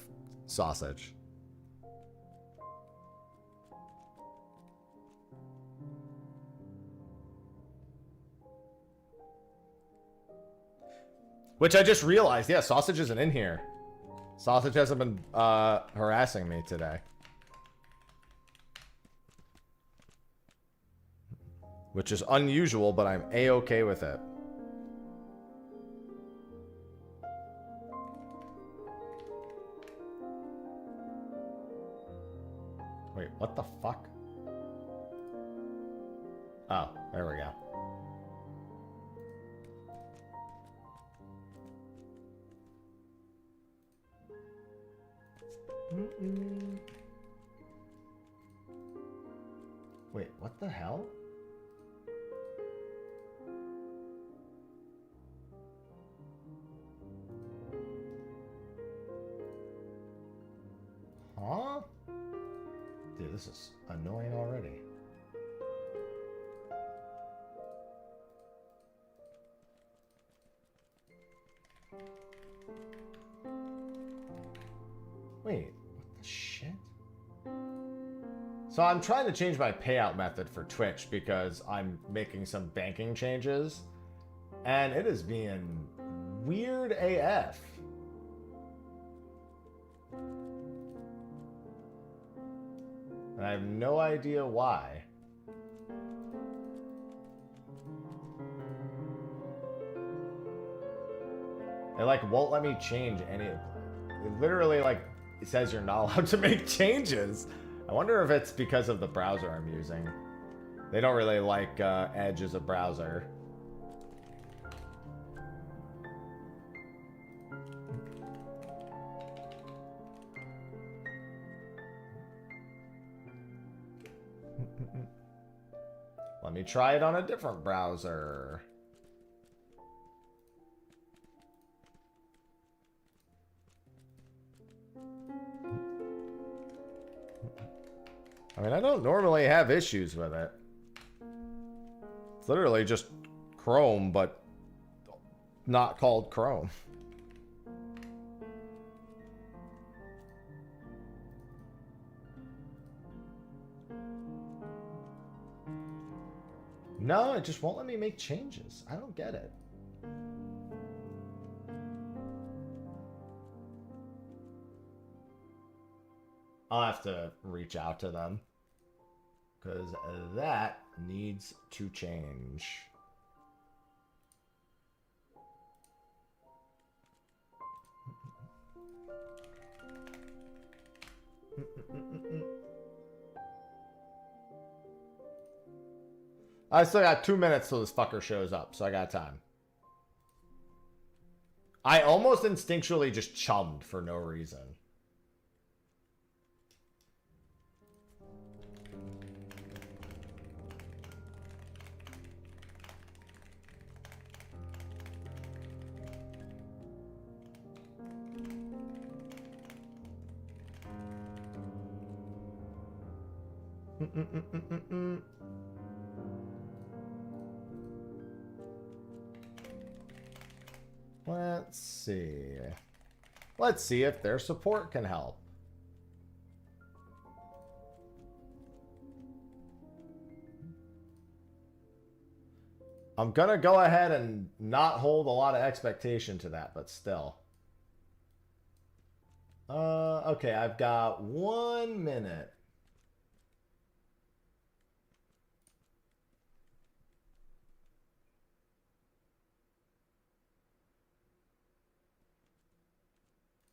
A: sausage. Which I just realized, yeah, sausage isn't in here. Sausage hasn't been harassing me today. Which is unusual, but I'm A-okay with it. Wait, what the fuck? Oh, there we go. Wait, what the hell? Huh? Dude, this is annoying already. Wait, what the shit? So I'm trying to change my payout method for Twitch because I'm making some banking changes. And it is being weird AF. And I have no idea why. It like won't let me change any. It literally like it says you're not allowed to make changes. I wonder if it's because of the browser I'm using. They don't really like Edge as a browser. Let me try it on a different browser. I mean, I don't normally have issues with it. It's literally just Chrome, but not called Chrome. No, it just won't let me make changes. I don't get it. I'll have to reach out to them, because that needs to change. I still got 2 minutes till this fucker shows up, so I got time. I almost instinctually just chummed for no reason. Let's see. Let's see if their support can help. I'm gonna go ahead and not hold a lot of expectation to that, but still. Okay, I've got 1 minute.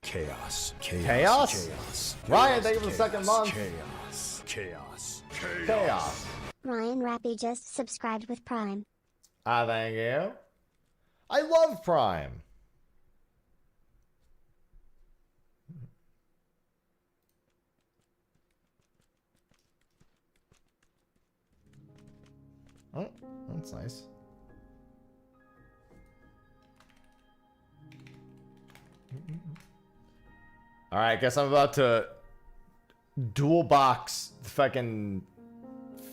F: Chaos.
A: Chaos?
F: Chaos.
A: Ryan, thank you for the second month.
F: Chaos. Chaos.
A: Chaos.
B: Ryan Rappy just subscribed with Prime.
A: Thank you. I love Prime. Oh, that's nice. All right, guess I'm about to dual box fucking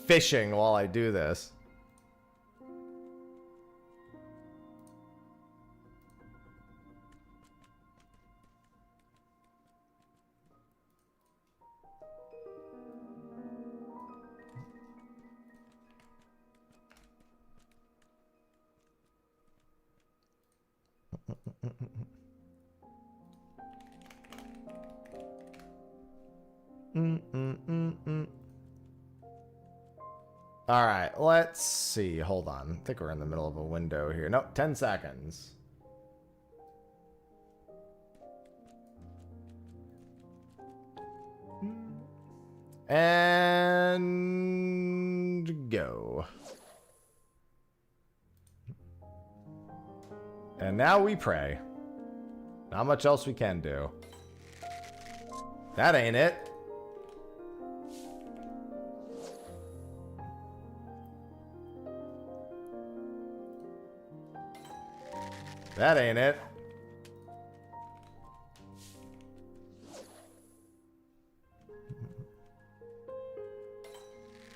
A: fishing while I do this. All right, let's see. Hold on. I think we're in the middle of a window here. Nope, 10 seconds. And go. And now we pray. Not much else we can do. That ain't it. That ain't it.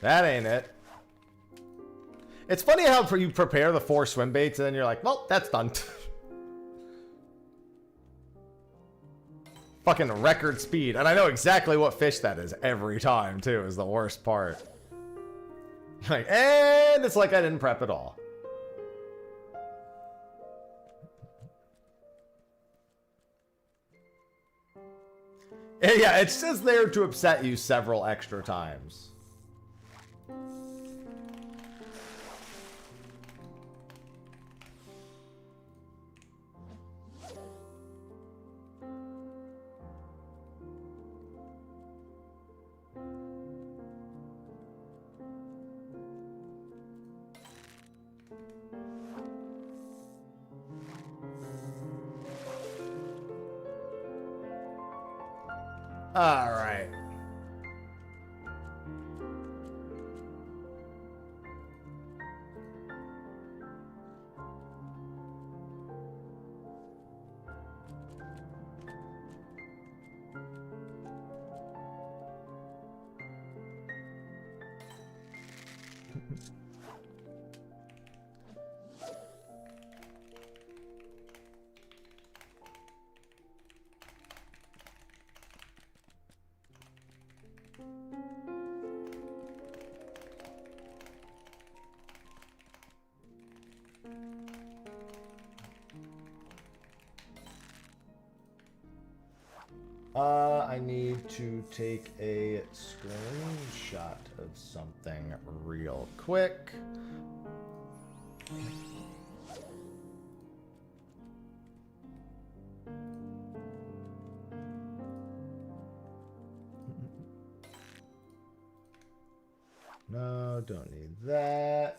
A: That ain't it. It's funny how you prepare the 4 swim baits and then you're like, well, that's done. Fucking record speed. And I know exactly what fish that is every time, too, is the worst part. Like, and it's like I didn't prep at all. Yeah, it's just there to upset you several extra times. All right. I need to take a screenshot of something real quick. No, don't need that.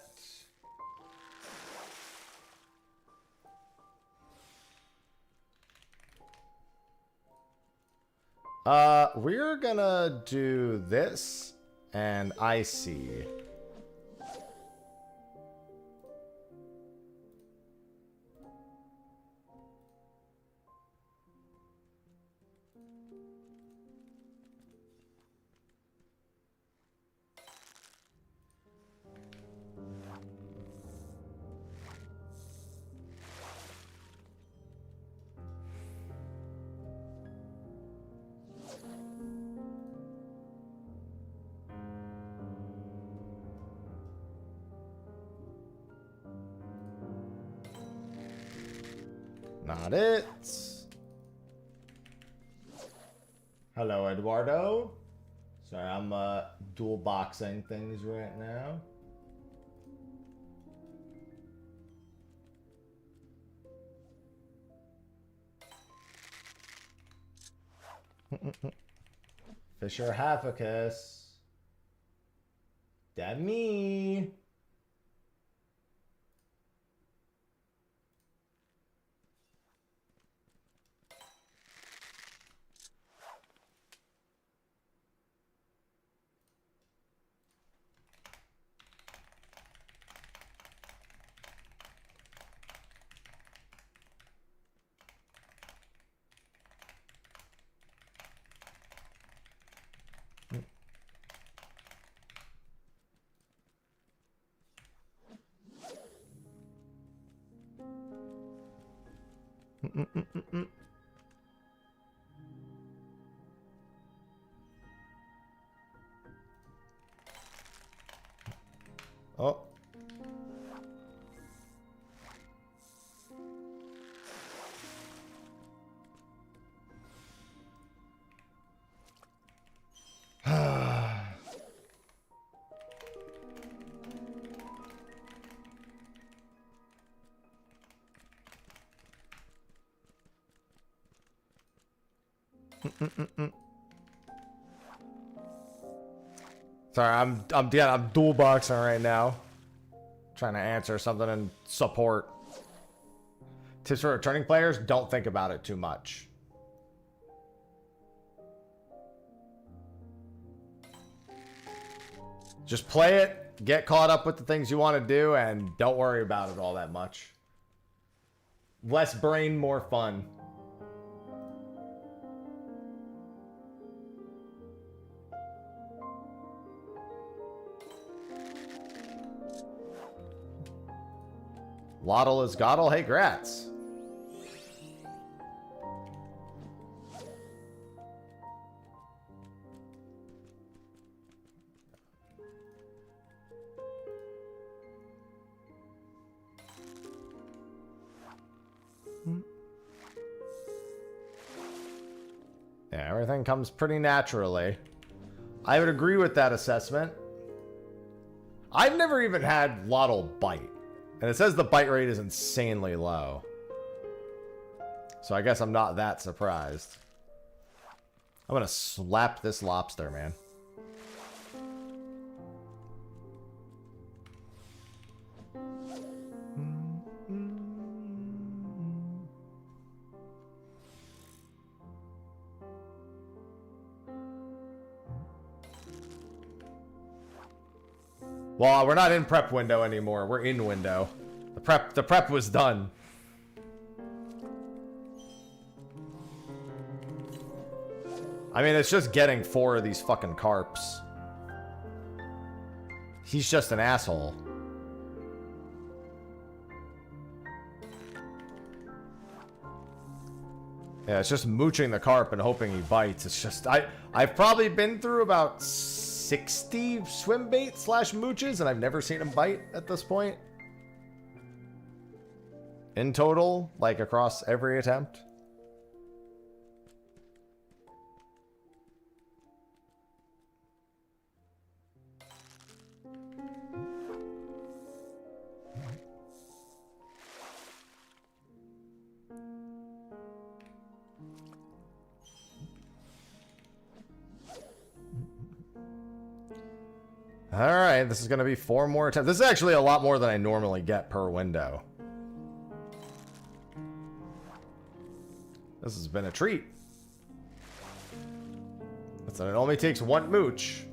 A: We're gonna do this and icy. Not it. Hello, Eduardo. Sorry, I'm dual boxing things right now. Fisher Haficus. That me. Oh. Sorry, I'm dual boxing right now. Trying to answer something in support. Tips for returning players, don't think about it too much. Just play it, get caught up with the things you want to do, and don't worry about it all that much. Less brain, more fun. Loddle is Goddle. Hey, grats. Yeah, everything comes pretty naturally. I would agree with that assessment. I've never even had Loddle bite. And it says the bite rate is insanely low. So I guess I'm not that surprised. I'm gonna slap this lobster, man. Well, we're not in prep window anymore. We're in window. The prep was done. I mean, it's just getting 4 of these fucking carps. He's just an asshole. Yeah, it's just mooching the carp and hoping he bites. It's just I've probably been through about 60 swim bait / mooches, and I've never seen him bite at this point. In total, like across every attempt. Alright, this is going to be 4 more attempts. This is actually a lot more than I normally get per window. This has been a treat. So it only takes 1 mooch.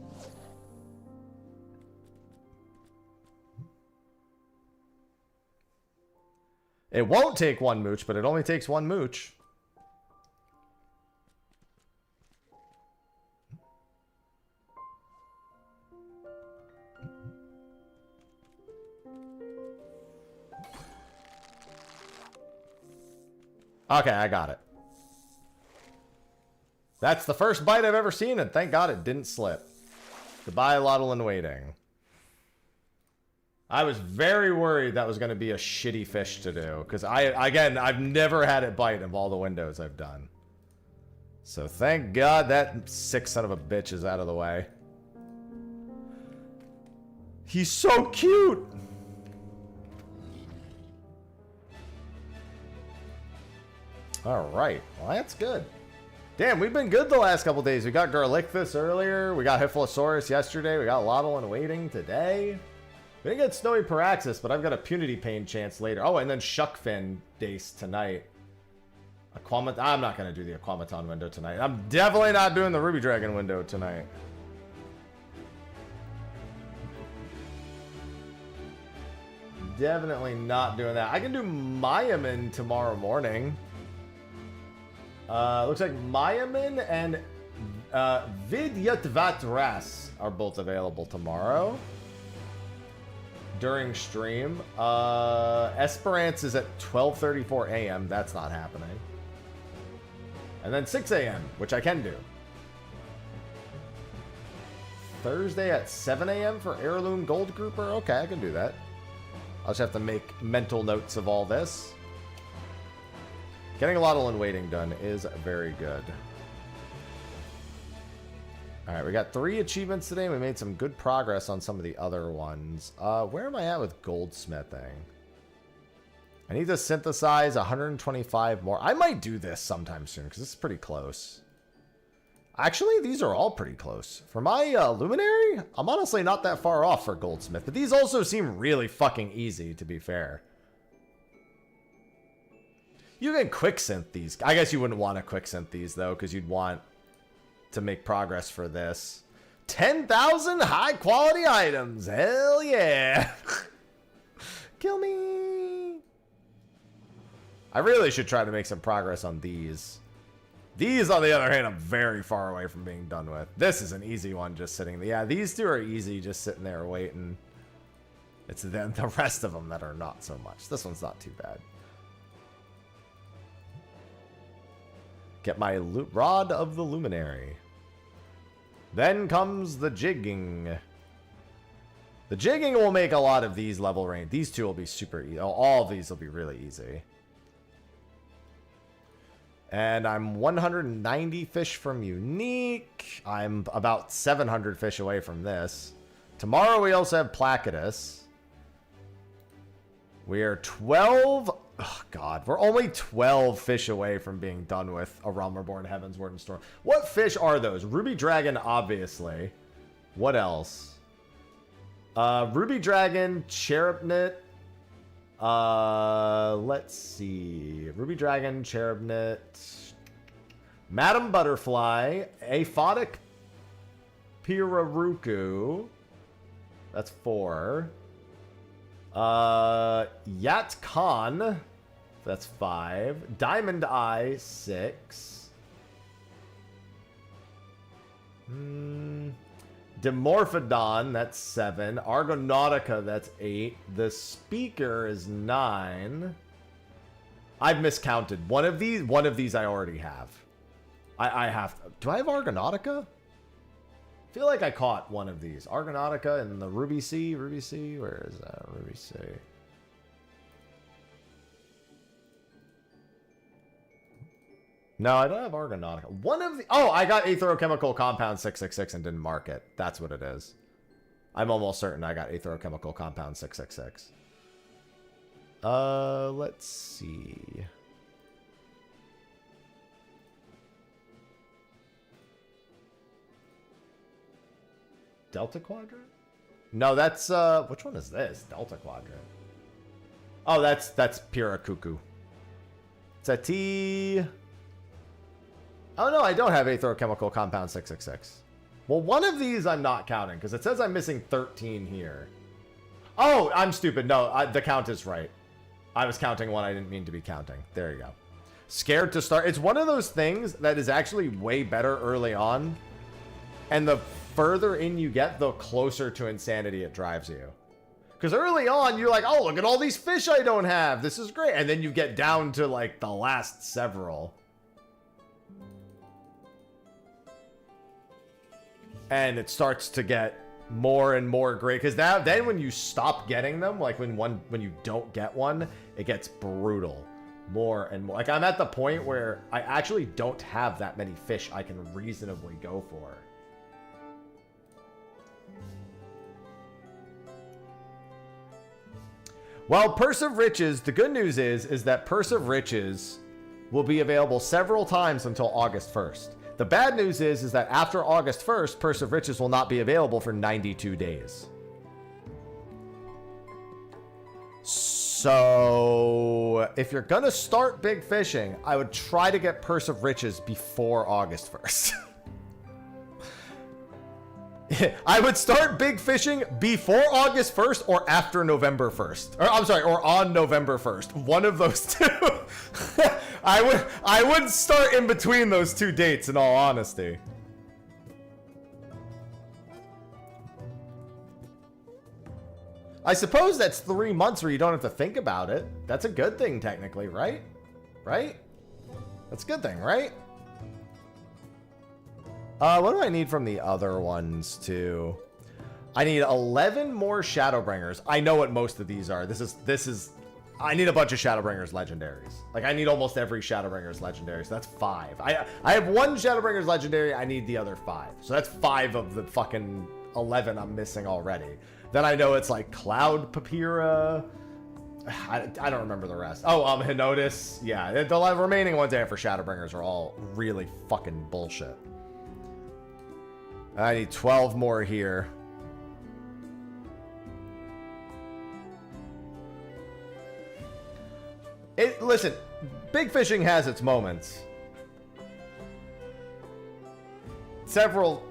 A: It won't take 1 mooch, but it only takes 1 mooch. Okay, I got it. That's the first bite I've ever seen, and thank God it didn't slip. Goodbye, Lottle in Waiting. I was very worried that was going to be a shitty fish to do, because I've never had it bite of all the windows I've done. So thank God that sick son of a bitch is out of the way. He's so cute! Alright, well that's good. Damn, we've been good the last couple days. We got Garlichthus earlier, we got Hyphalosaurus yesterday, we got Lottle in Waiting today. We didn't get Snowy Paraxis, but I've got a Punity Pain chance later. Oh, and then Shuckfin Dace tonight. I'm not going to do the Aquamaton window tonight. I'm definitely not doing the Ruby Dragon window tonight. Definitely not doing that. I can do Mayaman tomorrow morning. Looks like Mayaman and Vidyatvatras are both available tomorrow during stream. Esperance is at 12:34 a.m. That's not happening. And then 6 a.m., which I can do. Thursday at 7 a.m. for Heirloom Gold Grouper. Okay, I can do that. I'll just have to make mental notes of all this. Getting a Lottle in Waiting done is very good. Alright, we got 3 achievements today. We made some good progress on some of the other ones. Where am I at with goldsmithing? I need to synthesize 125 more. I might do this sometime soon, because this is pretty close. Actually, these are all pretty close. For my Luminary, I'm honestly not that far off for Goldsmith, but these also seem really fucking easy, to be fair. You can quicksynth these. I guess you wouldn't want to quicksynth these, though, because you'd want to make progress for this. 10,000 high-quality items! Hell yeah! Kill me! I really should try to make some progress on these. These, on the other hand, I'm very far away from being done with. This is an easy one, just sitting there. Yeah, these 2 are easy, just sitting there waiting. It's then the rest of them that are not so much. This one's not too bad. Get my Rod of the Luminary. Then comes the jigging. The jigging will make a lot of these level range. These 2 will be super easy. All of these will be really easy. And I'm 190 fish from Unique. I'm about 700 fish away from this. Tomorrow we also have Placidus. We are 12... Oh, God. We're only 12 fish away from being done with A Realm Reborn, Heaven's Word, and Storm. What fish are those? Ruby Dragon, obviously. What else? Ruby Dragon, Cherubnit. Let's see. Ruby Dragon, Cherubnit. Madam Butterfly. Aphotic Piraruku. That's 4. Yat Khan. That's 5. Diamond Eye, 6. Dimorphodon, that's 7. Argonautica, that's 8. The Speaker is 9. I've miscounted. One of these I already have. I have... Do I have Argonautica? I feel like I caught one of these. Argonautica and the Ruby Sea. Ruby Sea? Where is that? Ruby Sea. No, I don't have Argonautica. One of the... Oh, I got Aetherochemical Compound 666 and didn't mark it. That's what it is. I'm almost certain I got Aetherochemical Compound 666. Let's see. Delta Quadrant? No, that's which one is this? Delta Quadrant. Oh, that's Pura Cuckoo. It's a T. Oh no, I don't have aerochemical compound 666. Well, one of these I'm not counting because it says I'm missing 13 here. Oh, I'm stupid. No, the count is right. I was counting one I didn't mean to be counting. There you go. Scared to start. It's one of those things that is actually way better early on. And the further in you get, the closer to insanity it drives you. Because early on, you're like, oh, look at all these fish I don't have. This is great. And then you get down to like the last several. And it starts to get more and more great. Because now, then when you stop getting them, like when you don't get one, it gets brutal. More and more. Like I'm at the point where I actually don't have that many fish I can reasonably go for. Well, Purse of Riches, the good news is that Purse of Riches will be available several times until August 1st. The bad news is that after August 1st, Purse of Riches will not be available for 92 days. So, if you're gonna start big fishing, I would try to get Purse of Riches before August 1st. I would start big fishing before August 1st or after November 1st. Or I'm sorry, or on November 1st. One of those two. I would start in between those two dates in all honesty. I suppose that's 3 months where you don't have to think about it. That's a good thing technically, right? Right? That's a good thing, right? What do I need from the other ones too? I need 11 more Shadowbringers. I know what most of these are. This is I need a bunch of Shadowbringers legendaries. Like I need almost every Shadowbringers legendary. So that's 5. I have one Shadowbringers legendary. I need the other 5. So that's 5 of the fucking 11 I'm missing already. Then I know it's like Cloud Papyra. I don't remember the rest. Oh, Henotis. Yeah, the remaining ones I have for Shadowbringers are all really fucking bullshit. I need 12 more here. Listen, big fishing has its moments. Several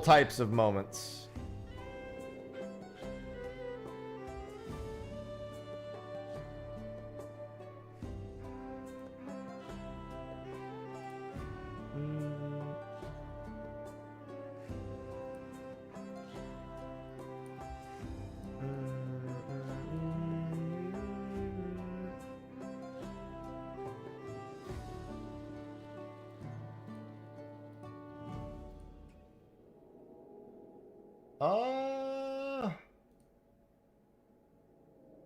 A: types of moments.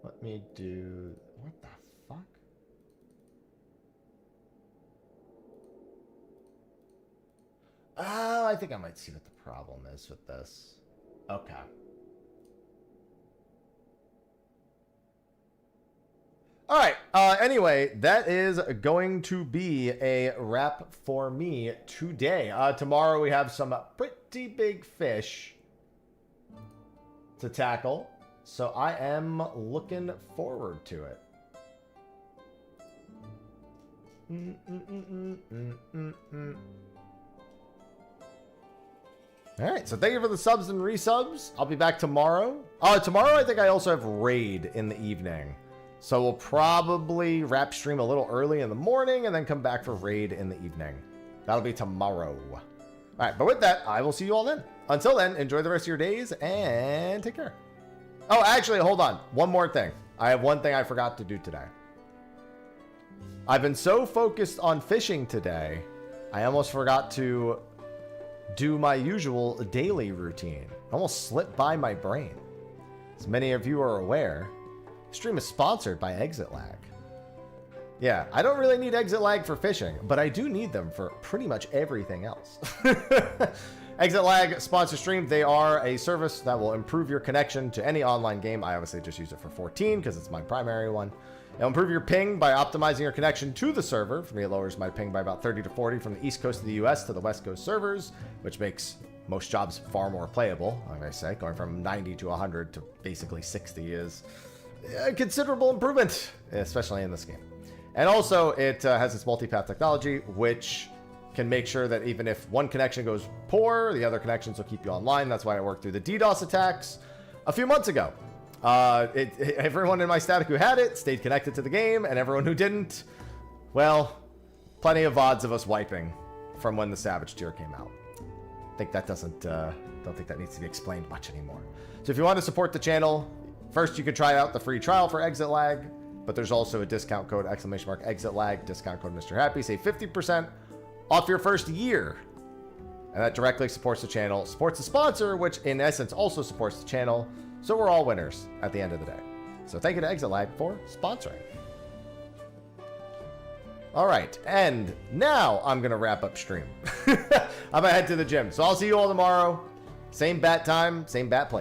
A: Let me do... What the fuck? Oh, I think I might see what the problem is with this. Okay. All right. Anyway, that is going to be a wrap for me today. Tomorrow we have some pretty big fish to tackle. So I am looking forward to it. All right, so thank you for the subs and resubs. I'll be back tomorrow. Tomorrow I think I also have raid in the evening. So we'll probably wrap stream a little early in the morning and then come back for raid in the evening. That'll be tomorrow. All right, but with that, I will see you all then. Until then, enjoy the rest of your days and take care. Oh, actually, hold on. One more thing. I have one thing I forgot to do today. I've been so focused on fishing today, I almost forgot to do my usual daily routine. Almost slipped by my brain. As many of you are aware, the stream is sponsored by exitlag. Yeah, I don't really need exitlag for fishing, but I do need them for pretty much everything else. exitlag sponsor stream. They are a service that will improve your connection to any online game. I obviously just use it for 14 because it's my primary one. It'll improve your ping by optimizing your connection to the server. For me, it lowers my ping by about 30 to 40 from the east coast of the US to the west coast servers, which makes most jobs far more playable, like I say. Going from 90 to 100 to basically 60 is a considerable improvement, especially in this game. And also, it has its multipath technology, which can make sure that even if one connection goes poor, the other connections will keep you online. That's why it worked through the DDoS attacks a few months ago. Everyone in my static who had it stayed connected to the game, and everyone who didn't, well, plenty of VODs of us wiping from when the Savage tier came out. I think that don't think that needs to be explained much anymore. So if you want to support the channel, first you can try out the free trial for XIV, but there's also a discount code, !XIV, discount code Mr. Happy. Save 50% off your first year. And that directly supports the channel, supports the sponsor, which in essence also supports the channel. So we're all winners at the end of the day. So thank you to XIV for sponsoring. All right, and now I'm going to wrap up stream. I'm going to head to the gym. So I'll see you all tomorrow. Same bat time, same bat place.